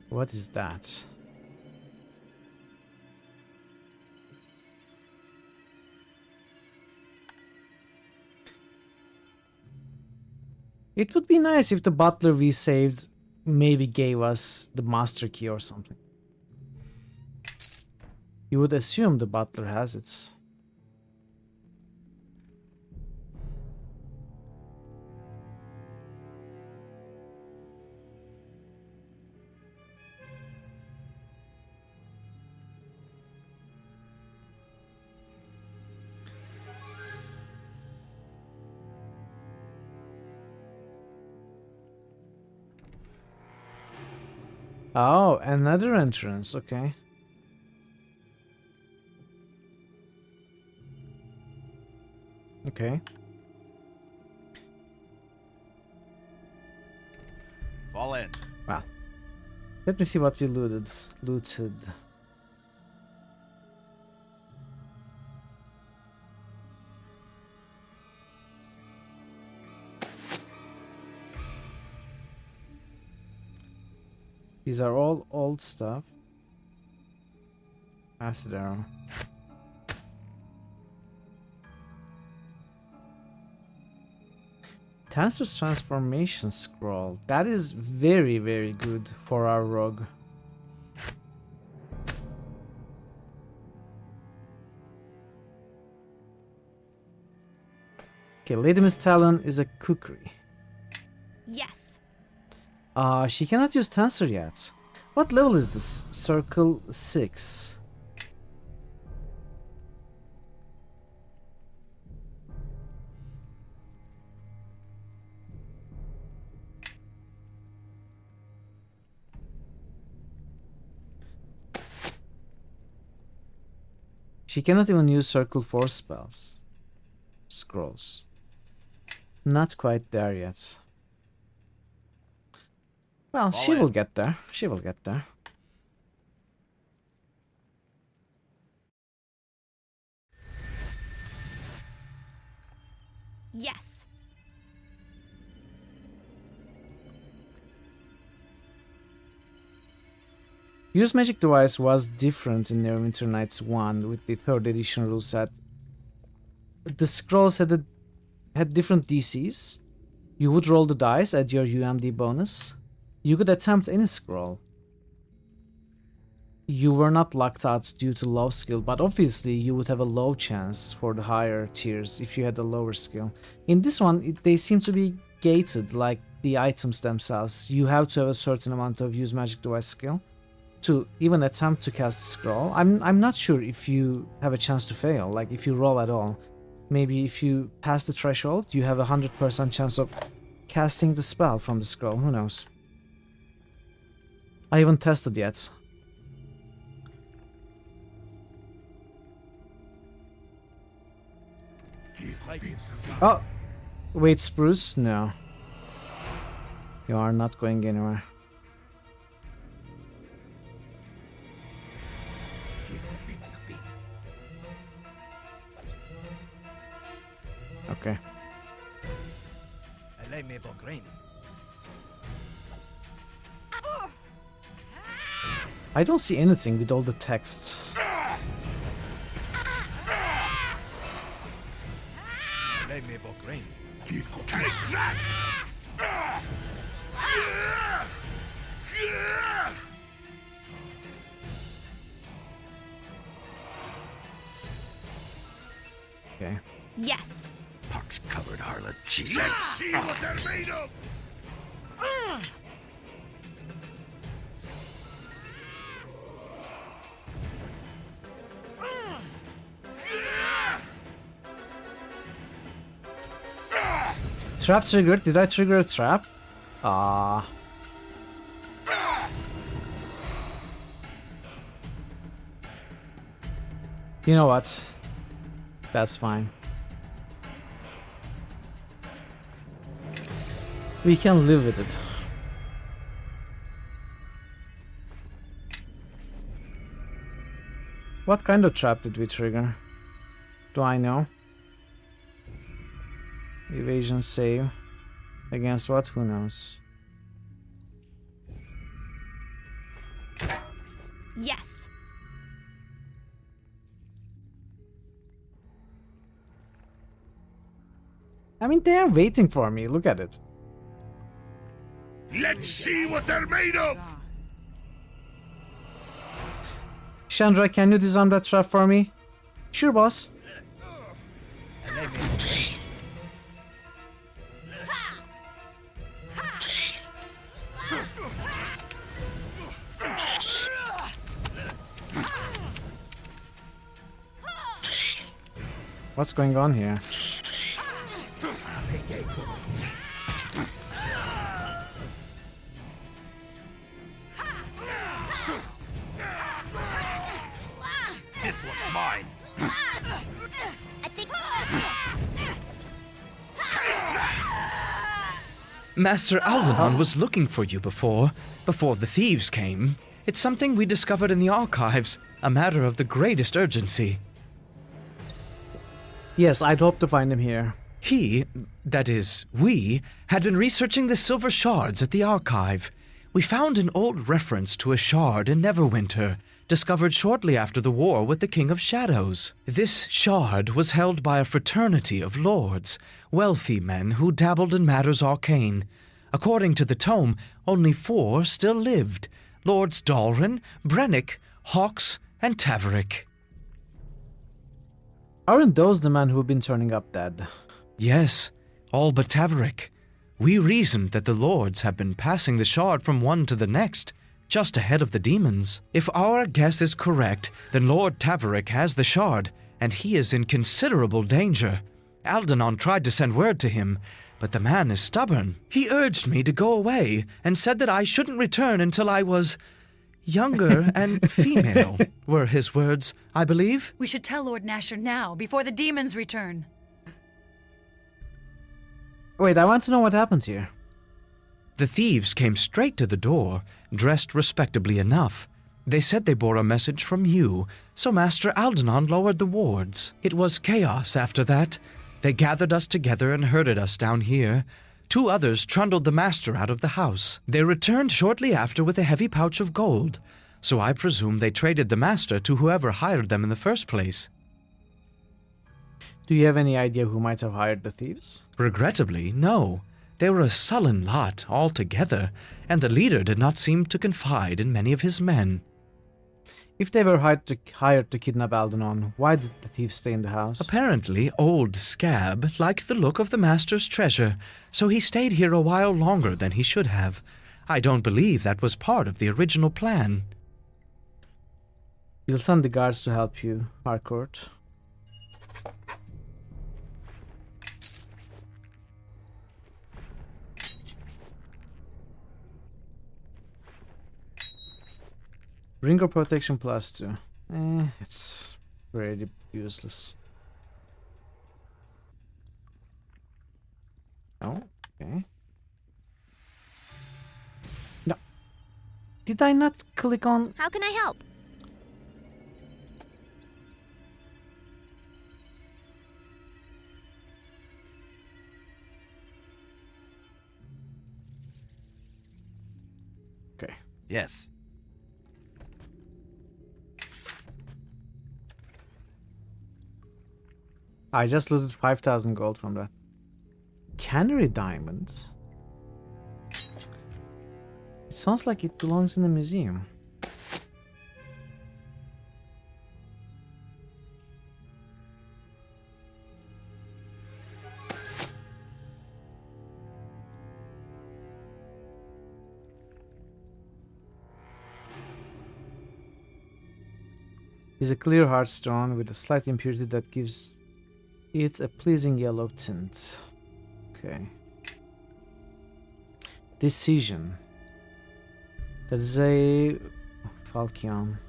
What is that? It would be nice if the butler we saved maybe gave us the master key or something. You would assume the butler has it. Oh, another entrance, okay. Okay. Fall in. Well, let me see what we looted. These are all old stuff. Acid arrow. Tancer's transformation scroll. That is very, very good for our rogue. Okay, Lady Miss Talon is a kukri. Yes. She cannot use Tancer yet. What level is this? Circle 6. She cannot even use Circle 4 spells. Scrolls. Not quite there yet. Well, she will get there. She will get there. Yes. Use Magic Device was different in Neverwinter Nights 1 with the 3rd edition rule set. The scrolls had different DCs. You would roll the dice, add your UMD bonus. You could attempt any scroll. You were not locked out due to low skill, but obviously you would have a low chance for the higher tiers if you had a lower skill. In this one, they seem to be gated, like the items themselves. You have to have a certain amount of use magic device skill to even attempt to cast a scroll. I'm not sure if you have a chance to fail, like if you roll at all. Maybe if you pass the threshold, you have a 100% chance of casting the spell from the scroll, who knows. I haven't tested yet. Oh! Wait, Spruce? No. You are not going anywhere. Okay. I don't see anything with all the texts. Okay. Yes. Pox-covered harlot. Jesus. Let's see what they're made of. Trap triggered. Did I trigger a trap? Ah. You know what? That's fine. We can live with it. What kind of trap did we trigger? Do I know? Evasion save. Against what? Who knows? Yes. I mean, they are waiting for me. Look at it. Let's see what they're made of. Chandra, can you disarm that trap for me? Sure, boss. What's going on here? Master Aldenon was looking for you before the thieves came. It's something we discovered in the archives, a matter of the greatest urgency. Yes, I'd hope to find him here. He, that is, we, had been researching the silver shards at the archive. We found an old reference to a shard in Neverwinter, discovered shortly after the war with the King of Shadows. This shard was held by a fraternity of lords, wealthy men who dabbled in matters arcane. According to the tome, only 4 still lived: Lords Dalrin, Brennick, Hawks, and Taverick. Aren't those the men who've been turning up dead? Yes, all but Taverick. We reasoned that the lords have been passing the shard from one to the next, just ahead of the demons. If our guess is correct, then Lord Taverick has the shard, and he is in considerable danger. Aldenon tried to send word to him, but the man is stubborn. He urged me to go away, and said that I shouldn't return until I was younger and female, were his words, I believe. We should tell Lord Nasher now, before the demons return. Wait, I want to know what happened here. The thieves came straight to the door, dressed respectably enough. They said they bore a message from you, so Master Aldenon lowered the wards. It was chaos after that. They gathered us together and herded us down here. 2 others trundled the master out of the house. They returned shortly after with a heavy pouch of gold, so I presume they traded the master to whoever hired them in the first place. Do you have any idea who might have hired the thieves? Regrettably, no. They were a sullen lot altogether, and the leader did not seem to confide in many of his men. If they were hired to kidnap Aldenon, why did the thieves stay in the house? Apparently, old Scab liked the look of the master's treasure, so he stayed here a while longer than he should have. I don't believe that was part of the original plan. You'll send the guards to help you, Harcourt. Ring of Protection +2. It's pretty useless. Oh, okay. No. Did I not click on... How can I help? Okay. Yes. I just looted 5,000 gold from that. Canary diamond? It sounds like it belongs in the museum. It's a clear hard stone with a slight impurity that gives it a pleasing yellow tint. Okay. Decision. That is a Falchion.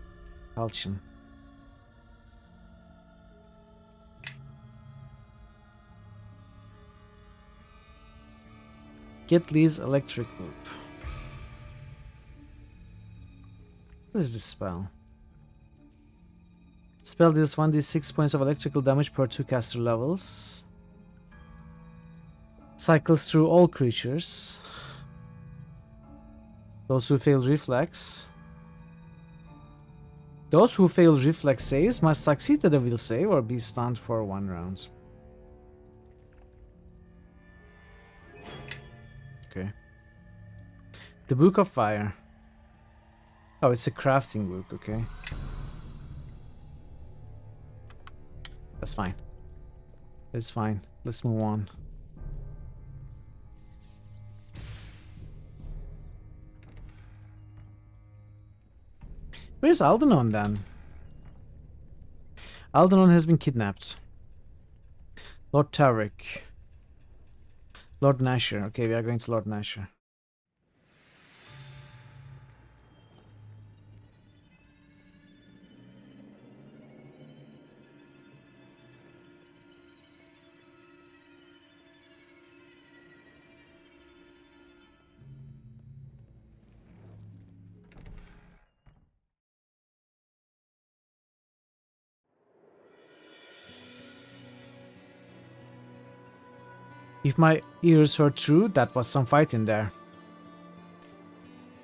Get Lee's electric loop. What is this spell? Spell deals 1d6 points of electrical damage per 2 caster levels. Cycles through all creatures. Those who fail reflex. Those who fail reflex saves must succeed at a will save or be stunned for 1 round. Okay. The Book of Fire. Oh, it's a crafting book, okay. That's fine. It's fine. Let's move on. Where's Aldenon then? Aldenon has been kidnapped. Lord Taverick. Lord Nasher. Okay, we are going to Lord Nasher. If my ears heard true, that was some fight in there.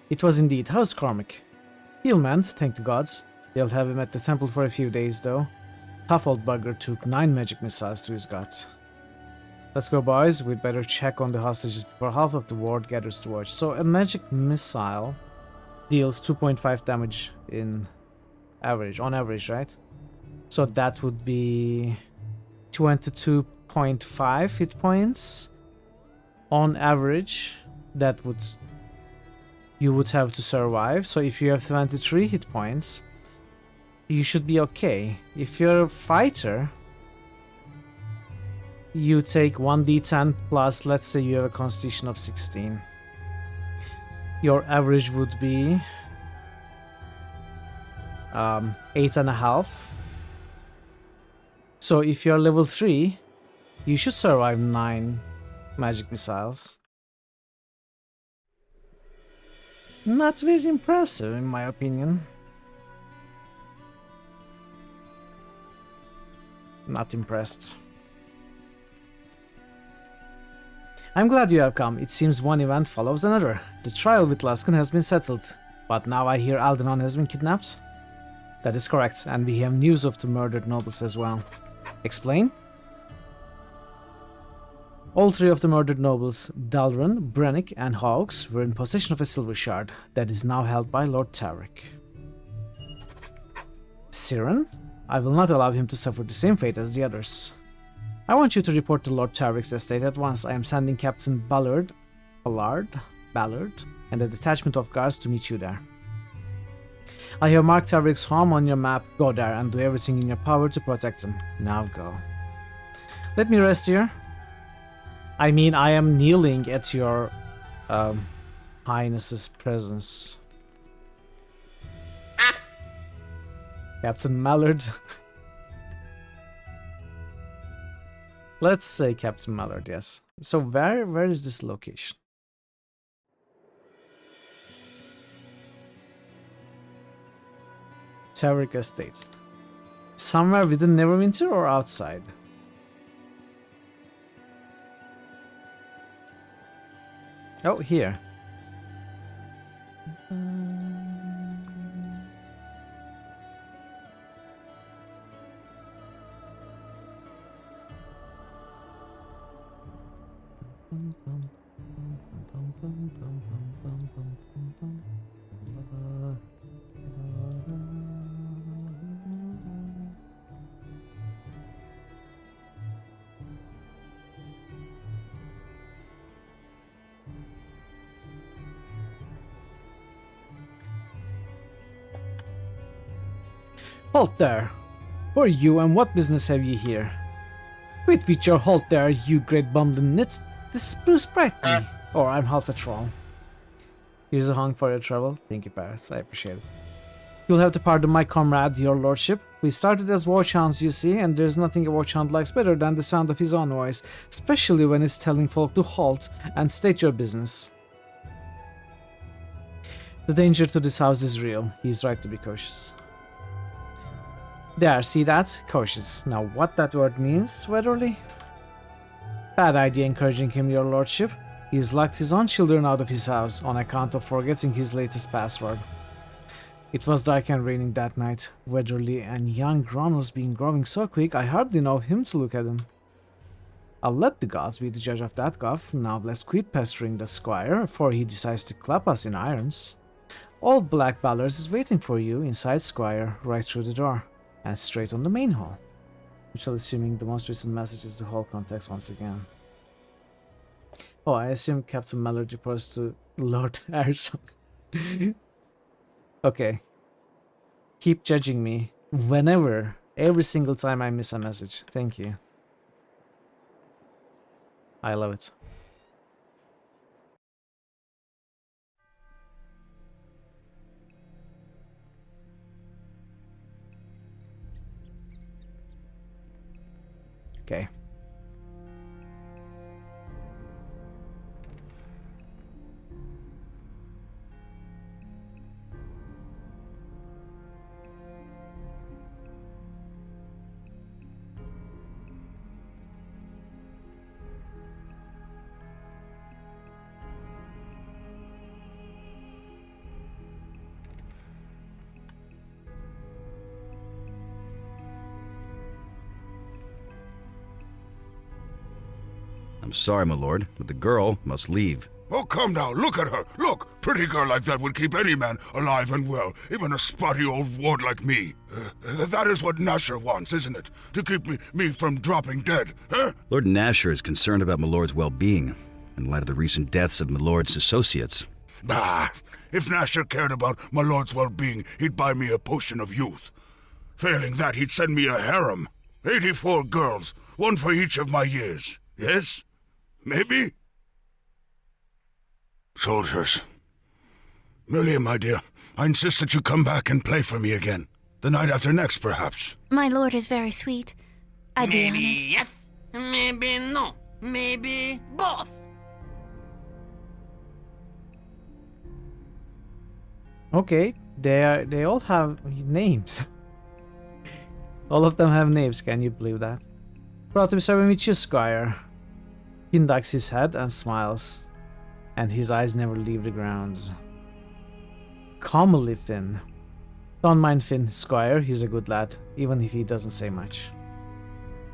It was indeed. How's Cormac? He'll mend, thank the gods. They'll have him at the temple for a few days, though. Tough old bugger took 9 magic missiles to his gut. Let's go, boys. We'd better check on the hostages before half of the ward gathers to watch. So a magic missile deals 2.5 damage in average, on average, right? So that would be 22.5 hit points on average. That would you would have to survive. So if you have 23 hit points, you should be okay. If you're a fighter, you take 1d10 plus, let's say you have a constitution of 16. Your average would be 8.5. So if you're level 3, you should survive 9 magic missiles. Not very impressive, in my opinion. Not impressed. I'm glad you have come. It seems one event follows another. The trial with Luskan has been settled, but now I hear Algernon has been kidnapped. That is correct, and we have news of the murdered nobles as well. Explain? All 3 of the murdered nobles, Dalrun, Brennick, and Hawks, were in possession of a silver shard that is now held by Lord Taverick. Siren? I will not allow him to suffer the same fate as the others. I want you to report to Lord Taverick's estate at once. I am sending Captain Ballard, and a detachment of guards to meet you there. I have marked Taverick's home on your map. Go there and do everything in your power to protect him. Now go. Let me rest here. I mean, I am kneeling at your Highness's presence. Captain Mallard. Let's say Captain Mallard, yes. So where is this location? Taverick Estate. Somewhere within Neverwinter or outside? Oh, here. Halt there! Who are you and what business have ye here? Quit with your halt there, you great bumbling nits. This is Bruce Brightly, or I'm half a troll. Here's a hunk for your trouble. Thank you, Paris. I appreciate it. You'll have to pardon my comrade, your lordship. We started as watchhounds, you see, and there's nothing a watchhound likes better than the sound of his own voice, especially when it's telling folk to halt and state your business. The danger to this house is real. He's right to be cautious. There, see that? Cautious. Now what that word means, Weatherly? Bad idea encouraging him, your lordship. He's locked his own children out of his house on account of forgetting his latest password. It was dark and raining that night. Weatherly and young Ronald's been growing so quick I hardly know him to look at him. I'll let the gods be the judge of that guff. Now let's quit pestering the squire before he decides to clap us in irons. Old Black Ballers is waiting for you inside Squire, right through the door. And straight on the main hall. Which I'm assuming the most recent message is the hall context once again. Oh, I assume Captain Mallard reports to Lord Archon. Okay. Keep judging me whenever, every single time I miss a message. Thank you. I love it. Okay. I'm sorry, my lord, but the girl must leave. Oh, come now, look at her. Look, pretty girl like that would keep any man alive and well, even a spotty old ward like me. That is what Nasher wants, isn't it? To keep me from dropping dead, huh? Lord Nasher is concerned about my lord's well-being, in light of the recent deaths of my lord's associates. Bah! If Nasher cared about my lord's well-being, he'd buy me a potion of youth. Failing that, he'd send me a harem. 84 girls, one for each of my years. Yes? Maybe? Soldiers. Millie, my dear, I insist that you come back and play for me again. The night after next, perhaps. My lord is very sweet. I'd be honored. Maybe yes, maybe no, maybe both. Okay, they all have names. All of them have names, can you believe that? Proud to be serving with you, Squire. He ducks his head and smiles, and his eyes never leave the ground. Calmly, Finn. Don't mind Finn, Squire, he's a good lad, even if he doesn't say much.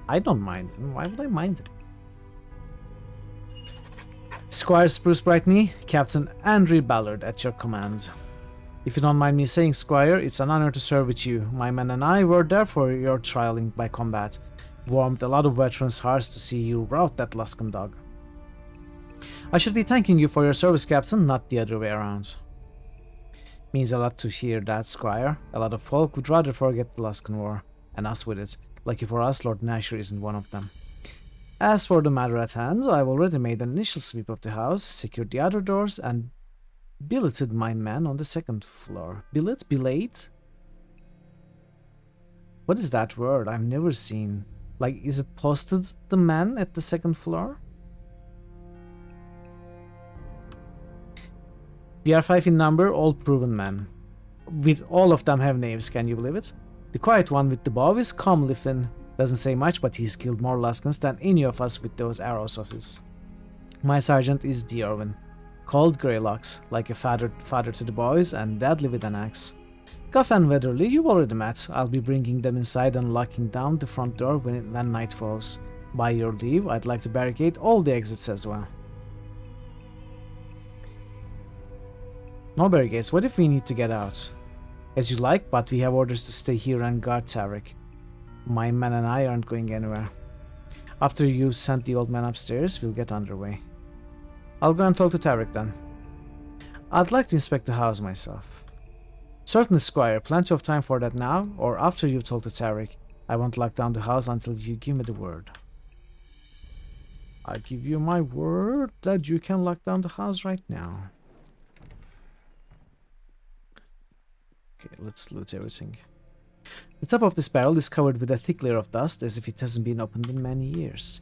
I don't mind him, why would I mind him? Squire Spruce Brightney, Captain Andrew Ballard at your command. If you don't mind me saying, Squire, it's an honor to serve with you. My men and I were there for your trialing by combat. Warmed a lot of veterans' hearts to see you rout that Luskan dog. I should be thanking you for your service, Captain, not the other way around. Means a lot to hear that, Squire. A lot of folk would rather forget the Luskan War, and us with it. Lucky for us, Lord Nasher isn't one of them. As for the matter at hand, I've already made an initial sweep of the house, secured the outer doors, and billeted my men on the second floor. Billet? Billet? What is that word? I've never seen. Like, is it posted the men at the second floor? We are 5 in number, all proven men. With all of them have names, can you believe it? The quiet one with the bow is Comlifton. Doesn't say much, but he's killed more Luskans than any of us with those arrows of his. My sergeant is Diorwin, called Greylocks, like a father to the boys and deadly with an axe. Guff and Weatherly you already met. I'll be bringing them inside and locking down the front door when night falls. By your leave, I'd like to barricade all the exits as well. No barricades, what if we need to get out? As you like, but we have orders to stay here and guard Tarek. My men and I aren't going anywhere. After you've sent the old man upstairs, we'll get underway. I'll go and talk to Tarek then. I'd like to inspect the house myself. Certainly, Squire, plenty of time for that now, or after you've talked to Tarek. I won't lock down the house until you give me the word. I give you my word that you can lock down the house right now. Okay, let's loot everything. The top of this barrel is covered with a thick layer of dust, as if it hasn't been opened in many years.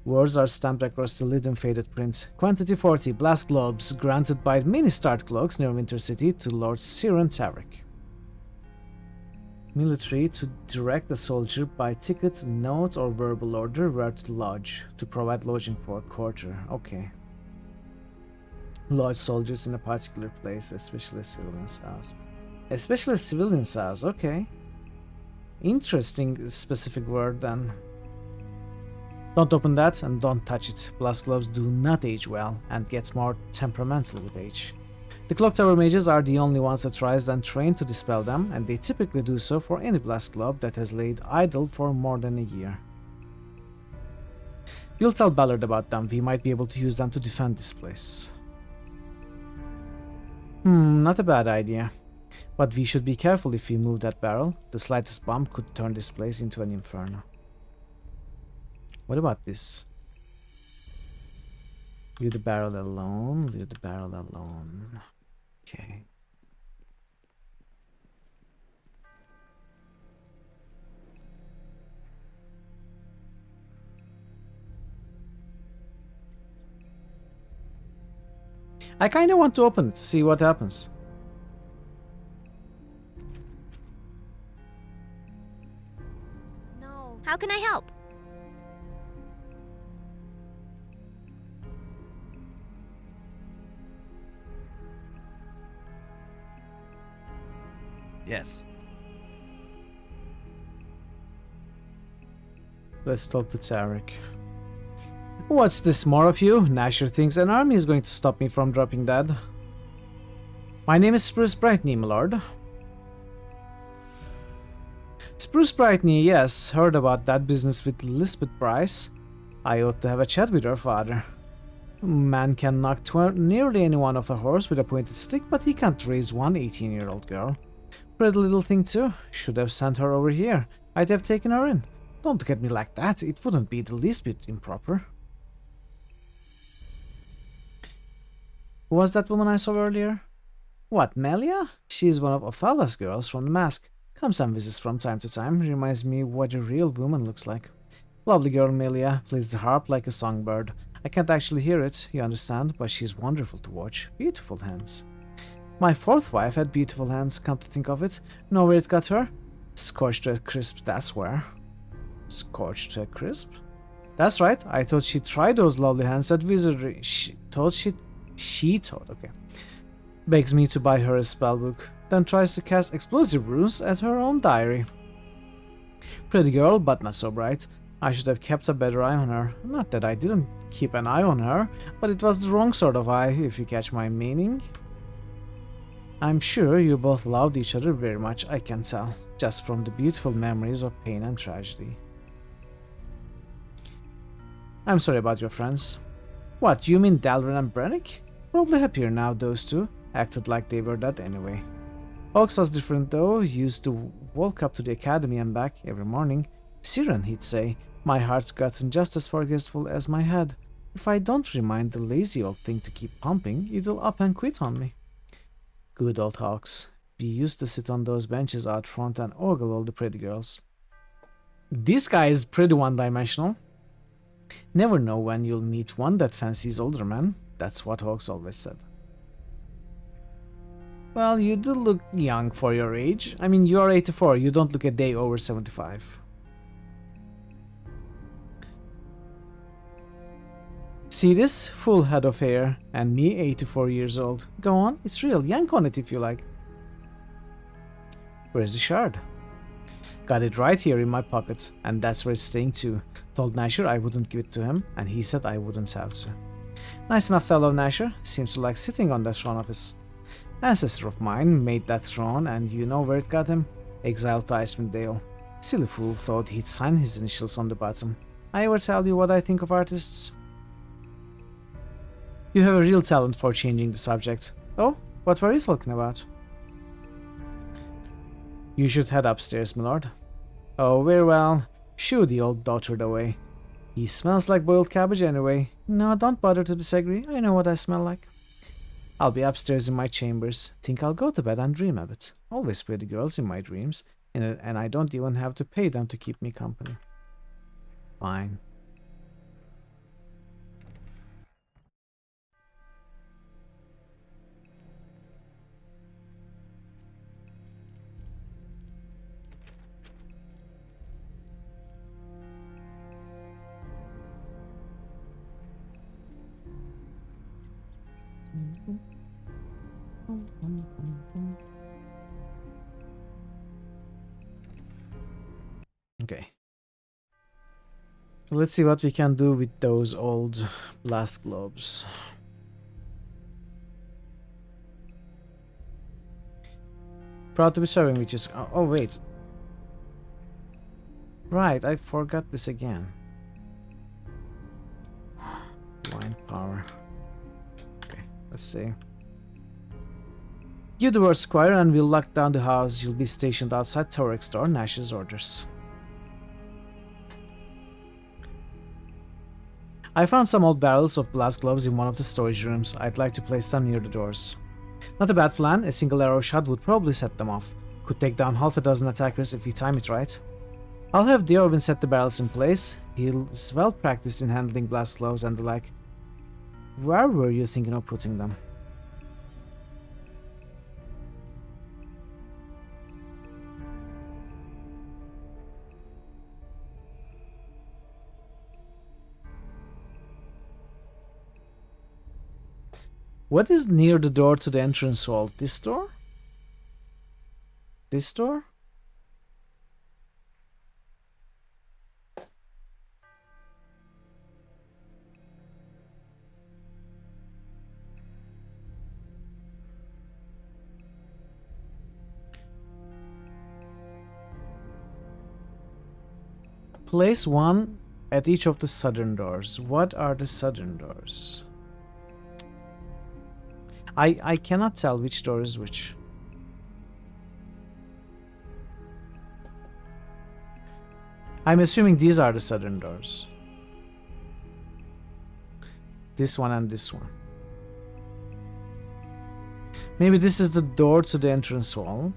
Words are stamped across the lid in faded print. Quantity 40 blast globes granted by mini start clocks near Winter City to Lord Siren Tarek. Military to direct a soldier by ticket, note, or verbal order where to lodge, to provide lodging for a quarter. Okay. Lodge soldiers in a particular place, especially a civilian's house. Especially a civilian's house, okay. Interesting specific word then. Don't open that and don't touch it. Blast globes do not age well and get more temperamental with age. The clock tower mages are the only ones authorized and trained to dispel them, and they typically do so for any blast globe that has laid idle for more than a year. You'll tell Ballard about them. We might be able to use them to defend this place. Not a bad idea. But we should be careful if we move that barrel. The slightest bump could turn this place into an inferno. What about this? Leave the barrel alone. Leave the barrel alone. Okay. I kinda want to open it, see what happens. No. How can I help? Yes. Let's talk to Tarek. What's this, more of you? Nasher thinks an army is going to stop me from dropping dead. My name is Spruce Brightney, my lord. Spruce Brightney, yes, heard about that business with Lisbeth Bryce. I ought to have a chat with her father. Man can knock nearly anyone off a horse with a pointed stick, but he can't raise one 18-year-old girl. Pretty little thing too. Should have sent her over here. I'd have taken her in. Don't look at me like that. It wouldn't be the least bit improper. Who was that woman I saw earlier? What, Melia? She's one of Ophala's girls from the Mask. Comes and visits from time to time. Reminds me what a real woman looks like. Lovely girl, Melia. Plays the harp like a songbird. I can't actually hear it, you understand, but she's wonderful to watch. Beautiful hands. My fourth wife had beautiful hands, come to think of it. Know where it got her? Scorched to a crisp, that's where. Scorched to a crisp? That's right, I thought she tried those lovely hands at wizardry. She thought, okay. Begs me to buy her a spellbook, then tries to cast explosive runes at her own diary. Pretty girl, but not so bright. I should have kept a better eye on her. Not that I didn't keep an eye on her, but it was the wrong sort of eye, if you catch my meaning. I'm sure you both loved each other very much, I can tell, just from the beautiful memories of pain and tragedy. I'm sorry about your friends. What, you mean Dalrin and Brennick? Probably happier now, those two. Acted like they were that anyway. Hawks was different though, he used to walk up to the academy and back every morning. Siren, he'd say, my heart's gotten just as forgetful as my head. If I don't remind the lazy old thing to keep pumping, it'll up and quit on me. Good old Hawks. We used to sit on those benches out front and ogle all the pretty girls. This guy is pretty one-dimensional. Never know when you'll meet one that fancies older men. That's what Hawks always said. Well, you do look young for your age. I mean, you're 84, you don't look a day over 75. See this? Full head of hair. And me, 84 years old. Go on, it's real. Yank on it if you like. Where's the shard? Got it right here in my pocket, and that's where it's staying too. Told Nasher I wouldn't give it to him, and he said I wouldn't have to. Nice enough fellow, Nasher. Seems to like sitting on that throne of his. Ancestor of mine made that throne, and you know where it got him? Exiled to Icewind Dale. Silly fool thought he'd sign his initials on the bottom. I ever tell you what I think of artists? You have a real talent for changing the subject. Oh, what were you talking about? You should head upstairs, my lord. Oh, very well. Shoo the old dotard away. He smells like boiled cabbage anyway. No, don't bother to disagree. I know what I smell like. I'll be upstairs in my chambers. Think I'll go to bed and dream a bit. Always pretty girls in my dreams, and I don't even have to pay them to keep me company. Fine. Okay. Let's see what we can do with those old blast globes. Proud to be serving with you. Oh, wait. Right, I forgot this again. Wine power. Okay, let's see. Give the word, Squire, and we'll lock down the house. You'll be stationed outside Torrek's door. Nash's orders. I found some old barrels of blast globes in one of the storage rooms. I'd like to place them near the doors. Not a bad plan. A single arrow shot would probably set them off. Could take down half a dozen attackers if we time it right. I'll have Deorvin set the barrels in place. He's well practiced in handling blast globes and the like. Where were you thinking of putting them? What is near the door to the entrance hall? This door? This door? Place one at each of the southern doors. What are the southern doors? I cannot tell which door is which. I'm assuming these are the southern doors. This one and this one. Maybe this is the door to the entrance hall.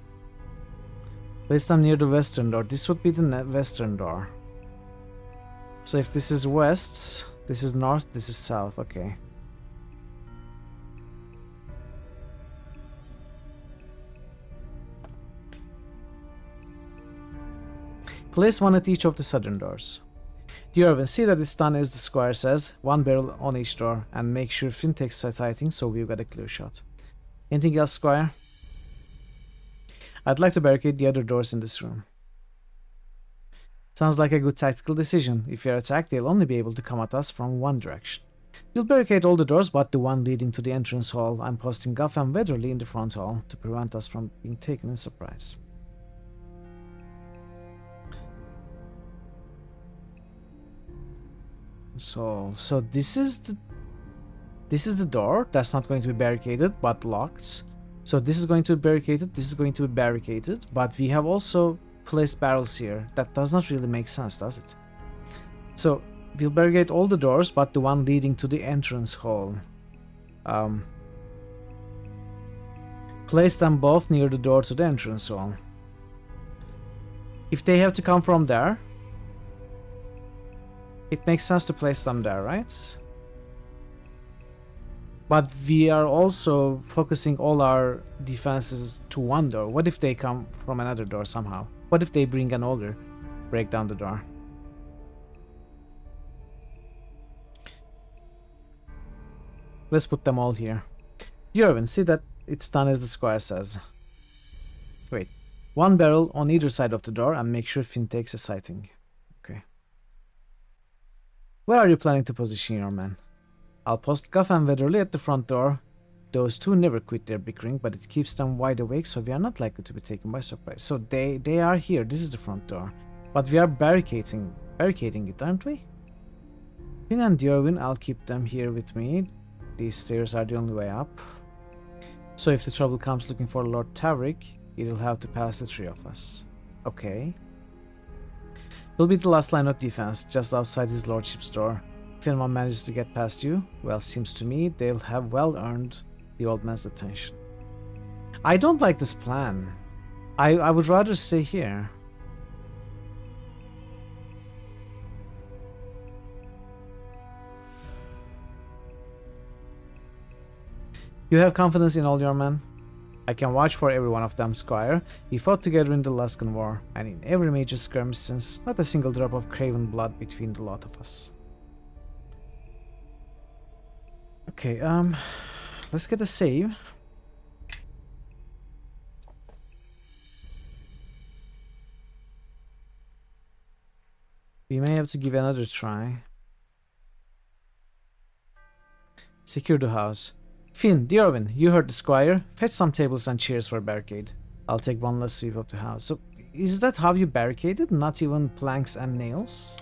Place them near the western door. This would be the western door. So if this is west, this is north, this is south. Okay. Place one at each of the southern doors. Dear Irvin, see that it's done as the squire says. One barrel on each door, and make sure Finn takes sighting so we've got a clear shot. Anything else, squire? I'd like to barricade the other doors in this room. Sounds like a good tactical decision. If we are attacked, they'll only be able to come at us from one direction. We'll barricade all the doors but the one leading to the entrance hall. I'm posting Guff and Weatherly in the front hall to prevent us from being taken in surprise. So this is the door that's not going to be barricaded but locked. So this is going to be barricaded, this is going to be barricaded, but we have also placed barrels here. That does not really make sense, does it? So we'll barricade all the doors but the one leading to the entrance hall. Place them both near the door to the entrance hall. If they have to come from there, it makes sense to place them there, right? But we are also focusing all our defenses to one door. What if they come from another door somehow? What if they bring an ogre, break down the door? Let's put them all here. Jurven, see that it's done as the squire says. Wait, one barrel on either side of the door and make sure Finn takes a sighting. Okay. Where are you planning to position your men? I'll post Guff and Weatherly at the front door. Those two never quit their bickering, but it keeps them wide awake, so we are not likely to be taken by surprise. So they are here. This is the front door. But we are barricading it, aren't we? Finn and Jurven, I'll keep them here with me. These stairs are the only way up. So if the trouble comes looking for Lord Tavrik, it'll have to pass the three of us. Okay. It'll be the last line of defense, just outside his lordship's door. If anyone manages to get past you, well, seems to me they'll have well earned the old man's attention. I don't like this plan. I would rather stay here. You have confidence in all your men? I can watch for every one of them, squire. We fought together in the Luskan War, and in every major skirmish since, not a single drop of craven blood between the lot of us. Okay, let's get a save. We may have to give another try. Secure the house. Finn, Djorvin, you heard the squire. Fetch some tables and chairs for a barricade. I'll take one last sweep of the house. So, is that how you barricaded? Not even planks and nails?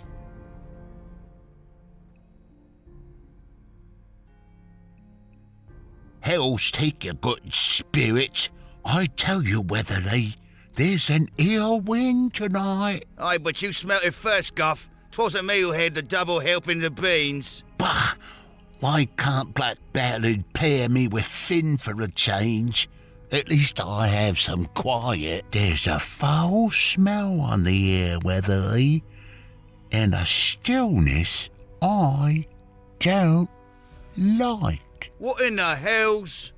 Hell's take your good spirits. I tell you, Weatherly, there's an ill wind tonight. Aye, but you smelt it first, Guff. 'Twasn't me who had the double helping the beans. Bah! Why can't Black Ballad pair me with Finn for a change? At least I have some quiet. There's a foul smell on the air, Weatherly, and a stillness I don't like. What in the hells?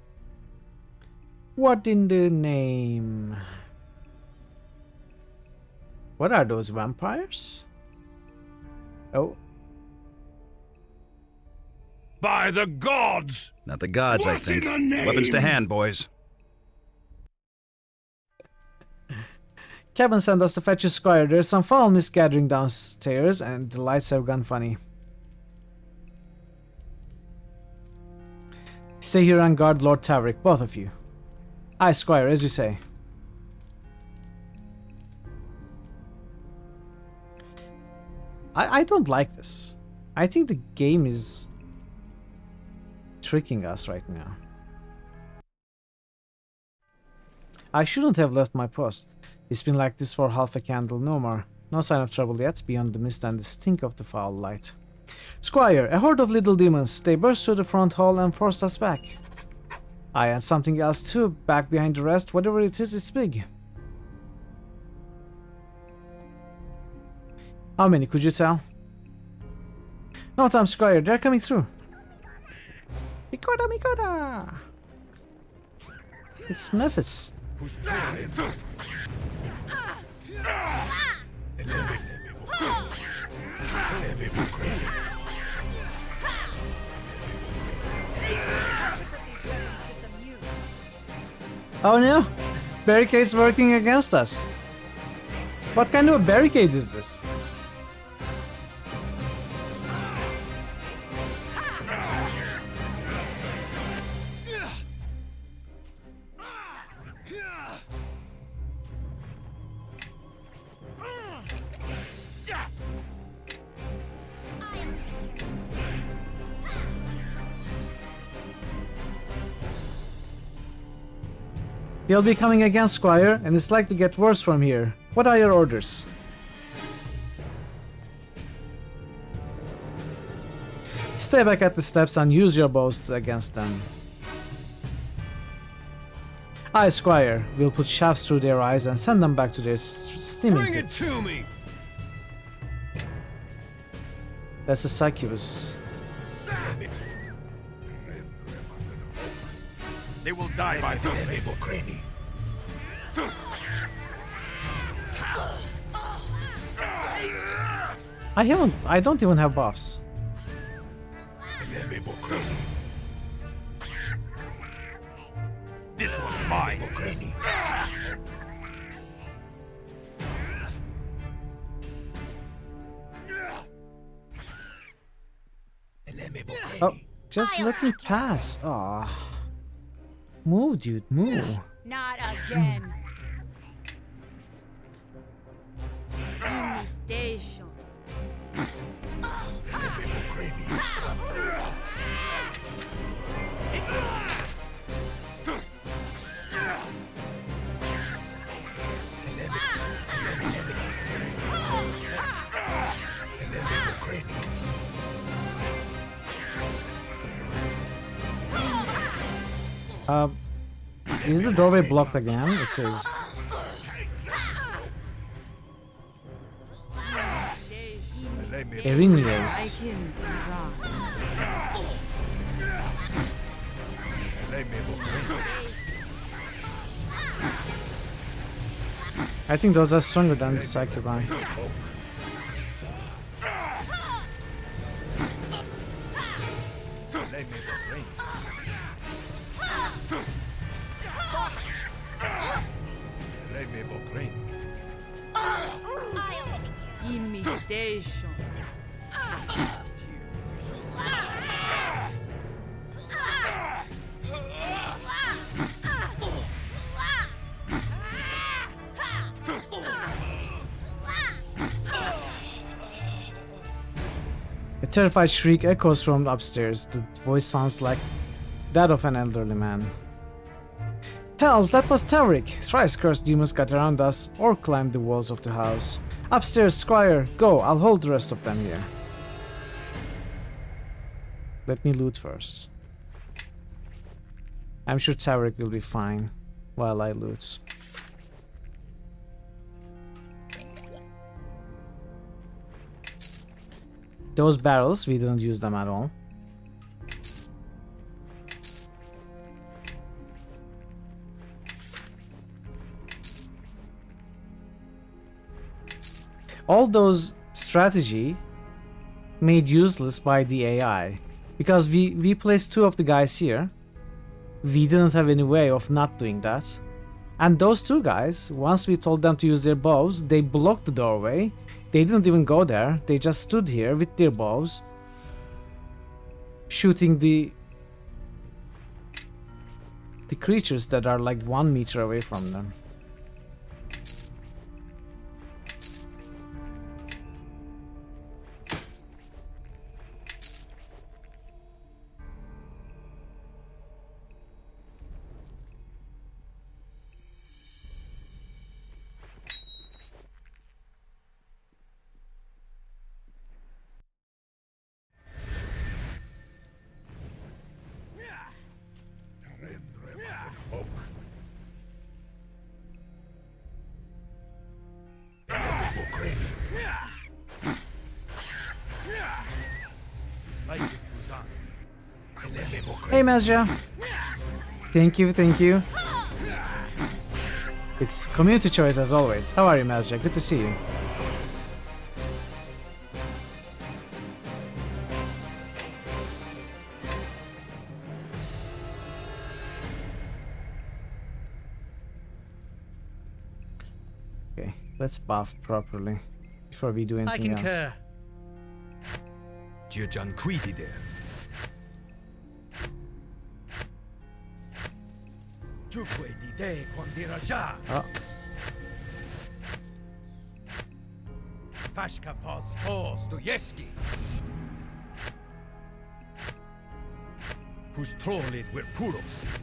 What in the name? What are those vampires? Oh. By the gods! Not the gods, I think. Weapons to hand, boys. Kevin sent us to fetch a squire. There's some foul mist gathering downstairs, and the lights have gone funny. Stay here and guard Lord Tavrik, both of you. Aye, squire, as you say. I don't like this. I think the game is tricking us right now. I shouldn't have left my post. It's been like this for half a candle, no more. No sign of trouble yet, beyond the mist and the stink of the foul light. Squire, a horde of little demons. They burst through the front hall and forced us back. Aye, and something else too, back behind the rest. Whatever it is, it's big. How many, could you tell? No time, Squire, they're coming through. Mikoda, Mikoda! It's Memphis. Oh no! Barricade's working against us. What kind of a barricade is this? They'll be coming again, Squire, and it's likely to get worse from here. What are your orders? Stay back at the steps and use your bows against them. Aye, Squire. We'll put shafts through their eyes and send them back to their steaming pits. Bring it to me! That's a succubus. They will die by the evil cranny. I don't even have buffs. This one's mine. Oh, just let me pass. Aw. Move, dude, move. Not again. Station. Is the doorway blocked again? It says. Erinius. I think those are stronger than the Succubi. Station. A terrified shriek echoes from upstairs. The voice sounds like that of an elderly man. Hells, that was Tavrik! Thrice cursed demons got around us or climbed the walls of the house. Upstairs, Squire, go, I'll hold the rest of them here. Let me loot first. I'm sure Tavrik will be fine while I loot. Those barrels, we didn't use them at all. All those strategy made useless by the AI, because we placed two of the guys here. We didn't have any way of not doing that. And those two guys, once we told them to use their bows, they blocked the doorway. They didn't even go there. They just stood here with their bows, shooting the creatures that are like 1 meter away from them. Hey, Mazja. Thank you, thank you. It's community choice as always. How are you, Mazja? Good to see you. Okay, let's buff properly before we do anything else. concur. Gianquidide. Giuque di te quandira già. Oh. Fashka fos Dostoevsky. Whose trollit were puros.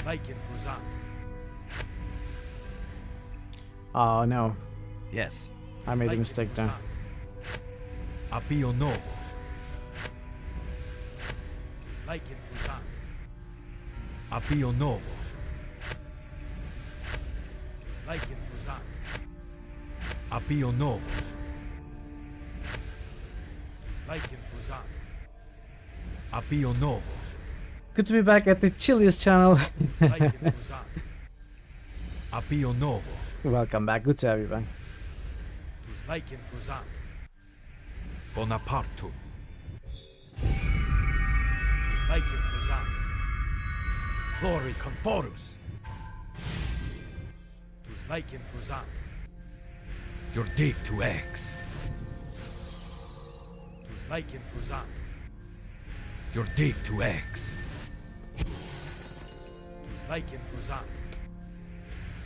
Like in Fuzan. Oh no. Yes. I made a mistake there. Appio novo. Like in Fuzan. Appio novo. Like in Fuzan. Appio novo. Like in Fuzan. Appio novo. Good to be back at the chilliest channel. Appio novo. Welcome back. Good to have you back. Like in Fuzan. Bonapartu. Like in Fuzan. Flori Conforus. Like in Fuzan. Your dig to X. Like in Fuzan. Your dig to X. Like in Fuzan.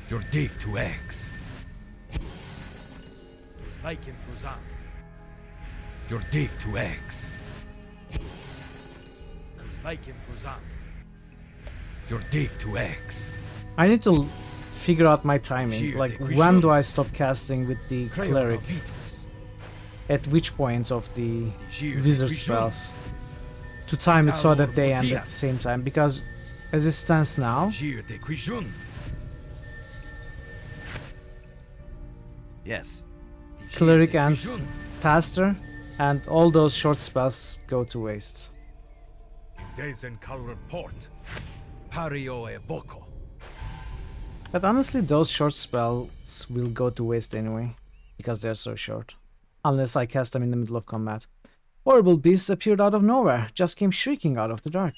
Your dig to X. Like in Fuzan. Your dig to X. Like in Fuzan. Your dig to X. I need to figure out my timing. Like, when do I stop casting with the cleric? At which point of the wizard spells? To time it so that they end at the same time. Because as it stands now, yes, cleric ends faster, and all those short spells go to waste. But honestly, those short spells will go to waste anyway, because they're so short. Unless I cast them in the middle of combat. Horrible beasts appeared out of nowhere, just came shrieking out of the dark.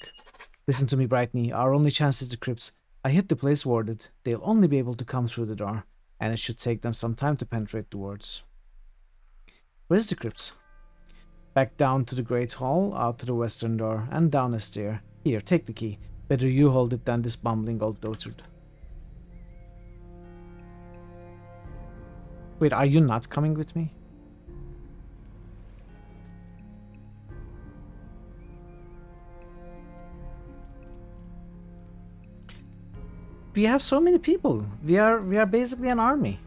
Listen to me, Brightney, our only chance is the crypts. I hit the place warded. They'll only be able to come through the door, and it should take them some time to penetrate the wards. Where's the crypts? Back down to the Great Hall, out to the western door, and down a stair. Here, take the key. Better you hold it than this bumbling old dotard. Wait, are you not coming with me? We have so many people. We are basically an army.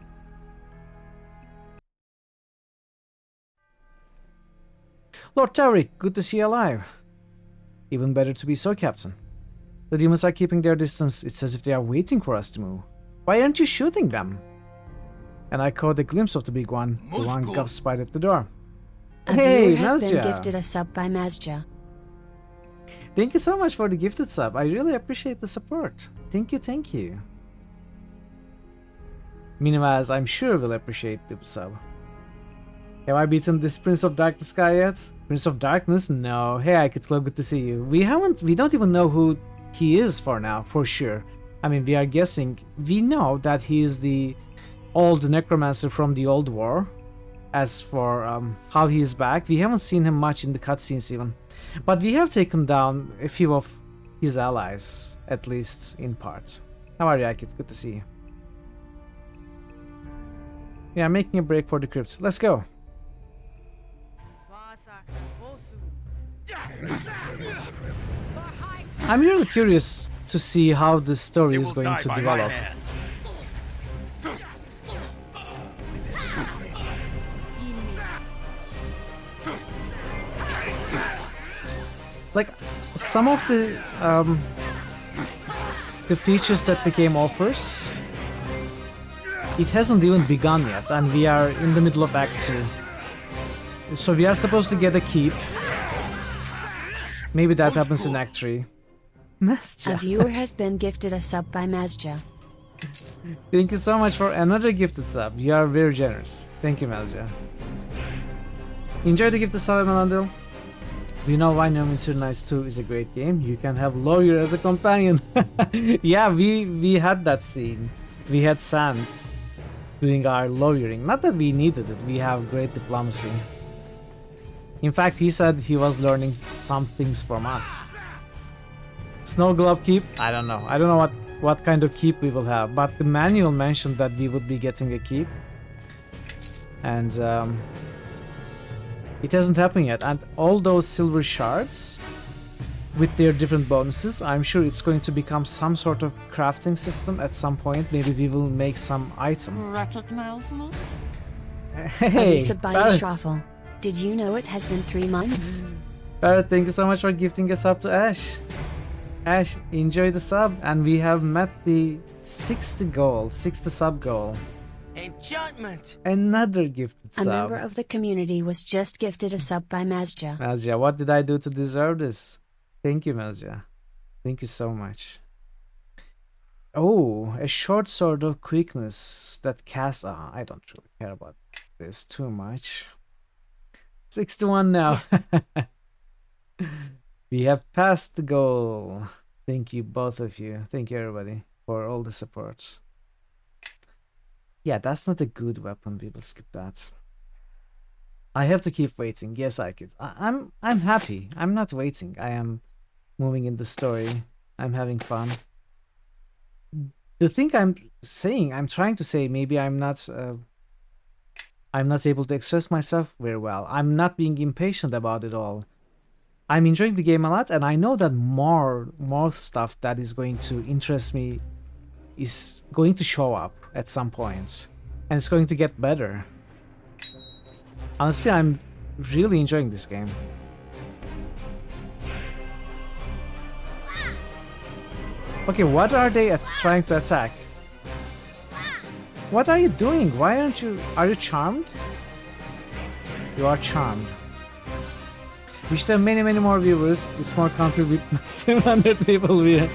Lord Tavrik, good to see you alive. Even better to be so, Captain. The demons are keeping their distance. It's as if they are waiting for us to move. Why aren't you shooting them? And I caught a glimpse of the big one. The one Guff spied at the door. A Hey, viewer has been Mazja. gifted a sub by Mazja. Thank you so much for the gifted sub. I really appreciate the support. Thank you, thank you. Minimaz, I'm sure will appreciate the sub. Have I beaten this Prince of Darkness guy yet? Prince of Darkness? No. Hey, Ike, Club, good to see you. We don't even know who he is for now, for sure. I mean, we are guessing. We know that he is the old necromancer from the old war. As for how he is back, we haven't seen him much in the cutscenes even. But we have taken down a few of his allies, at least in part. How are you, Ike? Good to see you. Yeah, making a break for the crypts. Let's go. I'm really curious to see how the story is going to develop. Like, some of the features that the game offers, It hasn't even begun yet, and we are in the middle of Act 2. So we are supposed to get a keep. Maybe that happens in Act 3. A viewer has been gifted a sub by Mazja. Thank you so much for another gifted sub. You are very generous. Thank you, Mazja. Enjoy the gifted sub, Melandil. Do you know why Neverwinter Nights 2 is a great game? You can have Lawyer as a companion. Yeah, we had that scene. We had Sand doing our lawyering. Not that we needed it, we have great diplomacy. In fact, he said he was learning some things from us. Snow Globe keep? I don't know. I don't know what kind of keep we will have, but the manual mentioned that we would be getting a keep. And it hasn't happened yet. And all those silver shards with their different bonuses, I'm sure it's going to become some sort of crafting system at some point. Maybe we will make some item. Recognize me? Hey, Schraffel. Did you know it has been 3 months? Barrett, thank you so much for gifting a sub to Ash. Ash, enjoy the sub, and we have met the 60 sub goal. Enchantment! Another gifted A sub. member of the community was just gifted a sub by Mazja. Mazja, what did I do to deserve this? Thank you, Mazja. Thank you so much. Oh, a short sword of quickness that casts... I don't really care about this too much. 61 now. Yes. We have passed the goal. Thank you, both of you. Thank you, everybody, for all the support. Yeah, that's not a good weapon. We will skip that. I have to keep waiting. Yes, I could. I'm happy. I'm not waiting. I am moving in the story. I'm having fun. The thing I'm trying to say, maybe I'm not able to express myself very well. I'm not being impatient about it all. I'm enjoying the game a lot, and I know that more stuff that is going to interest me is going to show up at some point, and it's going to get better. Honestly, I'm really enjoying this game. Okay, what are they trying to attack? What are you doing? Why aren't you... Are you charmed? You are charmed. Wish there many more viewers. It's more country with 700 people here.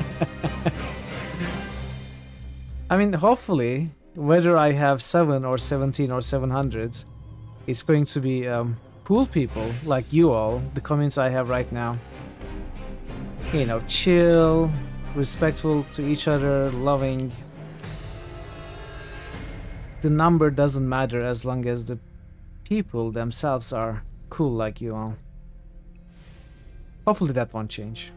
I mean, hopefully, whether I have 7 or 17 or 700, it's going to be cool people like you all, the comments I have right now. You know, chill, respectful to each other, loving. The number doesn't matter as long as the people themselves are cool like you all. Hopefully that won't change.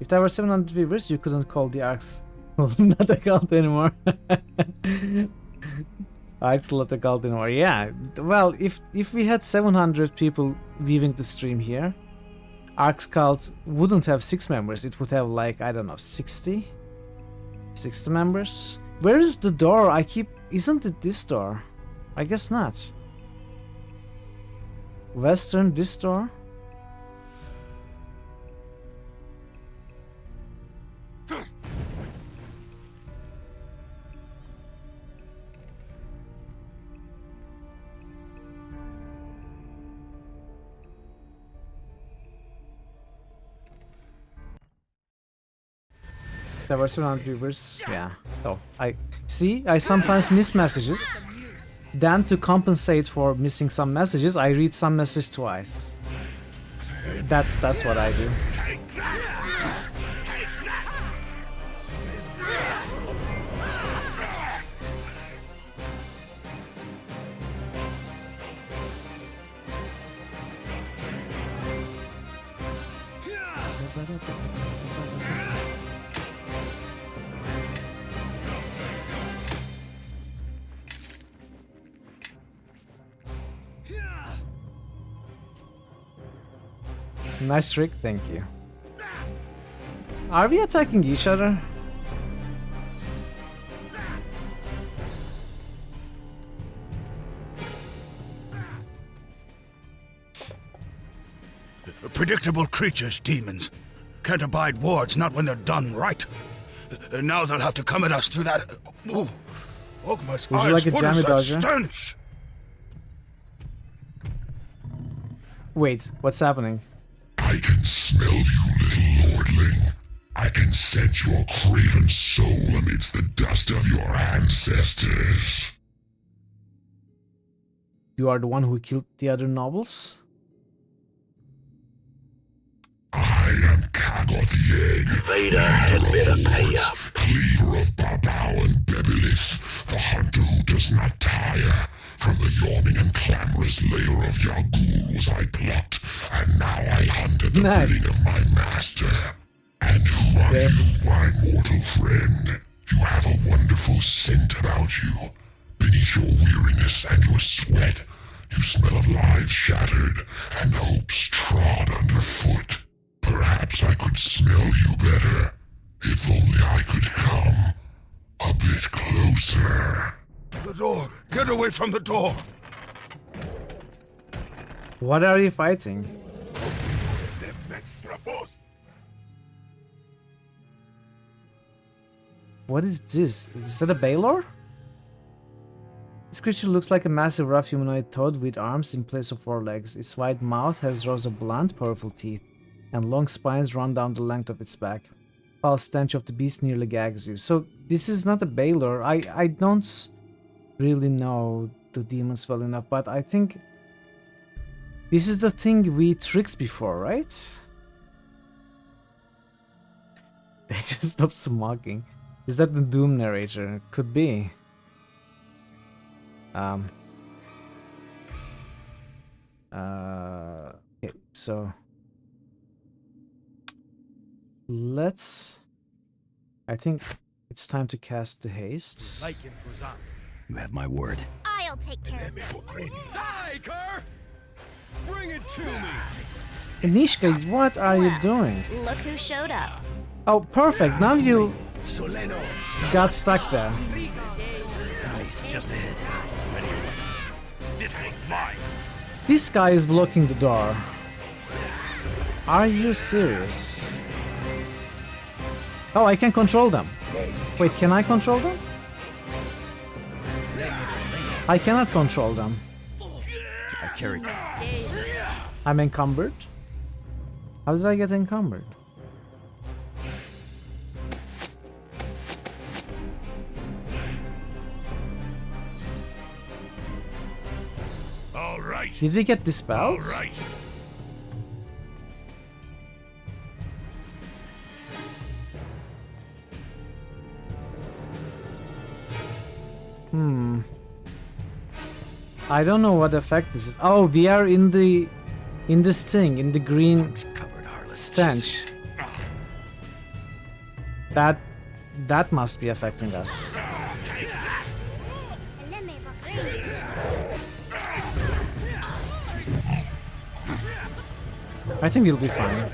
If there were 700 viewers, you couldn't call the Arcs not a cult anymore. Arcs not a cult anymore. Yeah, well, if we had 700 people viewing the stream here, Arcs cult wouldn't have 6 members. It would have, like, I don't know, 60 members. Where is the door? Isn't it this door? I guess not. Western, this door? There were 700 viewers. Yeah. Oh, I sometimes miss messages. Then to compensate for missing some messages, I read some message twice. That's what I do. Nice trick, thank you. Are we attacking each other? Unpredictable creatures, demons. Can't abide wards, not when they're done right. And now they'll have to come at us through that... Ooh. Ogma's Would eyes, you like a what jammy is that dodger? stench? Wait, what's happening? I can smell you, little lordling. I can sense your craven soul amidst the dust of your ancestors. You are the one who killed the other nobles? I am Kagoth Yeg, Vader had better pay Lords, up. cleaver of Babao and Bebelith, the hunter who does not tire. From the yawning and clamorous lair of Yagul was I plucked, and now I hunt at the bidding of my master. And who are you, my mortal friend? You have a wonderful scent about you. Beneath your weariness and your sweat, you smell of lives shattered and hopes trod underfoot. Perhaps I could smell you better, if only I could come a bit closer. The door! Get away from the door! What are you fighting? What is this? Is that a Baylor? This creature looks like a massive rough humanoid toad with arms in place of 4 legs. Its wide mouth has rows of blunt, powerful teeth, and long spines run down the length of its back. Foul stench of the beast nearly gags you. So this is not a Baylor. I don't really know the demons well enough, but I think this is the thing we tricked before, right? They just stopped smoking. Is that the Doom narrator? Could be. Okay, so let's... I think it's time to cast the haste. You have my word. I'll take care of this. Die, Kerr! Bring it to me! Nishka, what are you doing? Look who showed up. Oh, perfect. Now you got stuck there. Nice, just ahead. Ready your weapons. This thing's mine. This guy is blocking the door. Are you serious? Oh, I can control them. Wait, can I control them? I cannot control them. I carry. I'm encumbered? How did I get encumbered? All right. Did we get dispelled? All right. I don't know what effect this is. Oh, we are in this thing, in the green stench. That must be affecting us. I think we'll be fine.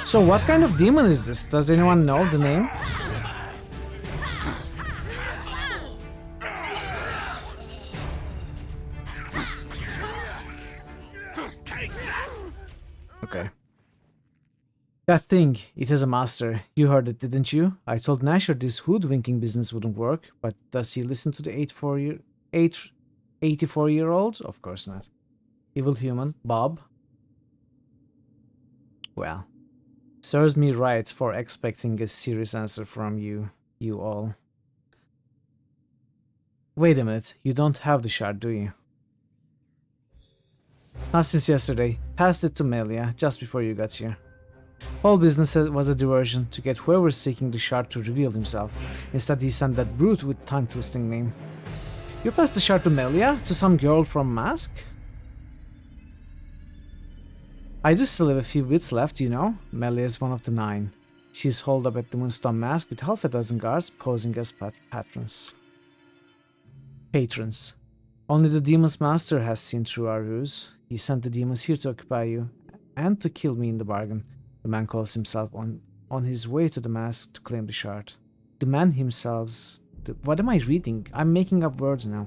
So what kind of demon is this? Does anyone know the name? Okay. That thing, it has a master. You heard it, didn't you? I told Nasher this hoodwinking business wouldn't work, but does he listen to the 84-year-old? Of course not. Evil human, Bob. Well, serves me right for expecting a serious answer from you all. Wait a minute, you don't have the shard, do you? Not since yesterday. Passed it to Melia just before you got here. Whole business was a diversion to get whoever's seeking the shard to reveal himself. Instead, he sent that brute with tongue-twisting name. You passed the shard to Melia? To some girl from Mask? I do still have a few wits left, you know. Melia is one of the 9. She's holed up at the Moonstone Mask with half a dozen guards posing as patrons. Only the Demon's Master has seen through our ruse. He sent the demons here to occupy you, and to kill me in the bargain. The man calls himself on his way to the mask to claim the shard. The man himself What am I reading? I'm making up words now.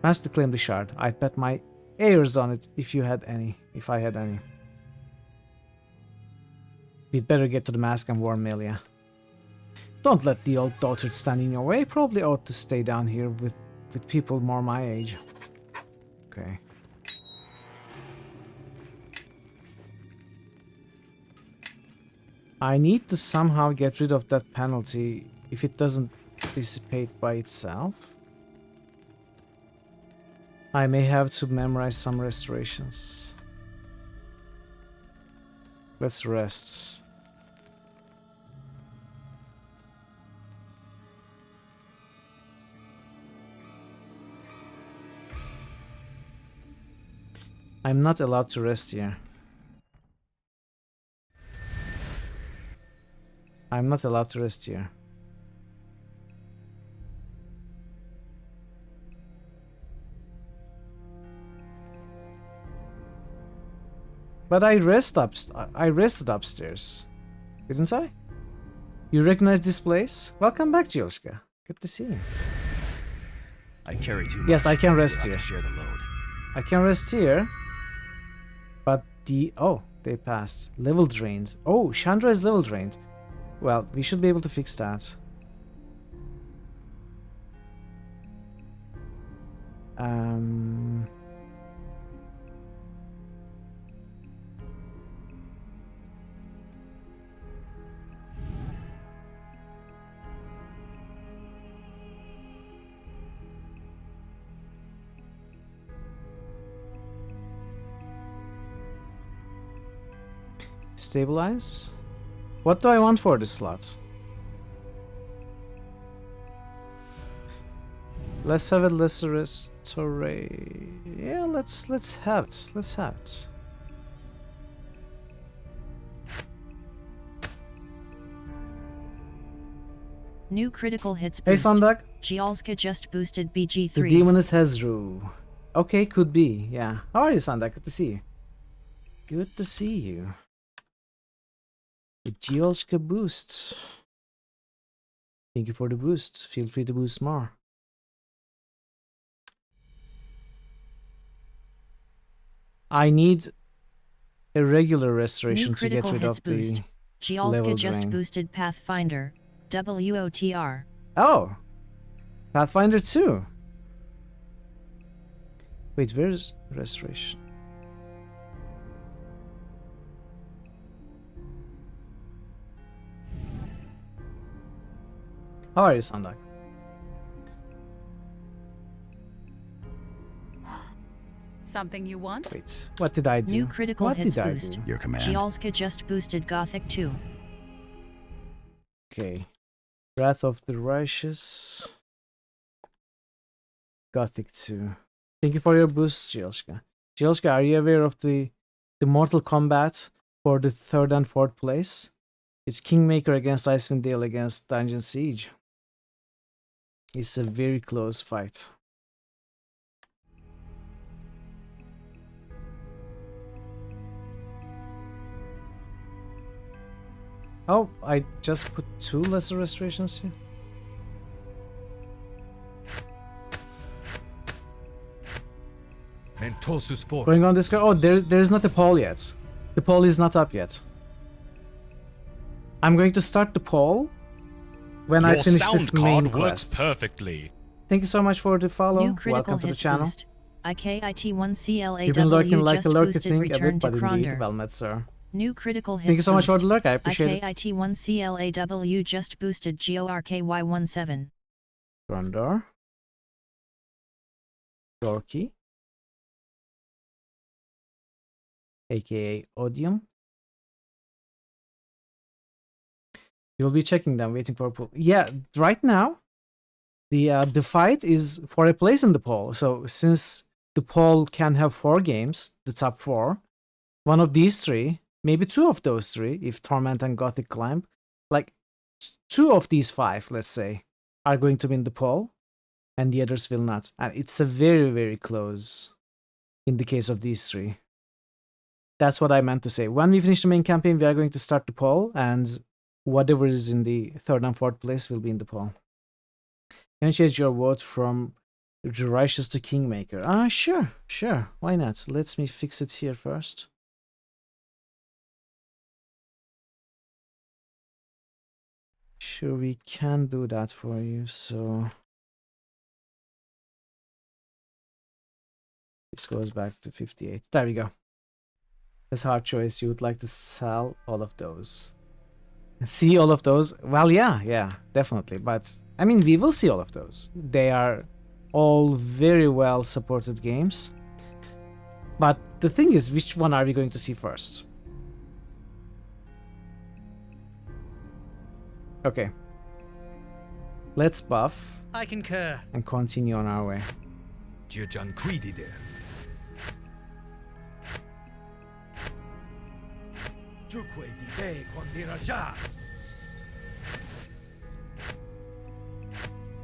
Managed to claim the shard. I'd bet my ears on it if you had any. If I had any. We'd better get to the mask and warn Melia. Don't let the old dotard stand in your way. Probably ought to stay down here with people more my age. Okay. I need to somehow get rid of that penalty if it doesn't dissipate by itself. I may have to memorize some restorations. Let's rest. I'm not allowed to rest here. I'm not allowed to rest here. But I rested upstairs, didn't I? You recognize this place? Welcome back, Jilska. Good to see you. I carry too much. Yes, I can rest You'll here. have to share the load. I can rest here. But they passed. Level drained. Oh, Chandra is level drained. Well, we should be able to fix that. Stabilize? What do I want for this slot? Let's have it lesser restore. Yeah, let's have it. Let's have it. New critical hits Hey, boost. Sondak. Gialska just boosted BG3. The demon is Hezru. Okay, could be. Yeah. How are you, Sondak? Good to see you. Good to see you. The Gialska boosts. Thank you for the boost. Feel free to boost more. I need a regular restoration New to get critical rid hits of boost. the Gialska level just drain. boosted Pathfinder. WOTR. Oh! Pathfinder 2! Wait, where's restoration? How are you, Sandak? Something you want? Wait, what did I do? New critical what hits did boost. I do? Your command. Gialska just boosted Gothic 2. Okay. Wrath of the Righteous. Gothic 2. Thank you for your boost, Gielska. Gielska, are you aware of the Mortal Kombat for the 3rd and 4th place? It's Kingmaker against Icewind Dale against Dungeon Siege. It's a very close fight. Oh, I just put 2 lesser restorations here. And Tosus 4. Going on Discord. Oh, there's not a poll yet. The poll is not up yet. I'm going to start the poll when I finish this main quest. Perfectly. Thank you so much for the follow. New critical Welcome to the hits channel. boost. IKIT1CLAW You've been lurking like just a lurker boosted thing a return bit, to but indeed, Kronder. well met, sir. New critical hits Thank you so much for boost. the lurk, I appreciate it. IKIT1CLAW just boosted GORKY17. Krondor. Gorky. AKA Odium. You'll be checking them, waiting for a poll. Yeah, right now, the fight is for a place in the poll. So since the poll can have 4 games, the top 4, one of these 3, maybe 2 of those 3, if Torment and Gothic climb, like 2 of these 5, let's say, are going to win the poll, and the others will not. And it's a very, very close in the case of these 3. That's what I meant to say. When we finish the main campaign, we are going to start the poll, and whatever is in the 3rd and 4th place will be in the poll. Can you change your vote from righteous to kingmaker? Sure, sure. Why not? Let me fix it here first. Sure, we can do that for you. So this goes back to 58. There we go. That's hard choice. You would like to sell all of those. See all of those? Well, yeah, definitely. But I mean, we will see all of those. They are all very well supported games. But the thing is, which one are we going to see first? Okay. Let's buff. I concur. And continue on our way. Gianquidide. Giuque di te quandiraja.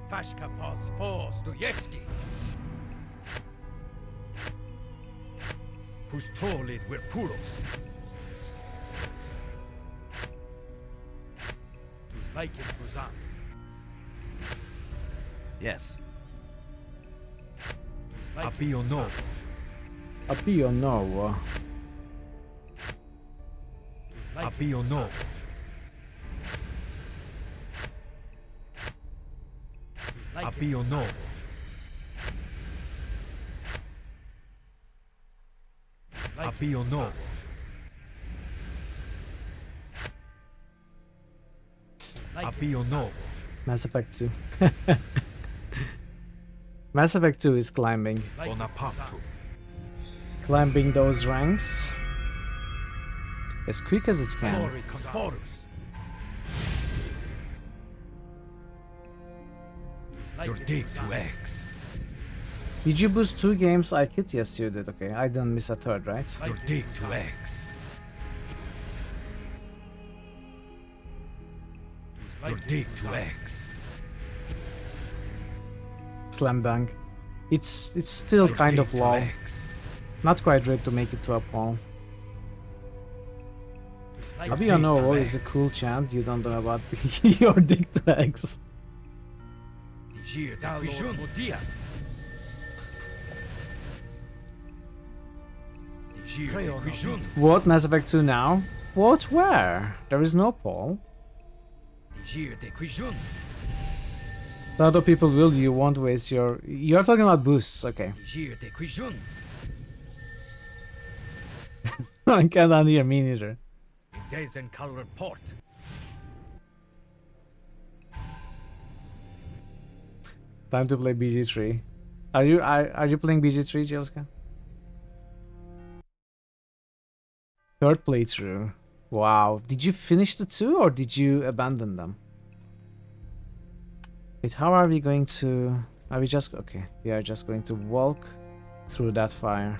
Fashka fos Dostoevsky. Pustolid wir puros. Dus like it Rosan. Yes. Appio no. Appio no. Appio no. Appio no. Appio no. Appio no. Mass Effect 2. Mass Effect 2 is climbing. Climbing those ranks as quick as it can. Your dig to X. Did you boost 2 games I kit? Yes, you did. Okay, I didn't miss a third, right? Your dig to X. Your dig to X. Slam dunk. It's still kind of low. Not quite ready to make it to a pole. Abionovo is a cool chant. You don't know about your dick to X. What? Mass Effect 2 now? What? Where? There is no pole. The other people will, you won't waste your... You're talking about boosts, okay. I can't hear me neither. Colored port. Time to play BG3. Are you playing BG3, Jelska? Third playthrough. Wow. Did you finish the 2 or did you abandon them? Wait, how are we going to... Are we just... Okay, we are just going to walk through that fire.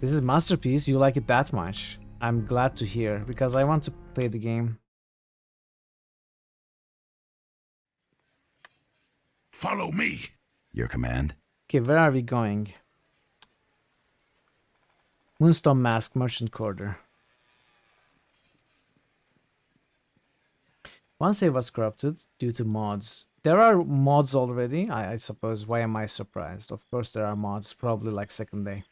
This is a masterpiece. You like it that much. I'm glad to hear, because I want to play the game. Follow me. Your command? Okay, where are we going? Moonstone Mask, Merchant Quarter. One save was corrupted due to mods. There are mods already, I suppose. Why am I surprised? Of course there are mods, probably like second day.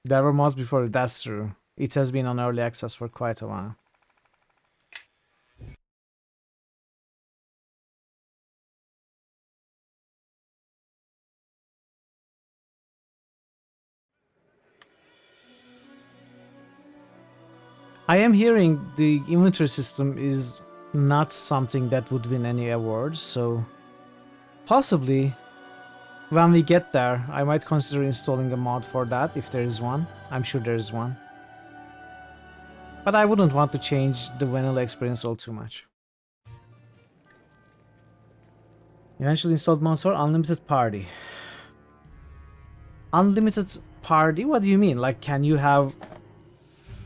There were mods before, that's true. It has been on early access for quite a while. I am hearing the inventory system is not something that would win any awards, so possibly when we get there, I might consider installing a mod for that if there is one. I'm sure there is one. But I wouldn't want to change the vanilla experience all too much. Eventually installed Monster Unlimited Party. Unlimited Party? What do you mean? Like, can you have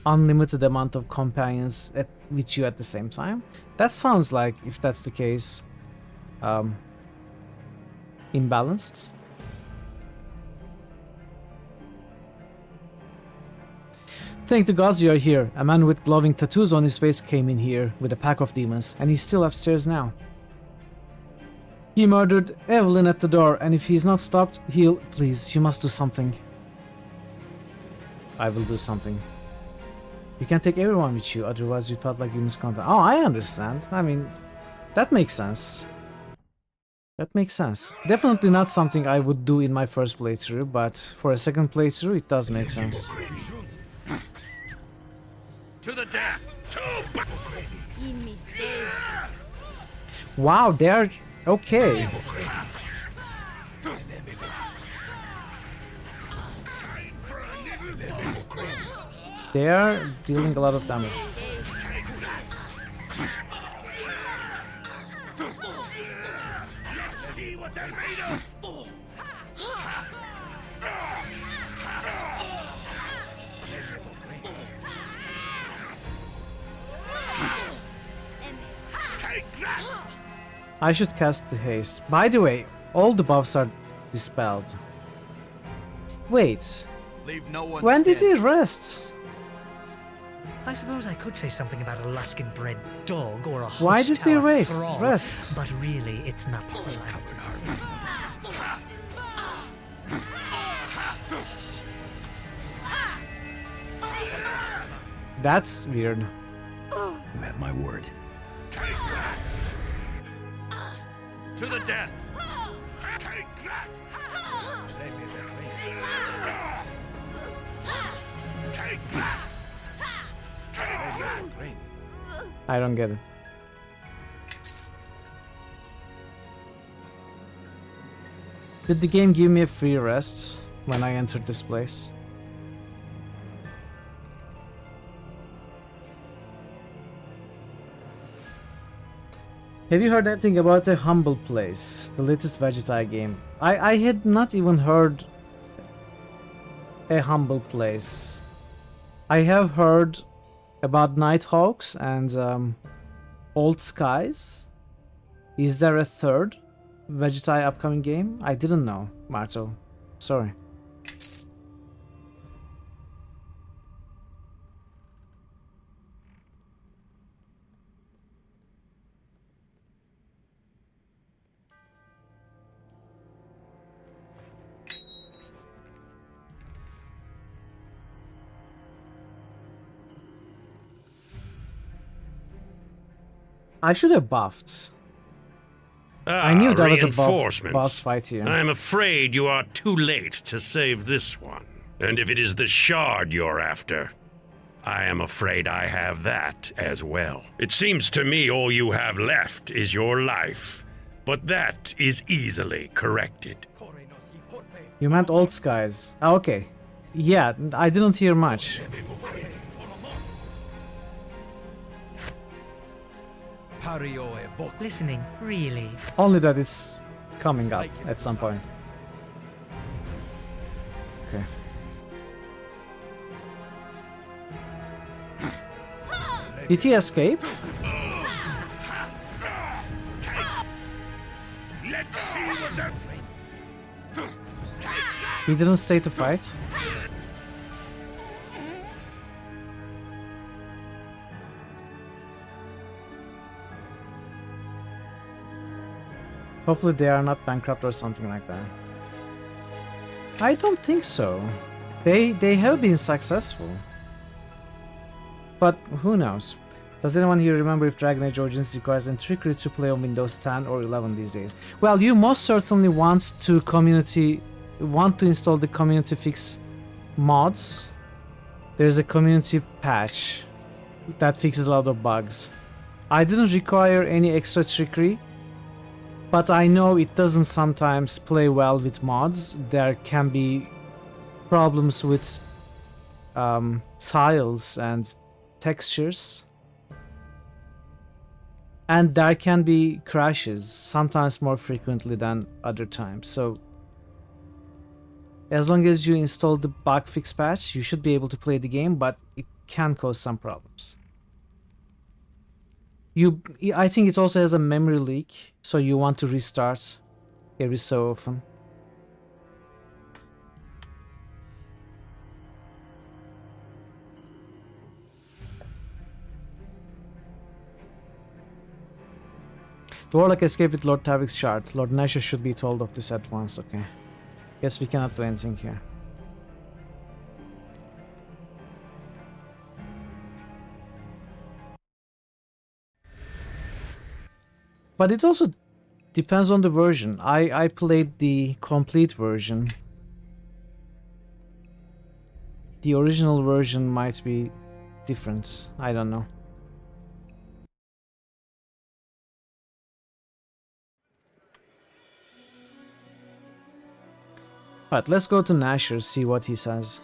unlimited amount of companions with you at the same time? That sounds like, if that's the case, imbalanced. Thank the gods you are here. A man with glowing tattoos on his face came in here with a pack of demons, and he's still upstairs now. He murdered Evelyn at the door, and if he's not stopped, he'll... Please, you must do something. I will do something. You can't take everyone with you, otherwise you felt like you misconduct. Oh, I understand. I mean, that makes sense. That makes sense. Definitely not something I would do in my first playthrough, but for a second playthrough, it does make sense. To the death! Wow, they're okay. They are dealing a lot of damage. See what they're made of! I should cast the haste. By the way, all the buffs are dispelled. Wait, when did he rest? I suppose I could say something about a Luskin-bred dog or a hostile Why did we thrall, rest? but really it's not polite to say. That's weird. You have my word. To the death! Take that! Take that! Take that! I don't get it. Did the game give me a free rest when I entered this place? Have you heard anything about A Humble Place, the latest Vegetai game? I had not even heard A Humble Place. I have heard about Nighthawks and Old Skies. Is there a third Vegetai upcoming game? I didn't know, Marto. Sorry. I should have buffed. I knew there was a boss fight here. I'm afraid you are too late to save this one. And if it is the shard you're after, I am afraid I have that as well. It seems to me all you have left is your life, but that is easily corrected. You meant Old Skies. Ah, okay. Yeah, I didn't hear much. Listening, really. Only that it's coming up at some point. Okay. Did he escape? Let's see what they're... He didn't stay to fight? Hopefully they are not bankrupt or something like that. I don't think so. They have been successful. But who knows? Does anyone here remember if Dragon Age Origins requires any trickery to play on Windows 10 or 11 these days? Well, you most certainly want to install the community fix mods. There's a community patch that fixes a lot of bugs. I didn't require any extra trickery, but I know it doesn't sometimes play well with mods. There can be problems with tiles and textures. And there can be crashes, sometimes more frequently than other times. So as long as you install the bug fix patch, you should be able to play the game, but it can cause some problems. I think it also has a memory leak, so you want to restart every so often. The warlock escaped with Lord Tavic's shard. Lord Nasher should be told of this at once. Okay. Guess we cannot do anything here. But it also depends on the version. I played the complete version. The original version might be different. I don't know. Alright, let's go to Nasher, see what he says.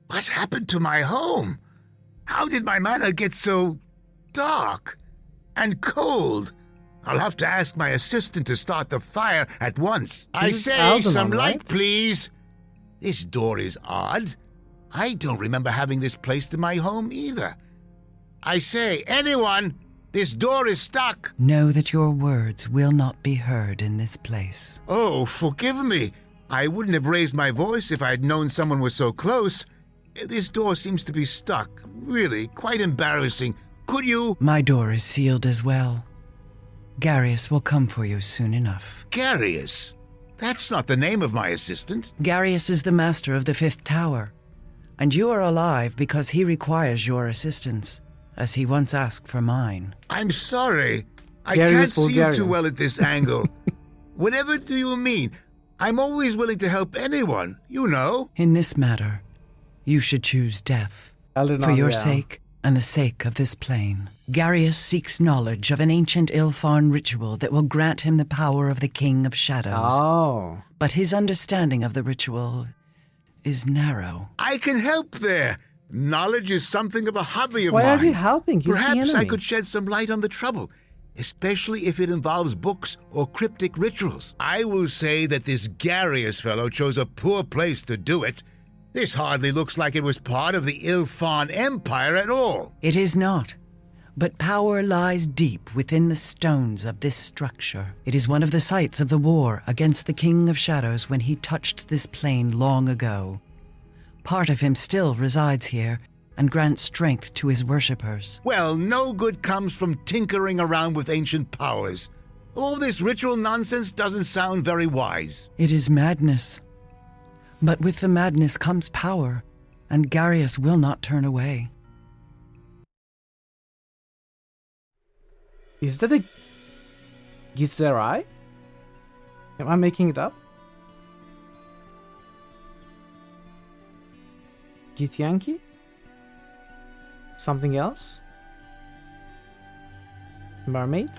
What happened to my home? How did my manor get so dark and cold? I'll have to ask my assistant to start the fire at once. I say, some light, please. This door is odd. I don't remember having this placed in my home either. I say, anyone, this door is stuck. Know that your words will not be heard in this place. Oh, forgive me. I wouldn't have raised my voice if I'd known someone was so close. This door seems to be stuck. Really, quite embarrassing. Could you... My door is sealed as well. Garius will come for you soon enough. Garius? That's not the name of my assistant. Garius is the master of the Fifth Tower, and you are alive because he requires your assistance, as he once asked for mine. I'm sorry. I Garius can't see you Bulgarian. too well at this angle. Whatever do you mean? I'm always willing to help anyone, you know. In this matter, you should choose death. For your sake and the sake of this plane. Garius seeks knowledge of an ancient Ilfarn ritual that will grant him the power of the King of Shadows. Oh. But his understanding of the ritual is narrow. I can help there. Knowledge is something of a hobby of Why mine. are you helping? He's the Perhaps I enemy. could shed some light on the trouble, especially if it involves books or cryptic rituals. I will say that this Garius fellow chose a poor place to do it. This hardly looks like it was part of the Ilfarn Empire at all. It is not. But power lies deep within the stones of this structure. It is one of the sites of the war against the King of Shadows when he touched this plane long ago. Part of him still resides here and grants strength to his worshippers. Well, no good comes from tinkering around with ancient powers. All this ritual nonsense doesn't sound very wise. It is madness. But with the madness comes power, and Garius will not turn away. Is that a Gitzerai? Am I making it up? Githyanki? Something else? Mermaid?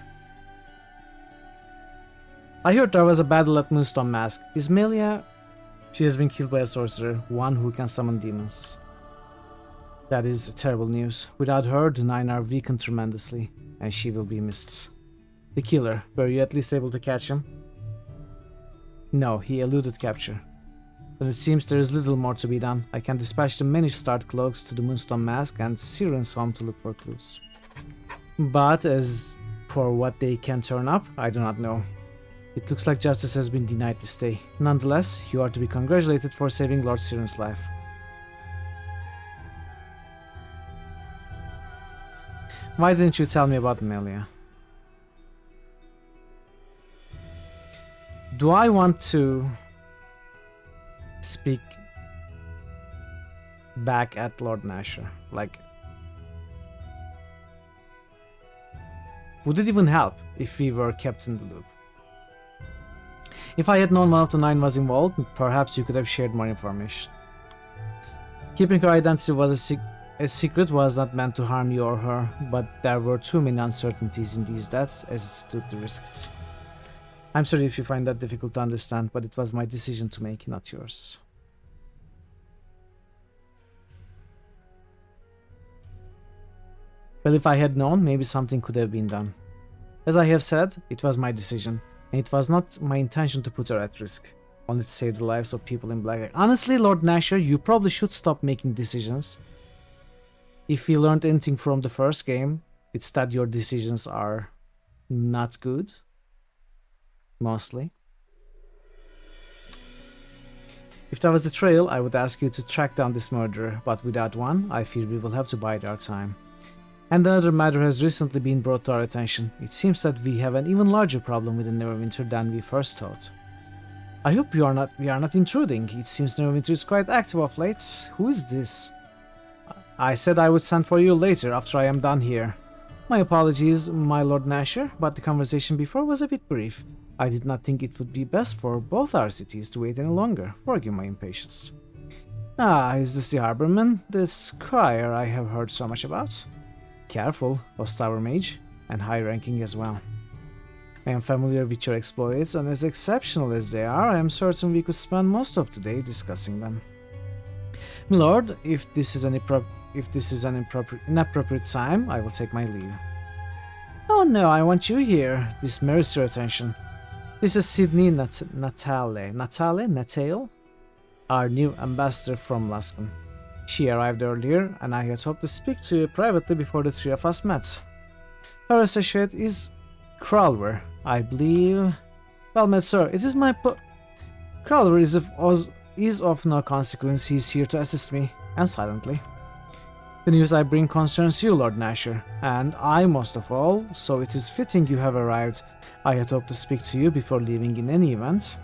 I heard there was a battle at Moonstone Mask. Is Melia... She has been killed by a sorcerer, one who can summon demons. That is terrible news. Without her, the Nine are weakened tremendously, and she will be missed. The killer, were you at least able to catch him? No, he eluded capture. Then it seems there is little more to be done. I can dispatch the many starred cloaks to the Moonstone Mask and Siren's home to look for clues. But as for what they can turn up, I do not know. It looks like justice has been denied this day. Nonetheless, you are to be congratulated for saving Lord Siren's life. Why didn't you tell me about Melia? Do I want to speak back at Lord Nasher? Like, would it even help if we were kept in the loop? If I had known one of the Nine was involved, perhaps you could have shared more information. Keeping her identity was a secret was not meant to harm you or her, but there were too many uncertainties in these deaths as it stood to risk it. I'm sorry if you find that difficult to understand, but it was my decision to make, not yours. Well, if I had known, maybe something could have been done. As I have said, it was my decision, and it was not my intention to put her at risk, only to save the lives of people in black. Honestly, Lord Nasher, you probably should stop making decisions. If we learned anything from the first game, it's that your decisions are not good. Mostly. If there was a trail, I would ask you to track down this murderer, but without one, I fear we will have to bide our time. And another matter has recently been brought to our attention. It seems that we have an even larger problem with the Neverwinter than we first thought. I hope we are not intruding. It seems Neverwinter is quite active of late. Who is this? I said I would send for you later after I am done here. My apologies, my Lord Nasher, but the conversation before was a bit brief. I did not think it would be best for both our cities to wait any longer. Forgive my impatience. Ah, is this the Harborman? This crier I have heard so much about? Careful, Osttower Mage, and high-ranking as well. I am familiar with your exploits, and as exceptional as they are, I am certain we could spend most of the day discussing them. Milord, if this is an inappropriate time, I will take my leave. Oh no, I want you here. This merits your attention. This is Sydney Natale, our new ambassador from Luskan. She arrived earlier, and I had hoped to speak to you privately before the three of us met. Her associate is Crowler, I believe. Well met, sir. It is my Crowler is of no consequence. He is here to assist me, and silently. The news I bring concerns you, Lord Nasher, and I most of all, so it is fitting you have arrived. I had hoped to speak to you before leaving in any event.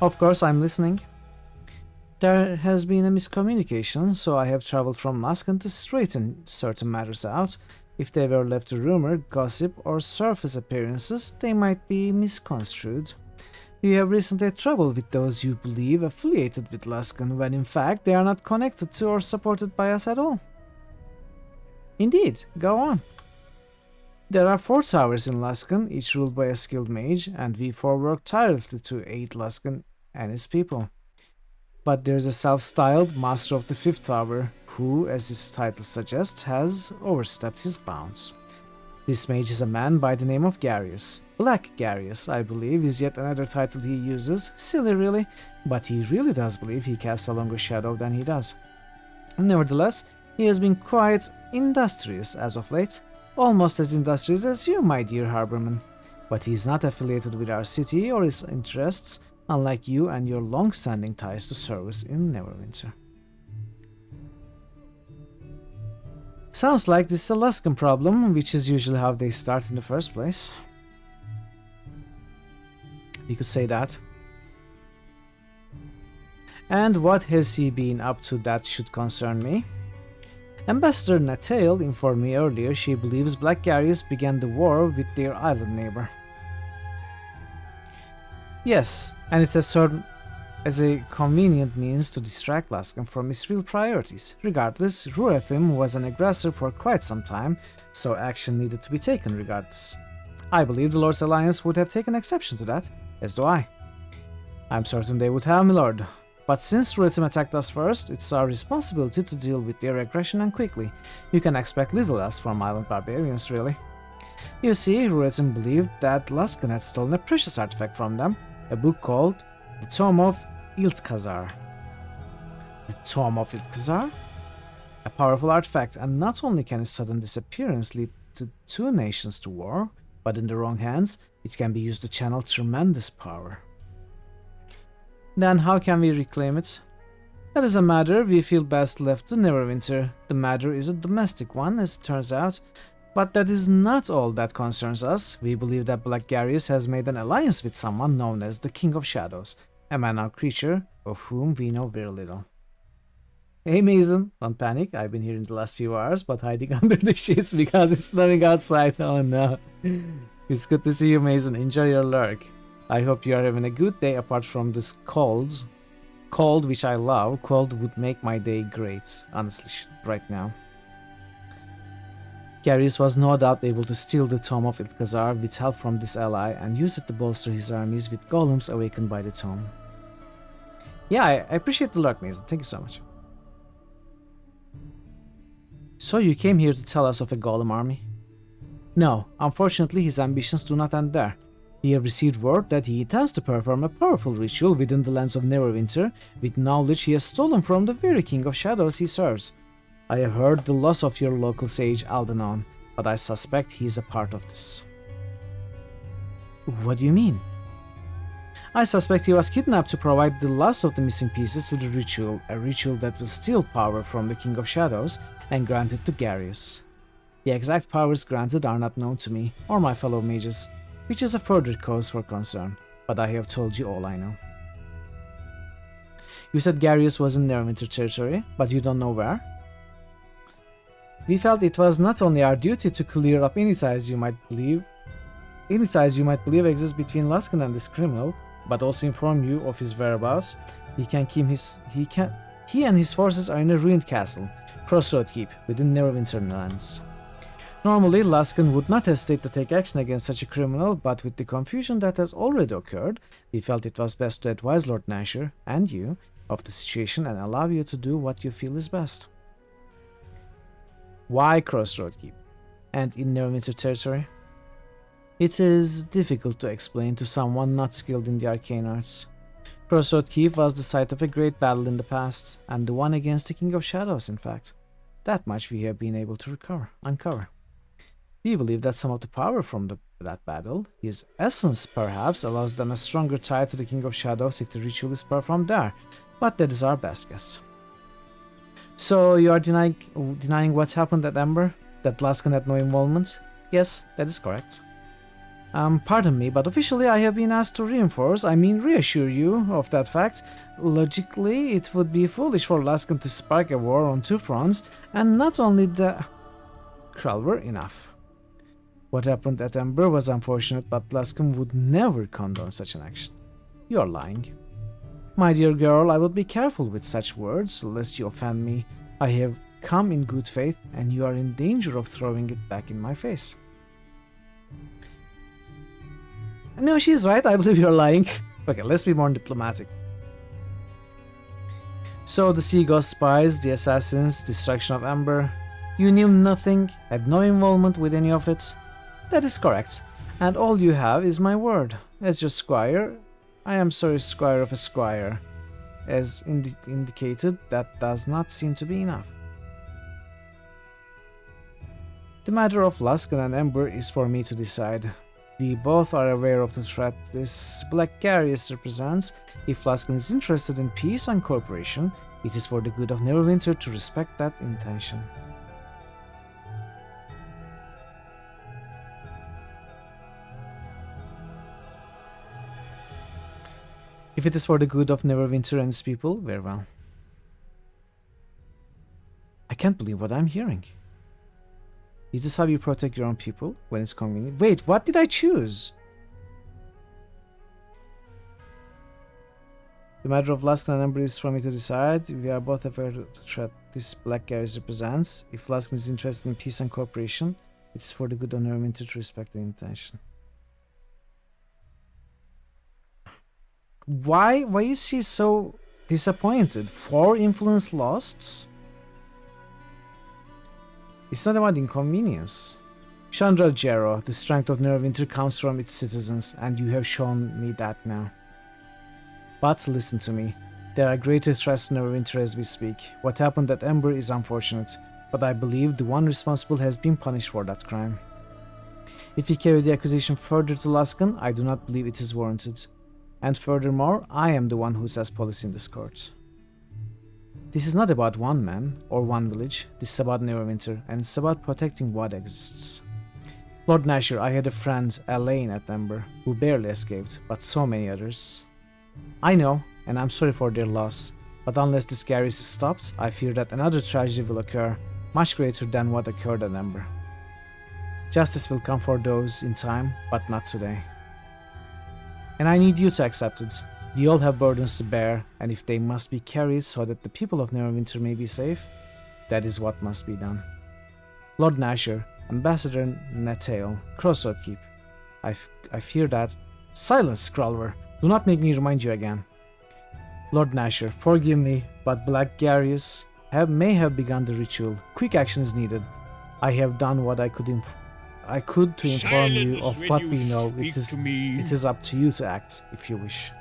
Of course, I'm listening. There has been a miscommunication, so I have traveled from Luskan to straighten certain matters out. If they were left to rumor, gossip, or surface appearances, they might be misconstrued. You have recently had trouble with those you believe affiliated with Luskan, when in fact they are not connected to or supported by us at all. Indeed, go on. There are 4 towers in Luskan, each ruled by a skilled mage, and we 4 work tirelessly to aid Luskan and its people. But there's a self-styled Master of the 5th Tower, who, as his title suggests, has overstepped his bounds. This mage is a man by the name of Garius. Black Garius, I believe, is yet another title he uses. Silly, really, but he really does believe he casts a longer shadow than he does. Nevertheless, he has been quite industrious as of late, almost as industrious as you, my dear Harborman. But he is not affiliated with our city or his interests, unlike you and your long-standing ties to service in Neverwinter. Sounds like this is a Luskan problem, which is usually how they start in the first place. You could say that. And what has he been up to that should concern me? Ambassador Natale informed me earlier she believes Black Garius began the war with their island neighbor. Yes, and it has served as a convenient means to distract Luskan from its real priorities. Regardless, Ruathim was an aggressor for quite some time, so action needed to be taken regardless. I believe the Lord's Alliance would have taken exception to that, as do I. I'm certain they would have, my lord. But since Ruathim attacked us first, it's our responsibility to deal with their aggression and quickly. You can expect little else from island barbarians, really. You see, Ruathim believed that Luskan had stolen a precious artifact from them, a book called The Tome of Iltkazar. The Tome of Iltkazar? A powerful artifact, and not only can its sudden disappearance lead to 2 nations to war, but in the wrong hands, it can be used to channel tremendous power. Then how can we reclaim it? That is a matter we feel best left to Neverwinter. The matter is a domestic one, as it turns out, but that is not all that concerns us. We believe that Black Garius has made an alliance with someone known as the King of Shadows, a man-or creature of whom we know very little. Hey Mason, don't panic, I've been here in the last few hours, but hiding under the sheets because it's snowing outside. Oh no. It's good to see you, Mason. Enjoy your lurk. I hope you are having a good day apart from this cold. Cold, which I love, cold would make my day great, honestly, right now. Garius was no doubt able to steal the Tome of Ilkhazar with help from this ally and use it to bolster his armies with golems awakened by the Tome. Yeah, I appreciate the lurk, Mason. Thank you so much. So you came here to tell us of a golem army? No, unfortunately his ambitions do not end there. We have received word that he intends to perform a powerful ritual within the lands of Neverwinter with knowledge he has stolen from the very King of Shadows he serves. I have heard the loss of your local sage Aldenon, but I suspect he is a part of this. What do you mean? I suspect he was kidnapped to provide the last of the missing pieces to the ritual, a ritual that will steal power from the King of Shadows and grant it to Garius. The exact powers granted are not known to me or my fellow mages, which is a further cause for concern, but I have told you all I know. You said Garius was in Neverwinter territory, but you don't know where? We felt it was not only our duty to clear up any ties you might believe exist between Luskan and this criminal, but also inform you of his whereabouts. He and his forces are in a ruined castle, Crossroad Keep, within Neverwinter lands. Normally, Luskan would not hesitate to take action against such a criminal, but with the confusion that has already occurred, we felt it was best to advise Lord Nasher and you of the situation and allow you to do what you feel is best. Why Crossroad Keep? And in Neverwinter territory? It is difficult to explain to someone not skilled in the arcane arts. Crossroad Keep was the site of a great battle in the past, and the one against the King of Shadows, in fact. That much we have been able to uncover. We believe that some of the power from that battle, his essence perhaps, allows them a stronger tie to the King of Shadows if the ritual is performed there, but that is our best guess. So you are denying what happened at Ember? That Luskan had no involvement? Yes, that is correct. Pardon me, but officially I have been asked to reassure you of that fact. Logically, it would be foolish for Luskan to spark a war on two fronts, and not only the... Kralver, enough. What happened at Ember was unfortunate, but Luskan would never condone such an action. You are lying. My dear girl, I would be careful with such words, lest you offend me. I have come in good faith, and you are in danger of throwing it back in my face. No, she's right, I believe you're lying. Okay, let's be more diplomatic. So, the Sea Ghost spies, the assassins, destruction of Ember. You knew nothing, had no involvement with any of it? That is correct, and all you have is my word. As your squire, I am sorry, squire of a squire. As indicated, that does not seem to be enough. The matter of Luskan and Ember is for me to decide. We both are aware of the threat this Black Garius represents. If Luskan is interested in peace and cooperation, it is for the good of Neverwinter to respect that intention. If it is for the good of Neverwinter and its people, very well. I can't believe what I'm hearing. Is this how you protect your own people when it's convenient? Wait, what did I choose? The matter of Luskan and Ember is for me to decide. We are both aware of the threat this Black Garius represents. If Luskan is interested in peace and cooperation, it is for the good of Neverwinter to respect the intention. Why is she so disappointed? 4 influence lost? It's not about inconvenience. Chandra Jero, the strength of Neverwinter comes from its citizens, and you have shown me that now. But listen to me. There are greater threats to Neverwinter as we speak. What happened at Ember is unfortunate, but I believe the one responsible has been punished for that crime. If you carry the accusation further to Luskan, I do not believe it is warranted. And furthermore, I am the one who says policy in this court. This is not about one man or one village, this is about Neverwinter, and it's about protecting what exists. Lord Nasher, I had a friend, Elaine at Ember, who barely escaped, but so many others. I know, and I'm sorry for their loss, but unless this Garius is stopped, I fear that another tragedy will occur, much greater than what occurred at Ember. Justice will come for those in time, but not today. And I need you to accept it. We all have burdens to bear, and if they must be carried so that the people of Neverwinter may be safe, that is what must be done. Lord Nasher, Ambassador Natail, Crossroad Keep. I fear that... Silence, Growler! Do not make me remind you again. Lord Nasher, forgive me, but Black Garius may have begun the ritual. Quick action is needed. I have done what I could to inform you of what we know. It is up to you to act, if you wish.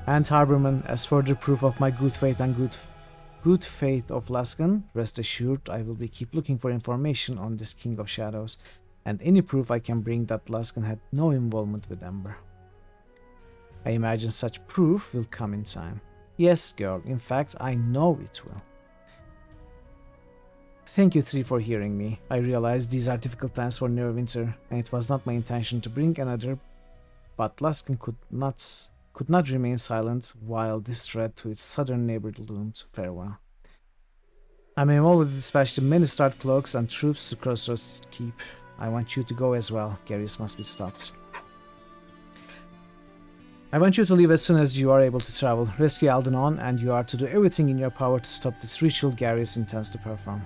And Harborman, as further proof of my good faith and good faith of Laskin, rest assured I will keep looking for information on this King of Shadows, and any proof I can bring that Laskin had no involvement with Ember. I imagine such proof will come in time. Yes, girl, in fact, I know it will. Thank you three for hearing me. I realize these are difficult times for Neverwinter, and it was not my intention to bring another, but Laskin could not remain silent while this threat to its southern neighbor loomed. Farewell. I may already dispatch the many Start cloaks and troops to Crossroads Keep. I want you to go as well. Garius must be stopped. I want you to leave as soon as you are able to travel. Rescue Aldenon, and you are to do everything in your power to stop this ritual Garius intends to perform.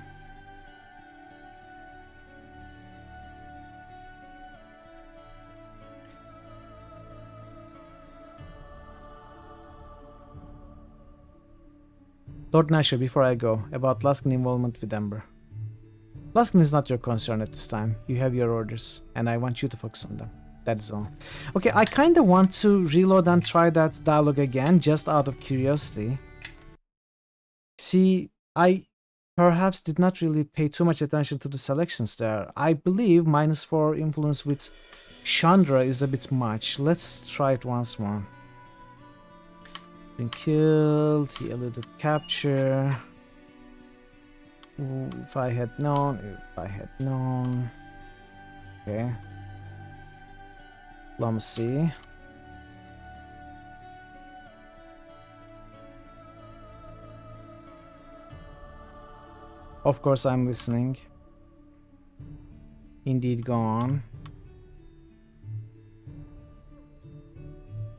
Lord Nasher, before I go, about Laskin involvement with Ember. Laskin is not your concern at this time. You have your orders, and I want you to focus on them. That's all. Okay, I kind of want to reload and try that dialogue again, just out of curiosity. See, I perhaps did not really pay too much attention to the selections there. I believe -4 influence with Chandra is a bit much. Let's try it once more. Been killed, he eluded capture. If I had known. Okay. Diplomacy. Of course I'm listening. Indeed, go on.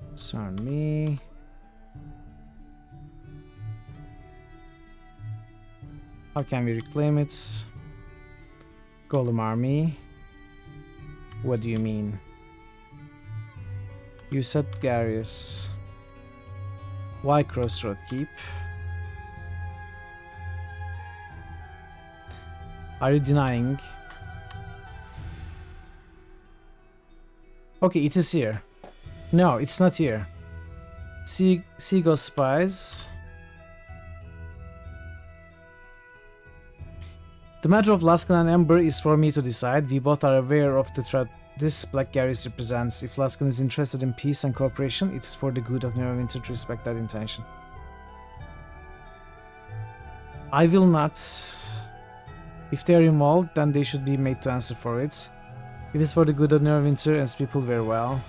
Concern me. How can we reclaim it? Golem army. What do you mean? You said Garius. Why Crossroad Keep? Are you denying? Okay, it is here. No, it's not here. Seagull spies. The matter of Laskin and Ember is for me to decide. We both are aware of the threat this Black Garius represents. If Laskin is interested in peace and cooperation, it is for the good of Neverwinter to respect that intention. I will not. If they are involved, then they should be made to answer for it. It is for the good of Neverwinter and its people very well.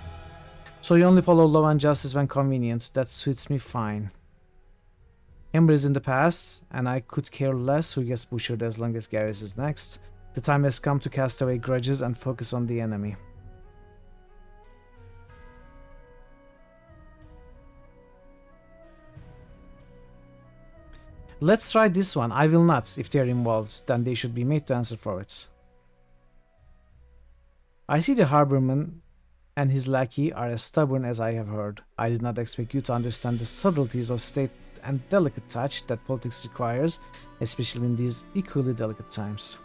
So you only follow law and justice when convenient. That suits me fine. Ember is in the past, and I could care less who gets butchered as long as Garius is next. The time has come to cast away grudges and focus on the enemy. Let's try this one. I will not. If they are involved, then they should be made to answer for it. I see the Harborman and his lackey are as stubborn as I have heard. I did not expect you to understand the subtleties of state and delicate touch that politics requires, especially in these equally delicate times.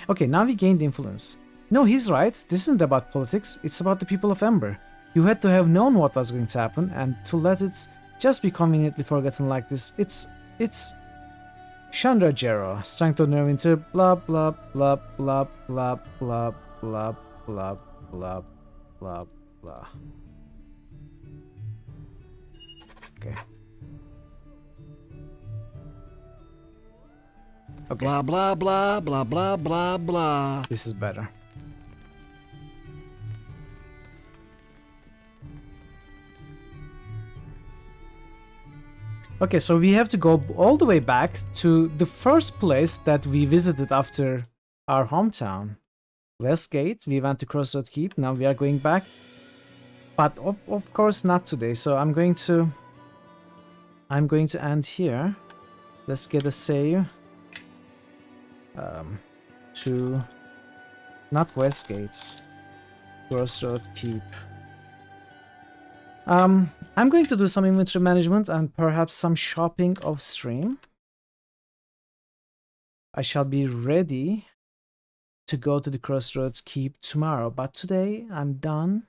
Okay, now we gained influence. No, he's right. This isn't about politics. It's about the people of Ember. You had to have known what was going to happen, and to let it just be conveniently forgotten like this, it's Chandra Jero, strength of Neverwinter, blah blah blah blah blah blah blah blah blah blah blah. Okay. Okay. Blah blah blah blah blah blah blah. This is better. Okay, so we have to go all the way back to the first place that we visited after our hometown. Westgate, we went to Crossroad Keep, now we are going back But of course not today. So I'm going to end here. Let's get a save to not Westgates, Crossroad Keep. I'm going to do some inventory management and perhaps some shopping off stream. I shall be ready to go to the Crossroads Keep tomorrow, but today I'm done.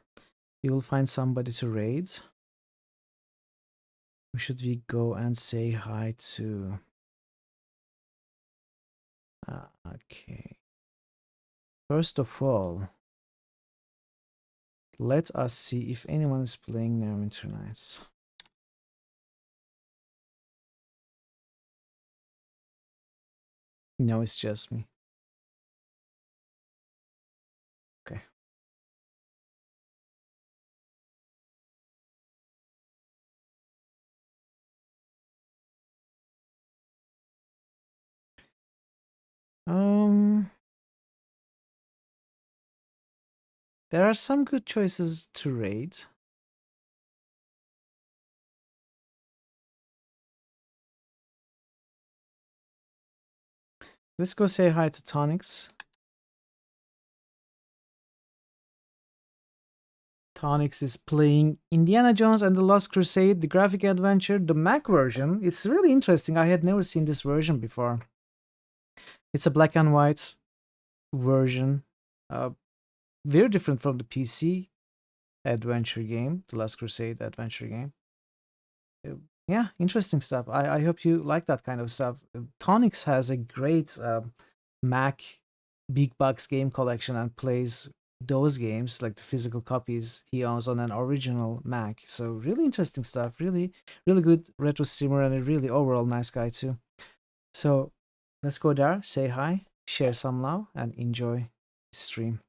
We will find somebody to raid. Who should we go and say hi to? Okay. First of all, let us see if anyone is playing Neverwinter Nights. No, it's just me. Okay. There are some good choices to raid. Let's go say hi to Tonix. Tonix is playing Indiana Jones and the Lost Crusade, the graphic adventure, the Mac version. It's really interesting. I had never seen this version before. It's a black and white version. Very different from the PC adventure game, the Last Crusade adventure game. Yeah, interesting stuff. I hope you like that kind of stuff. Tonix has a great Mac big box game collection and plays those games, like the physical copies he owns on an original Mac. So really interesting stuff. Really, really good retro streamer and a really overall nice guy too. So let's go there, say hi, share some love, and enjoy the stream.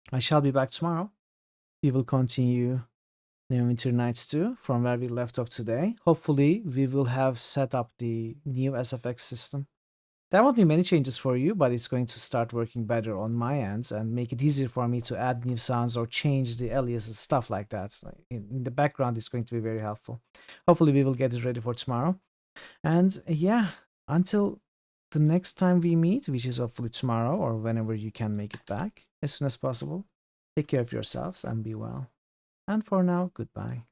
I shall be back tomorrow. We will continue Neverwinter Nights 2 from where we left off today. Hopefully, we will have set up the new SFX system. There won't be many changes for you, but it's going to start working better on my end and make it easier for me to add new sounds or change the aliases, stuff like that. In the background, it's going to be very helpful. Hopefully, we will get it ready for tomorrow. And yeah, until the next time we meet, which is hopefully tomorrow or whenever you can make it back, as soon as possible, take care of yourselves and be well. And for now, goodbye.